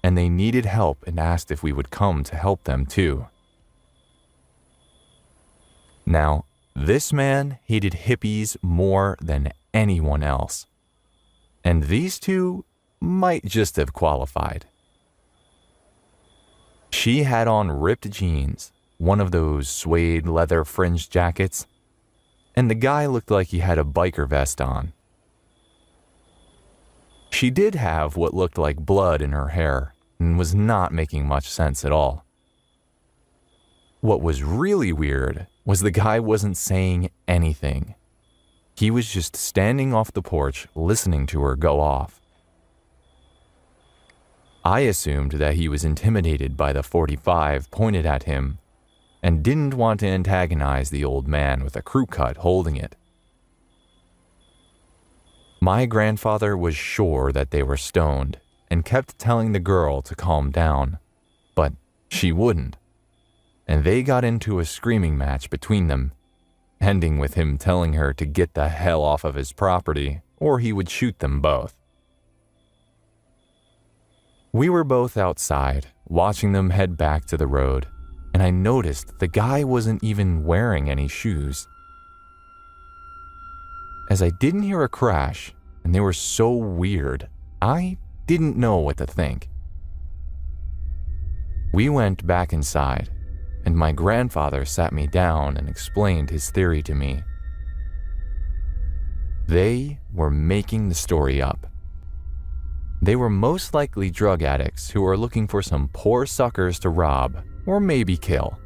E: and they needed help and asked if we would come to help them too. Now, This man hated hippies more than anyone else. And these two might just have qualified. She had on ripped jeans, one of those suede leather fringed jackets, and the guy looked like he had a biker vest on. She did have what looked like blood in her hair and was not making much sense at all. What was really weird was the guy wasn't saying anything. He was just standing off the porch listening to her go off. I assumed that he was intimidated by the .45 pointed at him and didn't want to antagonize the old man with a crew cut holding it. My grandfather was sure that they were stoned and kept telling the girl to calm down, but she wouldn't, and they got into a screaming match between them, ending with him telling her to get the hell off of his property or he would shoot them both. We were both outside, watching them head back to the road, and I noticed the guy wasn't even wearing any shoes. As I didn't hear a crash, and they were so weird, I didn't know what to think. We went back inside, and my grandfather sat me down and explained his theory to me. They were making the story up. They were most likely drug addicts who were looking for some poor suckers to rob or maybe kill.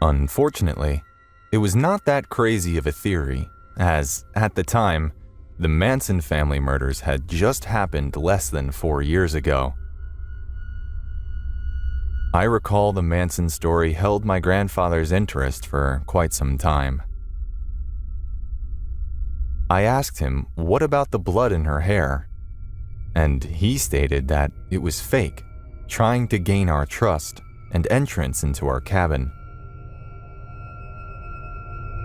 E: Unfortunately, it was not that crazy of a theory, as, at the time, the Manson family murders had just happened less than 4 years ago. I recall the Manson story held my grandfather's interest for quite some time. I asked him what about the blood in her hair, and he stated that it was fake, trying to gain our trust and entrance into our cabin.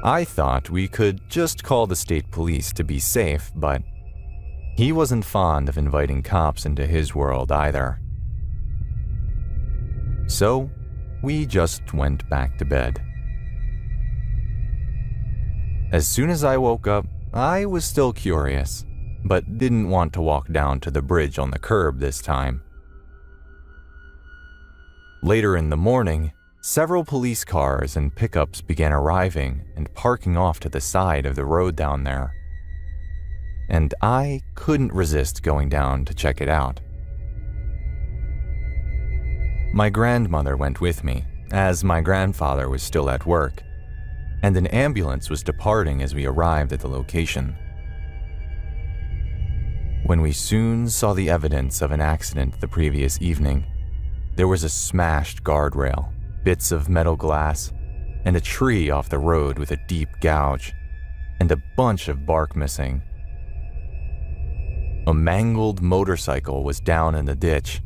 E: I thought we could just call the state police to be safe, but he wasn't fond of inviting cops into his world either. So, we just went back to bed. As soon as I woke up, I was still curious, but didn't want to walk down to the bridge on the curb this time. Later in the morning, several police cars and pickups began arriving and parking off to the side of the road down there. And I couldn't resist going down to check it out. My grandmother went with me, as my grandfather was still at work, and an ambulance was departing as we arrived at the location. When we soon saw the evidence of an accident the previous evening, there was a smashed guardrail, bits of metal glass, and a tree off the road with a deep gouge, and a bunch of bark missing. A mangled motorcycle was down in the ditch,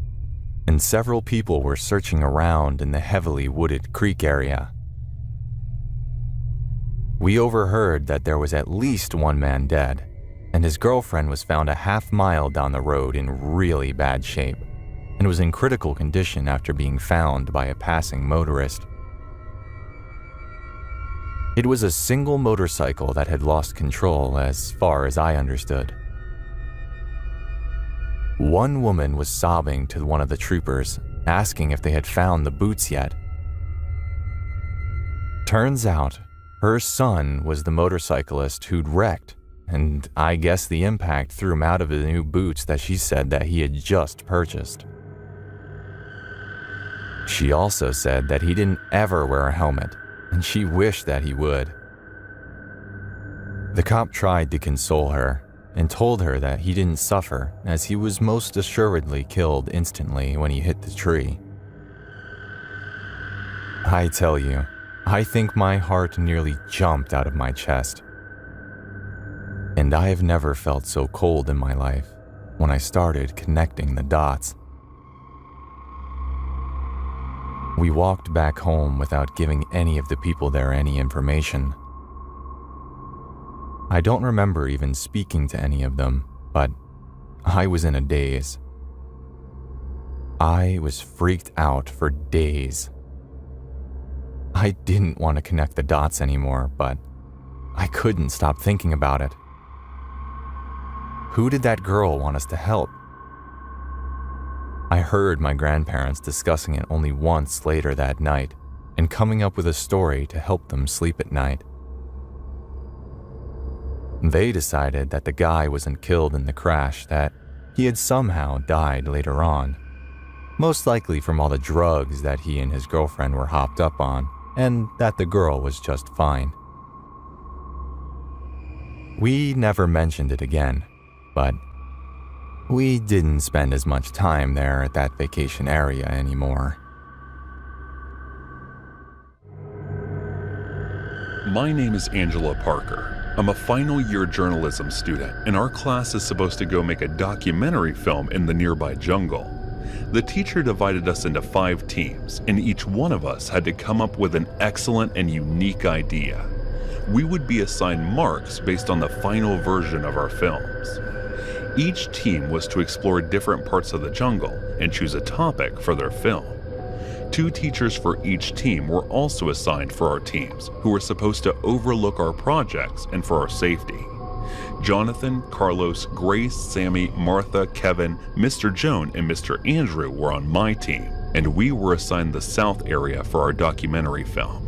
E: and several people were searching around in the heavily wooded creek area. We overheard that there was at least one man dead, and his girlfriend was found a half-mile down the road in really bad shape, and was in critical condition after being found by a passing motorist. It was a single motorcycle that had lost control as far as I understood. One woman was sobbing to one of the troopers, asking if they had found the boots yet. Turns out, her son was the motorcyclist who'd wrecked, and I guess the impact threw him out of the new boots that she said that he had just purchased. She also said that he didn't ever wear a helmet, and she wished that he would. The cop tried to console her and told her that he didn't suffer, as he was most assuredly killed instantly when he hit the tree. I tell you, I think my heart nearly jumped out of my chest. And I have never felt so cold in my life when I started connecting the dots. We walked back home without giving any of the people there any information. I don't remember even speaking to any of them, but I was in a daze. I was freaked out for days. I didn't want to connect the dots anymore, but I couldn't stop thinking about it. Who did that girl want us to help? I heard my grandparents discussing it only once later that night and coming up with a story to help them sleep at night. They decided that the guy wasn't killed in the crash, that he had somehow died later on, most likely from all the drugs that he and his girlfriend were hopped up on, and that the girl was just fine. We never mentioned it again, but we didn't spend as much time there at that vacation area anymore.
B: My name is Angela Parker. I'm a final year journalism student, and our class is supposed to go make a documentary film in the nearby jungle. The teacher divided us into 5 teams, and each one of us had to come up with an excellent and unique idea. We would be assigned marks based on the final version of our films. Each team was to explore different parts of the jungle and choose a topic for their film. 2 teachers for each team were also assigned for our teams, who were supposed to overlook our projects and for our safety. Jonathan, Carlos, Grace, Sammy, Martha, Kevin, Mr. Joan, and Mr. Andrew were on my team, and we were assigned the south area for our documentary film.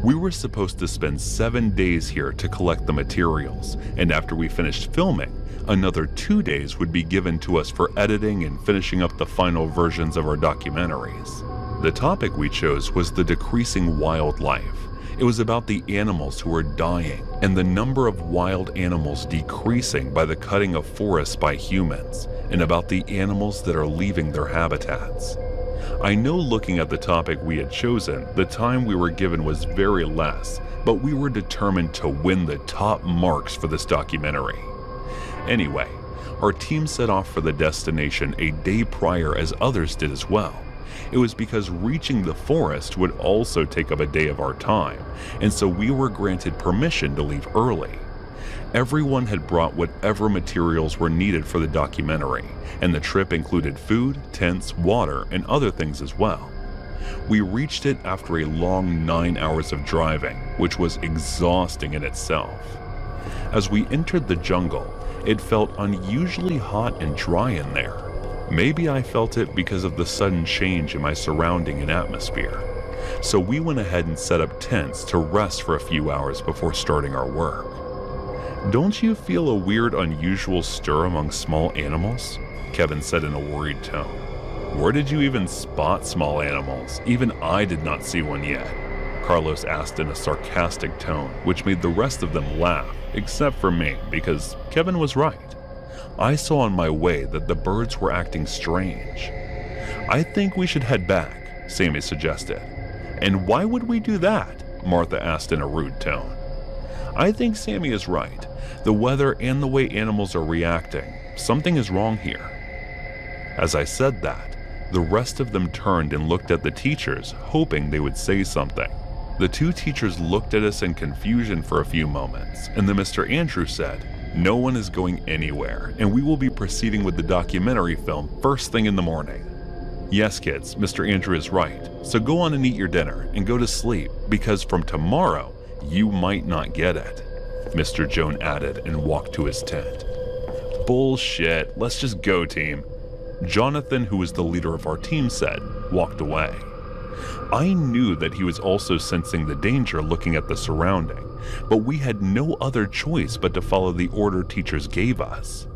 B: We were supposed to spend 7 days here to collect the materials, and after we finished filming, another 2 days would be given to us for editing and finishing up the final versions of our documentaries. The topic we chose was the decreasing wildlife. It was about the animals who were dying and the number of wild animals decreasing by the cutting of forests by humans, and about the animals that are leaving their habitats. I know looking at the topic we had chosen, the time we were given was very less, but we were determined to win the top marks for this documentary. Anyway, our team set off for the destination a day prior, as others did as well. It was because reaching the forest would also take up a day of our time, and so we were granted permission to leave early. Everyone had brought whatever materials were needed for the documentary, and the trip included food, tents, water, and other things as well. We reached it after a long 9 hours of driving, which was exhausting in itself. As we entered the jungle, it felt unusually hot and dry in there. Maybe I felt it because of the sudden change in my surrounding and atmosphere. So we went ahead and set up tents to rest for a few hours before starting our work. "Don't you feel a weird, unusual stir among small animals?" Kevin said in a worried tone. "Where did you even spot small animals? Even I did not see one yet," Carlos asked in a sarcastic tone, which made the rest of them laugh, except for me, because Kevin was right. I saw on my way that the birds were acting strange. "I think we should head back," Sammy suggested. "And why would we do that?" Martha asked in a rude tone. "I think Sammy is right. The weather and the way animals are reacting. Something is wrong here." As I said that, the rest of them turned and looked at the teachers, hoping they would say something. The 2 teachers looked at us in confusion for a few moments, and then Mr. Andrew said, "No one is going anywhere, and we will be proceeding with the documentary film first thing in the morning." "Yes, kids, Mr. Andrew is right. So go on and eat your dinner and go to sleep, because from tomorrow, you might not get it," Mr. Joan added and walked to his tent. "Bullshit, let's just go, team," Jonathan, who was the leader of our team, said, walked away. I knew that he was also sensing the danger looking at the surrounding, but we had no other choice but to follow the order teachers gave us.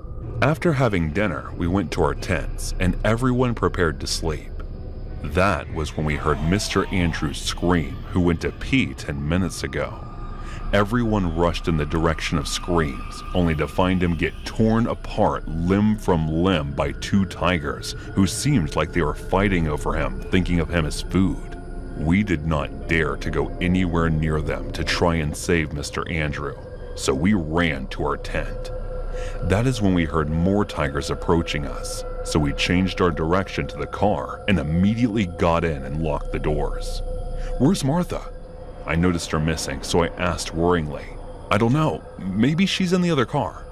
B: After having dinner, we went to our tents, and everyone prepared to sleep. That was when we heard Mr. Andrew scream, who went to pee 10 minutes ago. Everyone rushed in the direction of screams, only to find him get torn apart limb from limb by 2 tigers, who seemed like they were fighting over him, thinking of him as food. We did not dare to go anywhere near them to try and save Mr. Andrew, so we ran to our tent. That is when we heard more tigers approaching us, so we changed our direction to the car and immediately got in and locked the doors. "Where's Martha?" I noticed her missing, so I asked worryingly. "I don't know, maybe she's in the other car."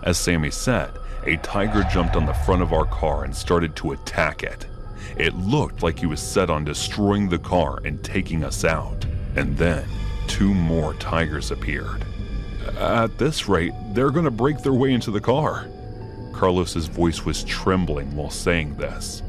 B: As Sammy said, a tiger jumped on the front of our car and started to attack it. It looked like he was set on destroying the car and taking us out. And then 2 more tigers appeared. At this rate, they're going to break their way into the car. Carlos's voice was trembling while saying this.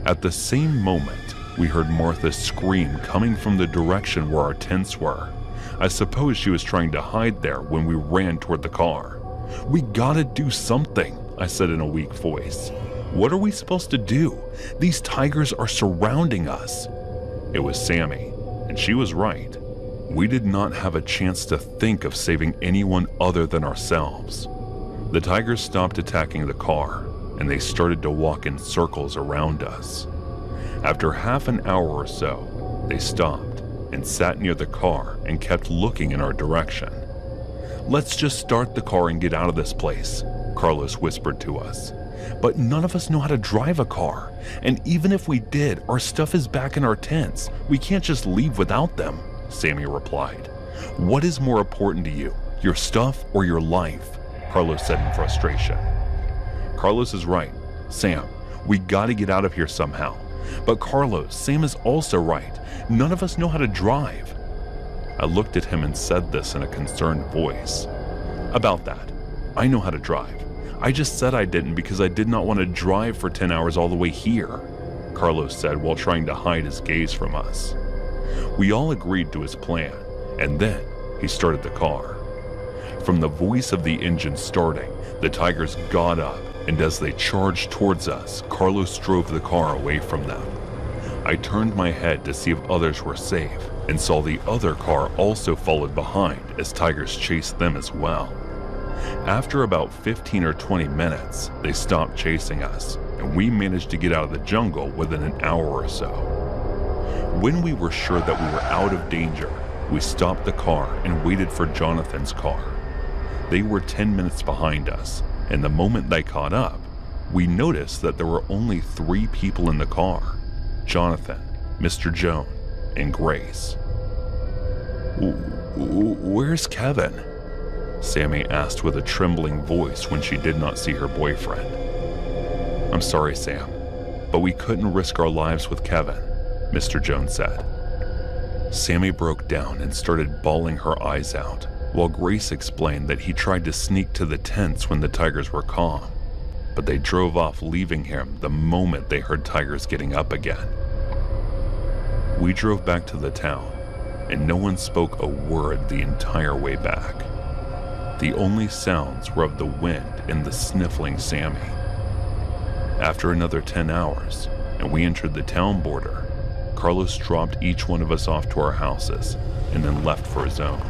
B: At the same moment, we heard Martha scream coming from the direction where our tents were. I suppose she was trying to hide there when we ran toward the car. We gotta do something, I said in a weak voice. What are we supposed to do? These tigers are surrounding us. It was Sammy, and she was right. We did not have a chance to think of saving anyone other than ourselves. The tigers stopped attacking the car, and they started to walk in circles around us. After half an hour or so, they stopped and sat near the car and kept looking in our direction. Let's just start the car and get out of this place, Carlos whispered to us. But none of us know how to drive a car, and even if we did, our stuff is back in our tents. We can't just leave without them, Sammy replied. What is more important to you, your stuff or your life? Carlos said in frustration. Carlos is right. Sam, we gotta get out of here somehow. But Carlos, Sam is also right. None of us know how to drive. I looked at him and said this in a concerned voice. About that, I know how to drive. I just said I didn't because I did not want to drive for 10 hours all the way here, Carlos said while trying to hide his gaze from us. We all agreed to his plan, and then he started the car. From the voice of the engine starting, the tigers got up, and as they charged towards us, Carlos drove the car away from them. I turned my head to see if others were safe, and saw the other car also followed behind as tigers chased them as well. After about 15 or 20 minutes, they stopped chasing us, and we managed to get out of the jungle within an hour or so. When we were sure that we were out of danger, we stopped the car and waited for Jonathan's car. They were 10 minutes behind us, and the moment they caught up, we noticed that there were only 3 people in the car: Jonathan, Mr. Joan, and Grace. Where's Kevin? Sammy asked with a trembling voice when she did not see her boyfriend. I'm sorry, Sam, but we couldn't risk our lives with Kevin, Mr. Jones said. Sammy broke down and started bawling her eyes out, while Grace explained that he tried to sneak to the tents when the tigers were calm, but they drove off, leaving him the moment they heard tigers getting up again. We drove back to the town, and no one spoke a word the entire way back. The only sounds were of the wind and the sniffling Sammy. After another 10 hours, and we entered the town border, Carlos dropped each one of us off to our houses and then left for his own.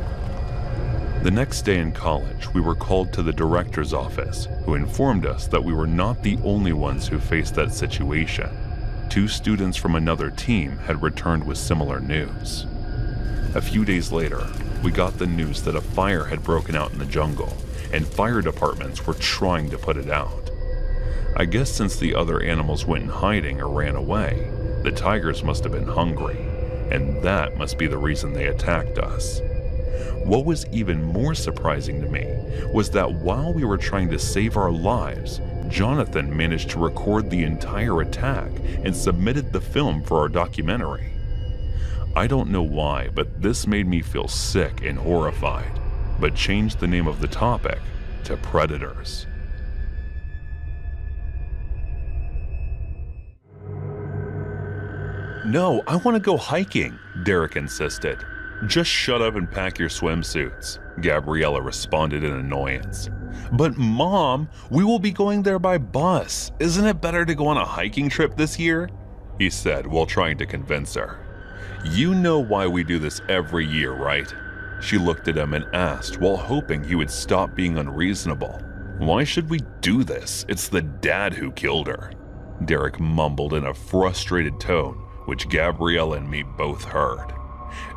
B: The next day in college, we were called to the director's office, who informed us that we were not the only ones who faced that situation. 2 students from another team had returned with similar news. A few days later, we got the news that a fire had broken out in the jungle, and fire departments were trying to put it out. I guess since the other animals went in hiding or ran away, the tigers must have been hungry, and that must be the reason they attacked us. What was even more surprising to me was that while we were trying to save our lives, Jonathan managed to record the entire attack and submitted the film for our documentary. I don't know why, but this made me feel sick and horrified, but changed the name of the topic to Predators. No, I want to go hiking, Derek insisted. Just shut up and pack your swimsuits, Gabriella responded in annoyance. But Mom, we will be going there by bus. Isn't it better to go on a hiking trip this year? He said while trying to convince her. You know why we do this every year, right? She looked at him and asked while hoping he would stop being unreasonable. Why should we do this? It's the dad who killed her. Derek mumbled in a frustrated tone, which Gabriella and me both heard.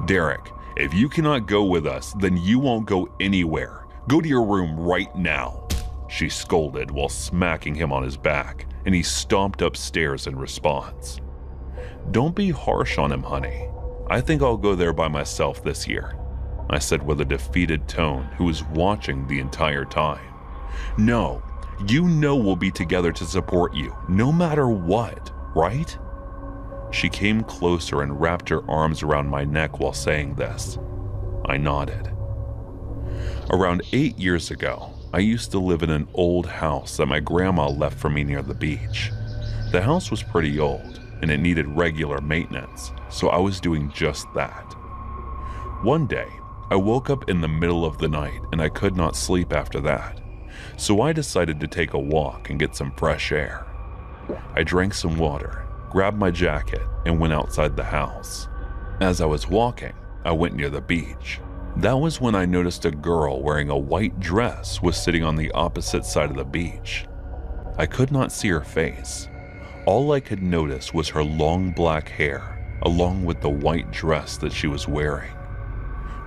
B: Derek, if you cannot go with us, then you won't go anywhere. Go to your room right now, she scolded while smacking him on his back, and he stomped upstairs in response. Don't be harsh on him, honey. I think I'll go there by myself this year, I said with a defeated tone, who was watching the entire time. No, you know we'll be together to support you, no matter what, right? She came closer and wrapped her arms around my neck while saying this. I nodded. Around 8 years ago, I used to live in an old house that my grandma left for me near the beach. The house was pretty old, and it needed regular maintenance, so I was doing just that. One day, I woke up in the middle of the night and I could not sleep after that, so I decided to take a walk and get some fresh air. I drank some water, grabbed my jacket, and went outside the house. As I was walking, I went near the beach. That was when I noticed a girl wearing a white dress was sitting on the opposite side of the beach. I could not see her face. All I could notice was her long black hair, along with the white dress that she was wearing.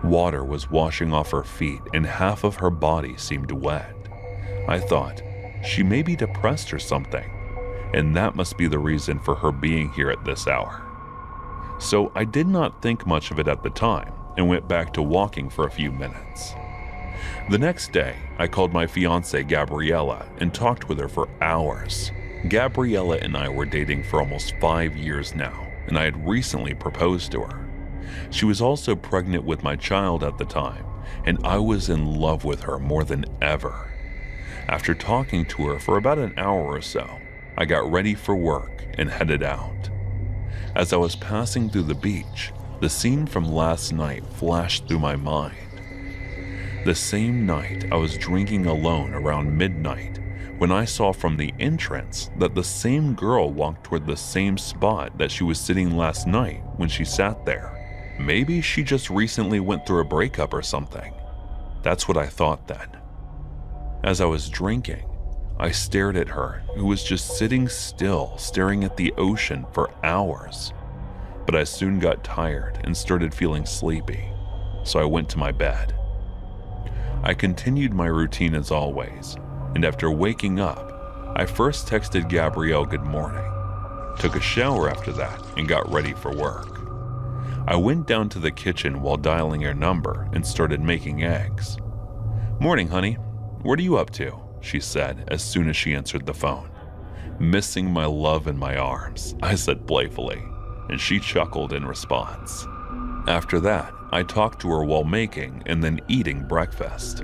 B: Water was washing off her feet and half of her body seemed wet. I thought, she may be depressed or something, and that must be the reason for her being here at this hour. So I did not think much of it at the time and went back to walking for a few minutes. The next day, I called my fiancée Gabriella and talked with her for hours. Gabriella and I were dating for almost 5 years now, and I had recently proposed to her. She was also pregnant with my child at the time, and I was in love with her more than ever. After talking to her for about an hour or so, I got ready for work and headed out. As I was passing through the beach, the scene from last night flashed through my mind. The same night I was drinking alone around midnight when I saw from the entrance that the same girl walked toward the same spot that she was sitting last night when she sat there. Maybe she just recently went through a breakup or something. That's what I thought then. As I was drinking, I stared at her, who was just sitting still, staring at the ocean for hours. But I soon got tired and started feeling sleepy, so I went to my bed. I continued my routine as always, and after waking up, I first texted Gabrielle good morning, took a shower after that, and got ready for work. I went down to the kitchen while dialing her number and started making eggs. "Morning, honey. What are you up to?" she said as soon as she answered the phone. "Missing my love in my arms," I said playfully, and she chuckled in response. After that, I talked to her while making and then eating breakfast.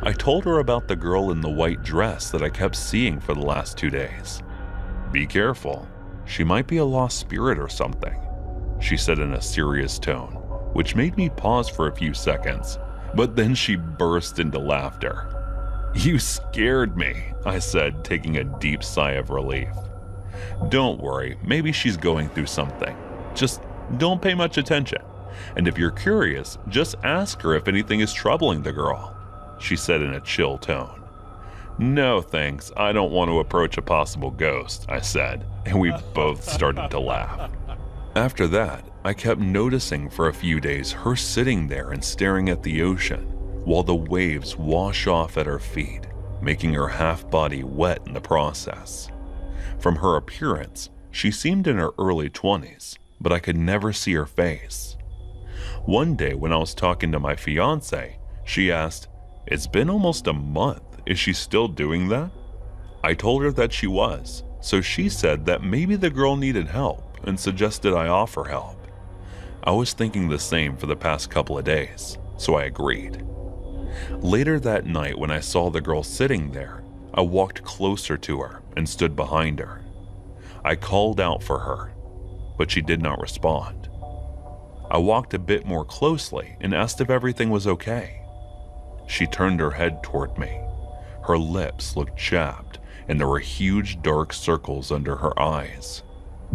B: I told her about the girl in the white dress that I kept seeing for the last 2 days. "Be careful. She might be a lost spirit or something," she said in a serious tone, which made me pause for a few seconds, but then she burst into laughter. "You scared me," I said, taking a deep sigh of relief. "Don't worry, maybe she's going through something. Just don't pay much attention. And if you're curious, just ask her if anything is troubling the girl," she said in a chill tone. "No thanks, I don't want to approach a possible ghost," I said, and we both started to laugh. After that, I kept noticing for a few days her sitting there and staring at the ocean while the waves wash off at her feet, making her half-body wet in the process. From her appearance, she seemed in her early 20s, but I could never see her face. One day when I was talking to my fiancé, she asked, "It's been almost a month, is she still doing that?" I told her that she was, so she said that maybe the girl needed help and suggested I offer help. I was thinking the same for the past couple of days, so I agreed. Later that night when I saw the girl sitting there, I walked closer to her and stood behind her. I called out for her, but she did not respond. I walked a bit more closely and asked if everything was okay. She turned her head toward me. Her lips looked chapped and there were huge dark circles under her eyes.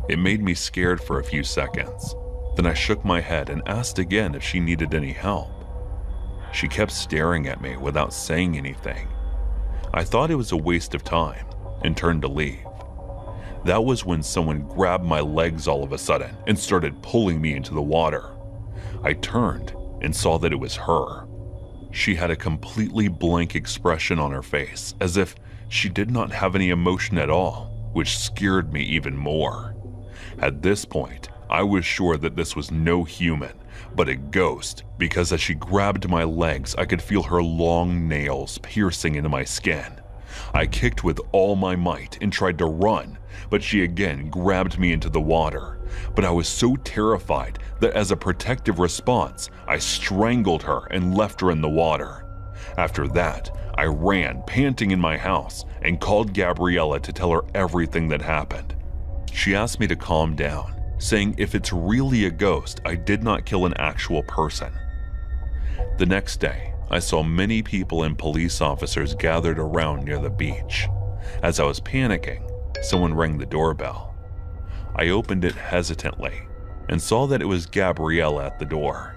B: It made me scared for a few seconds. Then I shook my head and asked again if she needed any help. She kept staring at me without saying anything. I thought it was a waste of time and turned to leave. That was when someone grabbed my legs all of a sudden and started pulling me into the water. I turned and saw that it was her. She had a completely blank expression on her face, as if she did not have any emotion at all, which scared me even more. At this point, I was sure that this was no human, but a ghost, because as she grabbed my legs, I could feel her long nails piercing into my skin. I kicked with all my might and tried to run, but she again grabbed me into the water. But I was so terrified that as a protective response, I strangled her and left her in the water. After that, I ran, panting, in my house and called Gabriella to tell her everything that happened. She asked me to calm down, saying if it's really a ghost, I did not kill an actual person. The next day, I saw many people and police officers gathered around near the beach. As I was panicking, someone rang the doorbell. I opened it hesitantly and saw that it was Gabriella at the door.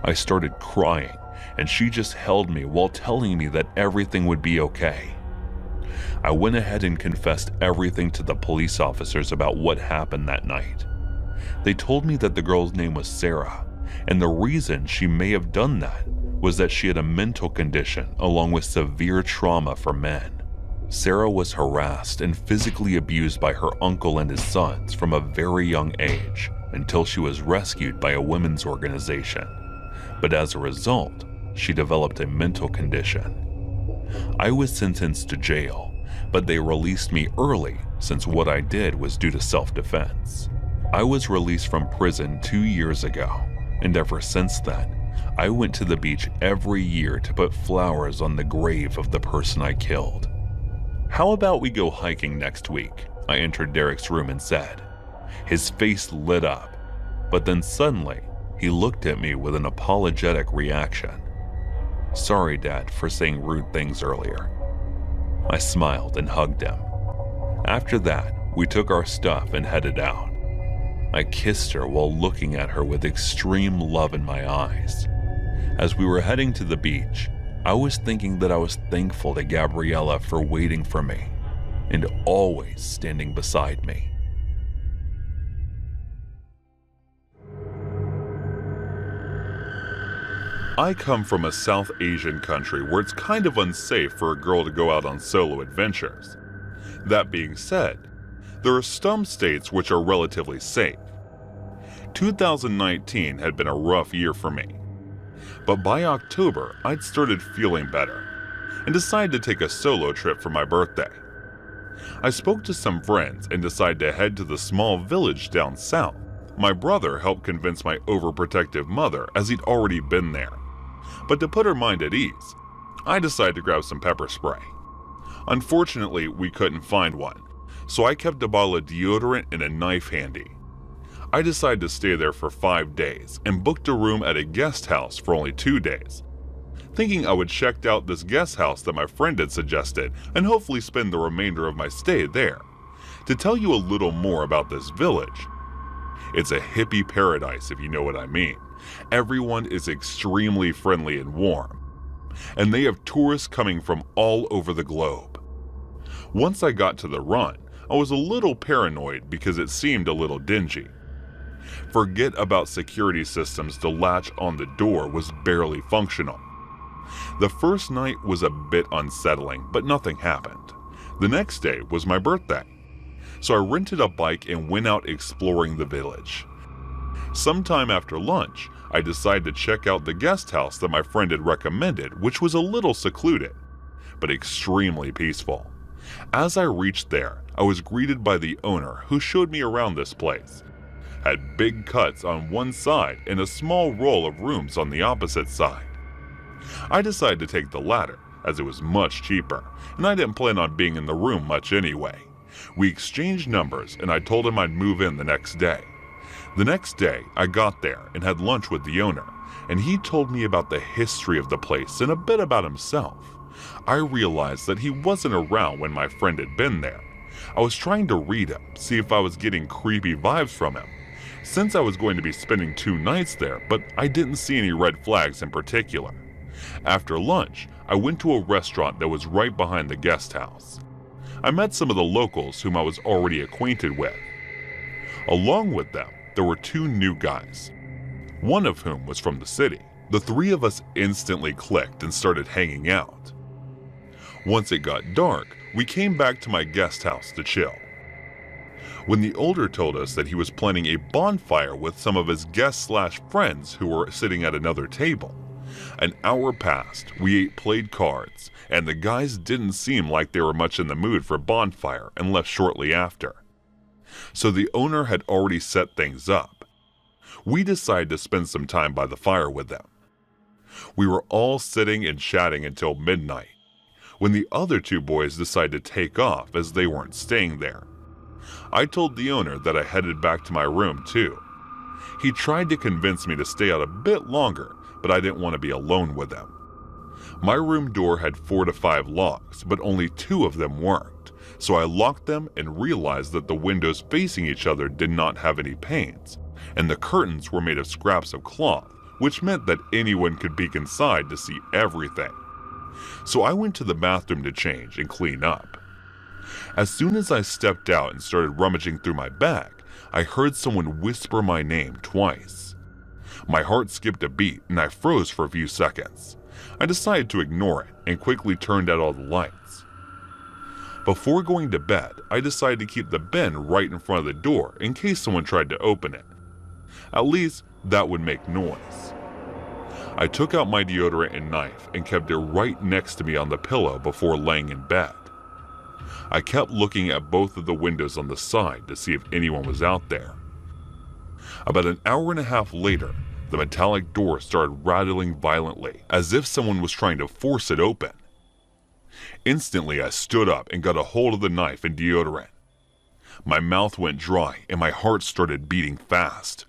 B: I started crying, and she just held me while telling me that everything would be okay. I went ahead and confessed everything to the police officers about what happened that night. They told me that the girl's name was Sarah, and the reason she may have done that was that she had a mental condition along with severe trauma for men. Sarah was harassed and physically abused by her uncle and his sons from a very young age until she was rescued by a women's organization. But as a result, she developed a mental condition. I was sentenced to jail, but they released me early since what I did was due to self-defense. I was released from prison 2 years ago, and ever since then, I went to the beach every year to put flowers on the grave of the person I killed. "How about we go hiking next week?" I entered Derek's room and said. His face lit up, but then suddenly, he looked at me with an apologetic reaction. "Sorry, Dad, for saying rude things earlier." I smiled and hugged him. After that, we took our stuff and headed out. I kissed her while looking at her with extreme love in my eyes. As we were heading to the beach, I was thinking that I was thankful to Gabriella for waiting for me and always standing beside me. I come from a South Asian country where it's kind of unsafe for a girl to go out on solo adventures. That being said, there are some states which are relatively safe. 2019 had been a rough year for me, but by October I'd started feeling better and decided to take a solo trip for my birthday. I spoke to some friends and decided to head to the small village down south. My brother helped convince my overprotective mother as he'd already been there. But to put her mind at ease, I decided to grab some pepper spray. Unfortunately, we couldn't find one, so I kept a bottle of deodorant and a knife handy. I decided to stay there for 5 days and booked a room at a guest house for only 2 days, thinking I would check out this guest house that my friend had suggested and hopefully spend the remainder of my stay there. To tell you a little more about this village, it's a hippie paradise if you know what I mean. Everyone is extremely friendly and warm, and they have tourists coming from all over the globe. Once I got to the run, I was a little paranoid because it seemed a little dingy. Forget about security systems, the latch on the door was barely functional. The first night was a bit unsettling, but nothing happened. The next day was my birthday, so I rented a bike and went out exploring the village. Sometime after lunch, I decided to check out the guest house that my friend had recommended, which was a little secluded, but extremely peaceful. As I reached there, I was greeted by the owner who showed me around this place. Had big cuts on one side and a small row of rooms on the opposite side. I decided to take the latter, as it was much cheaper, and I didn't plan on being in the room much anyway. We exchanged numbers and I told him I'd move in the next day. The next day, I got there and had lunch with the owner, and he told me about the history of the place and a bit about himself. I realized that he wasn't around when my friend had been there. I was trying to read him, see if I was getting creepy vibes from him, since I was going to be spending 2 nights there, but I didn't see any red flags in particular. After lunch, I went to a restaurant that was right behind the guest house. I met some of the locals whom I was already acquainted with. Along with them, there were 2 new guys, one of whom was from the city. The 3 of us instantly clicked and started hanging out. Once it got dark, we came back to my guest house to chill. When the older told us that he was planning a bonfire with some of his guests/friends who were sitting at another table, An hour passed, we played cards, and the guys didn't seem like they were much in the mood for a bonfire and left shortly after. So the owner had already set things up. We decided to spend some time by the fire with them. We were all sitting and chatting until midnight, when the other two boys decided to take off as they weren't staying there. I told the owner that I headed back to my room too. He tried to convince me to stay out a bit longer, but I didn't want to be alone with them. My room door had 4 to 5 locks, but only 2 of them worked, so I locked them and realized that the windows facing each other did not have any panes, and the curtains were made of scraps of cloth, which meant that anyone could peek inside to see everything. So I went to the bathroom to change and clean up. As soon as I stepped out and started rummaging through my bag, I heard someone whisper my name twice. My heart skipped a beat and I froze for a few seconds. I decided to ignore it and quickly turned out all the lights. Before going to bed, I decided to keep the bin right in front of the door in case someone tried to open it. At least that would make noise. I took out my deodorant and knife and kept it right next to me on the pillow before laying in bed. I kept looking at both of the windows on the side to see if anyone was out there. About an hour and a half later, the metallic door started rattling violently, as if someone was trying to force it open. Instantly, I stood up and got a hold of the knife and deodorant. My mouth went dry and my heart started beating fast.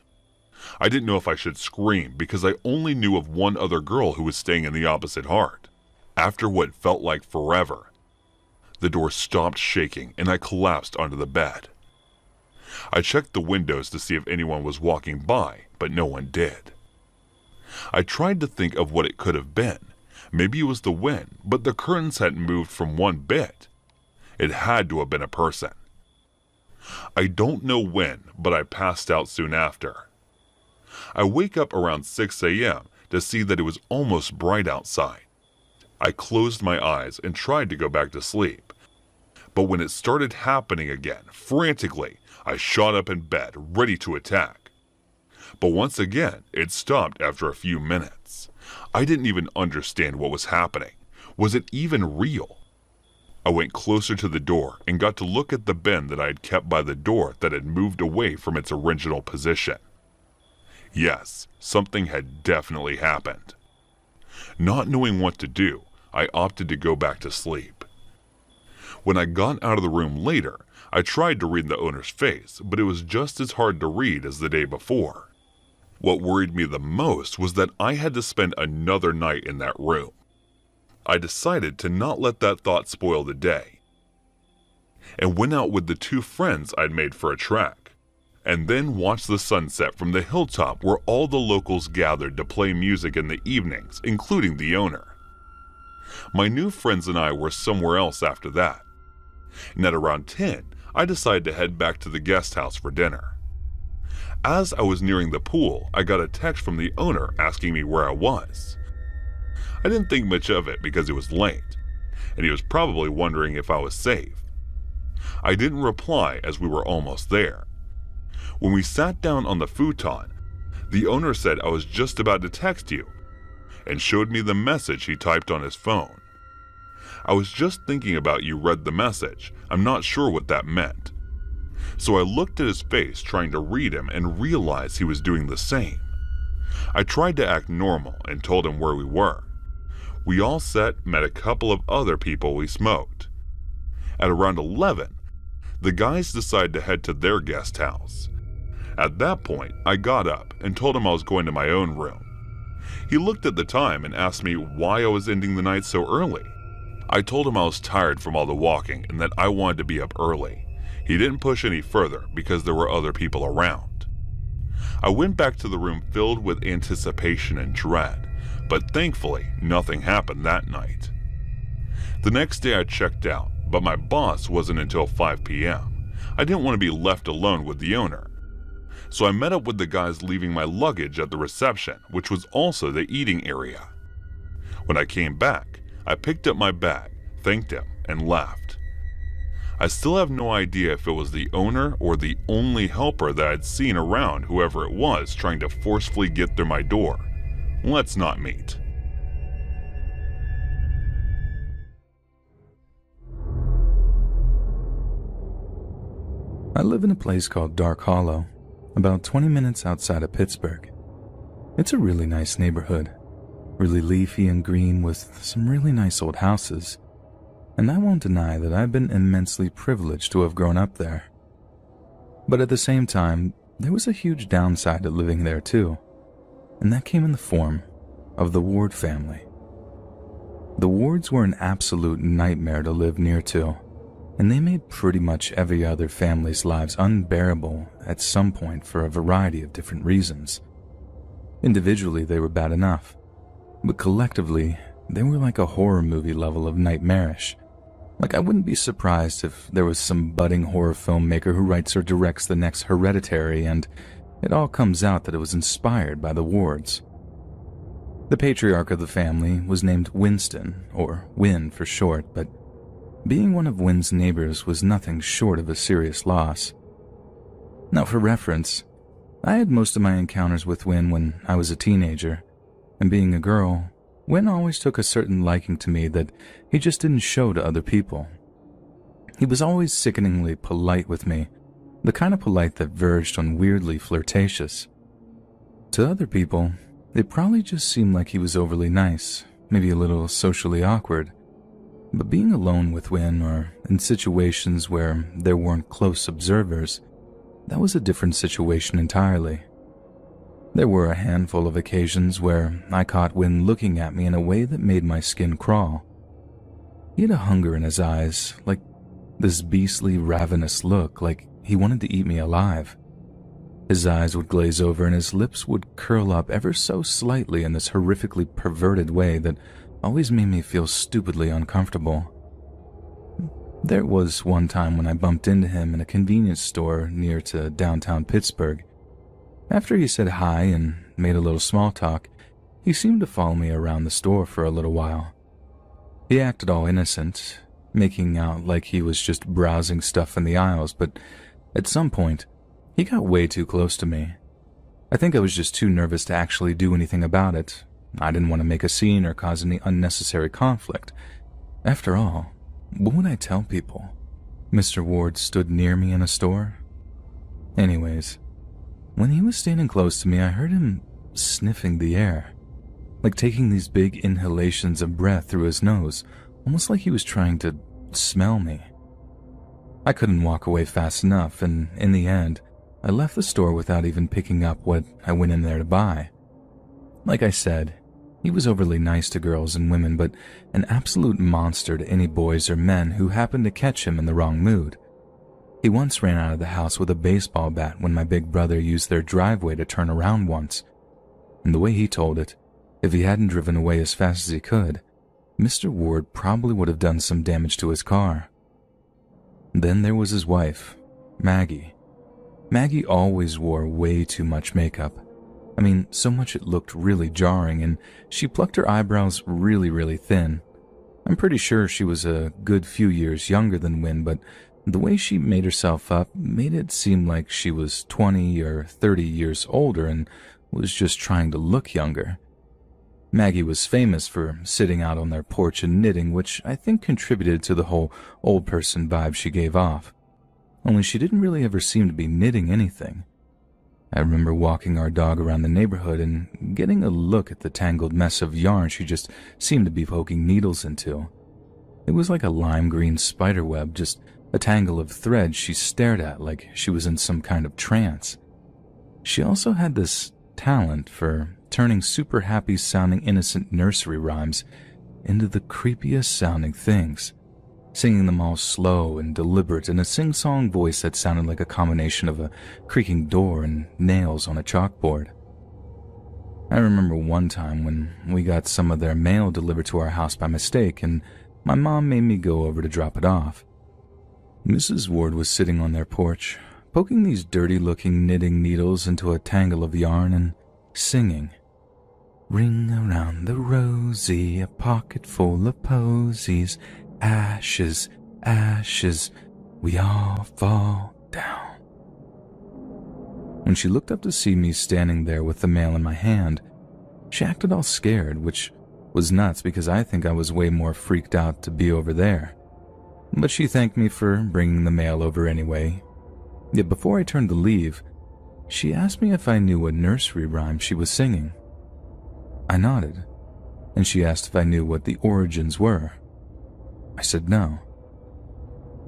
B: I didn't know if I should scream because I only knew of one other girl who was staying in the opposite heart. After what felt like forever, the door stopped shaking and I collapsed onto the bed. I checked the windows to see if anyone was walking by, but no one did. I tried to think of what it could have been. Maybe it was the wind, but the curtains hadn't moved from one bit. It had to have been a person. I don't know when, but I passed out soon after. I wake up around 6 a.m. to see that it was almost bright outside. I closed my eyes and tried to go back to sleep. But when it started happening again, frantically, I shot up in bed, ready to attack. But once again, it stopped after a few minutes. I didn't even understand what was happening. Was it even real? I went closer to the door and got to look at the bin that I had kept by the door that had moved away from its original position. Yes, something had definitely happened. Not knowing what to do, I opted to go back to sleep. When I got out of the room later, I tried to read the owner's face, but it was just as hard to read as the day before. What worried me the most was that I had to spend another night in that room. I decided to not let that thought spoil the day, and went out with the 2 friends I'd made for a track, and then watched the sunset from the hilltop where all the locals gathered to play music in the evenings, including the owner. My new friends and I were somewhere else after that, and at around 10, I decided to head back to the guest house for dinner. As I was nearing the pool, I got a text from the owner asking me where I was. I didn't think much of it because it was late, and he was probably wondering if I was safe. I didn't reply as we were almost there. When we sat down on the futon, the owner said I was just about to text you, and showed me the message he typed on his phone. I was just thinking about you read the message. I'm not sure what that meant. So I looked at his face trying to read him and realized he was doing the same. I tried to act normal and told him where we were. We all met a couple of other people we smoked. At around 11, the guys decided to head to their guest house. At that point, I got up and told him I was going to my own room. He looked at the time and asked me why I was ending the night so early. I told him I was tired from all the walking and that I wanted to be up early. He didn't push any further because there were other people around. I went back to the room filled with anticipation and dread, but thankfully nothing happened that night. The next day I checked out, but my boss wasn't until 5 p.m. I didn't want to be left alone with the owner. So I met up with the guys leaving my luggage at the reception, which was also the eating area. When I came back, I picked up my bag, thanked him, and left. I still have no idea if it was the owner or the only helper that I'd seen around, whoever it was trying to forcefully get through my door. Let's not meet.
A: I live in a place called Dark Hollow, about 20 minutes outside of Pittsburgh. It's a really nice neighborhood, really leafy and green with some really nice old houses, and I won't deny that I've been immensely privileged to have grown up there. But at the same time, there was a huge downside to living there too, and that came in the form of the Ward family. The Wards were an absolute nightmare to live near to, and they made pretty much every other family's lives unbearable at some point for a variety of different reasons. Individually, they were bad enough, but collectively, they were like a horror movie level of nightmarish. Like, I wouldn't be surprised if there was some budding horror filmmaker who writes or directs the next Hereditary and it all comes out that it was inspired by the Wards. The patriarch of the family was named Winston, or Win for short, but being one of Win's neighbors was nothing short of a serious loss. Now, for reference, I had most of my encounters with Win when I was a teenager, and being a girl, Win always took a certain liking to me that he just didn't show to other people. He was always sickeningly polite with me, the kind of polite that verged on weirdly flirtatious. To other people, it probably just seemed like he was overly nice, maybe a little socially awkward. But being alone with Win or in situations where there weren't close observers, that was a different situation entirely. There were a handful of occasions where I caught Win looking at me in a way that made my skin crawl. He had a hunger in his eyes, like this beastly, ravenous look, like he wanted to eat me alive. His eyes would glaze over and his lips would curl up ever so slightly in this horrifically perverted way that always made me feel stupidly uncomfortable. There was one time when I bumped into him in a convenience store near to downtown Pittsburgh. After he said hi and made a little small talk, he seemed to follow me around the store for a little while. He acted all innocent, making out like he was just browsing stuff in the aisles, but at some point, he got way too close to me. I think I was just too nervous to actually do anything about it. I didn't want to make a scene or cause any unnecessary conflict. After all, what would I tell people? Mr. Ward stood near me in a store? Anyways, when he was standing close to me, I heard him sniffing the air, like taking these big inhalations of breath through his nose, almost like he was trying to smell me. I couldn't walk away fast enough, and in the end, I left the store without even picking up what I went in there to buy. Like I said, he was overly nice to girls and women, but an absolute monster to any boys or men who happened to catch him in the wrong mood. He once ran out of the house with a baseball bat when my big brother used their driveway to turn around once. And the way he told it, if he hadn't driven away as fast as he could, Mr. Ward probably would have done some damage to his car. Then there was his wife, Maggie. Maggie always wore way too much makeup. I mean, so much it looked really jarring, and she plucked her eyebrows really thin. I'm pretty sure she was a good few years younger than Win, but the way she made herself up made it seem like she was 20 or 30 years older and was just trying to look younger. Maggie was famous for sitting out on their porch and knitting, which I think contributed to the whole old person vibe she gave off. Only she didn't really ever seem to be knitting anything. I remember walking our dog around the neighborhood and getting a look at the tangled mess of yarn she just seemed to be poking needles into. It was like a lime green spider web, just a tangle of thread she stared at like she was in some kind of trance. She also had this talent for turning super happy sounding innocent nursery rhymes into the creepiest sounding things, singing them all slow and deliberate in a sing-song voice that sounded like a combination of a creaking door and nails on a chalkboard. I remember one time when we got some of their mail delivered to our house by mistake, and my mom made me go over to drop it off. Mrs. Ward was sitting on their porch, poking these dirty-looking knitting needles into a tangle of yarn and singing, "Ring around the rosy, a pocket full of posies, ashes, ashes, we all fall down." When she looked up to see me standing there with the mail in my hand, she acted all scared, which was nuts because I think I was way more freaked out to be over there. But she thanked me for bringing the mail over anyway. Yet before I turned to leave, she asked me if I knew what nursery rhyme she was singing. I nodded, and she asked if I knew what the origins were. I said no.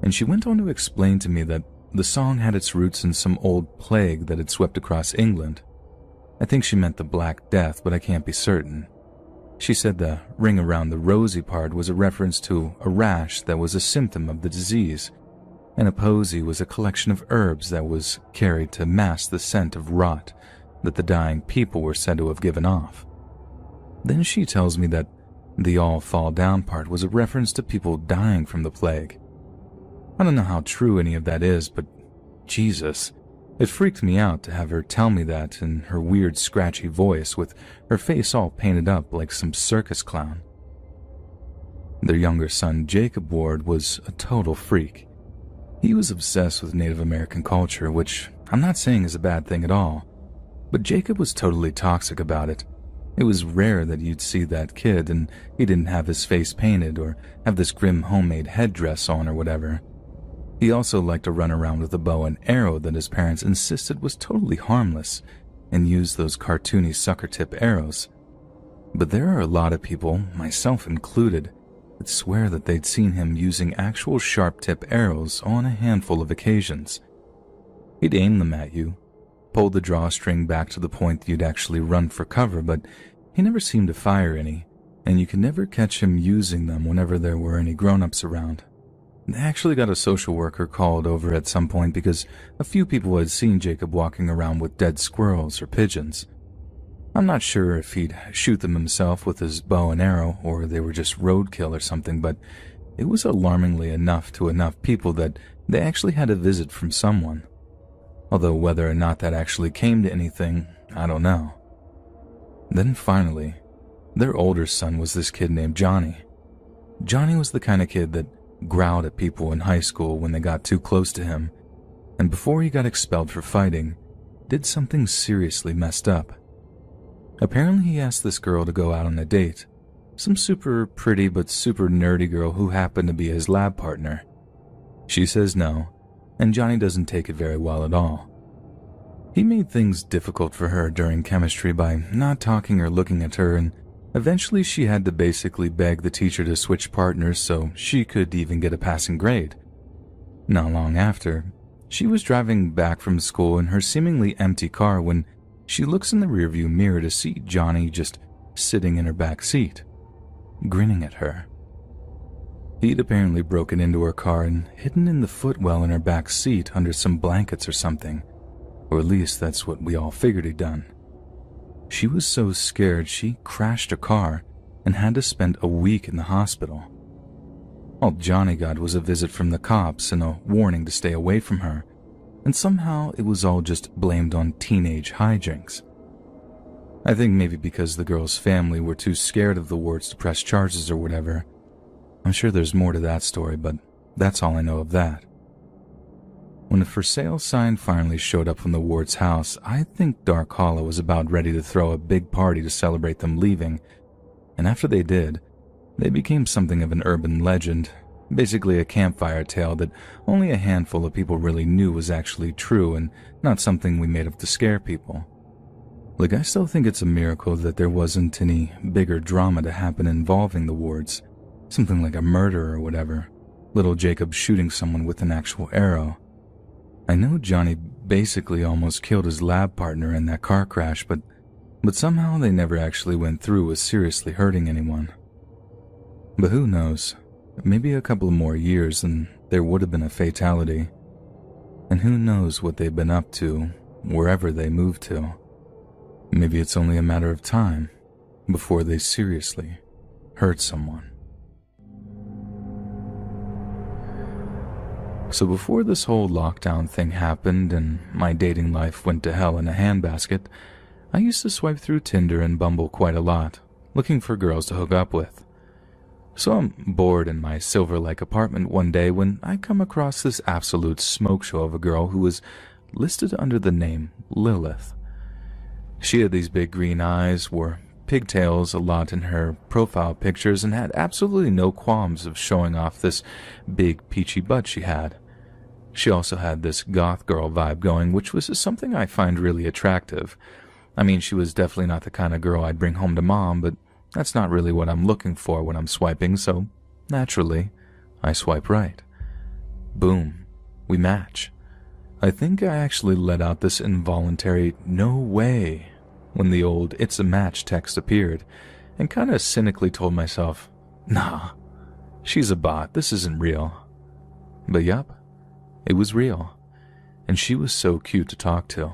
A: And she went on to explain to me that the song had its roots in some old plague that had swept across England. I think she meant the Black Death, but I can't be certain. She said the ring around the rosy part was a reference to a rash that was a symptom of the disease, and a posy was a collection of herbs that was carried to mask the scent of rot that the dying people were said to have given off. Then she tells me that the all fall down part was a reference to people dying from the plague. I don't know how true any of that is, but Jesus, it freaked me out to have her tell me that in her weird scratchy voice with her face all painted up like some circus clown. Their younger son, Jacob Ward, was a total freak. He was obsessed with Native American culture, which I'm not saying is a bad thing at all, but Jacob was totally toxic about it. It was rare that you'd see that kid and he didn't have his face painted or have this grim homemade headdress on or whatever. He also liked to run around with a bow and arrow that his parents insisted was totally harmless and use those cartoony sucker-tip arrows. But there are a lot of people, myself included, that swear that they'd seen him using actual sharp-tip arrows on a handful of occasions. He'd aim them at you, pull the drawstring back to the point that you'd actually run for cover, but he never seemed to fire any, and you could never catch him using them whenever there were any grown-ups around. They actually got a social worker called over at some point because a few people had seen Jacob walking around with dead squirrels or pigeons. I'm not sure if he'd shoot them himself with his bow and arrow or they were just roadkill or something, but it was alarmingly enough to enough people that they actually had a visit from someone. Although whether or not that actually came to anything, I don't know. Then finally, their older son was this kid named Johnny. Johnny was the kind of kid that growled at people in high school when they got too close to him, and before he got expelled for fighting, did something seriously messed up. Apparently he asked this girl to go out on a date, some super pretty but super nerdy girl who happened to be his lab partner. She says no, and Johnny doesn't take it very well at all. He made things difficult for her during chemistry by not talking or looking at her, and eventually she had to basically beg the teacher to switch partners so she could even get a passing grade. Not long after, she was driving back from school in her seemingly empty car when she looks in the rearview mirror to see Johnny just sitting in her back seat, grinning at her. He'd apparently broken into her car and hidden in the footwell in her back seat under some blankets or something, or at least that's what we all figured he'd done. She was so scared she crashed her car and had to spend a week in the hospital. All Johnny got was a visit from the cops and a warning to stay away from her, and somehow it was all just blamed on teenage hijinks. I think maybe because the girl's family were too scared of the Wards to press charges or whatever. I'm sure there's more to that story, but that's all I know of that. When the for sale sign finally showed up from the Ward's house, I think Dark Hollow was about ready to throw a big party to celebrate them leaving, and after they did, they became something of an urban legend, basically a campfire tale that only a handful of people really knew was actually true and not something we made up to scare people. Like, I still think it's a miracle that there wasn't any bigger drama to happen involving the Wards, something like a murder or whatever, little Jacob shooting someone with an actual arrow. I know Johnny basically almost killed his lab partner in that car crash, but somehow they never actually went through with seriously hurting anyone. But who knows, maybe a couple more years and there would have been a fatality. And who knows what they've been up to, wherever they moved to. Maybe it's only a matter of time before they seriously hurt someone. So before this whole lockdown thing happened and my dating life went to hell in a handbasket, I used to swipe through Tinder and Bumble quite a lot, looking for girls to hook up with. So I'm bored in my Silver-like apartment one day when I come across this absolute smoke show of a girl who was listed under the name Lilith. She had these big green eyes, wore pigtails a lot in her profile pictures, and had absolutely no qualms of showing off this big peachy butt she had. She also had this goth girl vibe going, which was something I find really attractive. I mean, she was definitely not the kind of girl I'd bring home to Mom, but that's not really what I'm looking for when I'm swiping, so naturally, I swipe right. Boom. We match. I think I actually let out this involuntary "no way" when the old "it's a match" text appeared, and kinda cynically told myself, nah, she's a bot, this isn't real. But yup, it was real, and she was so cute to talk to.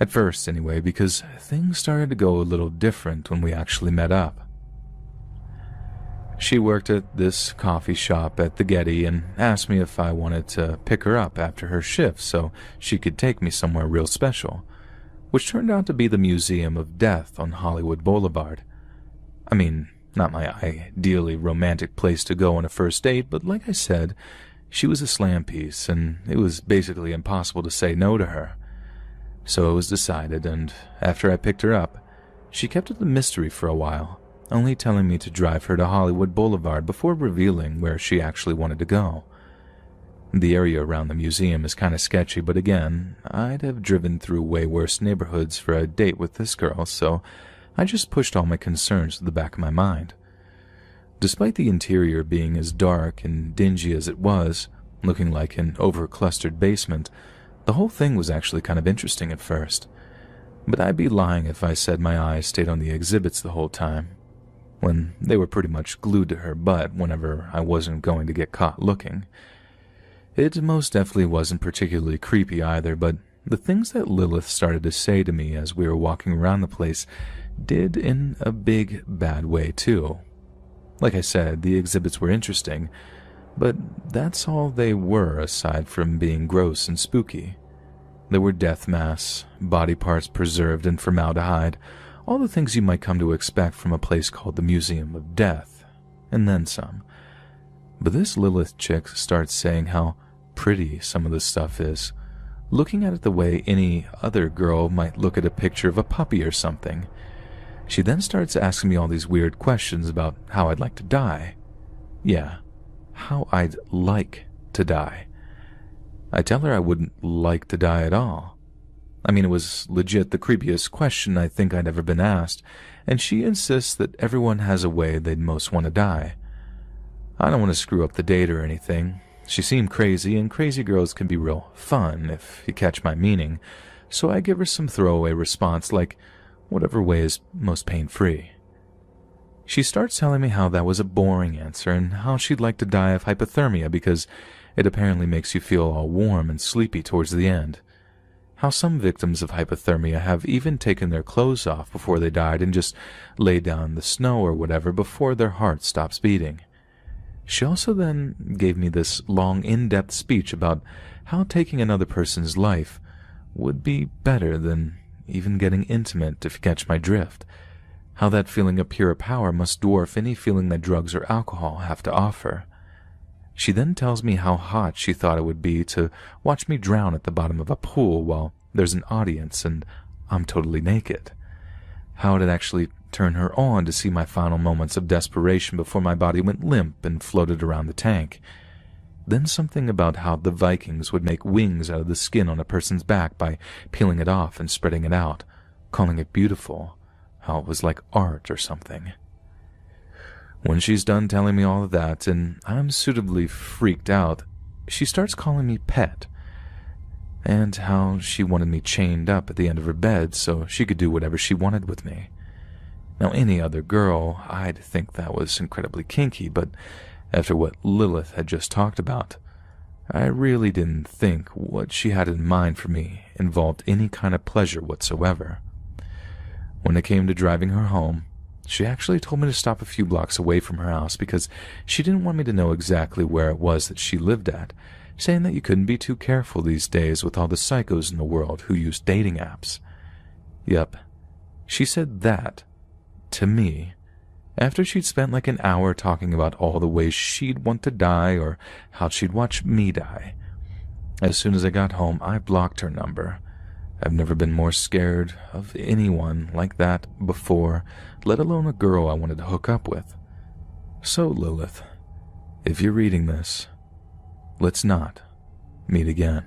A: At first, anyway, because things started to go a little different when we actually met up. She worked at this coffee shop at the Getty and asked me if I wanted to pick her up after her shift so she could take me somewhere real special, which turned out to be the Museum of Death on Hollywood Boulevard. I mean, not my ideally romantic place to go on a first date, but like I said, she was a slam piece, and it was basically impossible to say no to her. So it was decided, and after I picked her up, she kept it a mystery for a while, only telling me to drive her to Hollywood Boulevard before revealing where she actually wanted to go. The area around the museum is kind of sketchy, but again, I'd have driven through way worse neighborhoods for a date with this girl, so I just pushed all my concerns to the back of my mind. Despite the interior being as dark and dingy as it was, looking like an over-clustered basement, the whole thing was actually kind of interesting at first. But I'd be lying if I said my eyes stayed on the exhibits the whole time, when they were pretty much glued to her butt whenever I wasn't going to get caught looking. It most definitely wasn't particularly creepy either, but the things that Lilith started to say to me as we were walking around the place did in a big, bad way too. Like I said, the exhibits were interesting, but that's all they were aside from being gross and spooky. There were death masks, body parts preserved in formaldehyde, all the things you might come to expect from a place called the Museum of Death, and then some. But this Lilith chick starts saying how pretty some of this stuff is, looking at it the way any other girl might look at a picture of a puppy or something. She then starts asking me all these weird questions about how I'd like to die. Yeah, how I'd like to die. I tell her I wouldn't like to die at all. I mean, it was legit the creepiest question I think I'd ever been asked, and she insists that everyone has a way they'd most want to die. I don't want to screw up the date or anything. She seemed crazy, and crazy girls can be real fun, if you catch my meaning, so I give her some throwaway response like, whatever way is most pain-free. She starts telling me how that was a boring answer, and how she'd like to die of hypothermia because it apparently makes you feel all warm and sleepy towards the end. How some victims of hypothermia have even taken their clothes off before they died and just laid down in the snow or whatever before their heart stops beating. She also then gave me this long, in-depth speech about how taking another person's life would be better than even getting intimate, if you catch my drift. How that feeling of pure power must dwarf any feeling that drugs or alcohol have to offer. She then tells me how hot she thought it would be to watch me drown at the bottom of a pool while there's an audience and I'm totally naked. How it'd actually turn her on to see my final moments of desperation before my body went limp and floated around the tank. Then something about how the Vikings would make wings out of the skin on a person's back by peeling it off and spreading it out, calling it beautiful, how it was like art or something. When she's done telling me all of that, and I'm suitably freaked out, she starts calling me pet, and how she wanted me chained up at the end of her bed so she could do whatever she wanted with me. Now, any other girl, I'd think that was incredibly kinky, but after what Lilith had just talked about, I really didn't think what she had in mind for me involved any kind of pleasure whatsoever. When it came to driving her home, she actually told me to stop a few blocks away from her house because she didn't want me to know exactly where it was that she lived at, saying that you couldn't be too careful these days with all the psychos in the world who use dating apps. Yep, she said that to me after she'd spent like an hour talking about all the ways she'd want to die or how she'd watch me die. As soon as I got home, I blocked her number. I've never been more scared of anyone like that before, let alone a girl I wanted to hook up with. So, Lilith, if you're reading this, let's not meet again.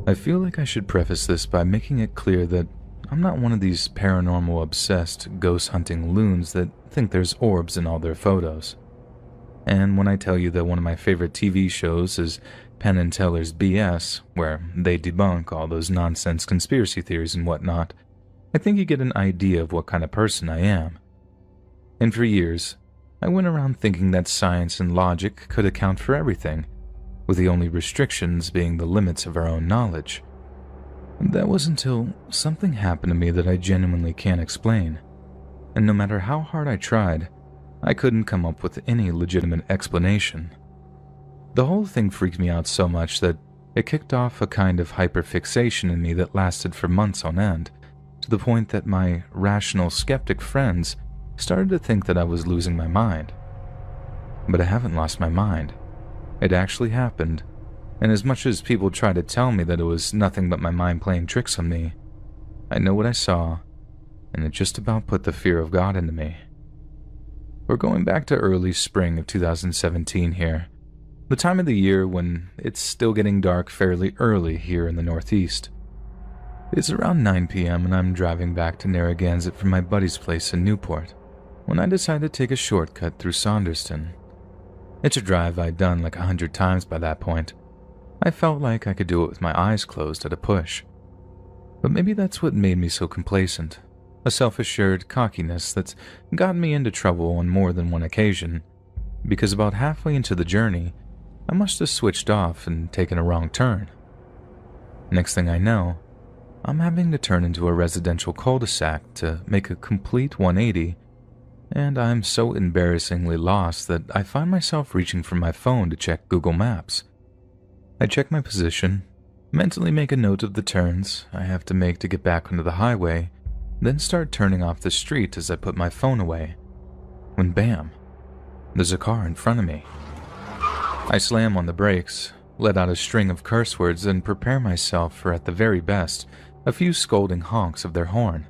A: I feel like I should preface this by making it clear that I'm not one of these paranormal obsessed ghost hunting loons that think there's orbs in all their photos. And when I tell you that one of my favorite TV shows is Penn and Teller's BS, where they debunk all those nonsense conspiracy theories and whatnot, I think you get an idea of what kind of person I am. And for years, I went around thinking that science and logic could account for everything, with the only restrictions being the limits of our own knowledge. That was until something happened to me that I genuinely can't explain, and no matter how hard I tried, I couldn't come up with any legitimate explanation. The whole thing freaked me out so much that it kicked off a kind of hyperfixation in me that lasted for months on end, to the point that my rational skeptic friends started to think that I was losing my mind. But I haven't lost my mind. It actually happened, and as much as people try to tell me that it was nothing but my mind playing tricks on me, I know what I saw, and it just about put the fear of God into me. We're going back to early spring of 2017 here, the time of the year when it's still getting dark fairly early here in the Northeast. It's around 9 p.m. and I'm driving back to Narragansett from my buddy's place in Newport, when I decide to take a shortcut through Saunderston. It's a drive I'd done like 100 times by that point. I felt like I could do it with my eyes closed at a push. But maybe that's what made me so complacent, a self-assured cockiness that's gotten me into trouble on more than one occasion, because about halfway into the journey, I must have switched off and taken a wrong turn. Next thing I know, I'm having to turn into a residential cul-de-sac to make a complete 180, and I'm so embarrassingly lost that I find myself reaching for my phone to check Google Maps. I check my position, mentally make a note of the turns I have to make to get back onto the highway, then start turning off the street as I put my phone away. When bam, there's a car in front of me. I slam on the brakes, let out a string of curse words, and prepare myself for, at the very best, a few scolding honks of their horn.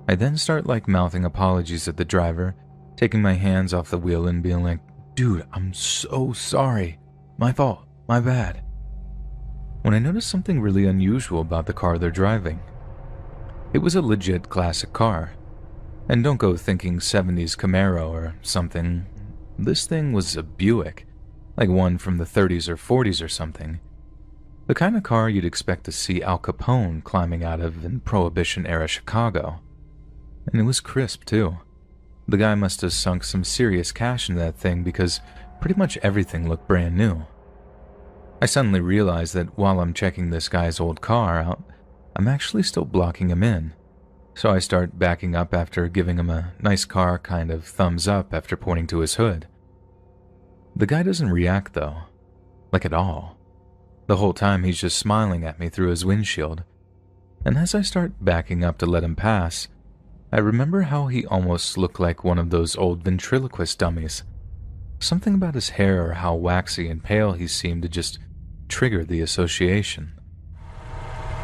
A: I then start mouthing apologies at the driver, taking my hands off the wheel and being like, "Dude, I'm so sorry. My fault. My bad." When I noticed something really unusual about the car they're driving. It was a legit classic car. And don't go thinking 70s Camaro or something. This thing was a Buick, like one from the 30s or 40s or something. The kind of car you'd expect to see Al Capone climbing out of in Prohibition-era Chicago. And it was crisp, too. The guy must have sunk some serious cash into that thing because pretty much everything looked brand new. I suddenly realized that while I'm checking this guy's old car out, I'm actually still blocking him in. So I start backing up after giving him a nice car kind of thumbs up after pointing to his hood. The guy doesn't react though. At all. The whole time he's just smiling at me through his windshield. And as I start backing up to let him pass, I remember how he almost looked like one of those old ventriloquist dummies. Something about his hair or how waxy and pale he seemed to just trigger the association.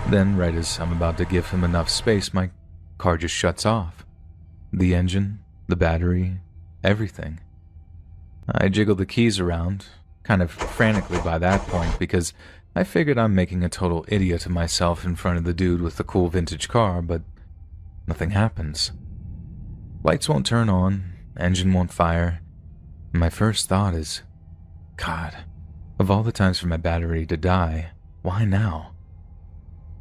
A: Then, right as I'm about to give him enough space, my car just shuts off. The engine, the battery, everything. I jiggle the keys around, kind of frantically by that point, because I figured I'm making a total idiot of myself in front of the dude with the cool vintage car, but nothing happens. Lights won't turn on, engine won't fire. My first thought is, God, of all the times for my battery to die, why now?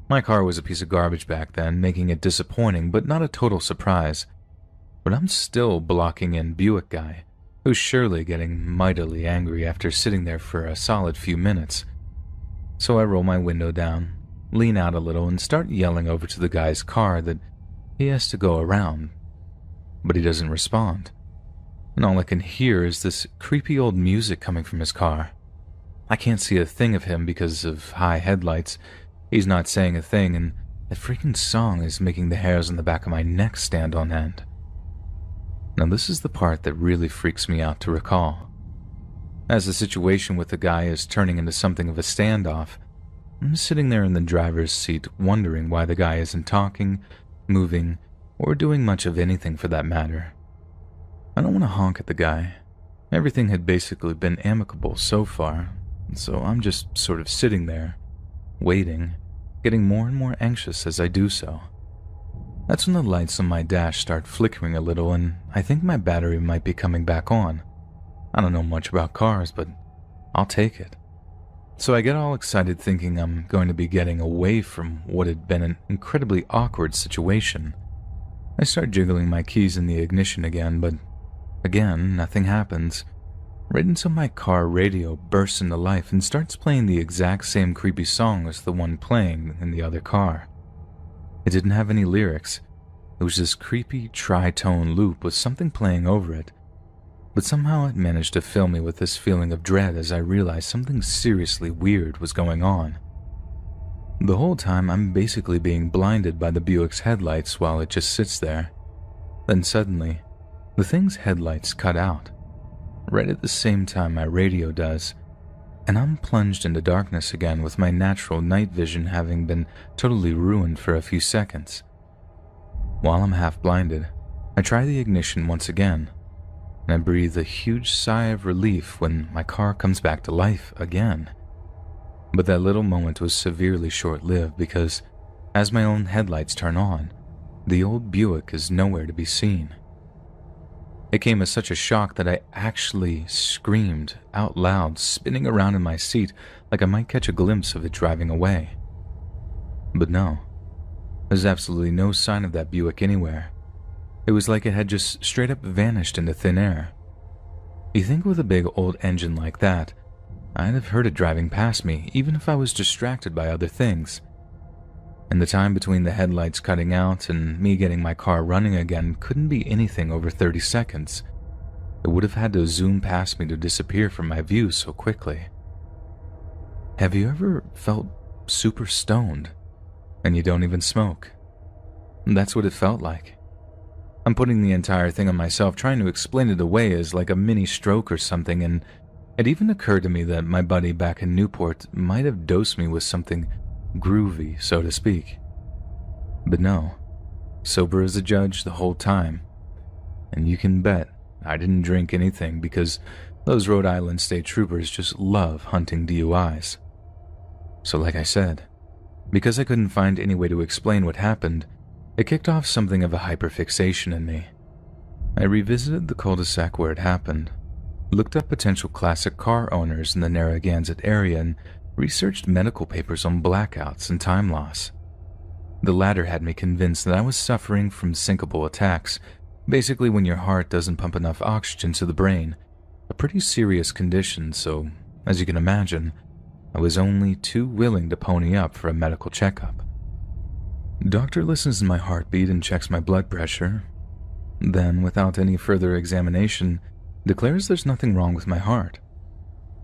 A: My car was a piece of garbage back then, making it disappointing, but not a total surprise. But I'm still blocking in Buick guy, who's surely getting mightily angry after sitting there for a solid few minutes. So I roll my window down, lean out a little, and start yelling over to the guy's car that he has to go around. But he doesn't respond. And all I can hear is this creepy old music coming from his car. I can't see a thing of him because of high headlights. He's not saying a thing, and that freaking song is making the hairs on the back of my neck stand on end. Now this is the part that really freaks me out to recall. As the situation with the guy is turning into something of a standoff, I'm sitting there in the driver's seat wondering why the guy isn't talking, moving, or doing much of anything for that matter. I don't want to honk at the guy. Everything had basically been amicable so far, so I'm just sort of sitting there, waiting, getting more and more anxious as I do so. That's when the lights on my dash start flickering a little, and I think my battery might be coming back on. I don't know much about cars, but I'll take it. So I get all excited thinking I'm going to be getting away from what had been an incredibly awkward situation. I start jiggling my keys in the ignition again, but again, nothing happens. Right until my car radio bursts into life and starts playing the exact same creepy song as the one playing in the other car. It didn't have any lyrics. It was this creepy tritone loop with something playing over it. But somehow it managed to fill me with this feeling of dread as I realized something seriously weird was going on. The whole time I'm basically being blinded by the Buick's headlights while it just sits there. Then suddenly, the thing's headlights cut out, right at the same time my radio does, and I'm plunged into darkness again with my natural night vision having been totally ruined for a few seconds. While I'm half blinded, I try the ignition once again, and I breathe a huge sigh of relief when my car comes back to life again. But that little moment was severely short-lived because, as my own headlights turn on, the old Buick is nowhere to be seen. It came as such a shock that I actually screamed out loud, spinning around in my seat like I might catch a glimpse of it driving away. But no, there's absolutely no sign of that Buick anywhere. It was like it had just straight up vanished into thin air. You think with a big old engine like that, I'd have heard it driving past me, even if I was distracted by other things. And the time between the headlights cutting out and me getting my car running again couldn't be anything over 30 seconds. It would have had to zoom past me to disappear from my view so quickly. Have you ever felt super stoned and you don't even smoke? That's what it felt like. I'm putting the entire thing on myself, trying to explain it away as like a mini stroke or something, and it even occurred to me that my buddy back in Newport might have dosed me with something groovy, so to speak. But no, sober as a judge the whole time. And you can bet I didn't drink anything because those Rhode Island state troopers just love hunting DUIs. So like I said, because I couldn't find any way to explain what happened, it kicked off something of a hyperfixation in me. I revisited the cul-de-sac where it happened, looked up potential classic car owners in the Narragansett area, and researched medical papers on blackouts and time loss. The latter had me convinced that I was suffering from syncopal attacks, basically when your heart doesn't pump enough oxygen to the brain, a pretty serious condition, so, as you can imagine, I was only too willing to pony up for a medical checkup. Doctor listens to my heartbeat and checks my blood pressure, then, without any further examination, declares there's nothing wrong with my heart.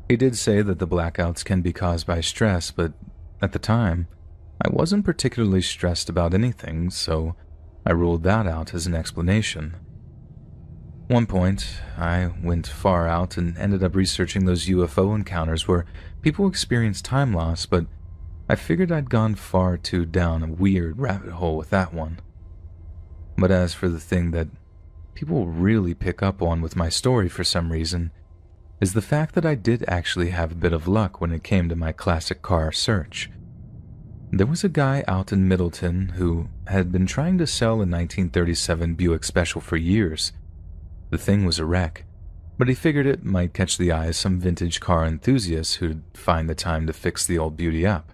A: He did say that the blackouts can be caused by stress, but at the time, I wasn't particularly stressed about anything, so I ruled that out as an explanation. One point, I went far out and ended up researching those UFO encounters where people experience time loss, but I figured I'd gone far too down a weird rabbit hole with that one. But as for the thing that people really pick up on with my story for some reason, is the fact that I did actually have a bit of luck when it came to my classic car search. There was a guy out in Middleton who had been trying to sell a 1937 Buick Special for years. The thing was a wreck, but he figured it might catch the eye of some vintage car enthusiasts who'd find the time to fix the old beauty up.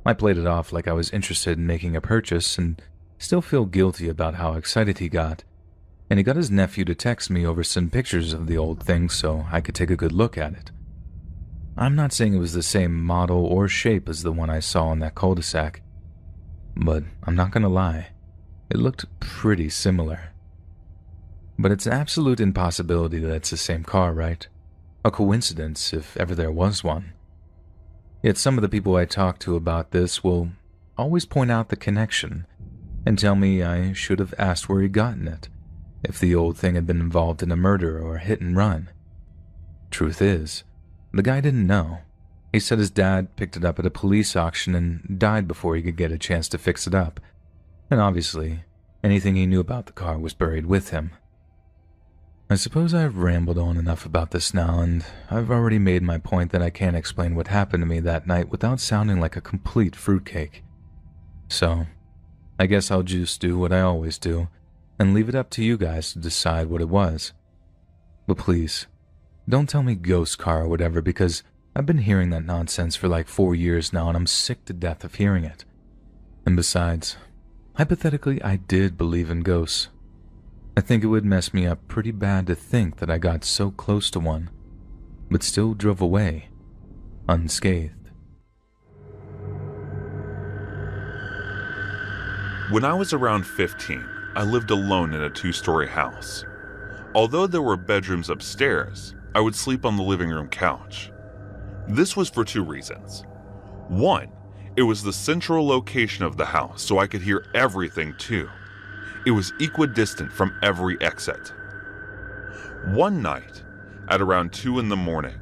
A: I played it off like I was interested in making a purchase and still feel guilty about how excited he got, and he got his nephew to text me over some pictures of the old thing so I could take a good look at it. I'm not saying it was the same model or shape as the one I saw in that cul-de-sac, but I'm not gonna lie, it looked pretty similar. But it's an absolute impossibility that it's the same car, right? A coincidence, if ever there was one. Yet some of the people I talk to about this will always point out the connection and tell me I should have asked where he'd gotten it, if the old thing had been involved in a murder or a hit and run. Truth is, the guy didn't know. He said his dad picked it up at a police auction and died before he could get a chance to fix it up, and obviously, anything he knew about the car was buried with him. I suppose I've rambled on enough about this now, and I've already made my point that I can't explain what happened to me that night without sounding like a complete fruitcake. So, I guess I'll just do what I always do, and leave it up to you guys to decide what it was. But please, don't tell me ghost car or whatever, because I've been hearing that nonsense for like 4 years now, and I'm sick to death of hearing it. And besides, hypothetically, I did believe in ghosts. I think it would mess me up pretty bad to think that I got so close to one, but still drove away, unscathed.
B: When I was around 15, I lived alone in a 2-story house. Although there were bedrooms upstairs, I would sleep on the living room couch. This was for 2 reasons. One, it was the central location of the house, so I could hear everything too. It was equidistant from every exit. One night, at around 2 in the morning,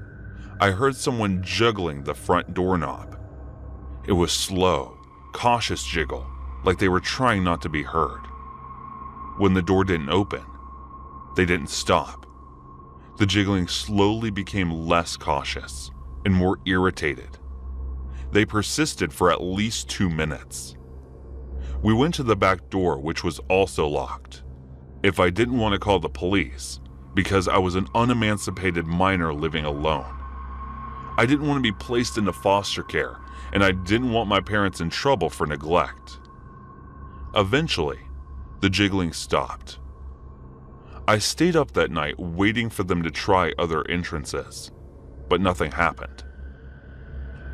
B: I heard someone juggling the front doorknob. It was slow, cautious jiggle, like they were trying not to be heard. When the door didn't open, they didn't stop. The jiggling slowly became less cautious and more irritated. They persisted for at least 2 minutes. We went to the back door, which was also locked. If I didn't want to call the police, because I was an unemancipated minor living alone. I didn't want to be placed into foster care, and I didn't want my parents in trouble for neglect. Eventually, the jiggling stopped. I stayed up that night waiting for them to try other entrances, but nothing happened.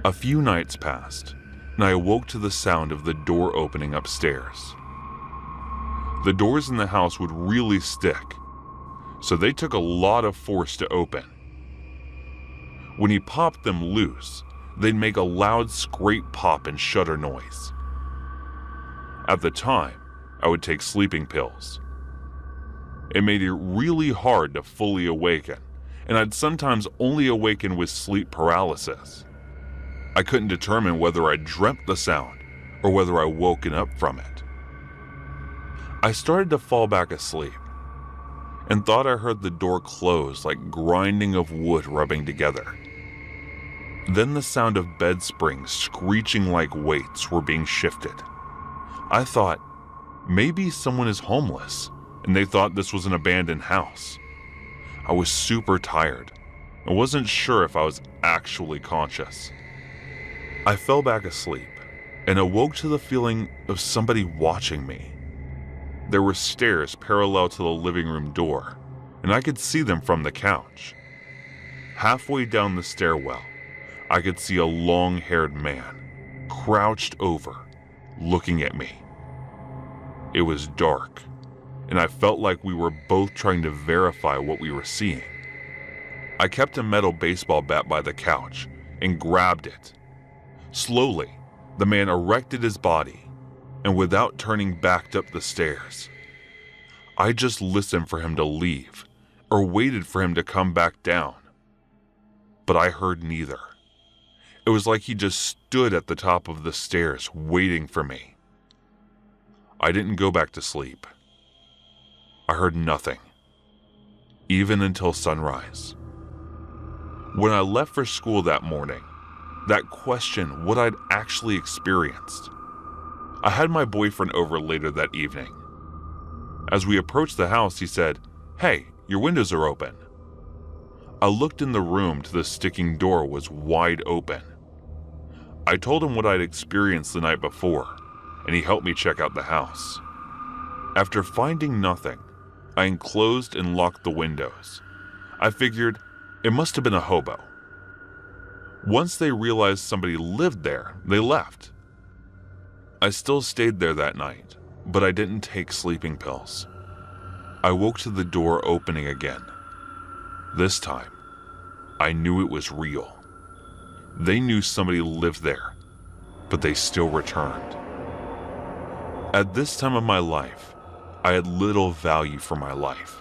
B: A few nights passed, and I awoke to the sound of the door opening upstairs. The doors in the house would really stick, so they took a lot of force to open. When he popped them loose, they'd make a loud scrape pop and shutter noise. At the time, I would take sleeping pills. It made it really hard to fully awaken, and I'd sometimes only awaken with sleep paralysis. I couldn't determine whether I dreamt the sound or whether I woken up from it. I started to fall back asleep and thought I heard the door close like grinding of wood rubbing together. Then the sound of bed springs screeching like weights were being shifted. I thought, maybe someone is homeless and they thought this was an abandoned house. I was super tired and wasn't sure if I was actually conscious. I fell back asleep and awoke to the feeling of somebody watching me. There were stairs parallel to the living room door, and I could see them from the couch. Halfway down the stairwell, I could see a long-haired man, crouched over, looking at me. It was dark, and I felt like we were both trying to verify what we were seeing. I kept a metal baseball bat by the couch and grabbed it. Slowly, the man erected his body and without turning backed up the stairs. I just listened for him to leave or waited for him to come back down. But I heard neither. It was like he just stood at the top of the stairs waiting for me. I didn't go back to sleep. I heard nothing, even until sunrise. When I left for school that morning, that questioned what I'd actually experienced. I had my boyfriend over later that evening. As we approached the house, he said, "Hey, your windows are open." I looked in the room to the sticking door was wide open. I told him what I'd experienced the night before, and he helped me check out the house. After finding nothing, I enclosed and locked the windows. I figured it must have been a hobo. Once they realized somebody lived there, they left. I still stayed there that night, but I didn't take sleeping pills. I woke to the door opening again. This time, I knew it was real. They knew somebody lived there, but they still returned. At this time of my life, I had little value for my life.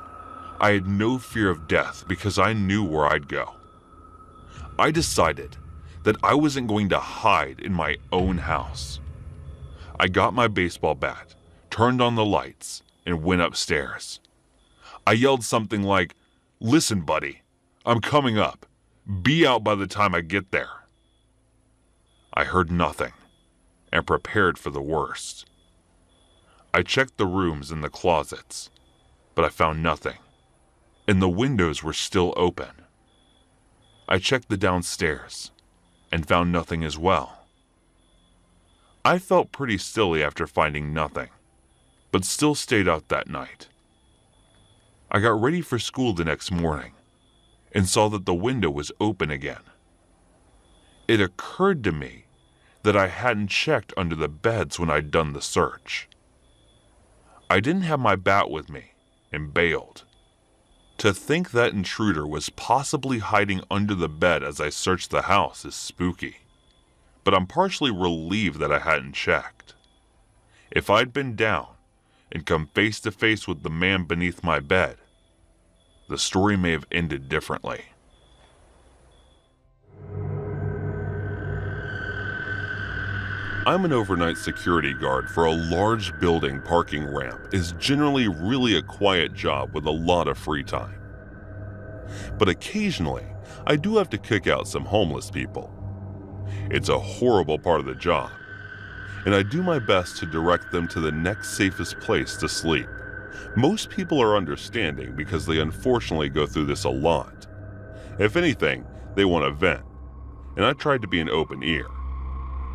B: I had no fear of death because I knew where I'd go. I decided that I wasn't going to hide in my own house. I got my baseball bat, turned on the lights, and went upstairs. I yelled something like, Listen, buddy, I'm coming up. Be out by the time I get there. I heard nothing and prepared for the worst. I checked the rooms and the closets, but I found nothing, and the windows were still open. I checked the downstairs and found nothing as well. I felt pretty silly after finding nothing, but still stayed out that night. I got ready for school the next morning and saw that the window was open again. It occurred to me that I hadn't checked under the beds when I'd done the search. I didn't have my bat with me and bailed. To think that intruder was possibly hiding under the bed as I searched the house is spooky, but I'm partially relieved that I hadn't checked. If I'd been down and come face to face with the man beneath my bed, the story may have ended differently. I'm an overnight security guard for a large building. Parking ramp is generally really a quiet job with a lot of free time. But occasionally, I do have to kick out some homeless people. It's a horrible part of the job, and I do my best to direct them to the next safest place to sleep. Most people are understanding because they unfortunately go through this a lot. If anything, they want to vent, and I tried to be an open ear.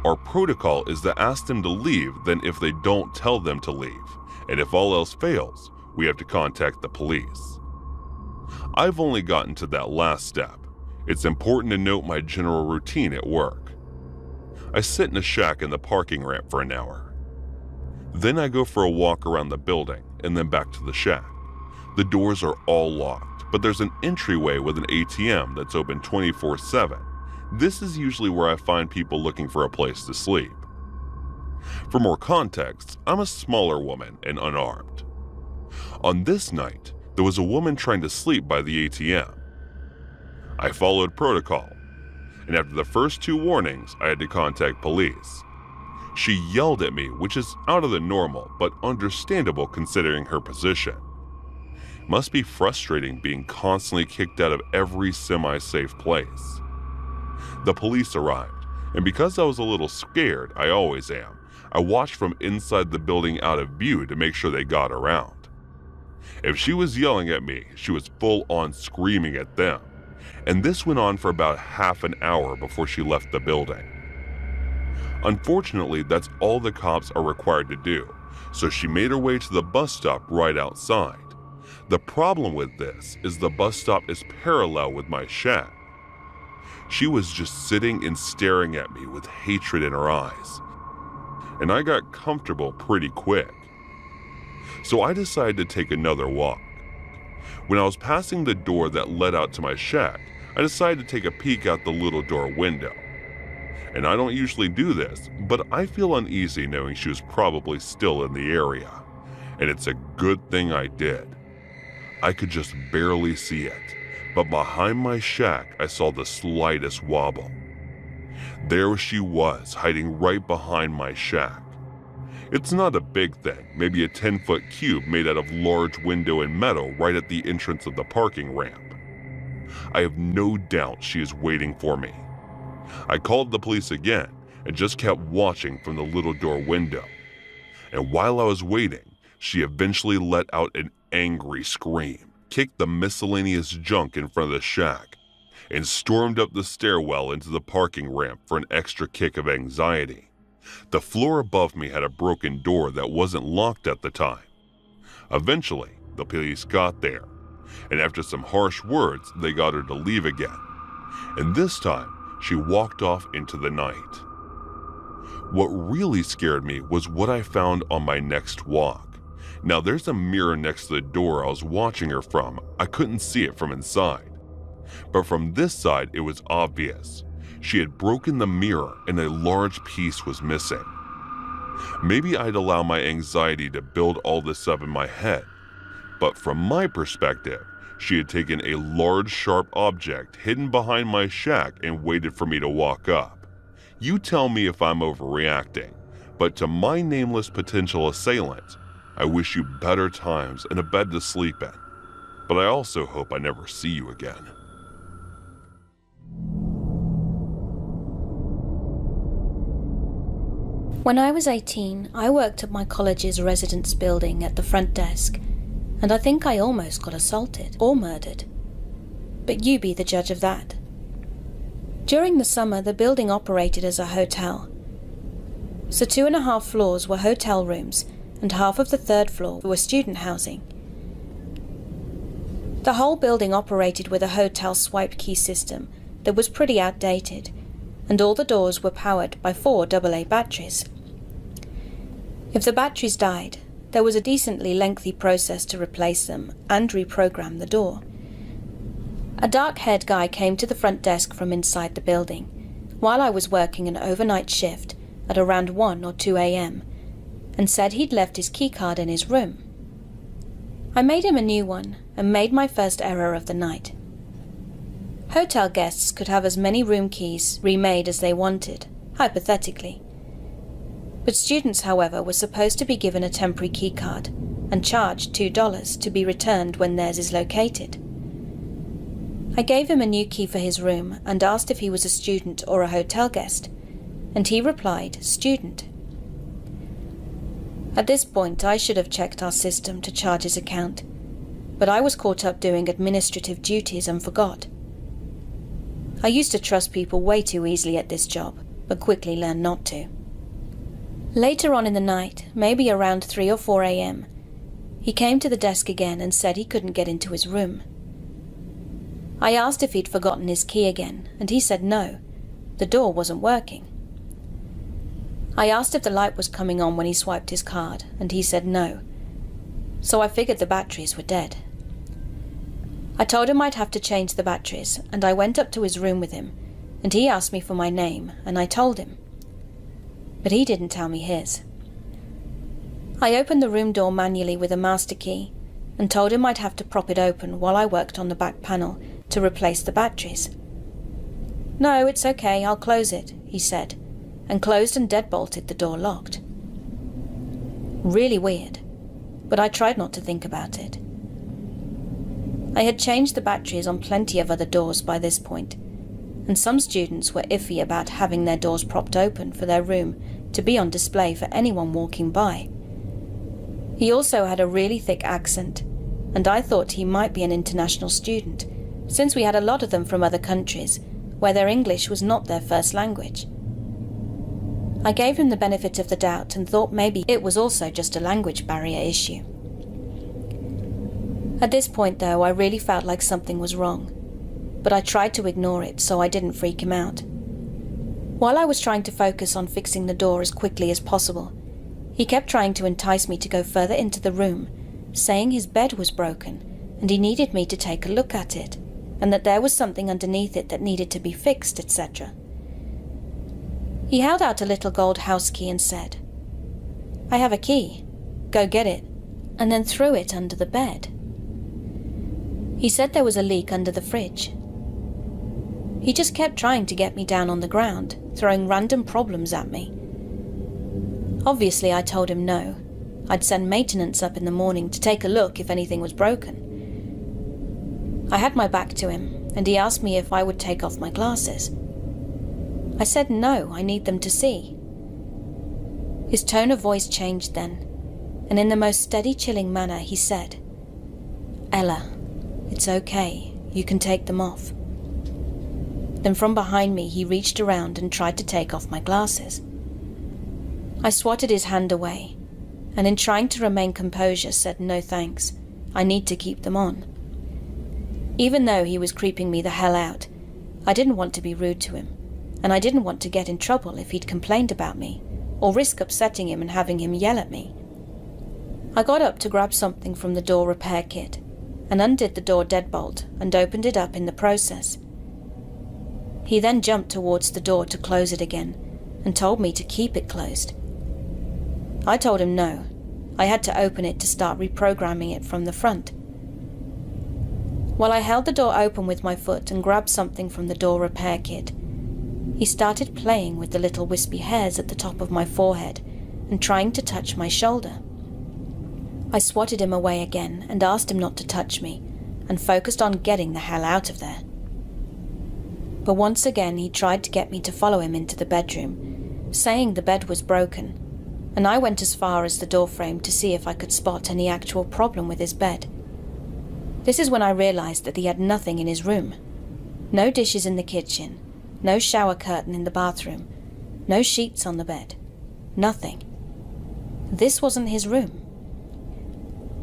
B: Our protocol is to ask them to leave, then if they don't, tell them to leave, and if all else fails, we have to contact the police. I've only gotten to that last step. It's important to note my general routine at work. I sit in a shack in the parking ramp for an hour. Then I go for a walk around the building and then back to the shack. The doors are all locked, but there's an entryway with an ATM that's open 24/7. This is usually where I find people looking for a place to sleep. For more context, I'm a smaller woman and unarmed. On this night, there was a woman trying to sleep by the ATM. I followed protocol, and after the first 2 warnings, I had to contact police. She yelled at me, which is out of the normal, but understandable considering her position. Must be frustrating being constantly kicked out of every semi-safe place. The police arrived, and because I was a little scared, I always am, I watched from inside the building out of view to make sure they got around. If she was yelling at me, she was full on screaming at them, and this went on for about half an hour before she left the building. Unfortunately, that's all the cops are required to do, so she made her way to the bus stop right outside. The problem with this is the bus stop is parallel with my shack. She was just sitting and staring at me with hatred in her eyes, and I got comfortable pretty quick. So I decided to take another walk. When I was passing the door that led out to my shack, I decided to take a peek out the little door window. And I don't usually do this, but I feel uneasy knowing she was probably still in the area, and it's a good thing I did. I could just barely see it, but behind my shack I saw the slightest wobble. There she was, hiding right behind my shack. It's not a big thing, maybe a 10-foot cube made out of large window and metal right at the entrance of the parking ramp. I have no doubt she is waiting for me. I called the police again and just kept watching from the little door window. And while I was waiting, she eventually let out an angry scream, kicked the miscellaneous junk in front of the shack, and stormed up the stairwell into the parking ramp for an extra kick of anxiety. The floor above me had a broken door that wasn't locked at the time. Eventually, the police got there, and after some harsh words, they got her to leave again. And this time, she walked off into the night. What really scared me was what I found on my next walk. Now there's a mirror next to the door I was watching her from. I couldn't see it from inside. But from this side, it was obvious. She had broken the mirror and a large piece was missing. Maybe I'd allow my anxiety to build all this up in my head, but from my perspective, she had taken a large sharp object hidden behind my shack and waited for me to walk up. You tell me if I'm overreacting, but to my nameless potential assailant, I wish you better times and a bed to sleep in.
F: but I also hope I never see you again.
C: When I was 18, I worked at my college's residence building at the front desk, and I think I almost got assaulted or murdered. But you be the judge of that. During the summer, the building operated as a hotel. So 2.5 floors were hotel rooms, and half of the 3rd floor were student housing. The whole building operated with a hotel swipe key system that was pretty outdated, and all the doors were powered by 4 AA batteries. If the batteries died, there was a decently lengthy process to replace them and reprogram the door. A dark-haired guy came to the front desk from inside the building while I was working an overnight shift at around 1 or 2 a.m. and said he'd left his keycard in his room. I made him a new one and made my first error of the night. Hotel guests could have as many room keys remade as they wanted, hypothetically. But students, however, were supposed to be given a temporary keycard and charged $2 to be returned when theirs is located. I gave him a new key for his room and asked if he was a student or a hotel guest, and he replied, student. At this point, I should have checked our system to charge his account, but I was caught up doing administrative duties and forgot. I used to trust people way too easily at this job, but quickly learned not to. Later on in the night, maybe around 3 or 4 a.m., he came to the desk again and said he couldn't get into his room. I asked if he'd forgotten his key again, and he said no, the door wasn't working. I asked if the light was coming on when he swiped his card, and he said no, so I figured the batteries were dead. I told him I'd have to change the batteries, and I went up to his room with him, and he asked me for my name, and I told him. But he didn't tell me his. I opened the room door manually with a master key, and told him I'd have to prop it open while I worked on the back panel to replace the batteries. No, it's okay, I'll close it, he said, and closed and deadbolted the door locked. Really weird, but I tried not to think about it. I had changed the batteries on plenty of other doors by this point, and some students were iffy about having their doors propped open for their room to be on display for anyone walking by. He also had a really thick accent, and I thought he might be an international student, since we had a lot of them from other countries where their English was not their first language. I gave him the benefit of the doubt and thought maybe it was also just a language barrier issue. At this point, though, I really felt like something was wrong, but I tried to ignore it so I didn't freak him out. While I was trying to focus on fixing the door as quickly as possible, he kept trying to entice me to go further into the room, saying his bed was broken and he needed me to take a look at it, and that there was something underneath it that needed to be fixed, etc. He held out a little gold house key and said, "I have a key, go get it," and then threw it under the bed. He said there was a leak under the fridge. He just kept trying to get me down on the ground, throwing random problems at me. Obviously, I told him no. I'd send maintenance up in the morning to take a look if anything was broken. I had my back to him, and he asked me if I would take off my glasses. I said no, I need them to see. His tone of voice changed then, and in the most steady, chilling manner he said, "Ella, it's okay, you can take them off." Then from behind me he reached around and tried to take off my glasses. I swatted his hand away, and in trying to remain composure said no thanks, I need to keep them on. Even though he was creeping me the hell out, I didn't want to be rude to him, and I didn't want to get in trouble if he'd complained about me, or risk upsetting him and having him yell at me. I got up to grab something from the door repair kit, and undid the door deadbolt and opened it up in the process. He then jumped towards the door to close it again, and told me to keep it closed. I told him no, I had to open it to start reprogramming it from the front. While I held the door open with my foot and grabbed something from the door repair kit, he started playing with the little wispy hairs at the top of my forehead and trying to touch my shoulder. I swatted him away again and asked him not to touch me, and focused on getting the hell out of there. But once again he tried to get me to follow him into the bedroom, saying the bed was broken, and I went as far as the doorframe to see if I could spot any actual problem with his bed. This is when I realized that he had nothing in his room. No dishes in the kitchen, no shower curtain in the bathroom, no sheets on the bed. Nothing. This wasn't his room.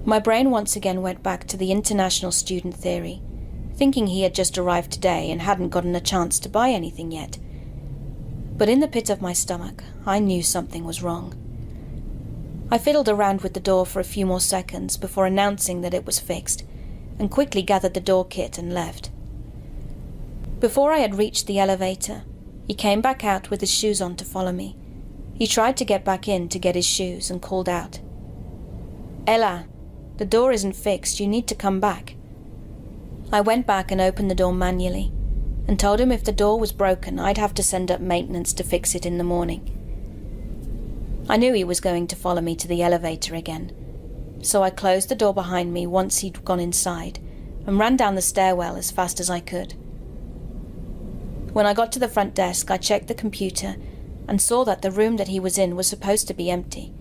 C: My brain once again went back to the international student theory, thinking he had just arrived today and hadn't gotten a chance to buy anything yet. But in the pit of my stomach, I knew something was wrong. I fiddled around with the door for a few more seconds before announcing that it was fixed, and quickly gathered the door kit and left. Before I had reached the elevator, he came back out with his shoes on to follow me. He tried to get back in to get his shoes and called out, "Ella, the door isn't fixed, you need to come back." I went back and opened the door manually, and told him if the door was broken I'd have to send up maintenance to fix it in the morning. I knew he was going to follow me to the elevator again, so I closed the door behind me once he'd gone inside and ran down the stairwell as fast as I could. When I got to the front desk, I checked the computer and saw that the room that he was in was supposed to be empty.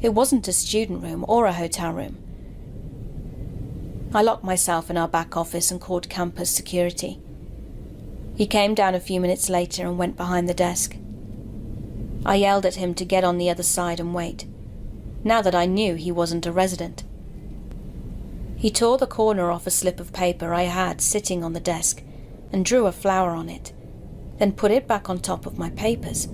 C: It wasn't a student room or a hotel room. I locked myself in our back office and called campus security. He came down a few minutes later and went behind the desk. I yelled at him to get on the other side and wait, now that I knew he wasn't a resident. He tore the corner off a slip of paper I had sitting on the desk and drew a flower on it, then put it back on top of my papers.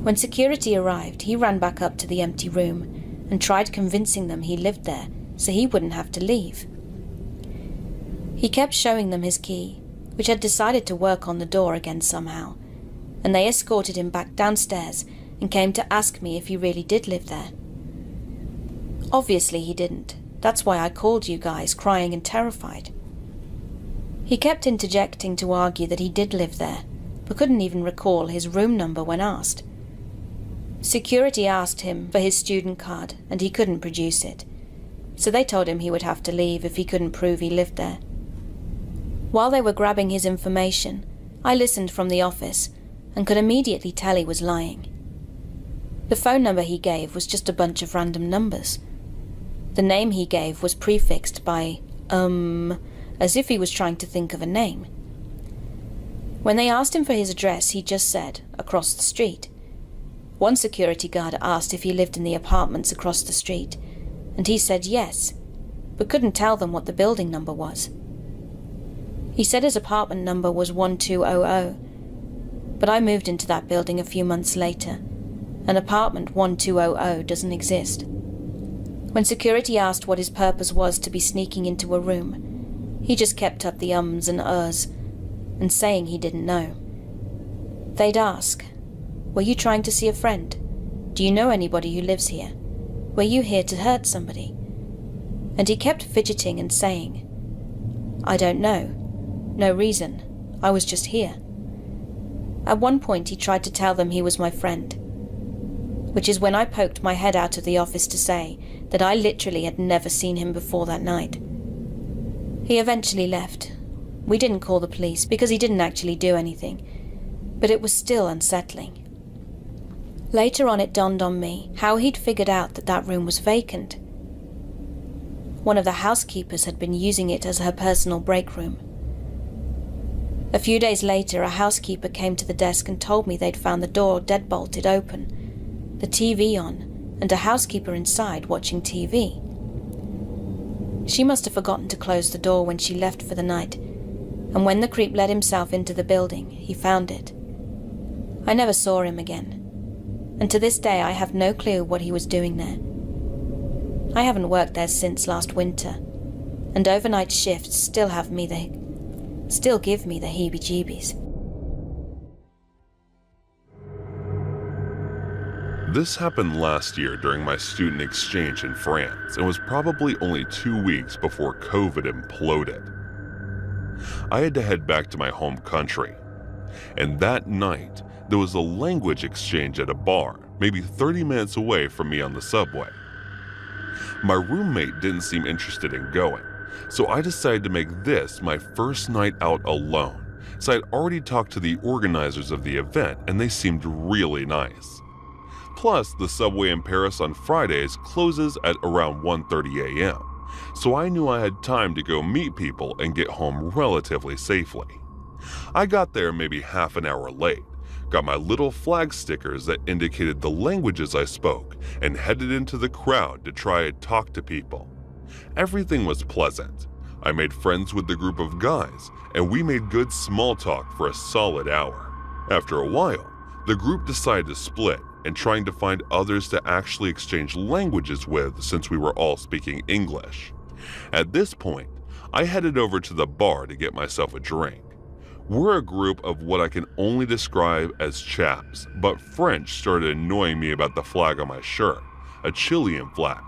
C: When security arrived, he ran back up to the empty room and tried convincing them he lived there so he wouldn't have to leave. He kept showing them his key, which had decided to work on the door again somehow, and they escorted him back downstairs and came to ask me if he really did live there. Obviously he didn't. That's why I called you guys, crying and terrified. He kept interjecting to argue that he did live there, but couldn't even recall his room number when asked. Security asked him for his student card, and he couldn't produce it, so they told him he would have to leave if he couldn't prove he lived there. While they were grabbing his information, I listened from the office and could immediately tell he was lying. The phone number he gave was just a bunch of random numbers. The name he gave was prefixed by, as if he was trying to think of a name. When they asked him for his address, he just said, across the street. One security guard asked if he lived in the apartments across the street, and he said yes, but couldn't tell them what the building number was. He said his apartment number was 1200, but I moved into that building a few months later, and apartment 1200 doesn't exist. When security asked what his purpose was to be sneaking into a room, he just kept up the ums and uhs, and saying he didn't know. They'd ask, "Were you trying to see a friend? Do you know anybody who lives here? Were you here to hurt somebody?" And he kept fidgeting and saying, "I don't know. No reason. I was just here." At one point he tried to tell them he was my friend, which is when I poked my head out of the office to say that I literally had never seen him before that night. He eventually left. We didn't call the police because he didn't actually do anything, but it was still unsettling. Later on it dawned on me how he'd figured out that that room was vacant. One of the housekeepers had been using it as her personal break room. A few days later, a housekeeper came to the desk and told me they'd found the door deadbolted open, the TV on, and a housekeeper inside watching TV. She must have forgotten to close the door when she left for the night, and when the creep let himself into the building, he found it. I never saw him again, and to this day I have no clue what he was doing there. I haven't worked there since last winter, and overnight shifts still give me the heebie-jeebies.
F: This happened last year during my student exchange in France and was probably only 2 weeks before COVID imploded. I had to head back to my home country, and that night there was a language exchange at a bar, maybe 30 minutes away from me on the subway. My roommate didn't seem interested in going, so I decided to make this my first night out alone, so I'd already talked to the organizers of the event and they seemed really nice. Plus, the subway in Paris on Fridays closes at around 1:30 a.m., so I knew I had time to go meet people and get home relatively safely. I got there maybe half an hour late, got my little flag stickers that indicated the languages I spoke, and headed into the crowd to try and talk to people. Everything was pleasant. I made friends with the group of guys, and we made good small talk for a solid hour. After a while, the group decided to split and trying to find others to actually exchange languages with since we were all speaking English. At this point, I headed over to the bar to get myself a drink. We're a group of what I can only describe as chaps, but French started annoying me about the flag on my shirt, a Chilean flag.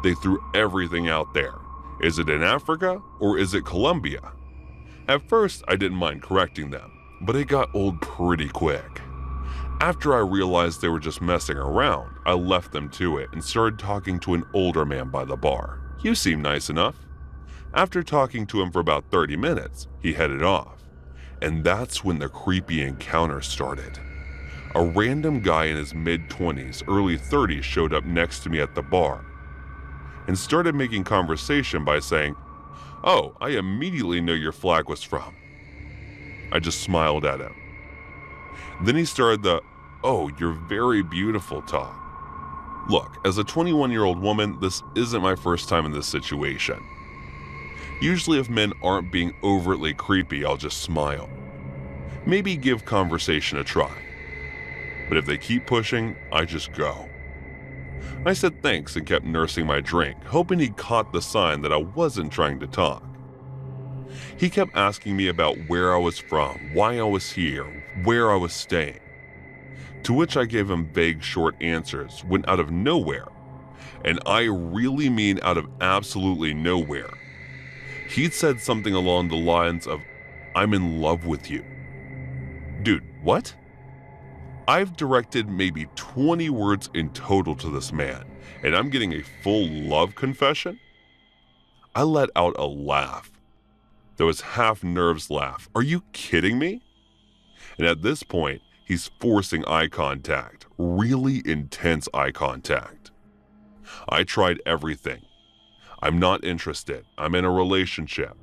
F: They threw everything out there. Is it in Africa or is it Colombia? At first, I didn't mind correcting them, but it got old pretty quick. After I realized they were just messing around, I left them to it and started talking to an older man by the bar. You seem nice enough. After talking to him for about 30 minutes, he headed off. And that's when the creepy encounter started. A random guy in his mid-20s, early 30s showed up next to me at the bar and started making conversation by saying, "Oh, I immediately know your flag was from." I just smiled at him. Then he started the, "Oh, you're very beautiful" talk. Look, as a 21-year-old woman, this isn't my first time in this situation. Usually if men aren't being overtly creepy, I'll just smile. Maybe give conversation a try. But if they keep pushing, I just go. I said thanks and kept nursing my drink, hoping he caught the sign that I wasn't trying to talk. He kept asking me about where I was from, why I was here, where I was staying. To which I gave him vague short answers when out of nowhere, and I really mean out of absolutely nowhere, he'd said something along the lines of, "I'm in love with you." Dude, what? I've directed maybe 20 words in total to this man, and I'm getting a full love confession? I let out a laugh. There was half nerves laugh. Are you kidding me? And at this point, he's forcing eye contact, really intense eye contact. I tried everything. I'm not interested. I'm in a relationship.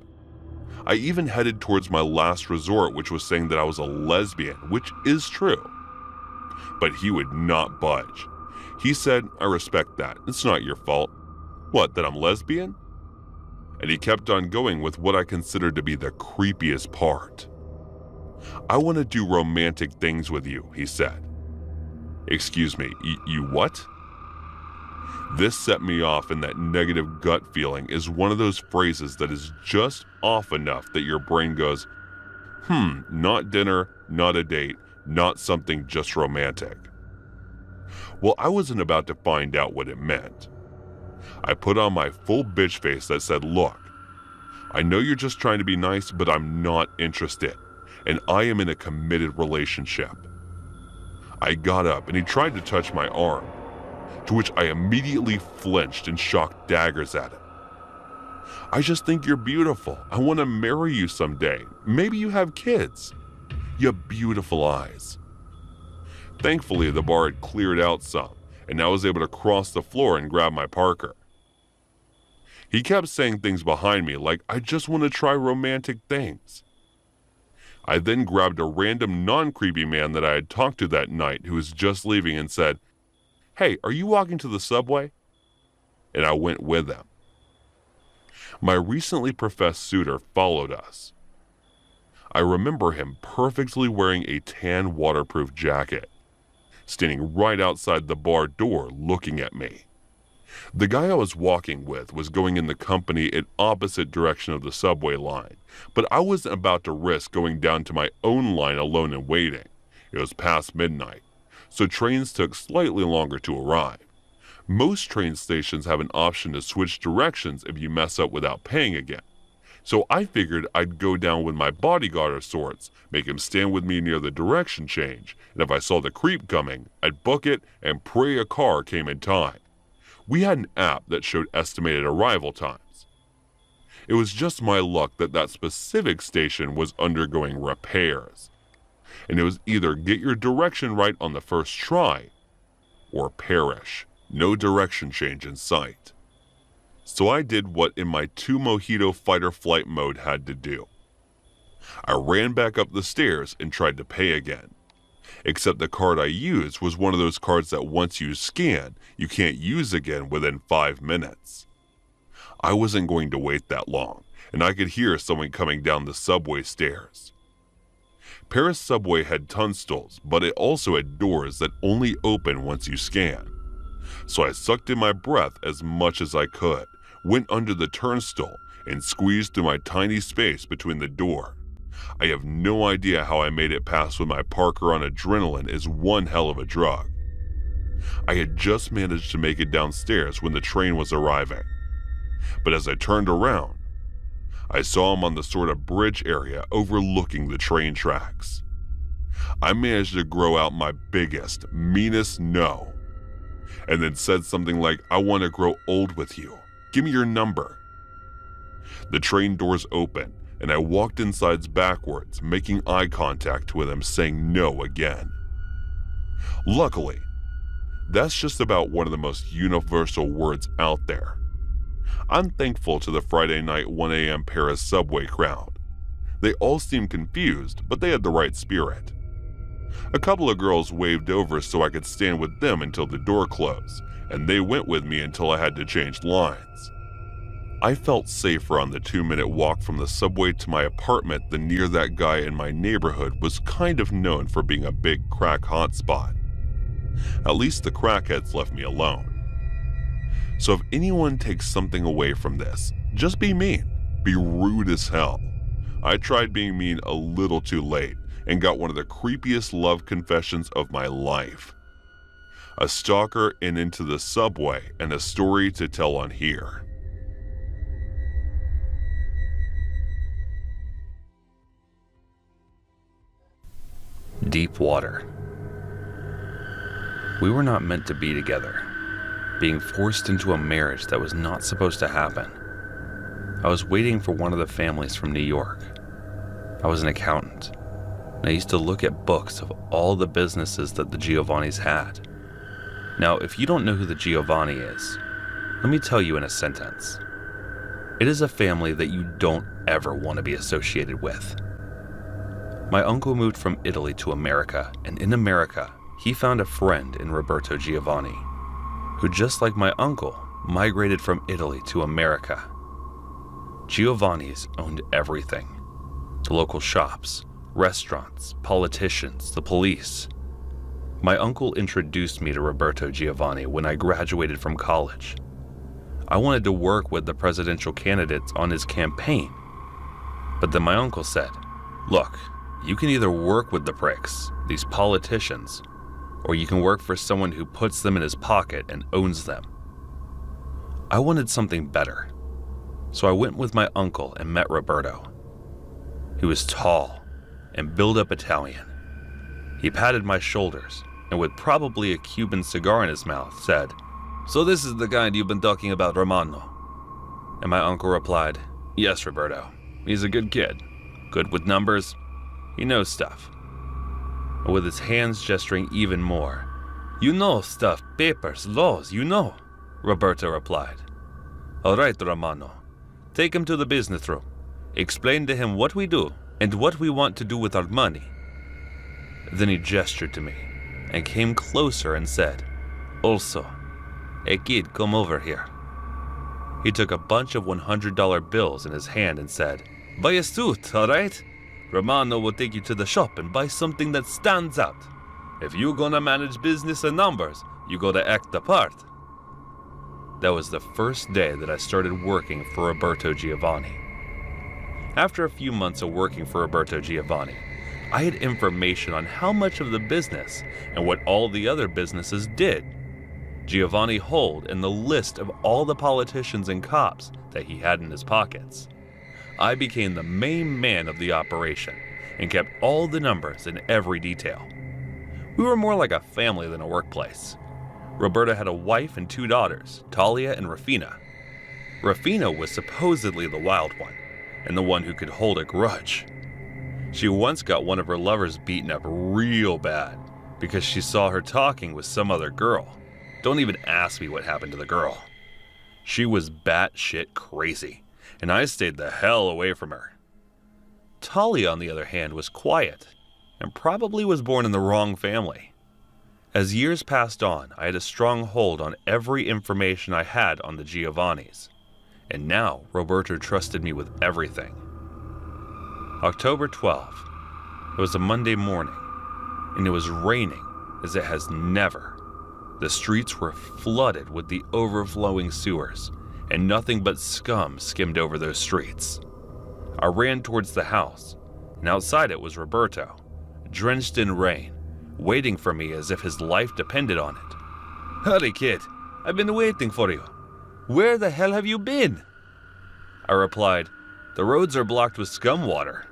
F: I even headed towards my last resort, which was saying that I was a lesbian, which is true. But he would not budge. He said, "I respect that. It's not your fault." What, that I'm lesbian? And he kept on going with what I considered to be the creepiest part. "I want to do romantic things with you," he said. Excuse me, you what? This set me off, and that negative gut feeling is one of those phrases that is just off enough that your brain goes, not dinner, not a date, not something just romantic. Well, I wasn't about to find out what it meant. I put on my full bitch face that said, "Look, I know you're just trying to be nice, but I'm not interested, and I am in a committed relationship." I got up and he tried to touch my arm, to which I immediately flinched and shocked daggers at him. "I just think you're beautiful. I want to marry you someday. Maybe you have kids. You have beautiful eyes." Thankfully, the bar had cleared out some, and I was able to cross the floor and grab my Parker. He kept saying things behind me like, "I just want to try romantic things." I then grabbed a random non-creepy man that I had talked to that night who was just leaving and said, "Hey, are you walking to the subway?" And I went with him. My recently professed suitor followed us. I remember him perfectly wearing a tan waterproof jacket, standing right outside the bar door looking at me. The guy I was walking with was going in the company in opposite direction of the subway line, but I wasn't about to risk going down to my own line alone and waiting. It was past midnight, so trains took slightly longer to arrive. Most train stations have an option to switch directions if you mess up without paying again. So I figured I'd go down with my bodyguard of sorts, make him stand with me near the direction change, and if I saw the creep coming, I'd book it and pray a car came in time. We had an app that showed estimated arrival times. It was just my luck that that specific station was undergoing repairs, and it was either get your direction right on the first try or perish. No direction change in sight. So I did what in my 2 mojito fight or flight mode had to do. I ran back up the stairs and tried to pay again. Except the card I used was one of those cards that once you scan, you can't use again within 5 minutes. I wasn't going to wait that long, and I could hear someone coming down the subway stairs. Paris subway had turnstiles, but it also had doors that only open once you scan. So I sucked in my breath as much as I could, went under the turnstile, and squeezed through my tiny space between the door. I have no idea how I made it past when my Parker on adrenaline is one hell of a drug. I had just managed to make it downstairs when the train was arriving. But as I turned around, I saw him on the sort of bridge area overlooking the train tracks. I managed to grow out my biggest, meanest no, and then said something like, "I want to grow old with you. Give me your number." The train doors open, and I walked inside backwards, making eye contact with him, saying no again. Luckily, that's just about one of the most universal words out there. I'm thankful to the Friday night 1 a.m. Paris subway crowd. They all seemed confused, but they had the right spirit. A couple of girls waved over so I could stand with them until the door closed, and they went with me until I had to change lines. I felt safer on the 2-minute walk from the subway to my apartment than near that guy in my neighborhood was kind of known for being a big crack hotspot. At least the crackheads left me alone. So if anyone takes something away from this, just be mean. Be rude as hell. I tried being mean a little too late and got one of the creepiest love confessions of my life. A stalker and into the subway, and a story to tell on here.
G: Deep water. We were not meant to be together, being forced into a marriage that was not supposed to happen. I was waiting for one of the families from New York. I was an accountant, and I used to look at books of all the businesses that the Giovannis had. Now, if you don't know who the Giovanni is, let me tell you in a sentence. It is a family that you don't ever want to be associated with. My uncle moved from Italy to America, and in America, he found a friend in Roberto Giovanni, who, just like my uncle, migrated from Italy to America. Giovanni's owned everything: the local shops, restaurants, politicians, the police. My uncle introduced me to Roberto Giovanni when I graduated from college. I wanted to work with the presidential candidates on his campaign, but then my uncle said, "Look, you can either work with the pricks, these politicians, or you can work for someone who puts them in his pocket and owns them." I wanted something better, so I went with my uncle and met Roberto. He was tall and built-up Italian. He patted my shoulders and, with probably a Cuban cigar in his mouth, said, "So this is the kind you've been talking about, Romano?" And my uncle replied, "Yes, Roberto. He's a good kid. Good with numbers. He knows stuff." And with his hands gesturing even more, "You know stuff, papers, laws, you know," Roberto replied. "All right, Romano. Take him to the business room. Explain to him what we do and what we want to do with our money." Then he gestured to me and came closer and said, "Also, hey kid, come over here." He took a bunch of $100 bills in his hand and said, "Buy a suit, all right? Romano will take you to the shop and buy something that stands out. If you're gonna manage business and numbers, you gotta act the part." That was the first day that I started working for Roberto Giovanni. After a few months of working for Roberto Giovanni, I had information on how much of the business and what all the other businesses did Giovanni hold in the list of all the politicians and cops that he had in his pockets. I became the main man of the operation and kept all the numbers in every detail. We were more like a family than a workplace. Roberta had a wife and 2 daughters, Talia and Rafina. Rafina was supposedly the wild one, and the one who could hold a grudge. She once got one of her lovers beaten up real bad because she saw her talking with some other girl. Don't even ask me what happened to the girl. She was batshit crazy, and I stayed the hell away from her. Talia, on the other hand, was quiet and probably was born in the wrong family. As years passed on, I had a strong hold on every information I had on the Giovannis, and now Roberto trusted me with everything. October 12th. It was a Monday morning, and it was raining as it has never. The streets were flooded with the overflowing sewers, and nothing but scum skimmed over those streets. I ran towards the house, and outside it was Roberto, drenched in rain, waiting for me as if his life depended on it. "Hurry, kid. I've been waiting for you. Where the hell have you been?" I replied, "The roads are blocked with scum water."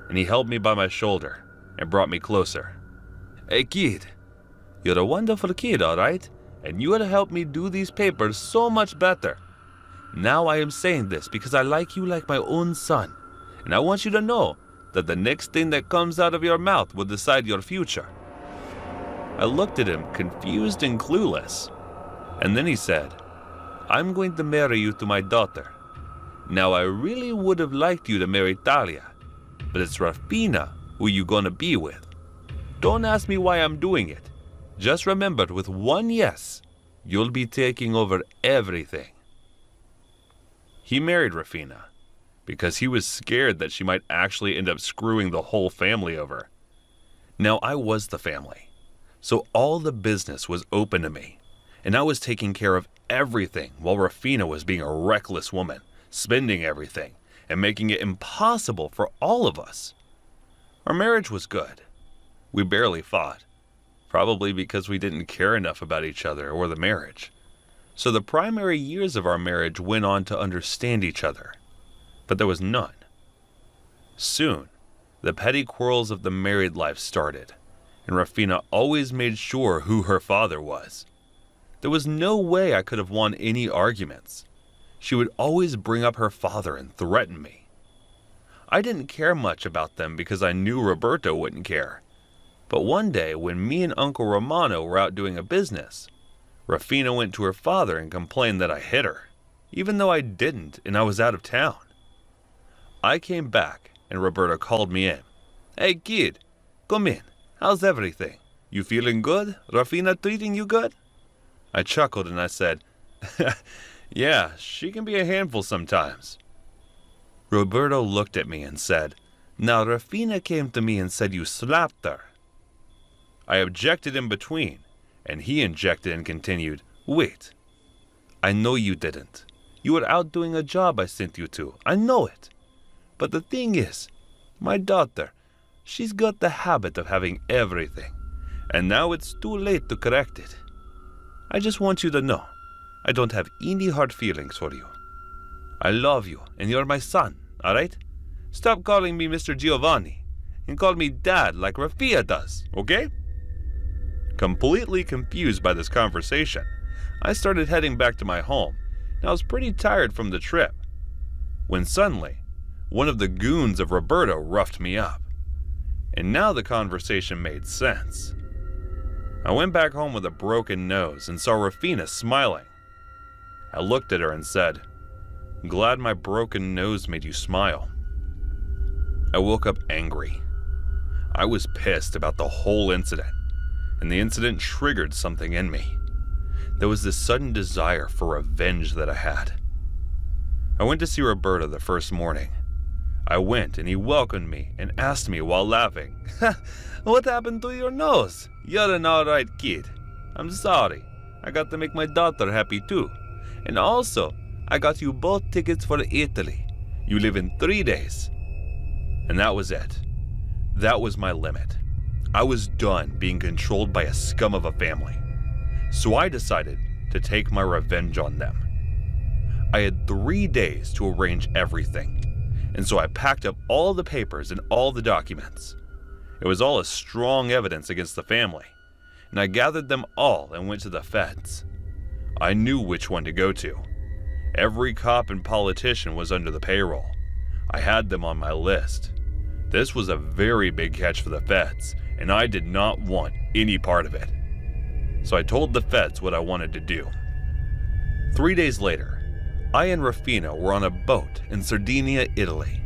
G: And he held me by my shoulder and brought me closer. "Hey, kid. You're a wonderful kid, all right? And you will help me do these papers so much better. Now I am saying this because I like you like my own son, and I want you to know that the next thing that comes out of your mouth will decide your future." I looked at him, confused and clueless, and then he said, "I'm going to marry you to my daughter. Now I really would have liked you to marry Talia, but it's Rafina who you gonna be with. Don't ask me why I'm doing it. Just remember, with one yes, you'll be taking over everything." He married Rafina because he was scared that she might actually end up screwing the whole family over. Now I was the family, so all the business was open to me, and I was taking care of everything while Rafina was being a reckless woman, spending everything, and making it impossible for all of us. Our marriage was good. We barely fought, probably because we didn't care enough about each other or the marriage. So the primary years of our marriage went on to understand each other, but there was none. Soon, the petty quarrels of the married life started, and Rafina always made sure who her father was. There was no way I could have won any arguments. She would always bring up her father and threaten me. I didn't care much about them because I knew Roberto wouldn't care. But one day, when me and Uncle Romano were out doing a business, Rafina went to her father and complained that I hit her, even though I didn't and I was out of town. I came back and Roberto called me in. "Hey kid, come in. How's everything? You feeling good? Rafina treating you good?" I chuckled and I said, "Yeah, she can be a handful sometimes." Roberto looked at me and said, "Now Rafina came to me and said you slapped her." I objected in between, and he injected and continued, "Wait, I know you didn't. You were out doing a job I sent you to. I know it. But the thing is, my daughter, she's got the habit of having everything, and now it's too late to correct it. I just want you to know, I don't have any hard feelings for you. I love you, and you're my son, all right? Stop calling me Mr. Giovanni, and call me Dad like Rafia does, okay?" Completely confused by this conversation, I started heading back to my home, and I was pretty tired from the trip, when suddenly, one of the goons of Roberto roughed me up. And now the conversation made sense. I went back home with a broken nose and saw Rafina smiling. I looked at her and said, "Glad my broken nose made you smile." I woke up angry. I was pissed about the whole incident, and the incident triggered something in me. There was this sudden desire for revenge that I had. I went to see Roberto the first morning. I went and he welcomed me and asked me while laughing, "What happened to your nose? You're an alright kid. I'm sorry. I got to make my daughter happy too. And also, I got you both tickets for Italy. You leave in 3 days." And that was it. That was my limit. I was done being controlled by a scum of a family. So I decided to take my revenge on them. I had 3 days to arrange everything, and so I packed up all the papers and all the documents. It was all a strong evidence against the family, and I gathered them all and went to the feds. I knew which one to go to. Every cop and politician was under the payroll. I had them on my list. This was a very big catch for the feds, and I did not want any part of it. So I told the feds what I wanted to do. 3 days later, I and Rufino were on a boat in Sardinia, Italy.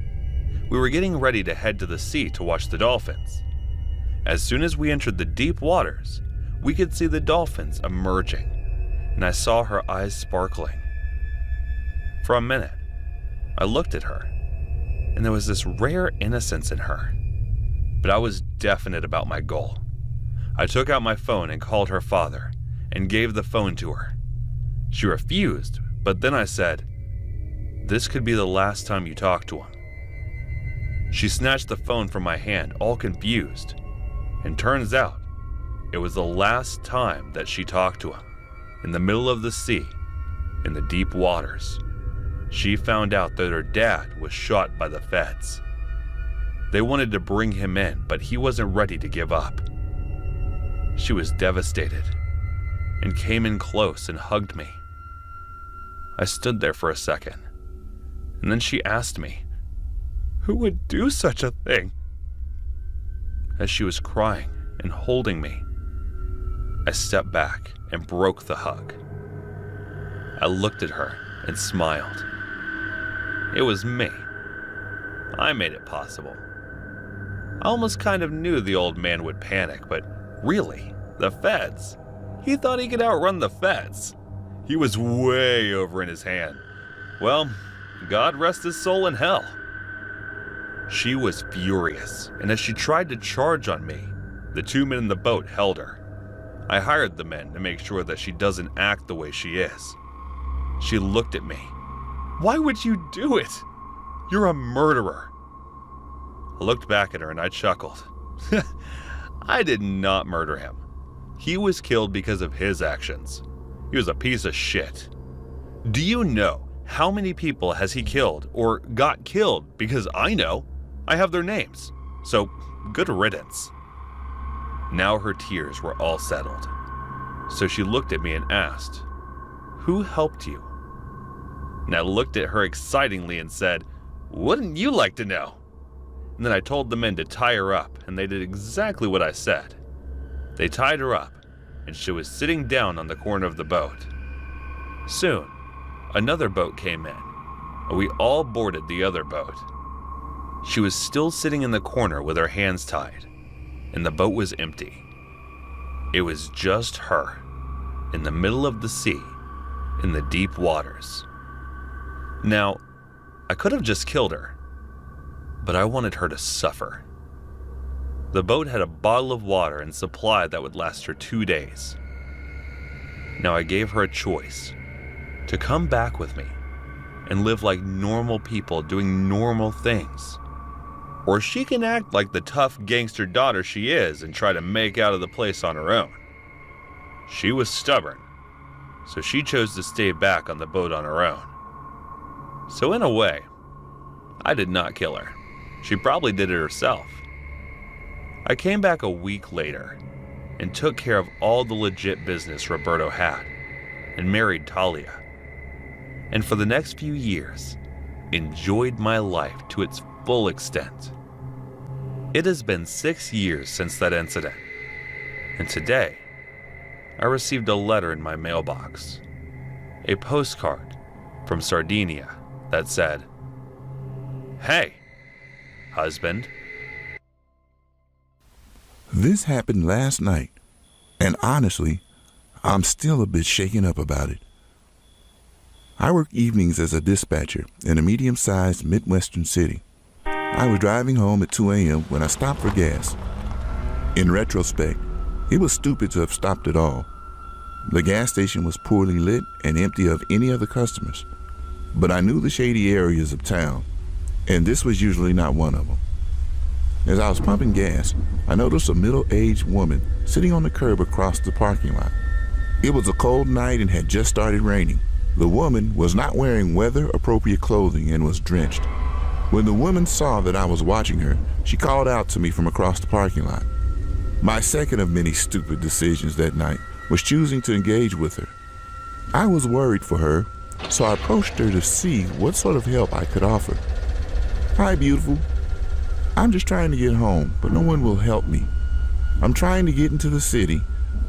G: We were getting ready to head to the sea to watch the dolphins. As soon as we entered the deep waters, we could see the dolphins emerging, and I saw her eyes sparkling. For a minute, I looked at her, and there was this rare innocence in her. But I was definite about my goal. I took out my phone and called her father, and gave the phone to her. She refused, but then I said, "This could be the last time you talk to him." She snatched the phone from my hand, all confused, and turns out it was the last time that she talked to him, in the middle of the sea, in the deep waters. She found out that her dad was shot by the feds. They wanted to bring him in, but he wasn't ready to give up. She was devastated and came in close and hugged me. I stood there for a second, and then she asked me, "Who would do such a thing?" As she was crying and holding me, I stepped back and broke the hug. I looked at her and smiled. It was me. I made it possible. I almost kind of knew the old man would panic, but really, the feds? He thought he could outrun the feds. He was way over in his hand. Well, God rest his soul in hell. She was furious, and as she tried to charge on me, the 2 men in the boat held her. I hired the men to make sure that she doesn't act the way she is. She looked at me. "Why would you do it? You're a murderer." I looked back at her and I chuckled. I did not murder him. He was killed because of his actions. He was a piece of shit. Do you know how many people has he killed or got killed? Because I know. I have their names. So, good riddance. Now her tears were all settled. So she looked at me and asked, "Who helped you?" And I looked at her excitingly and said, "Wouldn't you like to know?" And then I told the men to tie her up, and they did exactly what I said. They tied her up, and she was sitting down on the corner of the boat. Soon, another boat came in, and we all boarded the other boat. She was still sitting in the corner with her hands tied, and the boat was empty. It was just her, in the middle of the sea, in the deep waters. Now, I could have just killed her, but I wanted her to suffer. The boat had a bottle of water and supply that would last her 2 days. Now I gave her a choice, to come back with me and live like normal people doing normal things. Or she can act like the tough gangster daughter she is and try to make out of the place on her own. She was stubborn, so she chose to stay back on the boat on her own. So in a way, I did not kill her. She probably did it herself. I came back a week later and took care of all the legit business Roberto had and married Talia. And for the next few years, enjoyed my life to its full extent. It has been 6 years since that incident, and today, I received a letter in my mailbox, a postcard from Sardinia that said, "Hey, husband."
H: This happened last night, and honestly, I'm still a bit shaken up about it. I work evenings as a dispatcher in a medium-sized Midwestern city. I was driving home at 2 a.m. when I stopped for gas. In retrospect, it was stupid to have stopped at all. The gas station was poorly lit and empty of any other customers, but I knew the shady areas of town, and this was usually not one of them. As I was pumping gas, I noticed a middle-aged woman sitting on the curb across the parking lot. It was a cold night and had just started raining. The woman was not wearing weather-appropriate clothing and was drenched. When the woman saw that I was watching her, she called out to me from across the parking lot. My second of many stupid decisions that night was choosing to engage with her. I was worried for her, so I approached her to see what sort of help I could offer. "Hi, beautiful. I'm just trying to get home, but no one will help me. I'm trying to get into the city,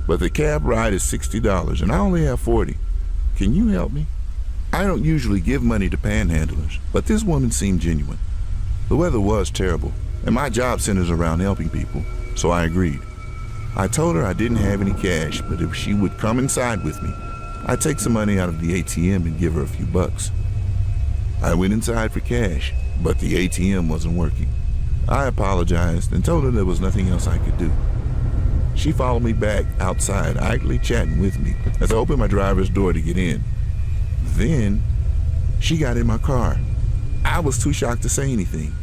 H: but the cab ride is $60 and I only have $40. Can you help me?" I don't usually give money to panhandlers, but this woman seemed genuine. The weather was terrible, and my job centers around helping people, so I agreed. I told her I didn't have any cash, but if she would come inside with me, I'd take some money out of the ATM and give her a few bucks. I went inside for cash, but the ATM wasn't working. I apologized and told her there was nothing else I could do. She followed me back outside, idly chatting with me as I opened my driver's door to get in. Then, she got in my car. I was too shocked to say anything.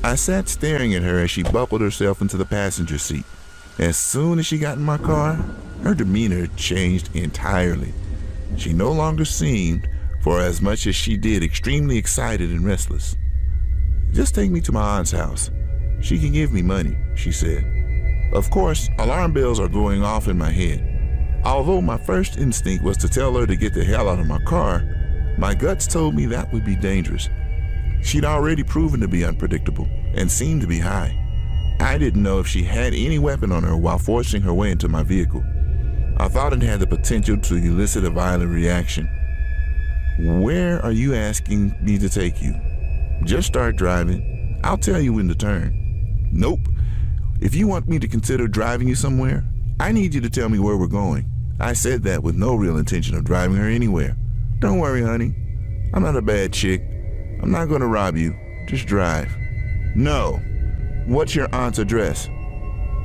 H: I sat staring at her as she buckled herself into the passenger seat. As soon as she got in my car, her demeanor changed entirely. She no longer seemed, for as much as she did, extremely excited and restless. "Just take me to my aunt's house. She can give me money," she said. Of course, alarm bells are going off in my head. Although my first instinct was to tell her to get the hell out of my car, my guts told me that would be dangerous. She'd already proven to be unpredictable and seemed to be high. I didn't know if she had any weapon on her while forcing her way into my vehicle. I thought it had the potential to elicit a violent reaction. "Where are you asking me to take you?" "Just start driving. I'll tell you when to turn." "Nope. If you want me to consider driving you somewhere, I need you to tell me where we're going." I said that with no real intention of driving her anywhere. "Don't worry, honey. I'm not a bad chick. I'm not going to rob you. Just drive." "No. What's your aunt's address?"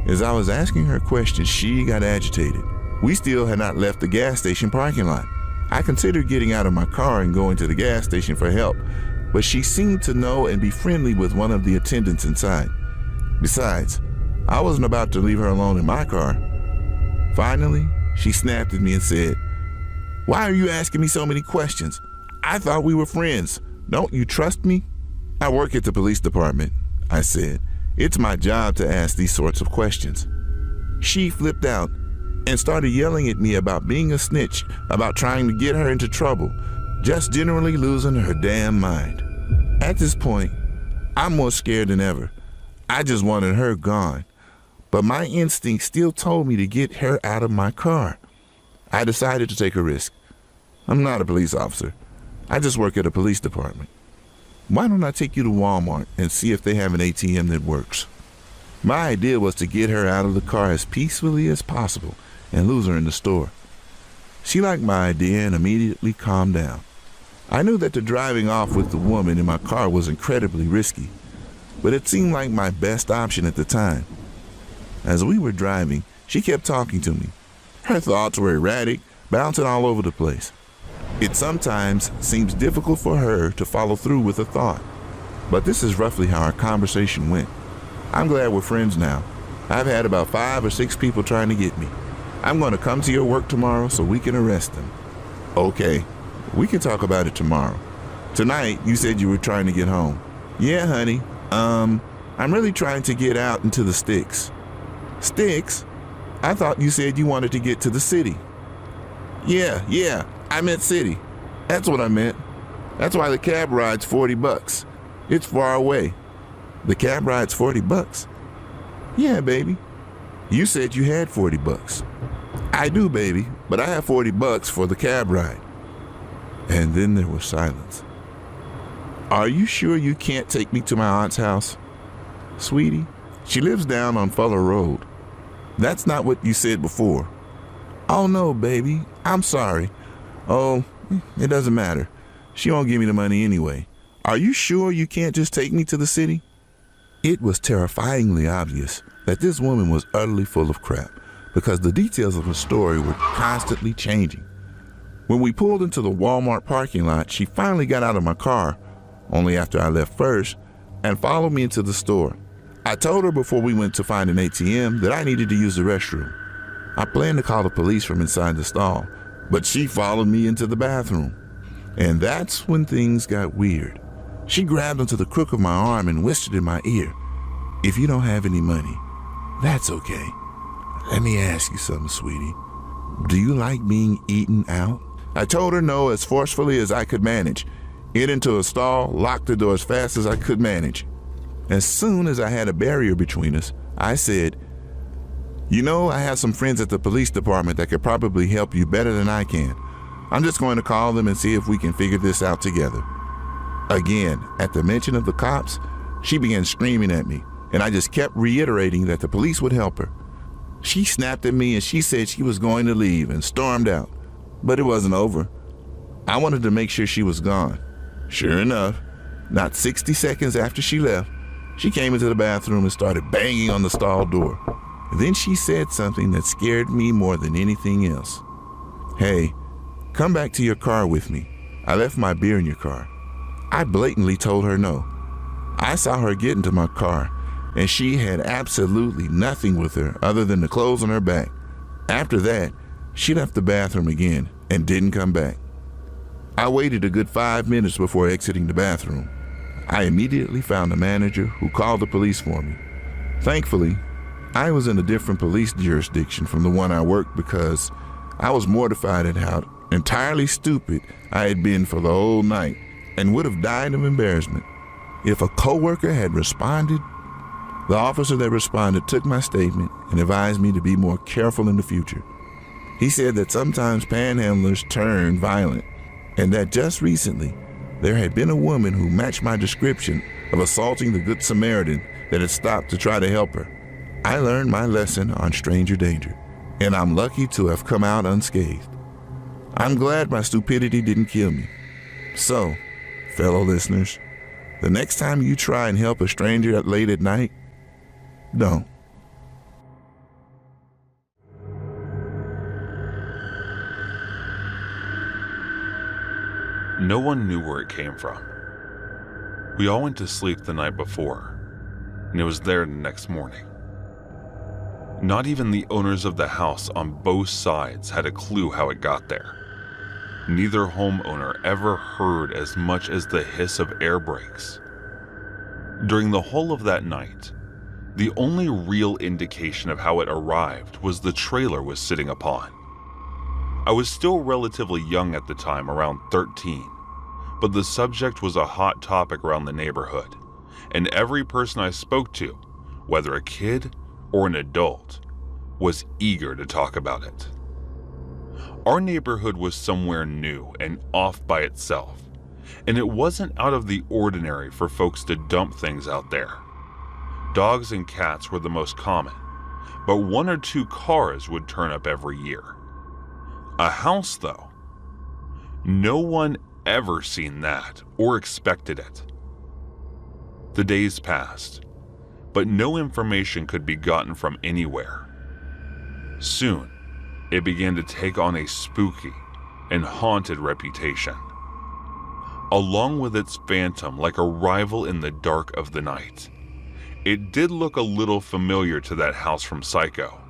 H: As I was asking her questions, she got agitated. We still had not left the gas station parking lot. I considered getting out of my car and going to the gas station for help, but she seemed to know and be friendly with one of the attendants inside. Besides, I wasn't about to leave her alone in my car. Finally, she snapped at me and said, "Why are you asking me so many questions? I thought we were friends. Don't you trust me?" "I work at the police department," I said. "It's my job to ask these sorts of questions." She flipped out and started yelling at me about being a snitch, about trying to get her into trouble, just generally losing her damn mind. At this point, I'm more scared than ever. I just wanted her gone, but my instinct still told me to get her out of my car. I decided to take a risk. I'm not a police officer. I just work at a police department. Why don't I take you to Walmart and see if they have an ATM that works? My idea was to get her out of the car as peacefully as possible and lose her in the store. She liked my idea and immediately calmed down. I knew that the driving off with the woman in my car was incredibly risky, but it seemed like my best option at the time. As we were driving, she kept talking to me. Her thoughts were erratic, bouncing all over the place. It sometimes seems difficult for her to follow through with a thought, but this is roughly how our conversation went. "I'm glad we're friends now. I've had about 5 or 6 people trying to get me. I'm going to come to your work tomorrow so we can arrest them." "Okay, we can talk about it tomorrow. Tonight, you said you were trying to get home." "Yeah, honey. I'm really trying to get out into the sticks." "Sticks? I thought you said you wanted to get to the city." Yeah, I meant city. That's what I meant. That's why the cab ride's $40. It's far away." "The cab ride's $40? "Yeah, baby. You said you had $40. "I do, baby, but I have $40 for the cab ride." And then there was silence. "Are you sure you can't take me to my aunt's house?" "Sweetie, she lives down on Fuller Road." "That's not what you said before." "Oh no, baby, I'm sorry." "Oh, it doesn't matter. She won't give me the money anyway. Are you sure you can't just take me to the city?" It was terrifyingly obvious that this woman was utterly full of crap, because the details of her story were constantly changing. When we pulled into the Walmart parking lot, she finally got out of my car, only after I left first, and followed me into the store. I told her before we went to find an ATM that I needed to use the restroom. I planned to call the police from inside the stall, but she followed me into the bathroom. And that's when things got weird. She grabbed onto the crook of my arm and whispered in my ear, "If you don't have any money, That's okay. Let me ask you something, sweetie. Do you like being eaten out? I told her no as forcefully as I could manage. Get into a stall, lock the door as fast as I could manage. As soon as I had a barrier between us, I said, "You know, I have some friends at the police department that could probably help you better than I can. I'm just going to call them and see if we can figure this out together." Again, at the mention of the cops, she began screaming at me, and I just kept reiterating that the police would help her. She snapped at me and she said she was going to leave and stormed out. But it wasn't over. I wanted to make sure she was gone. Sure enough, not 60 seconds after she left, she came into the bathroom and started banging on the stall door. Then she said something that scared me more than anything else. "Hey, come back to your car with me. I left my beer in your car." I blatantly told her no. I saw her get into my car, and she had absolutely nothing with her other than the clothes on her back. After that, she left the bathroom again and didn't come back. I waited a good 5 minutes before exiting the bathroom. I immediately found a manager who called the police for me. Thankfully, I was in a different police jurisdiction from the one I worked because I was mortified at how entirely stupid I had been for the whole night and would have died of embarrassment. If a coworker had responded, the officer that responded took my statement and advised me to be more careful in the future. He said that sometimes panhandlers turn violent, and that just recently there had been a woman who matched my description of assaulting the Good Samaritan that had stopped to try to help her. I learned my lesson on stranger danger, and I'm lucky to have come out unscathed. I'm glad my stupidity didn't kill me. So, fellow listeners, the next time you try and help a stranger late at night, don't.
B: No one knew where it came from. We all went to sleep the night before, and it was there the next morning. Not even the owners of the house on both sides had a clue how it got there. Neither homeowner ever heard as much as the hiss of air brakes. During the whole of that night, the only real indication of how it arrived was the trailer was sitting upon. I was still relatively young at the time, around 13, but the subject was a hot topic around the neighborhood, and every person I spoke to, whether a kid or an adult, was eager to talk about it. Our neighborhood was somewhere new and off by itself, and it wasn't out of the ordinary for folks to dump things out there. Dogs and cats were the most common, but 1 or 2 cars would turn up every year. A house, though, no one ever seen that or expected it. The days passed, but no information could be gotten from anywhere. Soon, it began to take on a spooky and haunted reputation, along with its phantom like a rival in the dark of the night. It did look a little familiar to that house from Psycho.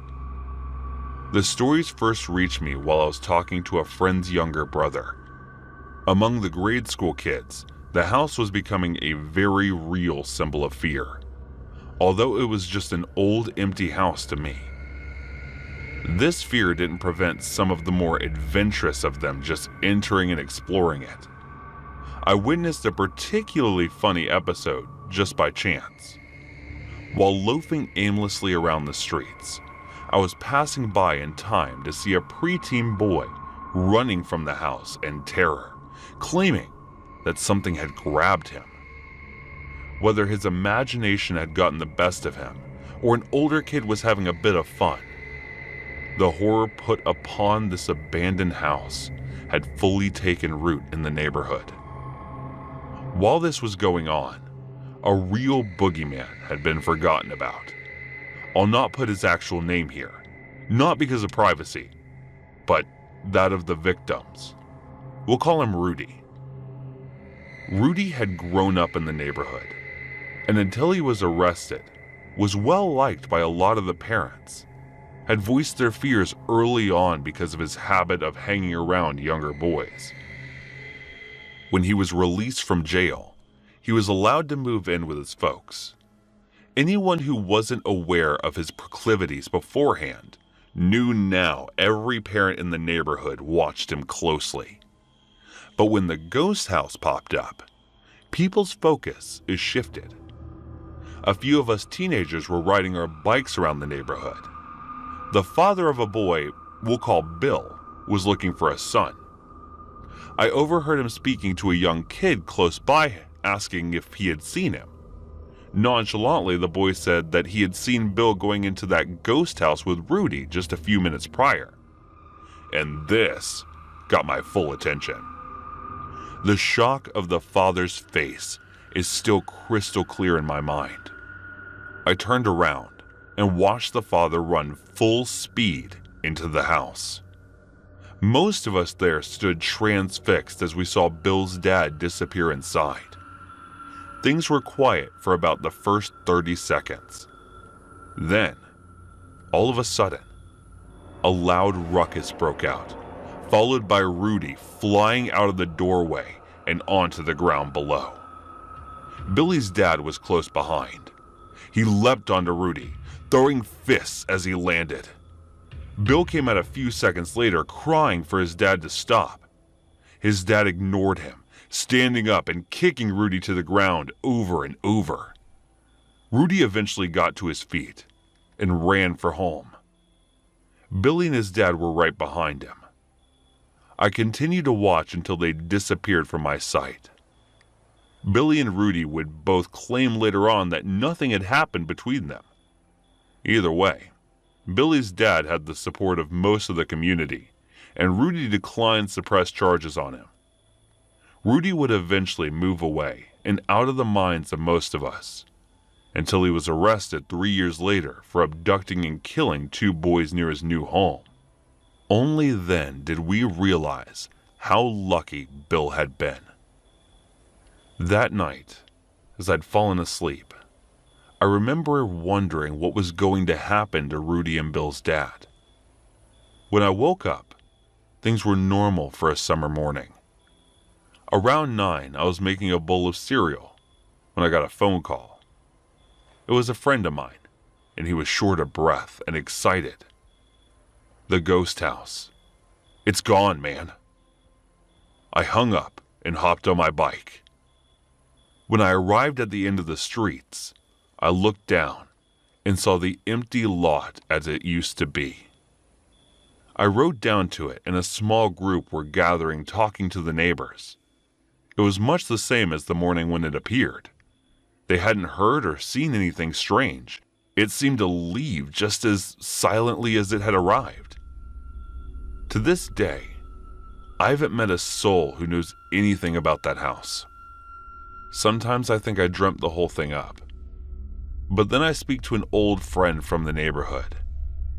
B: The stories first reached me while I was talking to a friend's younger brother. Among the grade school kids, the house was becoming a very real symbol of fear, although it was just an old empty house to me. This fear didn't prevent some of the more adventurous of them just entering and exploring it. I witnessed a particularly funny episode just by chance. While loafing aimlessly around the streets, I was passing by in time to see a preteen boy running from the house in terror, claiming that something had grabbed him. Whether his imagination had gotten the best of him, or an older kid was having a bit of fun, the horror put upon this abandoned house had fully taken root in the neighborhood. While this was going on, a real boogeyman had been forgotten about. I'll not put his actual name here, not because of privacy, but that of the victims. We'll call him Rudy. Rudy had grown up in the neighborhood, and until he was arrested, was well liked by a lot of the parents, had voiced their fears early on because of his habit of hanging around younger boys. When he was released from jail, he was allowed to move in with his folks.
F: Anyone who wasn't aware of his proclivities beforehand knew now every parent in the neighborhood watched him closely. But when the ghost house popped up, people's focus is shifted. A few of us teenagers were riding our bikes around the neighborhood. The father of a boy we'll call Bill was looking for a son. I overheard him speaking to a young kid close by, asking if he had seen him. Nonchalantly, the boy said that he had seen Bill going into that ghost house with Rudy just a few minutes prior. And this got my full attention. The shock of the father's face is still crystal clear in my mind. I turned around and watched the father run full speed into the house. Most of us there stood transfixed as we saw Bill's dad disappear inside. Things were quiet for about the first 30 seconds. Then, all of a sudden, a loud ruckus broke out, followed by Rudy flying out of the doorway and onto the ground below. Billy's dad was close behind. He leapt onto Rudy, throwing fists as he landed. Bill came out a few seconds later crying for his dad to stop. His dad ignored him, standing up and kicking Rudy to the ground over and over. Rudy eventually got to his feet and ran for home. Billy and his dad were right behind him. I continued to watch until they disappeared from my sight. Billy and Rudy would both claim later on that nothing had happened between them. Either way, Billy's dad had the support of most of the community, and Rudy declined to press charges on him. Rudy would eventually move away and out of the minds of most of us, until he was arrested 3 years later for abducting and killing 2 boys near his new home. Only then did we realize how lucky Bill had been. That night, as I'd fallen asleep, I remember wondering what was going to happen to Rudy and Bill's dad. When I woke up, things were normal for a summer morning. Around 9, I was making a bowl of cereal when I got a phone call. It was a friend of mine, and he was short of breath and excited. The ghost house. It's gone, man. I hung up and hopped on my bike. When I arrived at the end of the streets, I looked down and saw the empty lot as it used to be. I rode down to it, and a small group were gathering, talking to the neighbors. It was much the same as the morning when it appeared. They hadn't heard or seen anything strange. It seemed to leave just as silently as it had arrived. To this day, I haven't met a soul who knows anything about that house. Sometimes I think I dreamt the whole thing up. But then I speak to an old friend from the neighborhood,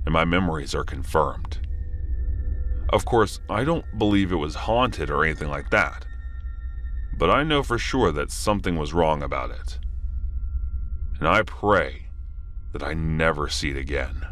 F: and my memories are confirmed. Of course, I don't believe it was haunted or anything like that, but I know for sure that something was wrong about it. And I pray that I never see it again.